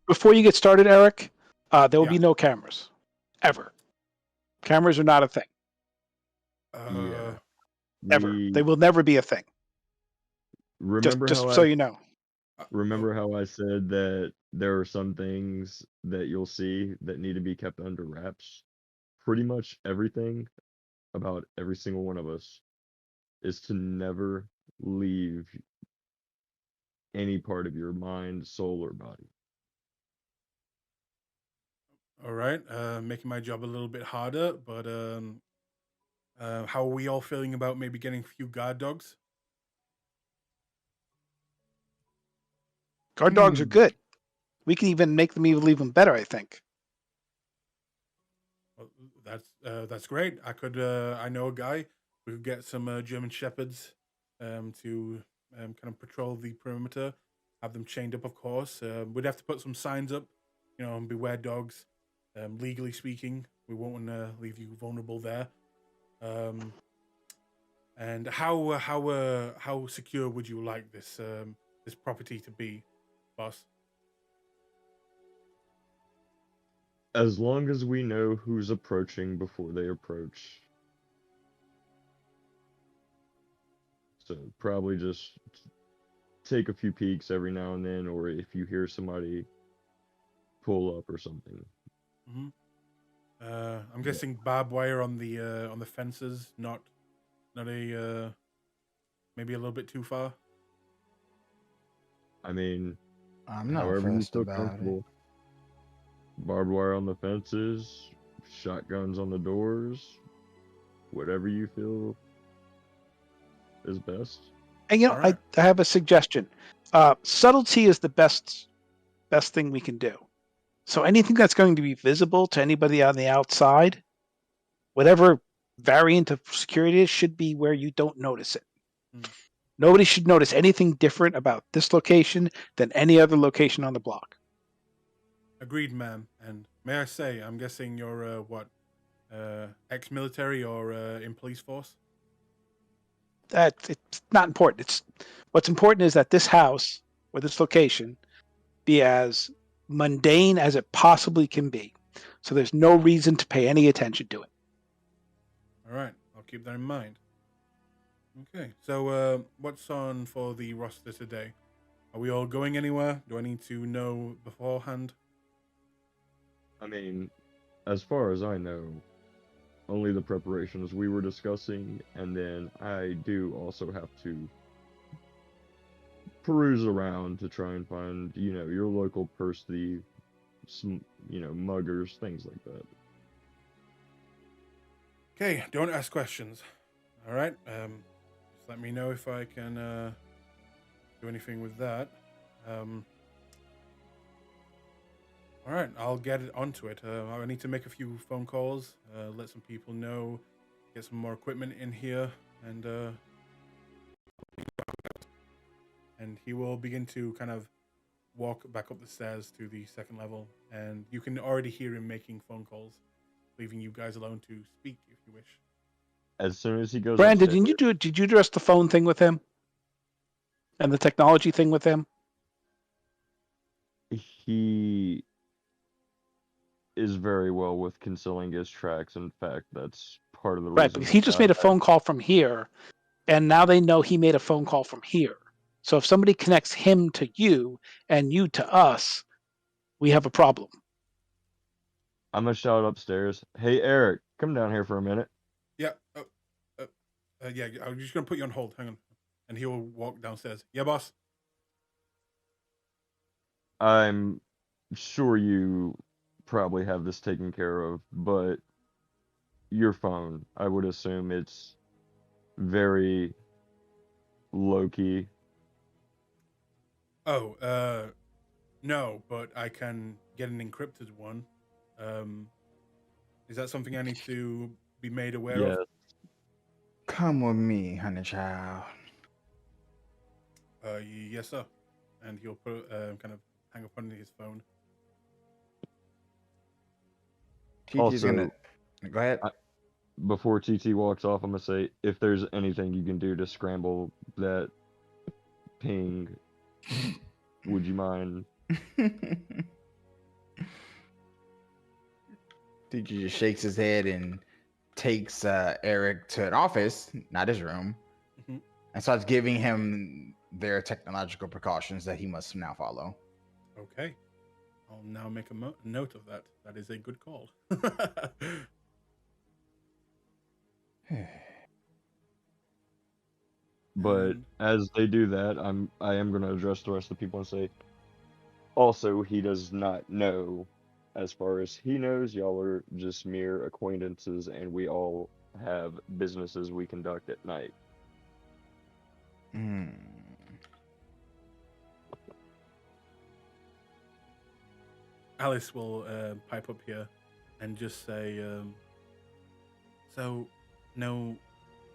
Before you get started, Eric, there will Yeah. be no cameras ever. Cameras are not a thing Yeah. ever. We They will never be a thing. remember Just how so I you know. remember how I said that there are some things that you'll see that need to be kept under wraps? Pretty much everything about every single one of us is to never leave any part of your mind, soul, or body. All right. Making my job a little bit harder, but how are we all feeling about maybe getting a few guard dogs? Guard dogs are good. We can even make them even better, I think. Well, that's great. I know a guy. We could get some German shepherds to kind of patrol the perimeter. Have them chained up, of course. We'd have to put some signs up, beware dogs. Legally speaking, we won't want to leave you vulnerable there. And how secure would you like this property to be, boss? As long as we know who's approaching before they approach. So probably just take a few peeks every now and then, or if you hear somebody pull up or something. Mm-hmm. I'm guessing barbed wire on the fences, not a maybe a little bit too far. I mean, I'm not however you fussed feel about it. comfortable. Barbed wire on the fences, shotguns on the doors, whatever you feel is best. And All right. I have a suggestion. Subtlety is the best thing we can do. So anything that's going to be visible to anybody on the outside, whatever variant of security it is, should be where you don't notice it. Hmm. Nobody should notice anything different about this location than any other location on the block. Agreed, ma'am. And may I say, I'm guessing you're ex-military or in police force? It's not important. What's important is that this house or this location be as mundane as it possibly can be. So there's no reason to pay any attention to it. All right, I'll keep that in mind. Okay, so what's on for the roster today? Are we all going anywhere? Do I need to know beforehand? I mean, as far as I know, only the preparations we were discussing, and then I do also have to peruse around to try and find, your local purse thief, some, muggers, things like that. Okay, don't ask questions. All right, just let me know if I can do anything with that. All right, I'll get onto it. I need to make a few phone calls, let some people know, get some more equipment in here, and he will begin to kind of walk back up the stairs to the second level, and you can already hear him making phone calls, leaving you guys alone to speak if you wish. As soon as he goes Brandon, upstairs, did you address the phone thing with him? And the technology thing with him? he is very well with concealing his tracks. In fact, that's part of the Right, reason because he just made a phone call from here, and now they know he made a phone call from here. So if somebody connects him to you and you to us, we have a problem. I'm gonna shout upstairs, "Hey Eric, come down here for a minute." Yeah, yeah, I'm just gonna put you on hold. Hang on, and he will walk downstairs. Yeah, boss. I'm sure you probably have this taken care of, but your phone, I would assume it's very low key. Oh, no, but I can get an encrypted one. Um, is that something I need to be made aware Yes. of? Come with me, honey child. Yes, sir. And he'll put kind of hang up on his phone. TT's gonna go ahead. Before TT walks off, I'm gonna say, if there's anything you can do to scramble that ping, would you mind? TT just shakes his head and takes Eric to an office, not his room, Mhm. and starts giving him their technological precautions that he must now follow. Okay. I'll now make a note of that. That is a good call. But And- as they do that, I am gonna address the rest of the people and say, also, he does not know. As far as he knows, y'all are just mere acquaintances, and we all have businesses we conduct at night. Hmm. Alice will pipe up here and just say, so no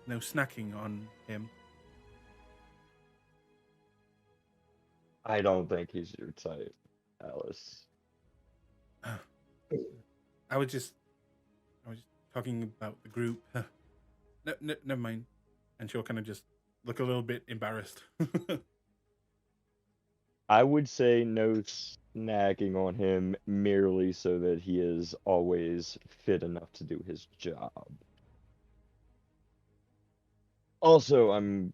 snacking on him. I don't think he's your type, Alice. I was just talking about the group. Never mind. And she'll kind of just look a little bit embarrassed. I would say no snacking on him merely so that he is always fit enough to do his job. Also, I'm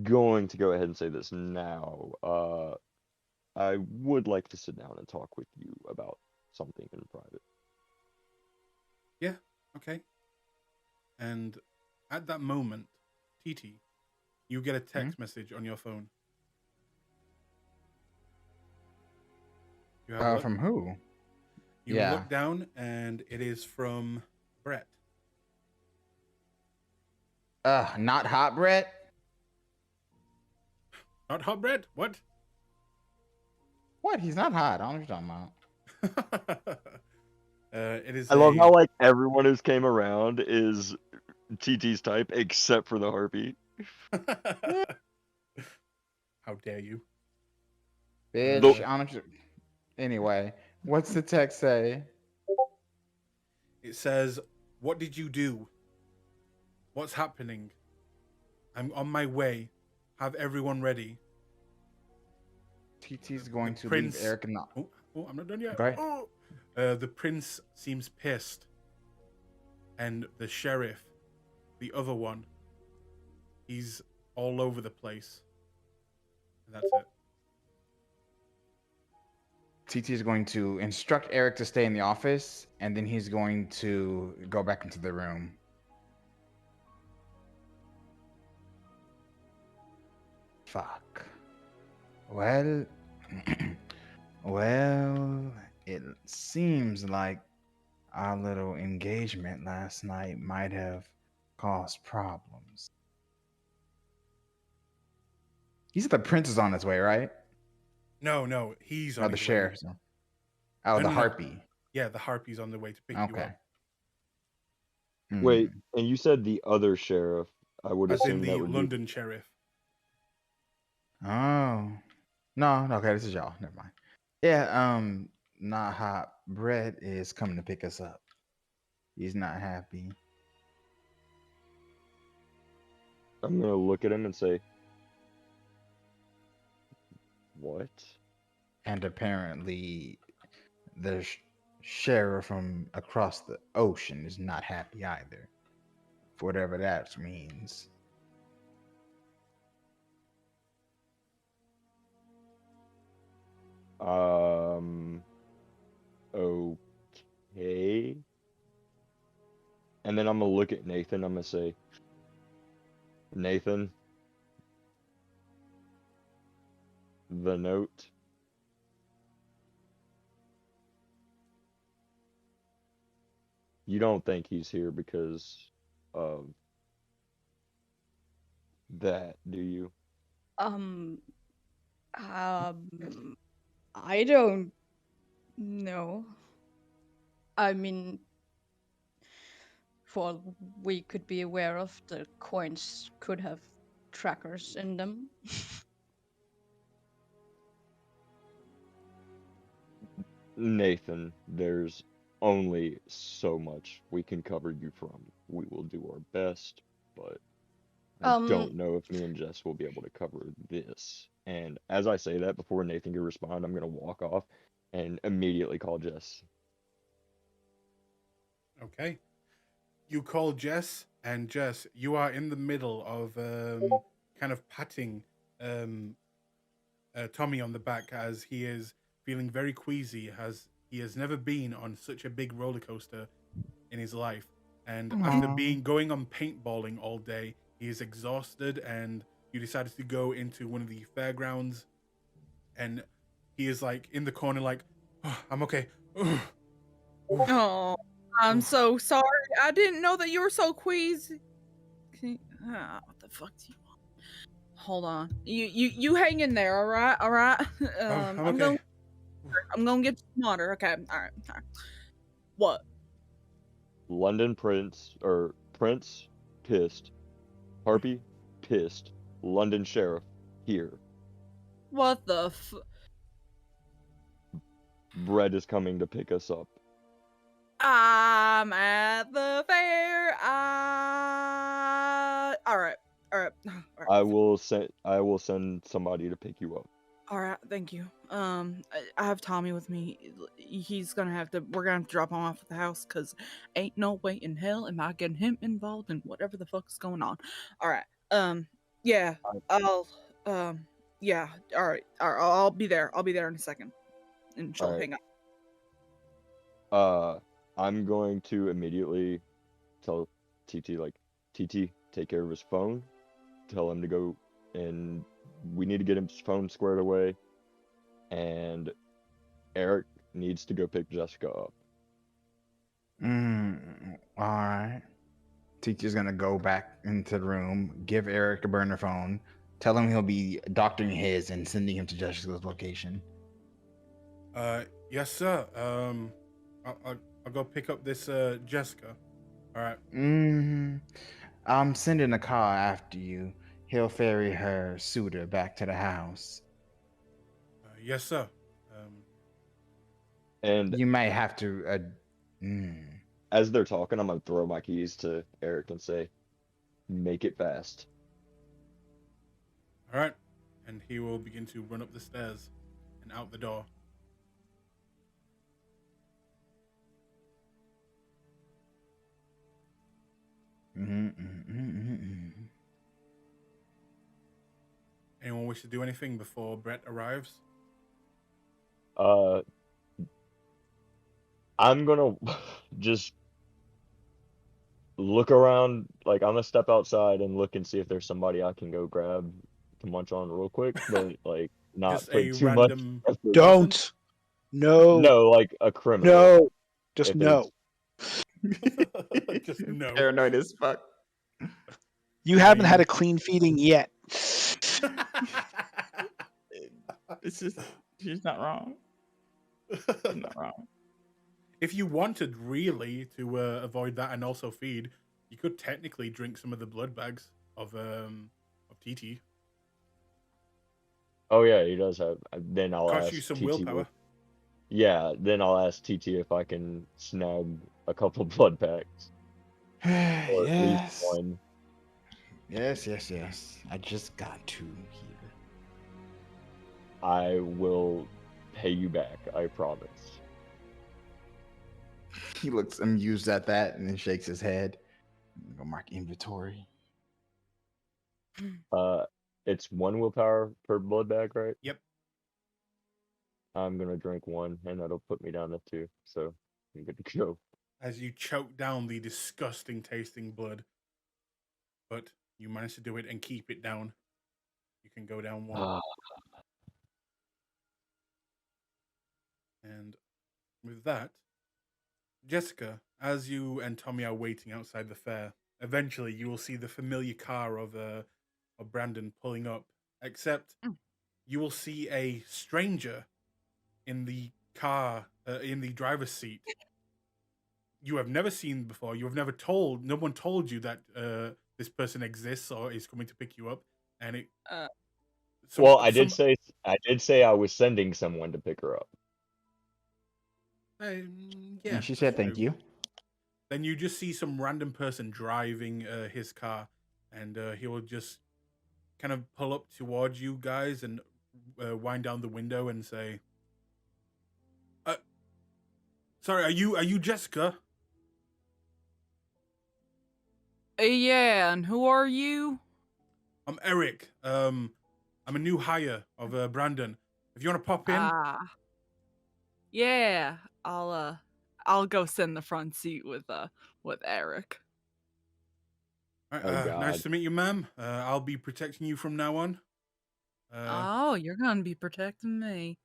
going to go ahead and say this now. I would like to sit down and talk with you about something in private. Yeah, okay. And at that moment, TT, you get a text message on your phone. You have a look? From who? You Yeah. look down, and it is from Brett. Not hot Brett. Not hot Brett? What? What? He's not hot. I don't know what you're talking about. It is. I love how like everyone who's came around is TT's type except for the harpy. How dare you? Bitch, I don't know. Anyway, what's the text say? It says, "What did you do? What's happening? I'm on my way. Have everyone ready." TT's going to Prince. leave Eric in the... Oh, I'm not done yet. Go ahead. Oh. The prince seems pissed, and the sheriff, the other one, he's all over the place. And that's it. TT is going to instruct Eric to stay in the office, and then he's going to go back into the room. Fuck. Well, well, it seems like our little engagement last night might have caused problems. You said the prince is on his way, right? No, he's on Oh, the his way. sheriff. Oh, No, the no. harpy. Yeah, the harpy's on the way to pick you Okay. up. Wait, and you said the other sheriff. I would As in assume the that would London sheriff. Oh. No, okay, this is y'all. Never mind. Yeah, not hot. Brett is coming to pick us up. He's not happy. I'm gonna look at him and say, "What?" And apparently, the sheriff from across the ocean is not happy either. For whatever that means. Okay. And then I'm gonna look at Nathan. I'm gonna say, Nathan, the note. You don't think he's here because of that, do you? Um, um, I don't know. I mean, for all we could be aware of, the coins could have trackers in them. Nathan, there's only so much we can cover you from. We will do our best, but I don't know if me and Jess will be able to cover this. And as I say that, before Nathan can respond, I'm gonna walk off and immediately call Jess. Okay. You call Jess, and Jess, you are in the middle of kind of patting um, Tommy on the back as he is feeling very queasy. He has never been on such a big roller coaster in his life, and after going on paintballing all day, he is exhausted. And you decided to go into one of the fairgrounds, and he is like in the corner, like, oh, "I'm okay." Oh, I'm so sorry. I didn't know that you were so queasy. What the fuck do you want? Hold on. You hang in there, all right? All right. I'm I'm okay. gonna get some water. Okay. All right. All right. What? London Prince pissed. Harpy pissed. London Sheriff here. What the Brett is coming to pick us up. I'm at the fair. All right. All right. All right. I will send somebody to pick you up. All right, thank you. I have Tommy with me. He's gonna have to. We're gonna have to drop him off at the house because ain't no way in hell am I getting him involved in whatever the fuck's going on. All right. Yeah. I'll. Yeah. All right. I'll be there. I'll be there in a second. And she'll hang up. I'm going to immediately tell TT, like, TT, take care of his phone. Tell him to go, and we need to get his phone squared away. And Eric needs to go pick Jessica up. All right. Teacher's gonna go back into the room, give Eric a burner phone, tell him he'll be doctoring his and sending him to Jessica's location. Yes, sir. I'll go pick up this Jessica. All right. I'm sending a car after you. He'll ferry her suitor back to the house. Yes, sir. And you might have to. As they're talking, I'm gonna throw my keys to Eric and say, "Make it fast." All right. And he will begin to run up the stairs and out the door. Anyone wish to do anything before Brett arrives? I'm gonna just look around. Like, I'm gonna step outside and look and see if there's somebody I can go grab to munch on real quick, but like not Just put a too random much. Don't. No. No, like a criminal. No. Just If no. Just no. Paranoid as fuck. You haven't had a clean feeding yet. She's not wrong. She's not wrong. If you wanted really to avoid that and also feed, you could technically drink some of the blood bags of TT. Oh yeah, he does have. Then I'll Cost ask you some TT willpower. Yeah, then I'll ask TT if I can snag a couple blood packs. Or at least one. Yes. I just got two here. I will pay you back, I promise. He looks amused at that and then shakes his head. Go mark inventory. It's 1 willpower per blood bag, right? Yep. I'm gonna drink 1, and that'll put me down to 2, so I'm good to go. As you choke down the disgusting tasting blood, but you manage to do it and keep it down. You can go down 1. And with that, Jessica, as you and Tommy are waiting outside the fair, eventually you will see the familiar car of Brandon pulling up. Except you will see a stranger in the car, in the driver's seat. You have never seen before. You have never told. No one told you that this person exists or is coming to pick you up. And it. Well, I did say I was sending someone to pick her up. Yeah, And she said thank you. Then you just see some random person driving his car, and he will just kind of pull up towards you guys and wind down the window and say, "Sorry, are you Jessica?" Yeah, and who are you? I'm Eric. I'm a new hire of Brandon. If you want to pop in, Yeah, I'll go sit in the front seat with Eric. Oh, God. Nice to meet you, ma'am. I'll be protecting you from now on. Oh, you're gonna be protecting me.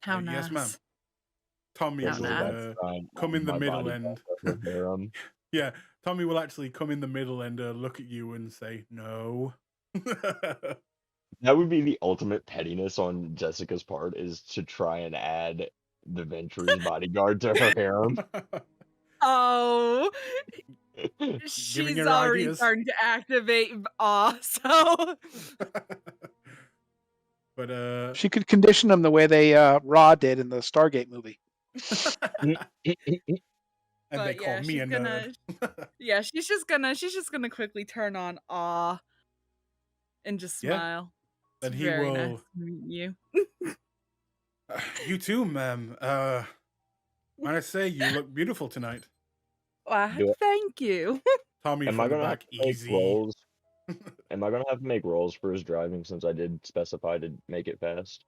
How nice. Yes, ma'am. Tommy How nice. will come in the middle and yeah, Tommy will actually come in the middle and look at you and say no. That would be the ultimate pettiness on Jessica's part, is to try and add the Venture's bodyguard to her harem. Oh, she's already ideas. starting to activate awe, so. But She could condition them the way they Raw did in the Stargate movie. And they call me a nerd. Yeah, she's just gonna quickly turn on awe and just smile. Then It's he very will. nice to meet you. You too, ma'am. Might I say you look beautiful tonight. Thank you. Tommy Am from I the gonna have back, to make easy. rolls? Am I gonna have to make rolls for his driving, since I did specify to make it fast?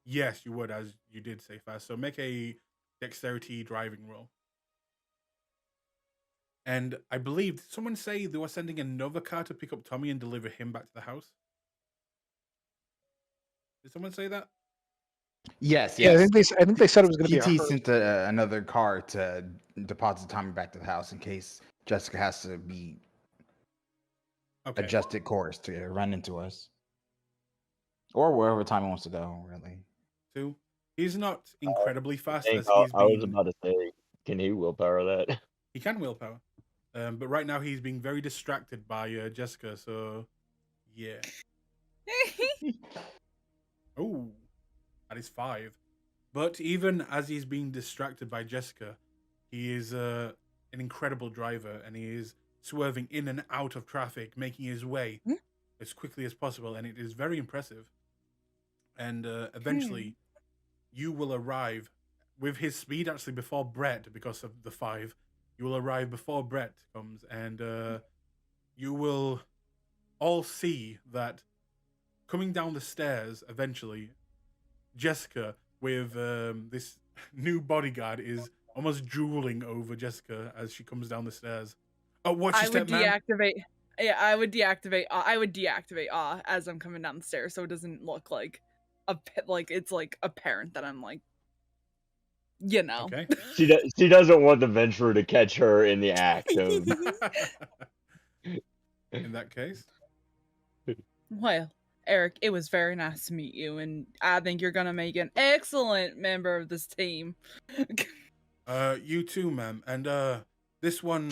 Yes, you would, as you did say fast. So make a dexterity driving roll. And I believe, did someone say they were sending another car to pick up Tommy and deliver him back to the house? Did someone say that? Yes, Yeah, yes. I think they said it was going to be a PT her. sent another car to deposit Tommy back to the house in case Jessica has to be adjusted course to run into us, or wherever Tommy wants to go. Really. Two. He's not incredibly fast as I he's was being. about to say, can he willpower that? He can willpower, but right now he's being very distracted by Jessica. So, yeah. Oh, that is 5. But even as he's being distracted by Jessica, he is an incredible driver, and he is swerving in and out of traffic, making his way as quickly as possible, and it is very impressive. And eventually, you will arrive with his speed, actually, before Brett, because of the 5. You will arrive before Brett comes, and you will all see that coming down the stairs, eventually, Jessica with this new bodyguard is almost drooling over Jessica as she comes down the stairs. Oh, watch your step, man. Deactivate. Yeah, I would deactivate. I would deactivate as I'm coming down the stairs, so it doesn't look like it's like apparent that I'm like, you know. Okay. She doesn't want the Venturer to catch her in the act of. In that case. Well, Eric, it was very nice to meet you, and I think you're gonna make an excellent member of this team. You too, ma'am. And this one,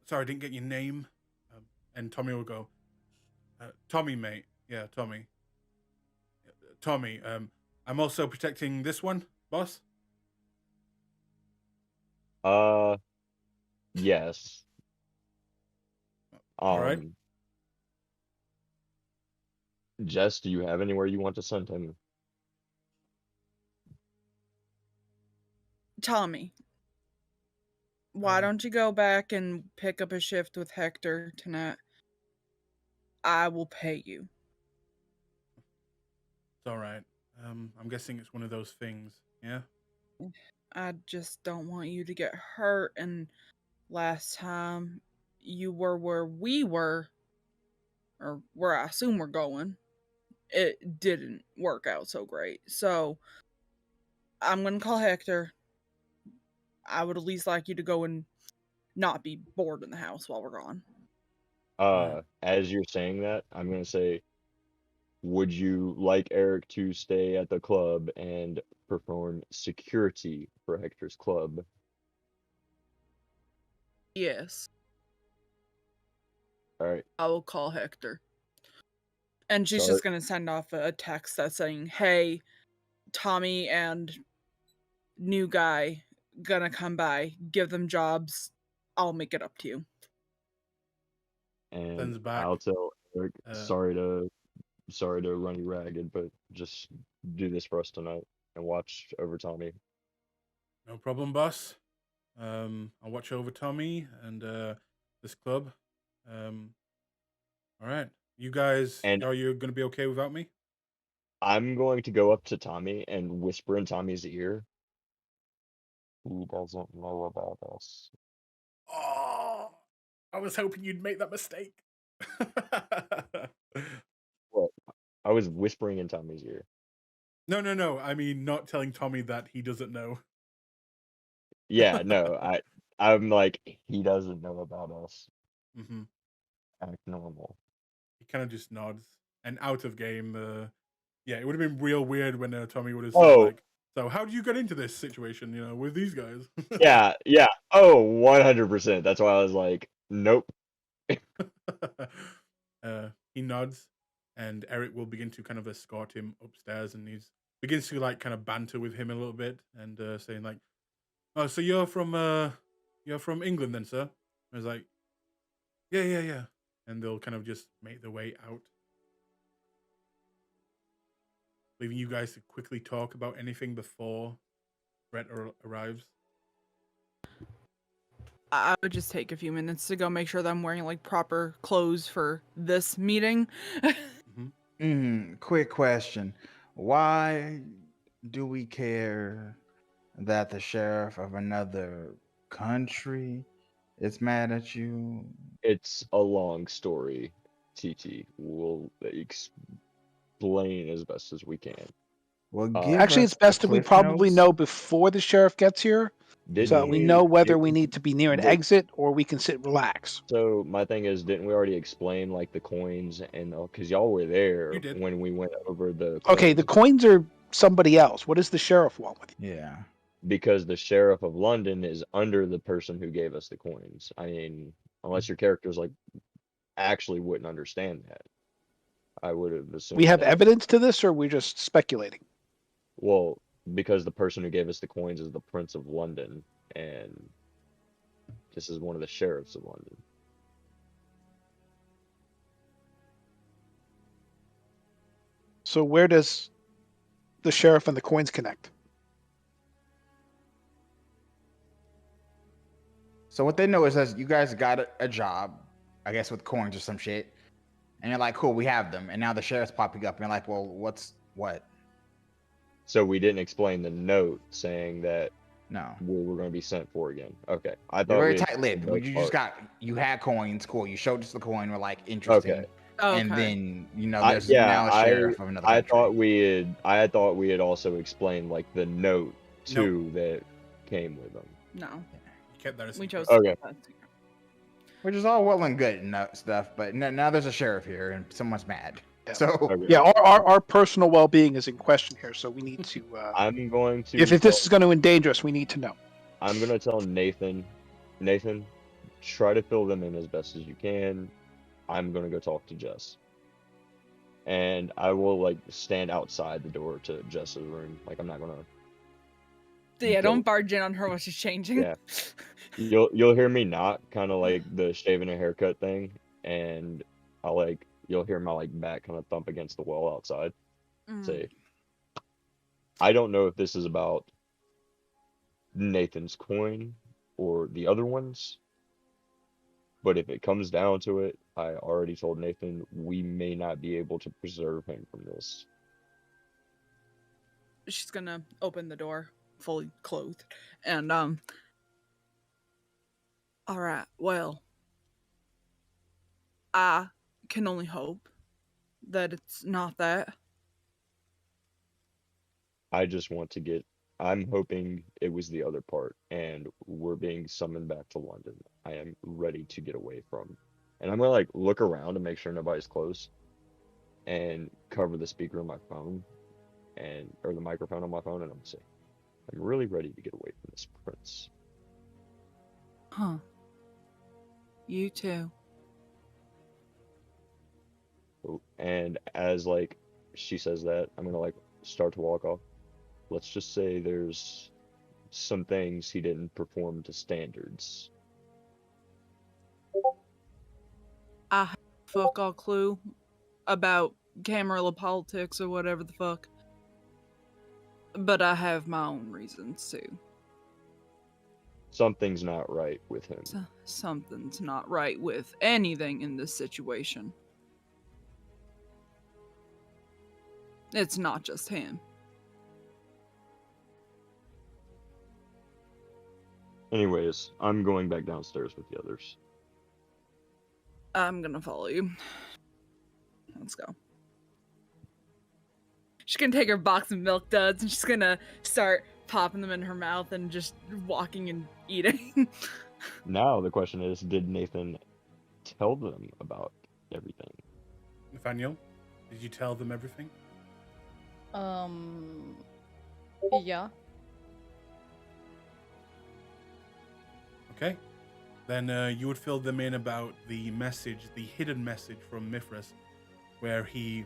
sorry, I didn't get your name. And Tommy will go, Tommy, mate. Yeah, Tommy. Tommy, I'm also protecting this one, boss. Yes. All right. Jess, do you have anywhere you want to send him? Tommy, why don't you go back and pick up a shift with Hector tonight? I will pay you. It's all right. I'm guessing it's one of those things, yeah? I just don't want you to get hurt, and last time you were where we were, or where I assume we're going, it didn't work out so great. So I'm gonna call Hector. I would at least like you to go and not be bored in the house while we're gone. As you're saying that, I'm gonna say, would you like Eric to stay at the club and perform security for Hector's club? Yes, All right. I will call Hector. And she's Sorry. just going to send off a text that's saying, hey, Tommy and new guy gonna come by, give them jobs. I'll make it up to you. And Sends back. I'll tell Eric, Uh, sorry to run you ragged, but just do this for us tonight and watch over Tommy. No problem, boss. I'll watch over Tommy and this club. All right, you guys, And are you gonna be okay without me? I'm going to go up to Tommy and whisper in Tommy's ear. He doesn't know about us. Oh, I was hoping you'd make that mistake. What? I was whispering in Tommy's ear. No. I mean, not telling Tommy that he doesn't know. Yeah, no, I'm like, he doesn't know about us. Mm-hmm. Act normal. He kind of just nods and out of game. Yeah, it would have been real weird when Tommy would have said Oh, like, "So how did you get into this situation? You know, with these guys?" yeah. Oh, 100%. That's why I was like, nope. He nods, and Eric will begin to kind of escort him upstairs, and he begins to like kind of banter with him a little bit, and saying like, "Oh, so you're from England then, sir?" I was like, "Yeah," and they'll kind of just make their way out, leaving you guys to quickly talk about anything before Brett arrives. I would just take a few minutes to go make sure that I'm wearing like proper clothes for this meeting. Quick question. Why do we care that the sheriff of another country is mad at you? It's a long story, TT. We'll explain as best as we can. Well, give Actually, us it's best the that we Cliff probably Notes. know before the sheriff gets here, so that we know whether we need to be near an didn't- exit or we can sit and relax. So my thing is, didn't we already explain like the coins and because y'all were there You did. when we went over the Okay, the coins? coins are somebody else. What does the sheriff want with you? Yeah. Because the sheriff of London is under the person who gave us the coins. I mean, unless your characters like actually wouldn't understand that, I would have assumed. We have that. evidence to this, or we're just speculating? Well, because the person who gave us the coins is the Prince of London, and this is one of the sheriffs of London. So where does the sheriff and the coins connect? So what they know is that you guys got a job, I guess with coins or some shit, and you're like, cool, we have them. And now the sheriff's popping up, and you're like, well, what? So we didn't explain the note saying that No. we were going to be sent for again. Okay, I You're thought very we had tight-lipped. the note You just part. you had coins, cool. You showed us the coin, we're like, interesting. Okay. And Okay. then there's Yeah, now a sheriff of another I country. thought we had also explained like the note too that came with them. No, You kept that as we chose. Okay. Which is all well and good and stuff, but now there's a sheriff here and someone's mad. Yeah. So Okay. Yeah, our personal well-being is in question here, so we need to. I'm going to. If this is going to endanger us, we need to know. I'm gonna tell Nathan, try to fill them in as best as you can. I'm gonna go talk to Jess, and I will like stand outside the door to Jess's room. Like I'm not gonna. Yeah, go- don't barge in on her while she's changing. Yeah. You'll hear me knock, kind of like the shaving and haircut thing, and you'll hear my like back kind of thump against the wall outside. Say, I don't know if this is about Nathan's coin or the other ones, but if it comes down to it, I already told Nathan we may not be able to preserve him from this. She's gonna open the door, fully clothed, and all right. Well, I can only hope that it's not that. I just want to get I'm hoping it was the other part, and we're being summoned back to London. I am ready to get away from, and I'm gonna like look around to make sure nobody's close, and cover the speaker on my phone, or the microphone on my phone, and I'm saying, I'm really ready to get away from this prince. Huh. You too. And as like she says that, I'm gonna like start to walk off. Let's just say there's some things he didn't perform to standards. I have fuck all clue about Camarilla politics or whatever the fuck. But I have my own reasons too. Something's not right with him. Something's not right with anything in this situation. It's not just him. Anyways, I'm going back downstairs with the others. I'm gonna follow you. Let's go. She's gonna take her box of Milk Duds and she's gonna start popping them in her mouth and just walking and eating. Now the question is, did Nathan tell them about everything? Nathaniel, did you tell them everything? Yeah. Okay. Then you would fill them in about the message, the hidden message from Mithras, where he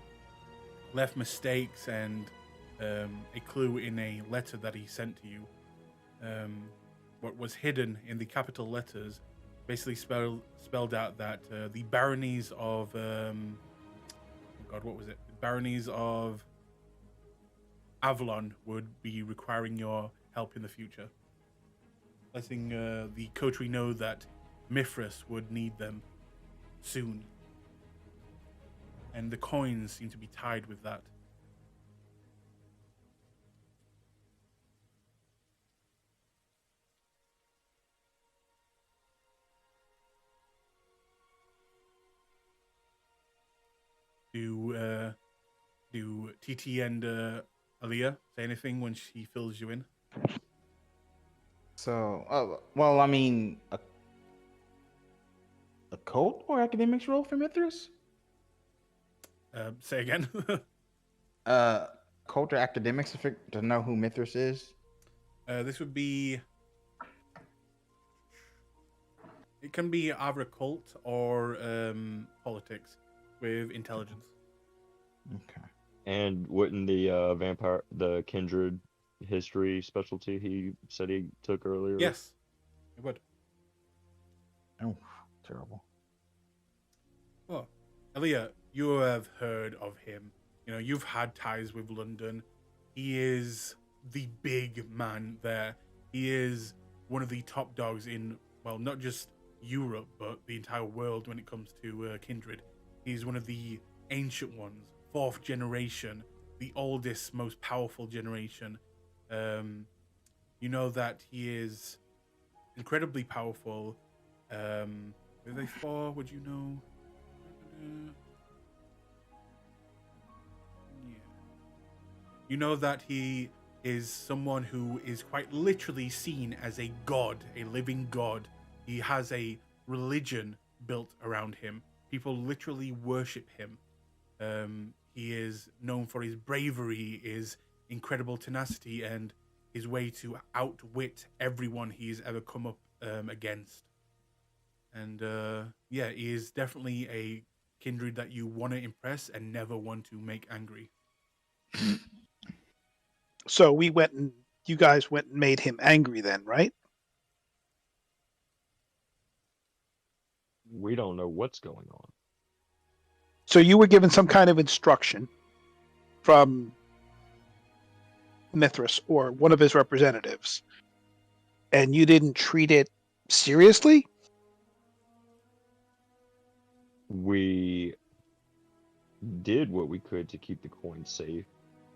left mistakes and a clue in a letter that he sent to you. What was hidden in the capital letters basically spelled out that the baronies of God, what was it? The baronies of Avalon would be requiring your help in the future. Letting the coterie know that Mithras would need them soon. And the coins seem to be tied with that. Do TT and Aaliyah say anything when she fills you in? So, well, I mean, a cult or academics role for Mithras? Say again. Cult or academics to know who Mithras is? This would be. It can be either a cult or politics with intelligence. Okay. And wouldn't the kindred history specialty he said he took earlier? Yes, it would. Oh, terrible. Well, Aaliyah, you have heard of him. You know, you've had ties with London. He is the big man there. He is one of the top dogs in, well, not just Europe, but the entire world when it comes to kindred. He's one of the ancient ones, 4th generation, the oldest, most powerful generation. You know that he is incredibly powerful. Who are they for? Would you know? Yeah. You know that he is someone who is quite literally seen as a god, a living god. He has a religion built around him. People literally worship him. He is known for his bravery, his incredible tenacity, and his way to outwit everyone he's ever come up against. And yeah, he is definitely a kindred that you want to impress and never want to make angry. So you guys went and made him angry then, right? We don't know what's going on. So you were given some kind of instruction from Mithras or one of his representatives, and you didn't treat it seriously? We did what we could to keep the coins safe,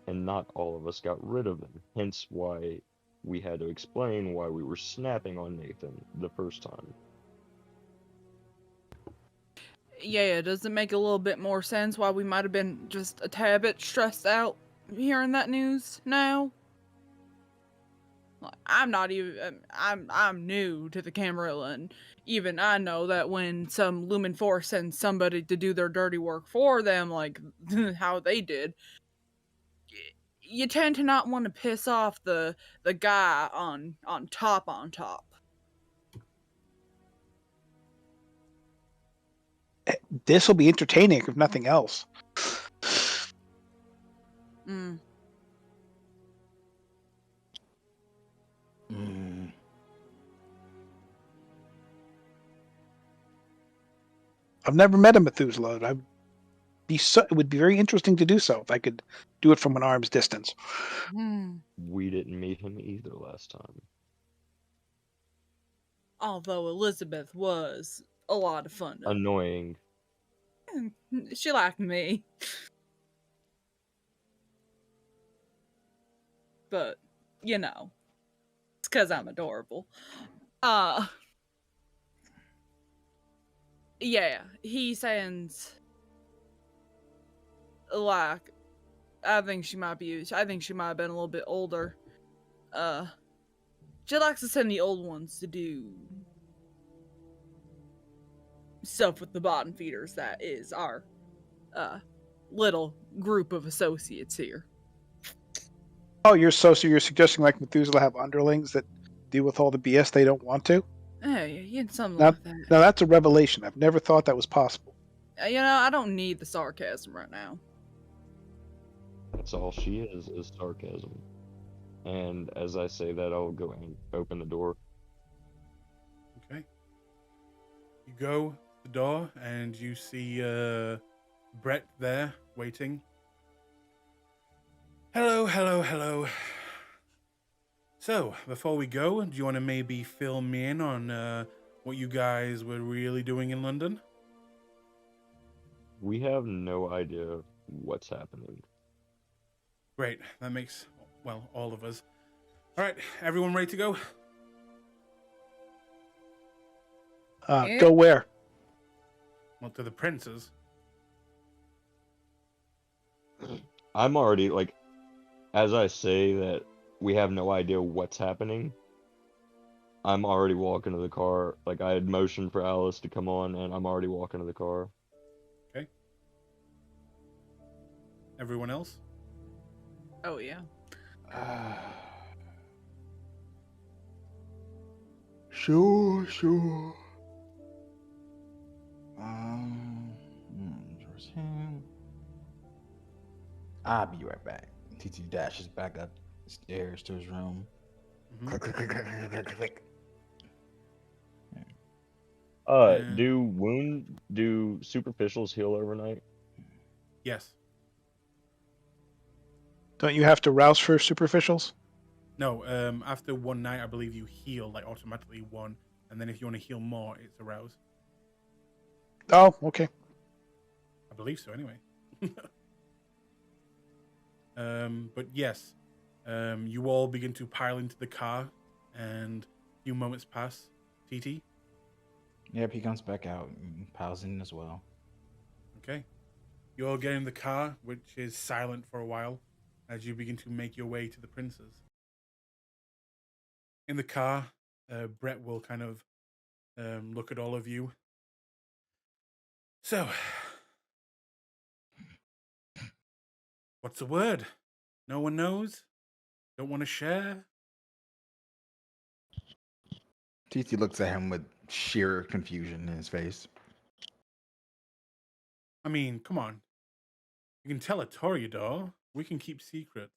and not all of us got rid of them. Hence why we had to explain why we were snapping on Nathan the first time. Yeah, does it make a little bit more sense why we might have been just a tad bit stressed out hearing that news now? I'm not even I'm new to the Camarilla, and even I know that when some Lumen Force sends somebody to do their dirty work for them, like how they did, you tend to not want to piss off the guy on top. This will be entertaining if nothing else. Mm. Mm. I've never met a Methuselah. It would be very interesting to do so if I could do it from an arm's distance. We didn't meet him either last time. Although Elizabeth was a lot of fun. Annoying. She liked me. But, you know, it's because I'm adorable. Yeah, he sends, like, I think she might have been a little bit older. She likes to send the old ones to do stuff with the bottom feeders. That is our, little group of associates here. Oh, you're suggesting like Methuselah have underlings that deal with all the BS they don't want to? Hey, something Now, like that. now that's a revelation. I've never thought that was possible. You know, I don't need the sarcasm right now. That's all she is sarcasm. And as I say that, I'll go and open the door. Okay. You go to the door and you see Brett there waiting. Hello. So, before we go, do you want to maybe fill me in on what you guys were really doing in London? We have no idea what's happening. Great. That makes, well, all of us. All right, everyone ready to go? Yeah. Go where? Well, to the princes. I'm already, like, as I say that we have no idea what's happening, I'm already walking to the car. Like, I had motioned for Alice to come on, and I'm already walking to the car. Okay. Everyone else? Oh, yeah. Sure. George Ham. I'll be right back. TT dashes back up the stairs to his room. Mhm. Click. Do superficials heal overnight? Yes. Don't you have to rouse for superficials? No, after one night, I believe you heal, like, automatically one. And then if you want to heal more, it's aroused. Oh, okay. I believe so, anyway. But yes, you all begin to pile into the car, and a few moments pass. TT? Yep, he comes back out and piles in as well. Okay. You all get in the car, which is silent for a while, as you begin to make your way to the princes. In the car, Brett will kind of look at all of you. So, what's the word? No one knows? Don't want to share? TT looks at him with sheer confusion in his face. I mean, come on. You can tell a Toreador. We can keep secrets.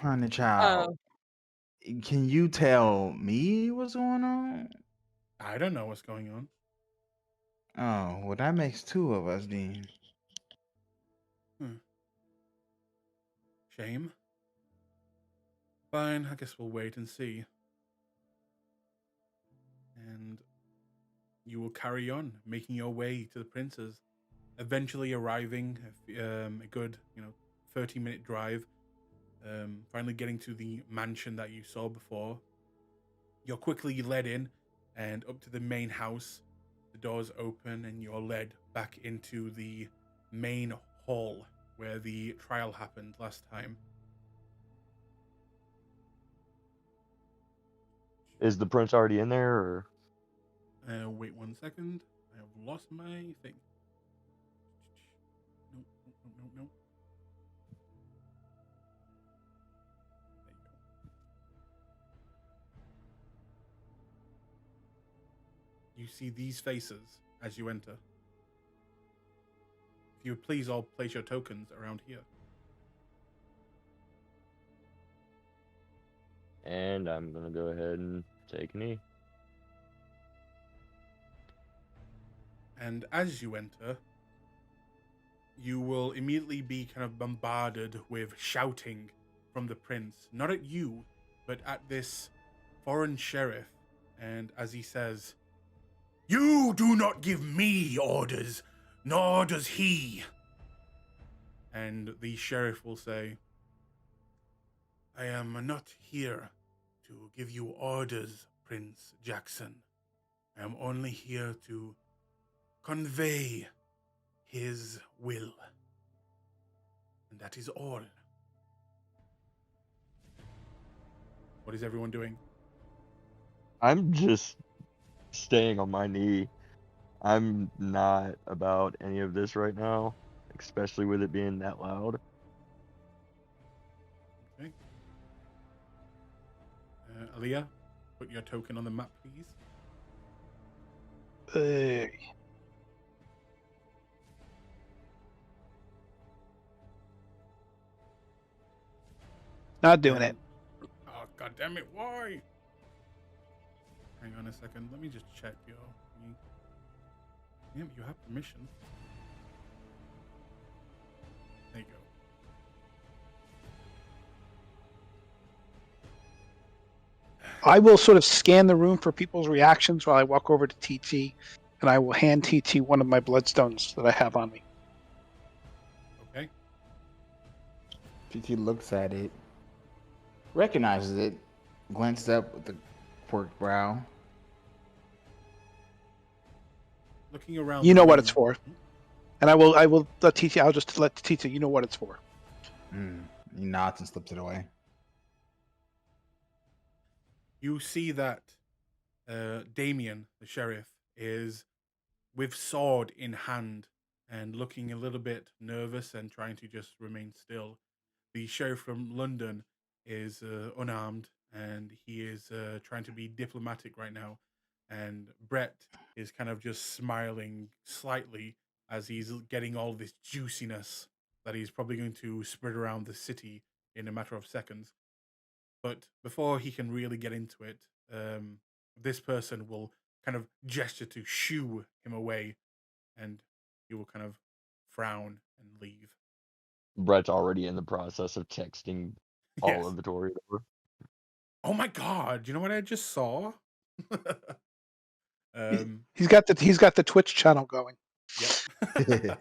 Honey child, can you tell me what's going on? I don't know what's going on. Oh, well, that makes two of us then. Shame. Fine, I guess we'll wait and see. And you will carry on, making your way to the princes, eventually arriving a good, 30-minute drive, finally getting to the mansion that you saw before. You're quickly led in and up to the main house. The doors open and you're led back into the main hall where the trial happened last time. Is the prince already in there, or? Wait 1 second. I have lost my thing. Nope, nope, nope, nope, nope. There you go. You see these faces as you enter. If you would please all place your tokens around here. And I'm gonna go ahead and take a knee. And as you enter, you will immediately be kind of bombarded with shouting from the prince. Not at you, but at this foreign sheriff. And as he says, "You do not give me orders, nor does he." And the sheriff will say, "I am not here to give you orders, Prince Jackson. I am only here to convey his will. And that is all." What is everyone doing? I'm just staying on my knee. I'm not about any of this right now, especially with it being that loud. Okay. Aaliyah, put your token on the map, please. Not doing it. Oh, God damn it, why? Hang on a second. Let me just check your... Damn, you have permission. There you go. I will sort of scan the room for people's reactions while I walk over to TT, and I will hand TT one of my bloodstones that I have on me. Okay. TT looks at it, recognizes it, glances up with the quirked brow. Looking around. You know the what room- it's for. And I will let TT, I'll just let TT, you know what it's for. He nods and slips it away. You see that Damien, the sheriff, is with sword in hand and looking a little bit nervous and trying to just remain still. The sheriff from London is unarmed and he is trying to be diplomatic right now. And Brett is kind of just smiling slightly as he's getting all this juiciness that he's probably going to spread around the city in a matter of seconds. But before he can really get into it, this person will kind of gesture to shoo him away, and he will kind of frown and leave. Brett's already in the process of texting all Yes. of the Tory over. Oh my God! You know what I just saw? He's got the Twitch channel going. Yep.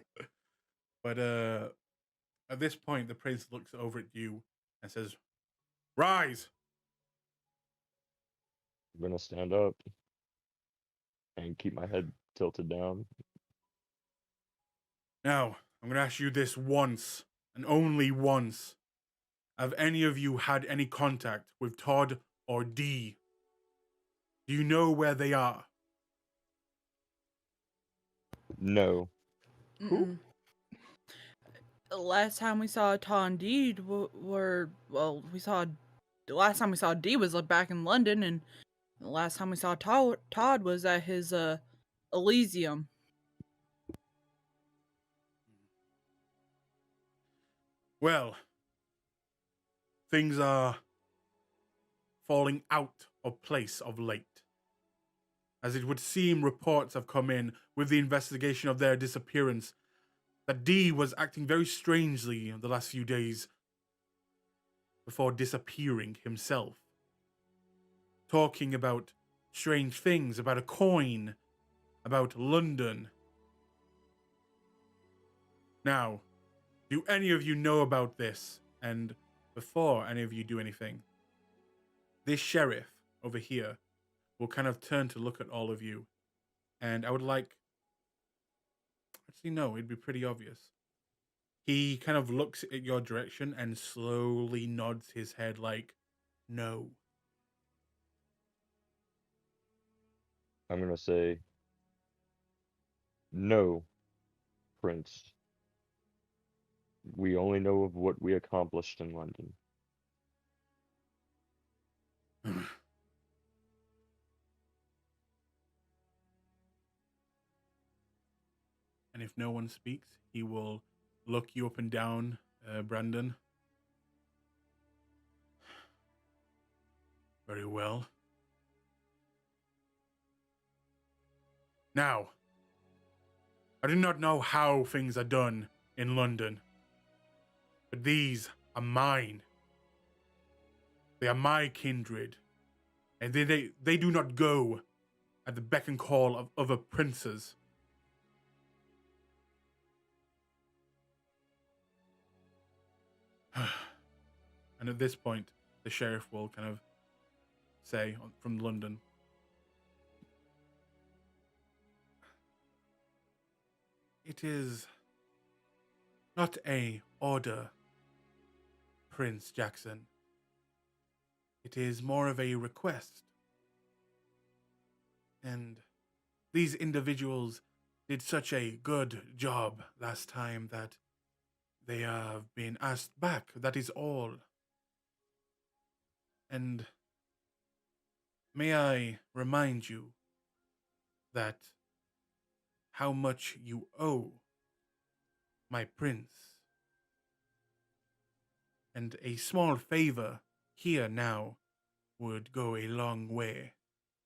But at this point, the prince looks over at you and says, "Rise!" I'm gonna stand up and keep my head tilted down. Now, I'm going to ask you this once, and only once. Have any of you had any contact with Todd or Dee? Do you know where they are? No. Mm-mm. The last time we saw Todd and Dee the last time we saw Dee was back in London, and the last time we saw Todd was at his Elysium. Well, things are falling out of place of late. As it would seem, reports have come in with the investigation of their disappearance that Dee was acting very strangely the last few days before disappearing himself. Talking about strange things, about a coin, about London. Now, do any of you know about this? And before any of you do anything, this sheriff over here will kind of turn to look at all of you. And I would like... Actually, no, it'd be pretty obvious. He kind of looks at your direction and slowly nods his head like, no. I'm gonna say, no, Prince. We only know of what we accomplished in London. And if no one speaks, he will look you up and down, Brandon. Very well. Now, I do not know how things are done in London, but these are mine. They are my kindred, and they do not go at the beck and call of other princes. And at this point, the sheriff will kind of say from London, "It is not a order, Prince Jackson. It is more of a request. And these individuals did such a good job last time that they have been asked back. That is all. And may I remind you that how much you owe my prince. And a small favor here now would go a long way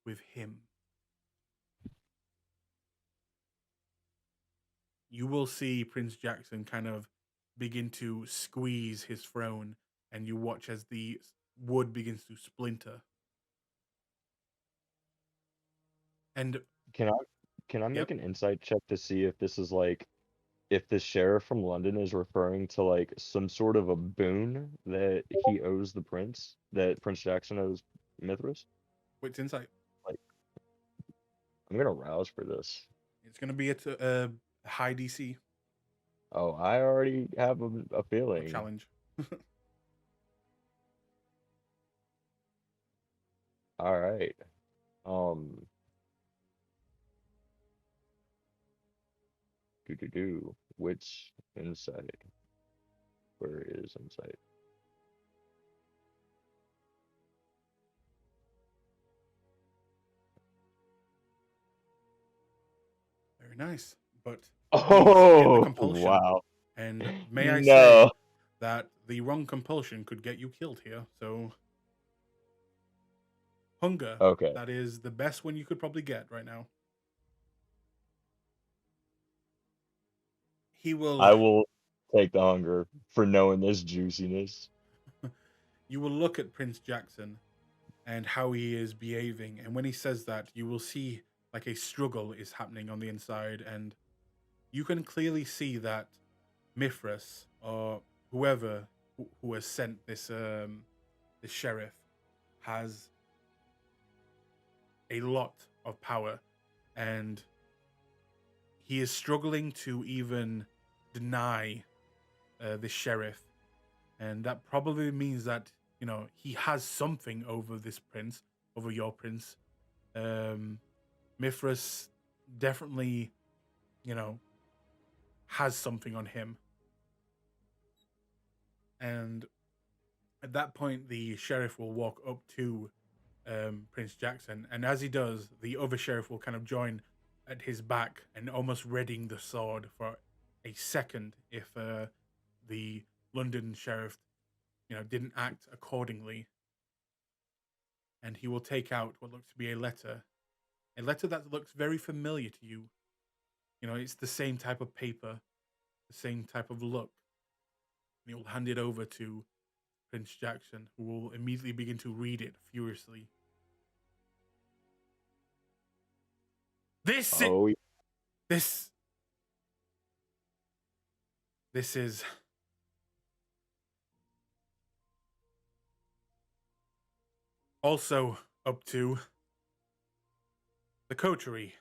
with him." You will see Prince Jackson kind of begin to squeeze his throne, and you watch as the wood begins to splinter. And Can I can I Yep. make an insight check to see if this is like if the sheriff from London is referring to like some sort of a boon that he owes the prince, that Prince Jackson owes Mithras? what's insight? Like, I'm gonna rouse for this. It's going to be at a high DC Oh, I already have a or feeling. challenge. All right. Um. Which insight? Where is insight? Very nice. But he's in the Oh, compulsion. wow. And may I say No. that the wrong compulsion could get you killed here. So hunger, Okay. that is the best one you could probably get right now. He will I will take the hunger for knowing this juiciness. you will look at Prince Jackson and how he is behaving, and when he says that, you will see like a struggle is happening on the inside, and you can clearly see that Mithras or whoever who has sent this the sheriff has a lot of power, and he is struggling to even deny the sheriff, and that probably means that he has something over this prince, over your prince. Mithras definitely, has something on him, and at that point, the sheriff will walk up to Prince Jackson, and as he does, the other sheriff will kind of join at his back and almost readying the sword for a second if the London sheriff, didn't act accordingly. And he will take out what looks to be a letter that looks very familiar to you. It's the same type of paper, the same type of look. And he will hand it over to Prince Jackson, who will immediately begin to read it furiously. This is also up to the coterie.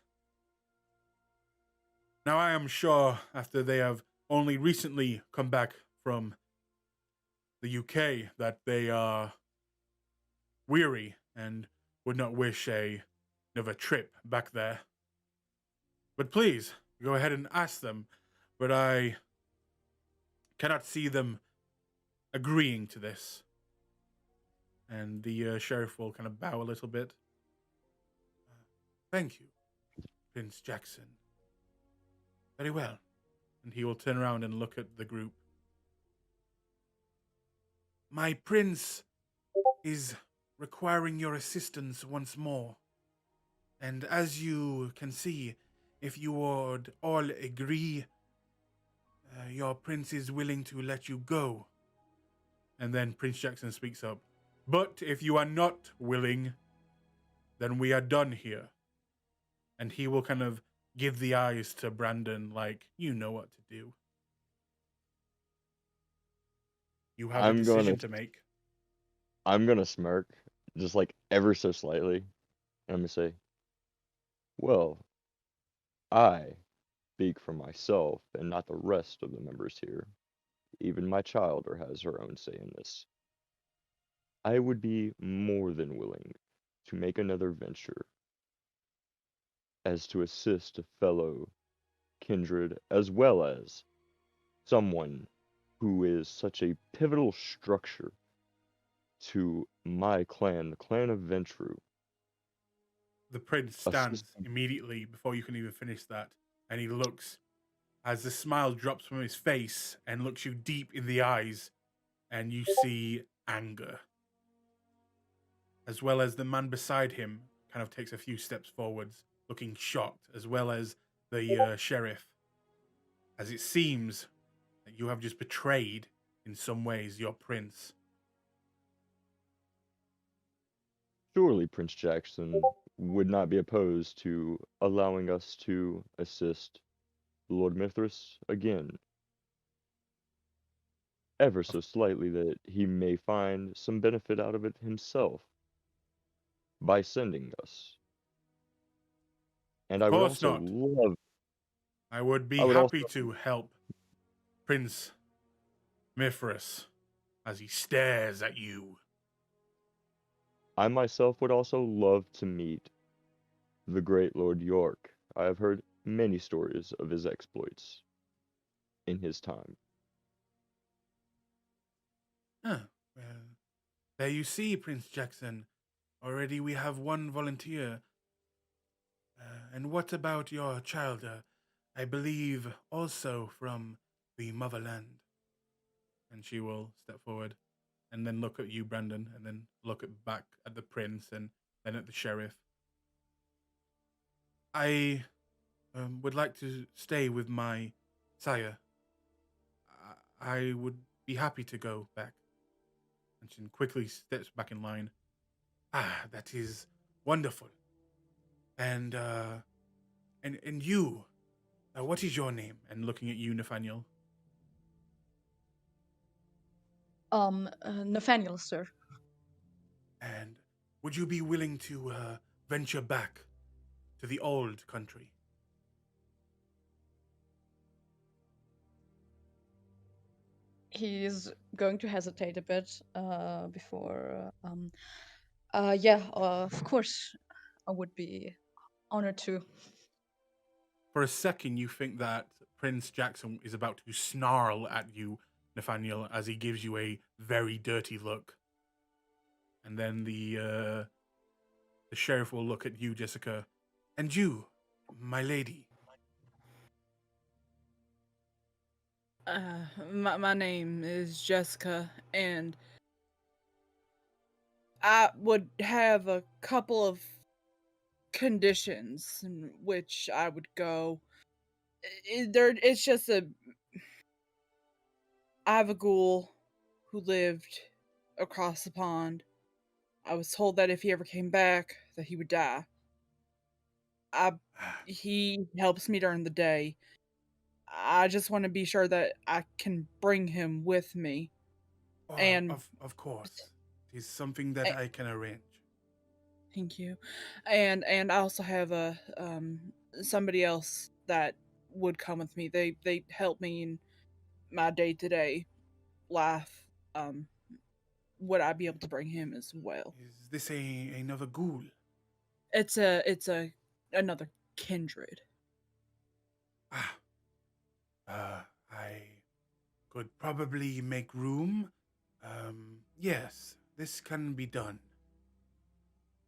Now, I am sure after they have only recently come back from the UK that they are weary and would not wish a another trip back there. But please, go ahead and ask them. But I cannot see them agreeing to this. And the sheriff will kind of bow a little bit. Thank you, Prince Jackson. Very well. And he will turn around and look at the group. My prince is requiring your assistance once more. And as you can see, if you would all agree, your prince is willing to let you go. And then Prince Jackson speaks up. But if you are not willing, then we are done here. And he will kind of give the eyes to Brandon like, you know what to do. You have a decision to make. I'm gonna smirk, just like ever so slightly. And I'm gonna say, well, I speak for myself and not the rest of the members here. Even my child has her own say in this. I would be more than willing to make another venture as to assist a fellow kindred as well as someone who is such a pivotal structure to my clan, the clan of Ventru. The prince stands immediately before you can even finish that, and he looks as the smile drops from his face and looks you deep in the eyes, and you see anger. As well as the man beside him kind of takes a few steps forwards, looking shocked, as well as the sheriff, as it seems that you have just betrayed, in some ways, your prince. Surely Prince Jackson would not be opposed to allowing us to assist Lord Mithras again. Ever so slightly, that he may find some benefit out of it himself by sending us. And I would also love... I would be happy to help Prince Mithras as he stares at you. I myself would also love to meet the great Lord York. I have heard many stories of his exploits in his time. Well, there you see, Prince Jackson. Already we have one volunteer. And what about your child? I believe also from the motherland. And she will step forward and then look at you, Brandon, and then look back at the prince and then at the sheriff. I would like to stay with my sire. I would be happy to go back. And she quickly steps back in line. Ah, that is wonderful. And you, what is your name? And looking at you, Nathaniel. Nathaniel, sir. And would you be willing to venture back to the old country? He's going to hesitate a bit before. Yeah, of course, I would be honored to. For a second, you think that Prince Jackson is about to snarl at you, Nathaniel, as he gives you a very dirty look. And then the sheriff will look at you, Jessica. And you, my lady. My name is Jessica, and I would have a couple of conditions in which I would go. It's just I have a ghoul who lived across the pond. I was told that if he ever came back, that he would die. He helps me during the day. I just want to be sure that I can bring him with me. And of course, it is something that I can arrange. Thank you. And I also have a somebody else that would come with me. They help me in my day-to-day life. Would I be able to bring him as well? Is this another ghoul? It's another kindred. I could probably make room. Yes, this can be done.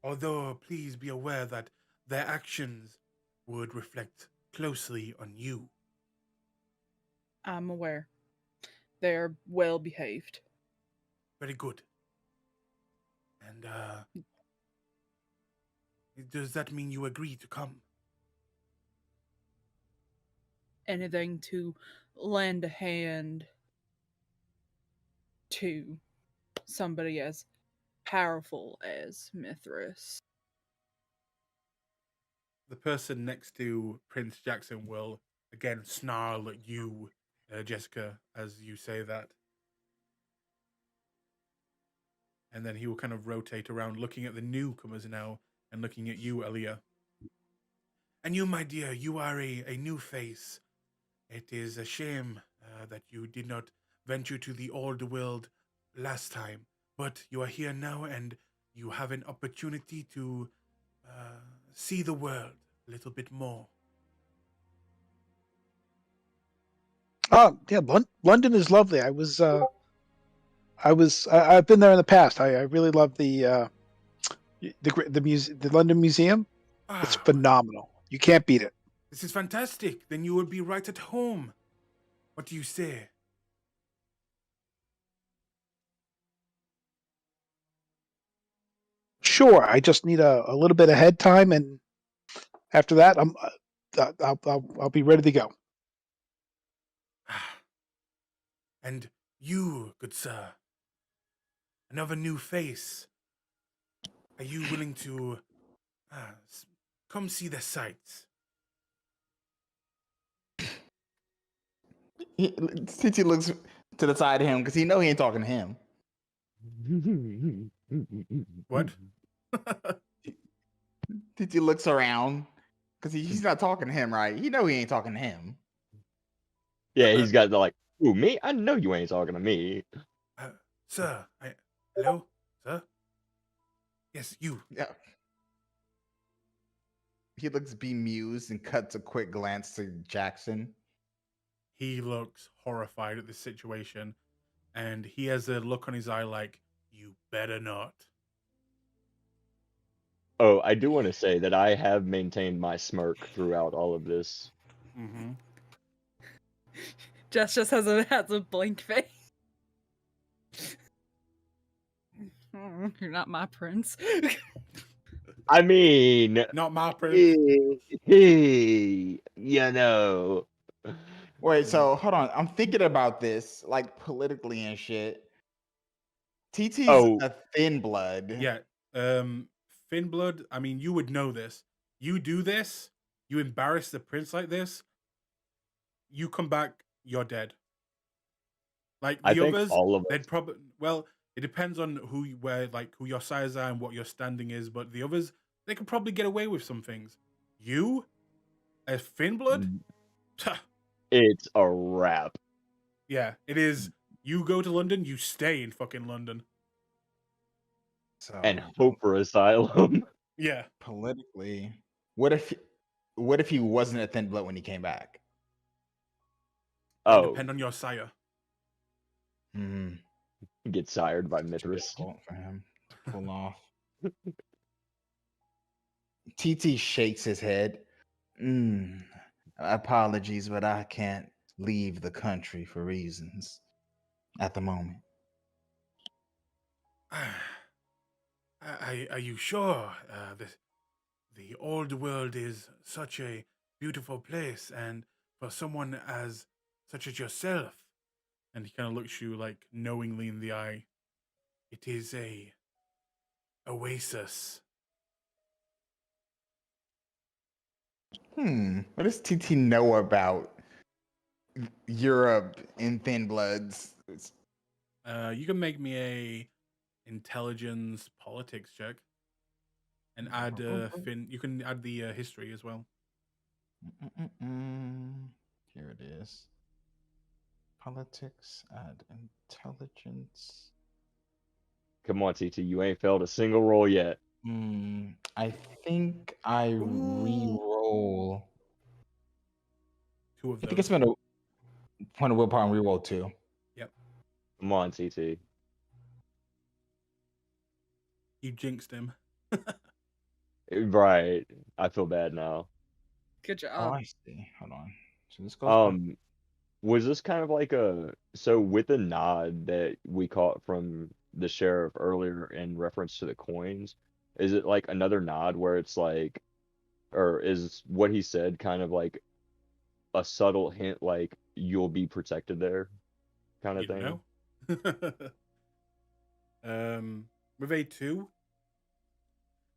Although, please be aware that their actions would reflect closely on you. I'm aware. They're well behaved. Very good. And, does that mean you agree to come? Anything to lend a hand to somebody as powerful as Mithras. The person next to Prince Jackson will again snarl at you, Jessica, as you say that. And then he will kind of rotate around, looking at the newcomers now, and looking at you, Elia. And you, my dear, you are a new face. It is a shame that you did not venture to the old world last time, but you are here now, and you have an opportunity to see the world a little bit more. Oh yeah, London is lovely. I've been there in the past. I really love the London Museum. It's phenomenal. You can't beat it. This is fantastic. Then you will be right at home. What do you say? Sure, I just need a little bit of head time, and after that, I'll be ready to go. And you, good sir, another new face. Are you willing to come see the sights? Titi looks to the side of him because he know he ain't talking to him. What? Titi looks around because he's not talking to him, right? He know he ain't talking to him. Yeah, he's got the like, ooh, me? I know you ain't talking to me. Sir, hello, sir. Yes, you. Yeah. He looks bemused and cuts a quick glance to Jackson. He looks horrified at this situation, and he has a look on his eye like, you better not. Oh, I do want to say that I have maintained my smirk throughout all of this. Mm-hmm. Jess just has a blank face. You're not my prince. I mean, Not my prince. you know. Wait, so hold on. I'm thinking about this, like politically and shit. TT's Oh. a thin blood. Yeah. Thin blood, I mean, you would know this. You do this, you embarrass the prince like this, you come back, you're dead. Like I the think others, all of us. they'd probably, well, it depends on who your size are and what your standing is, but the others, they could probably get away with some things. You, as Finn blood, It's a wrap. yeah, it is. You go to London, you stay in fucking London. So, And hope for asylum. Yeah. Politically, what if he wasn't a thin blood when he came back? That would depend on your sire. Get sired by Mithras. For him to pull off. TT shakes his head. Apologies, but I can't leave the country for reasons at the moment. Are you sure? The old world is such a beautiful place, and for someone as such as yourself, and he kind of looks you like knowingly in the eye, it is a oasis. What does TT know about Europe and thin bloods? You can make me a intelligence politics check, and add Finn. You can add the history as well. Here it is. Politics, add intelligence. Come on, TT, you ain't failed a single roll yet. I think I Ooh. re-roll. 2 of I think I those. spent a point of willpower and re-roll 2. Yep. Come on, TT. You jinxed him. Right. I feel bad now. Good Oh, job. I see. Hold on. So this goes. Was this kind of like so with the nod that we caught from the sheriff earlier in reference to the coins, is it like another nod where it's like, or is what he said kind of like a subtle hint like you'll be protected there kind of You don't thing? know. With A2,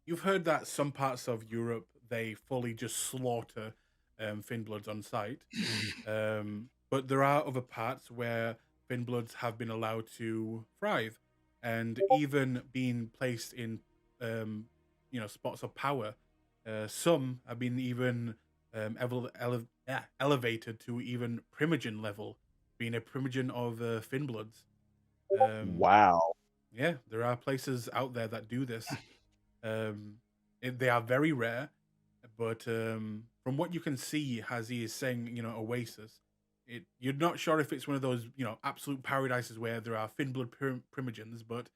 you've heard that some parts of Europe they fully just slaughter Finbloods on sight. But there are other parts where Finbloods have been allowed to thrive, and even being placed in spots of power. Some have been even elevated to even primogen level, being a primogen of Finbloods. Wow. Yeah, there are places out there that do this. They are very rare, but from what you can see, as he is saying, Oasis, you're not sure if it's one of those, absolute paradises where there are Finblood primogens, but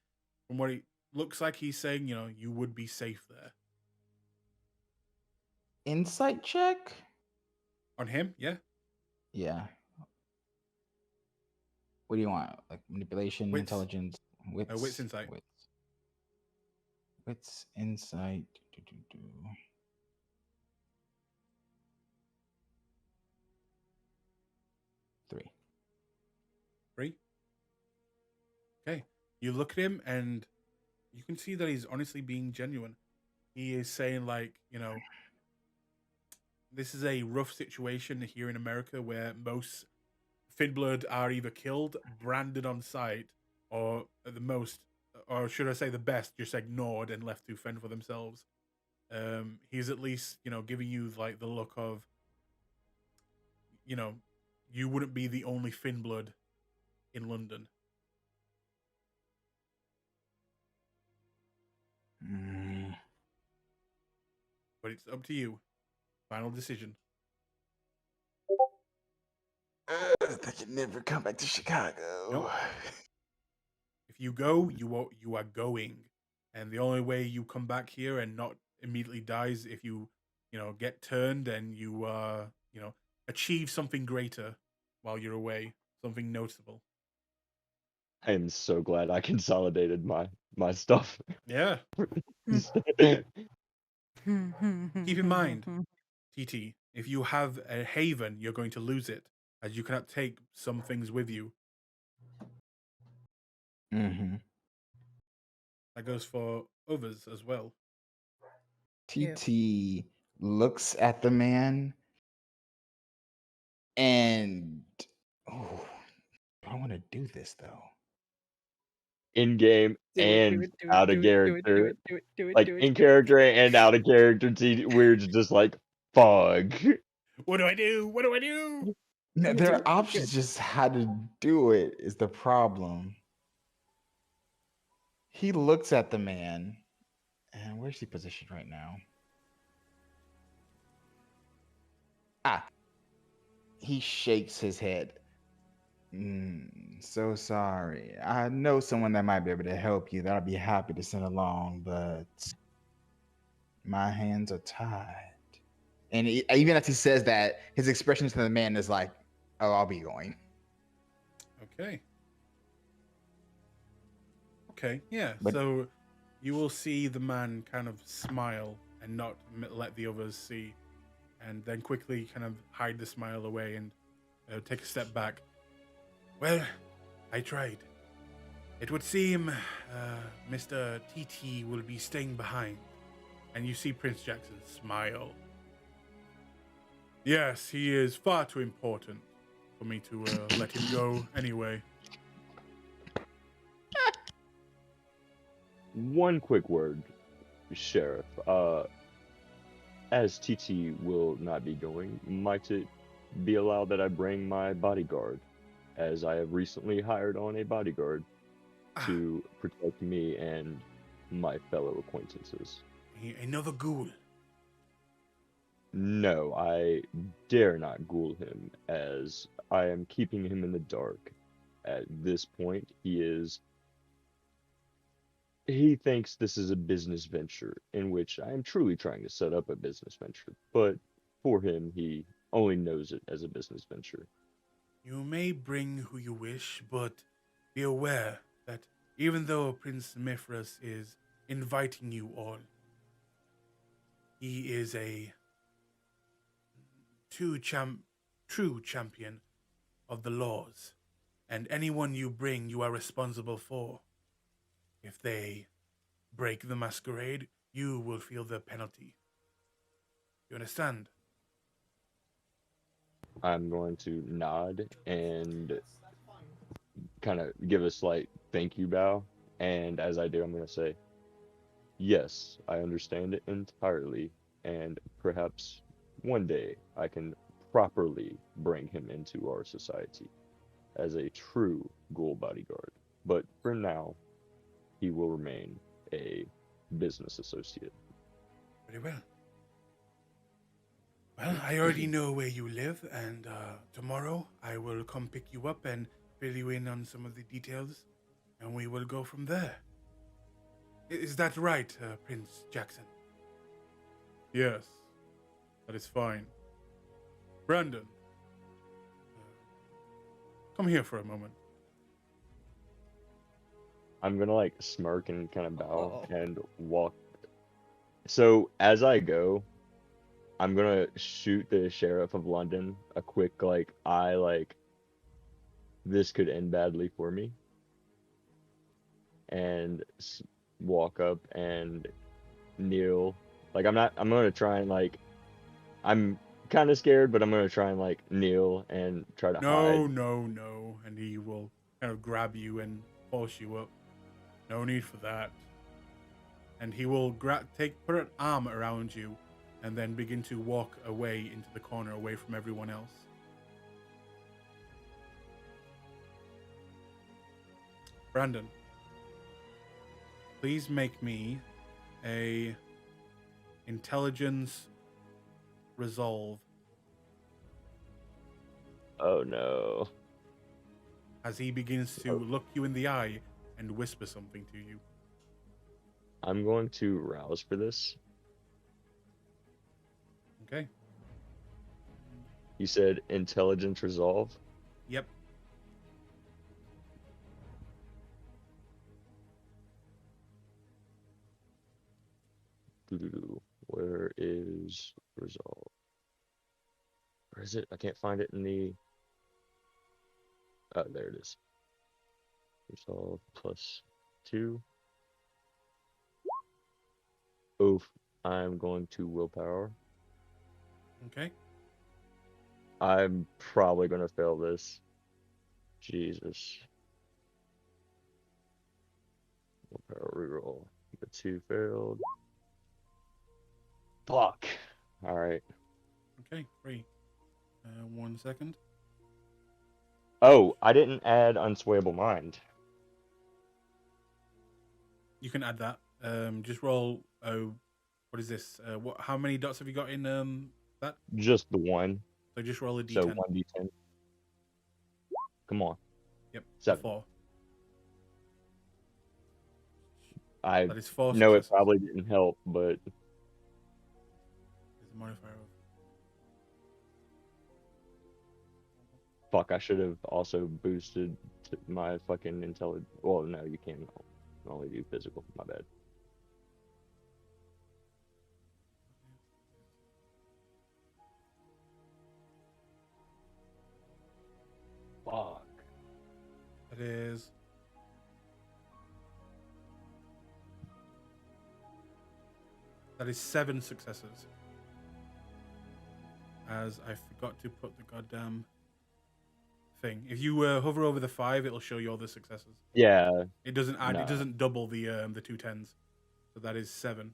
from what it looks like, he's saying, you would be safe there. Insight check? On him, yeah. Yeah. What do you want? Like manipulation, Wits. intelligence, wits? Wits insight. Wits insight. 3. 3. Okay. You look at him and you can see that he's honestly being genuine. He is saying, like, this is a rough situation here in America where most Finblood are either killed, branded on sight, or at the most, or should I say the best, just ignored and left to fend for themselves. He's at least, giving you like the look of, you wouldn't be the only Finblood in London. But it's up to you. Final decision. They can never come back to Chicago. Nope. If you go, you are going, and the only way you come back here and not immediately die is if you get turned and you achieve something greater while you're away, something noticeable. I am so glad I consolidated my stuff. Yeah. Instead. Keep in mind, TT, if you have a haven, you're going to lose it, as you cannot take some things with you. Mm-hmm. That goes for others as well. TT looks at the man and I want to do this though. In game and out of character. Do it. Like in character and out of character, we're just like, fuck. What do I do? What do I do? No, there are options, just how to do it is the problem. He looks at the man, and where's he positioned right now? He shakes his head. So sorry. I know someone that might be able to help you that I'd be happy to send along, but my hands are tied. And even as he says that, his expression to the man is like, oh, I'll be going. Okay, yeah. But- so you will see the man kind of smile and not let the others see, and then quickly kind of hide the smile away and take a step back. Well, I tried. It would seem Mr. TT will be staying behind. And you see Prince Jackson smile. Yes, he is far too important for me to let him go anyway. One quick word, Sheriff. As TT will not be going, might it be allowed that I bring my bodyguard, as I have recently hired on a bodyguard to protect me and my fellow acquaintances. Another ghoul. No, I dare not ghoul him, as I am keeping him in the dark. At this point, he thinks this is a business venture, in which I am truly trying to set up a business venture, but for him, he only knows it as a business venture. You may bring who you wish, but be aware that even though Prince Mithras is inviting you all, he is a true champion of the laws, and anyone you bring you are responsible for. If they break the masquerade, you will feel the penalty. You understand? I'm going to nod and kind of give a slight thank you bow, and as I do, I'm going to say, yes, I understand it entirely, and perhaps one day I can properly bring him into our society as a true ghoul bodyguard. But for now, he will remain a business associate. Very well. Well, I already know where you live, and tomorrow I will come pick you up and fill you in on some of the details, and we will go from there. Is that right, Prince Jackson? Yes, that is fine. Brandon, come here for a moment. I'm gonna like smirk and kind of bow and walk. So as I go, I'm gonna shoot the Sheriff of London a quick like this could end badly for me, and walk up and kneel. Like I'm gonna try and like I'm kind of scared, but I'm gonna try and like kneel and try to hide. No, and he will kind of grab you and force you up. No need for that. And he will put an arm around you and then begin to walk away into the corner away from everyone else. Brandon, please make me a intelligence resolve. Oh no. As he begins to look you in the eye and whisper something to you. I'm going to rouse for this. Okay. You said intelligence resolve? Yep. Where is resolve? Where is it? I can't find it in the... Oh, there it is. Resolve +2. Oof. I'm going to willpower. Okay. I'm probably going to fail this. Jesus. Willpower reroll. The 2 failed. Fuck. Alright. Okay, great. 1 second. Oh, I didn't add Unswayable Mind. You can add that. Just roll. What is this? How many dots have you got in that? Just the 1. So just roll a d10. So 1d10. Come on. Yep. 7. 4. I That is 4 know it successes. probably didn't help, but There's a modifier of. fuck, I should have also boosted my fucking intelligence. Well, no, you can only do physical. My bad. Fuck. That is. That is 7 successes. As I forgot to put the goddamn thing. If you hover over the 5, it'll show you all the successes. Yeah. It doesn't add. Nah. It doesn't double the 2 10s. So that is 7.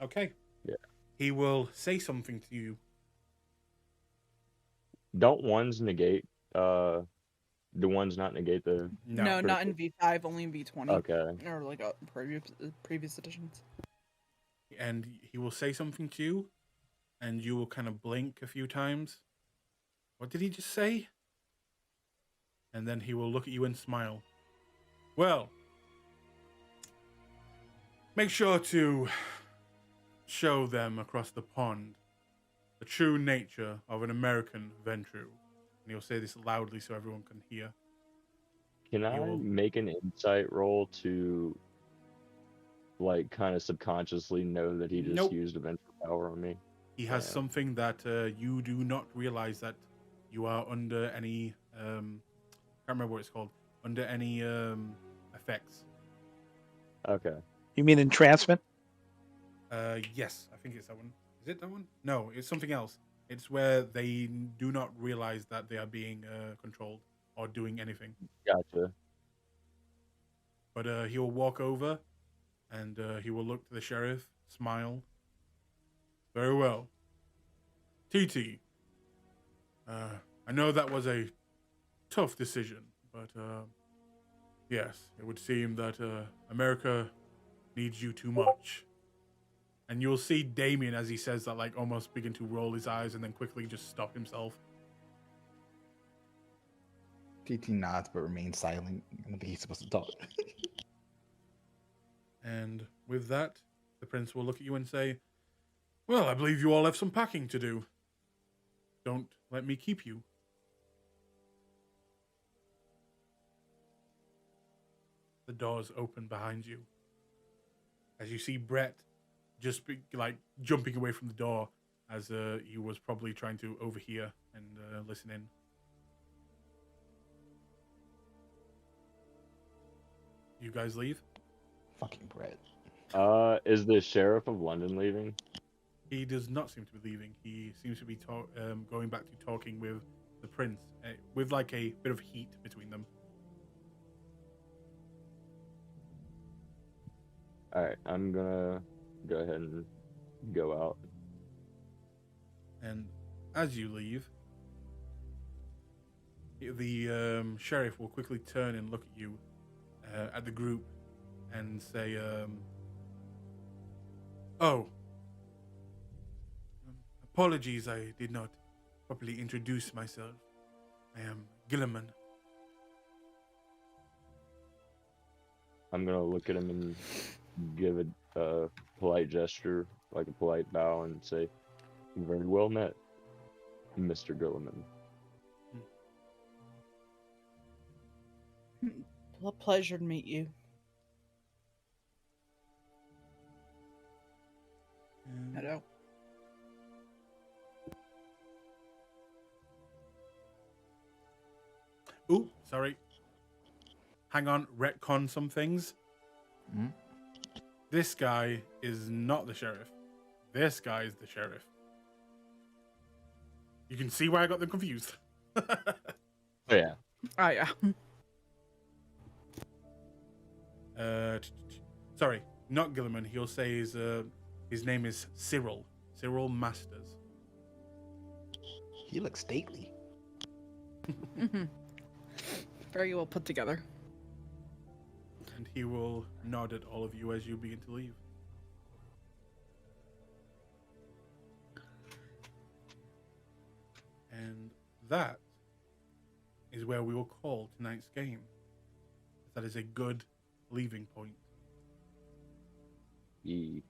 Okay. Yeah. He will say something to you. Don't 1s negate the ones not negate the? No, Pretty not in V5, only in V20. Okay. Or like previous editions. And he will say something to you, and you will kind of blink a few times. What did he just say? And then he will look at you and smile. Well, make sure to show them across the pond the true nature of an American Ventru. And he'll say this loudly so everyone can hear. Can I You'll- make an insight roll to, like, kind of subconsciously know that he just Nope. used adventure power on me? He has Yeah. something that you do not realize that you are under any can't remember what it's called. Under any effects. Okay. You mean entrancement? Yes, I think it's that one. Is it that one? No, it's something else. It's where they do not realize that they are being controlled or doing anything. Gotcha. But he will walk over and he will look to the sheriff, smile. Very well. TT, I know that was a tough decision, but yes, it would seem that America needs you too much. And you'll see Damien, as he says that, like, almost begin to roll his eyes and then quickly just stop himself. TT nods but remains silent. I don't think he's supposed to talk. And with that, the prince will look at you and say, well, I believe you all have some packing to do. Don't let me keep you. The doors open behind you. As you see Brett just jumping away from the door as he was probably trying to overhear and listen in. You guys leave? Fucking Brett. Is the sheriff of London leaving? He does not seem to be leaving. He seems to be going back to talking with the prince, with like a bit of heat between them. All right, I'm gonna go ahead and go out. And as you leave, the sheriff will quickly turn and look at you, at the group, and say, "Oh, apologies, I did not properly introduce myself. I am Gilliman." I'm gonna look at him and give a polite gesture, like a polite bow, and say, "Very well met, Mr. Gilliman." Pleasure to meet you. Hello. Ooh, sorry. Hang on, retcon some things. Hmm? This guy is not the sheriff. This guy is the sheriff. You can see why I got them confused. Oh, yeah. Oh yeah. Sorry, not Gilliman. He'll say his name is Cyril. Cyril Masters. He looks stately. Very well put together. And he will nod at all of you as you begin to leave. And that is where we will call tonight's game. That is a good leaving point. Ye.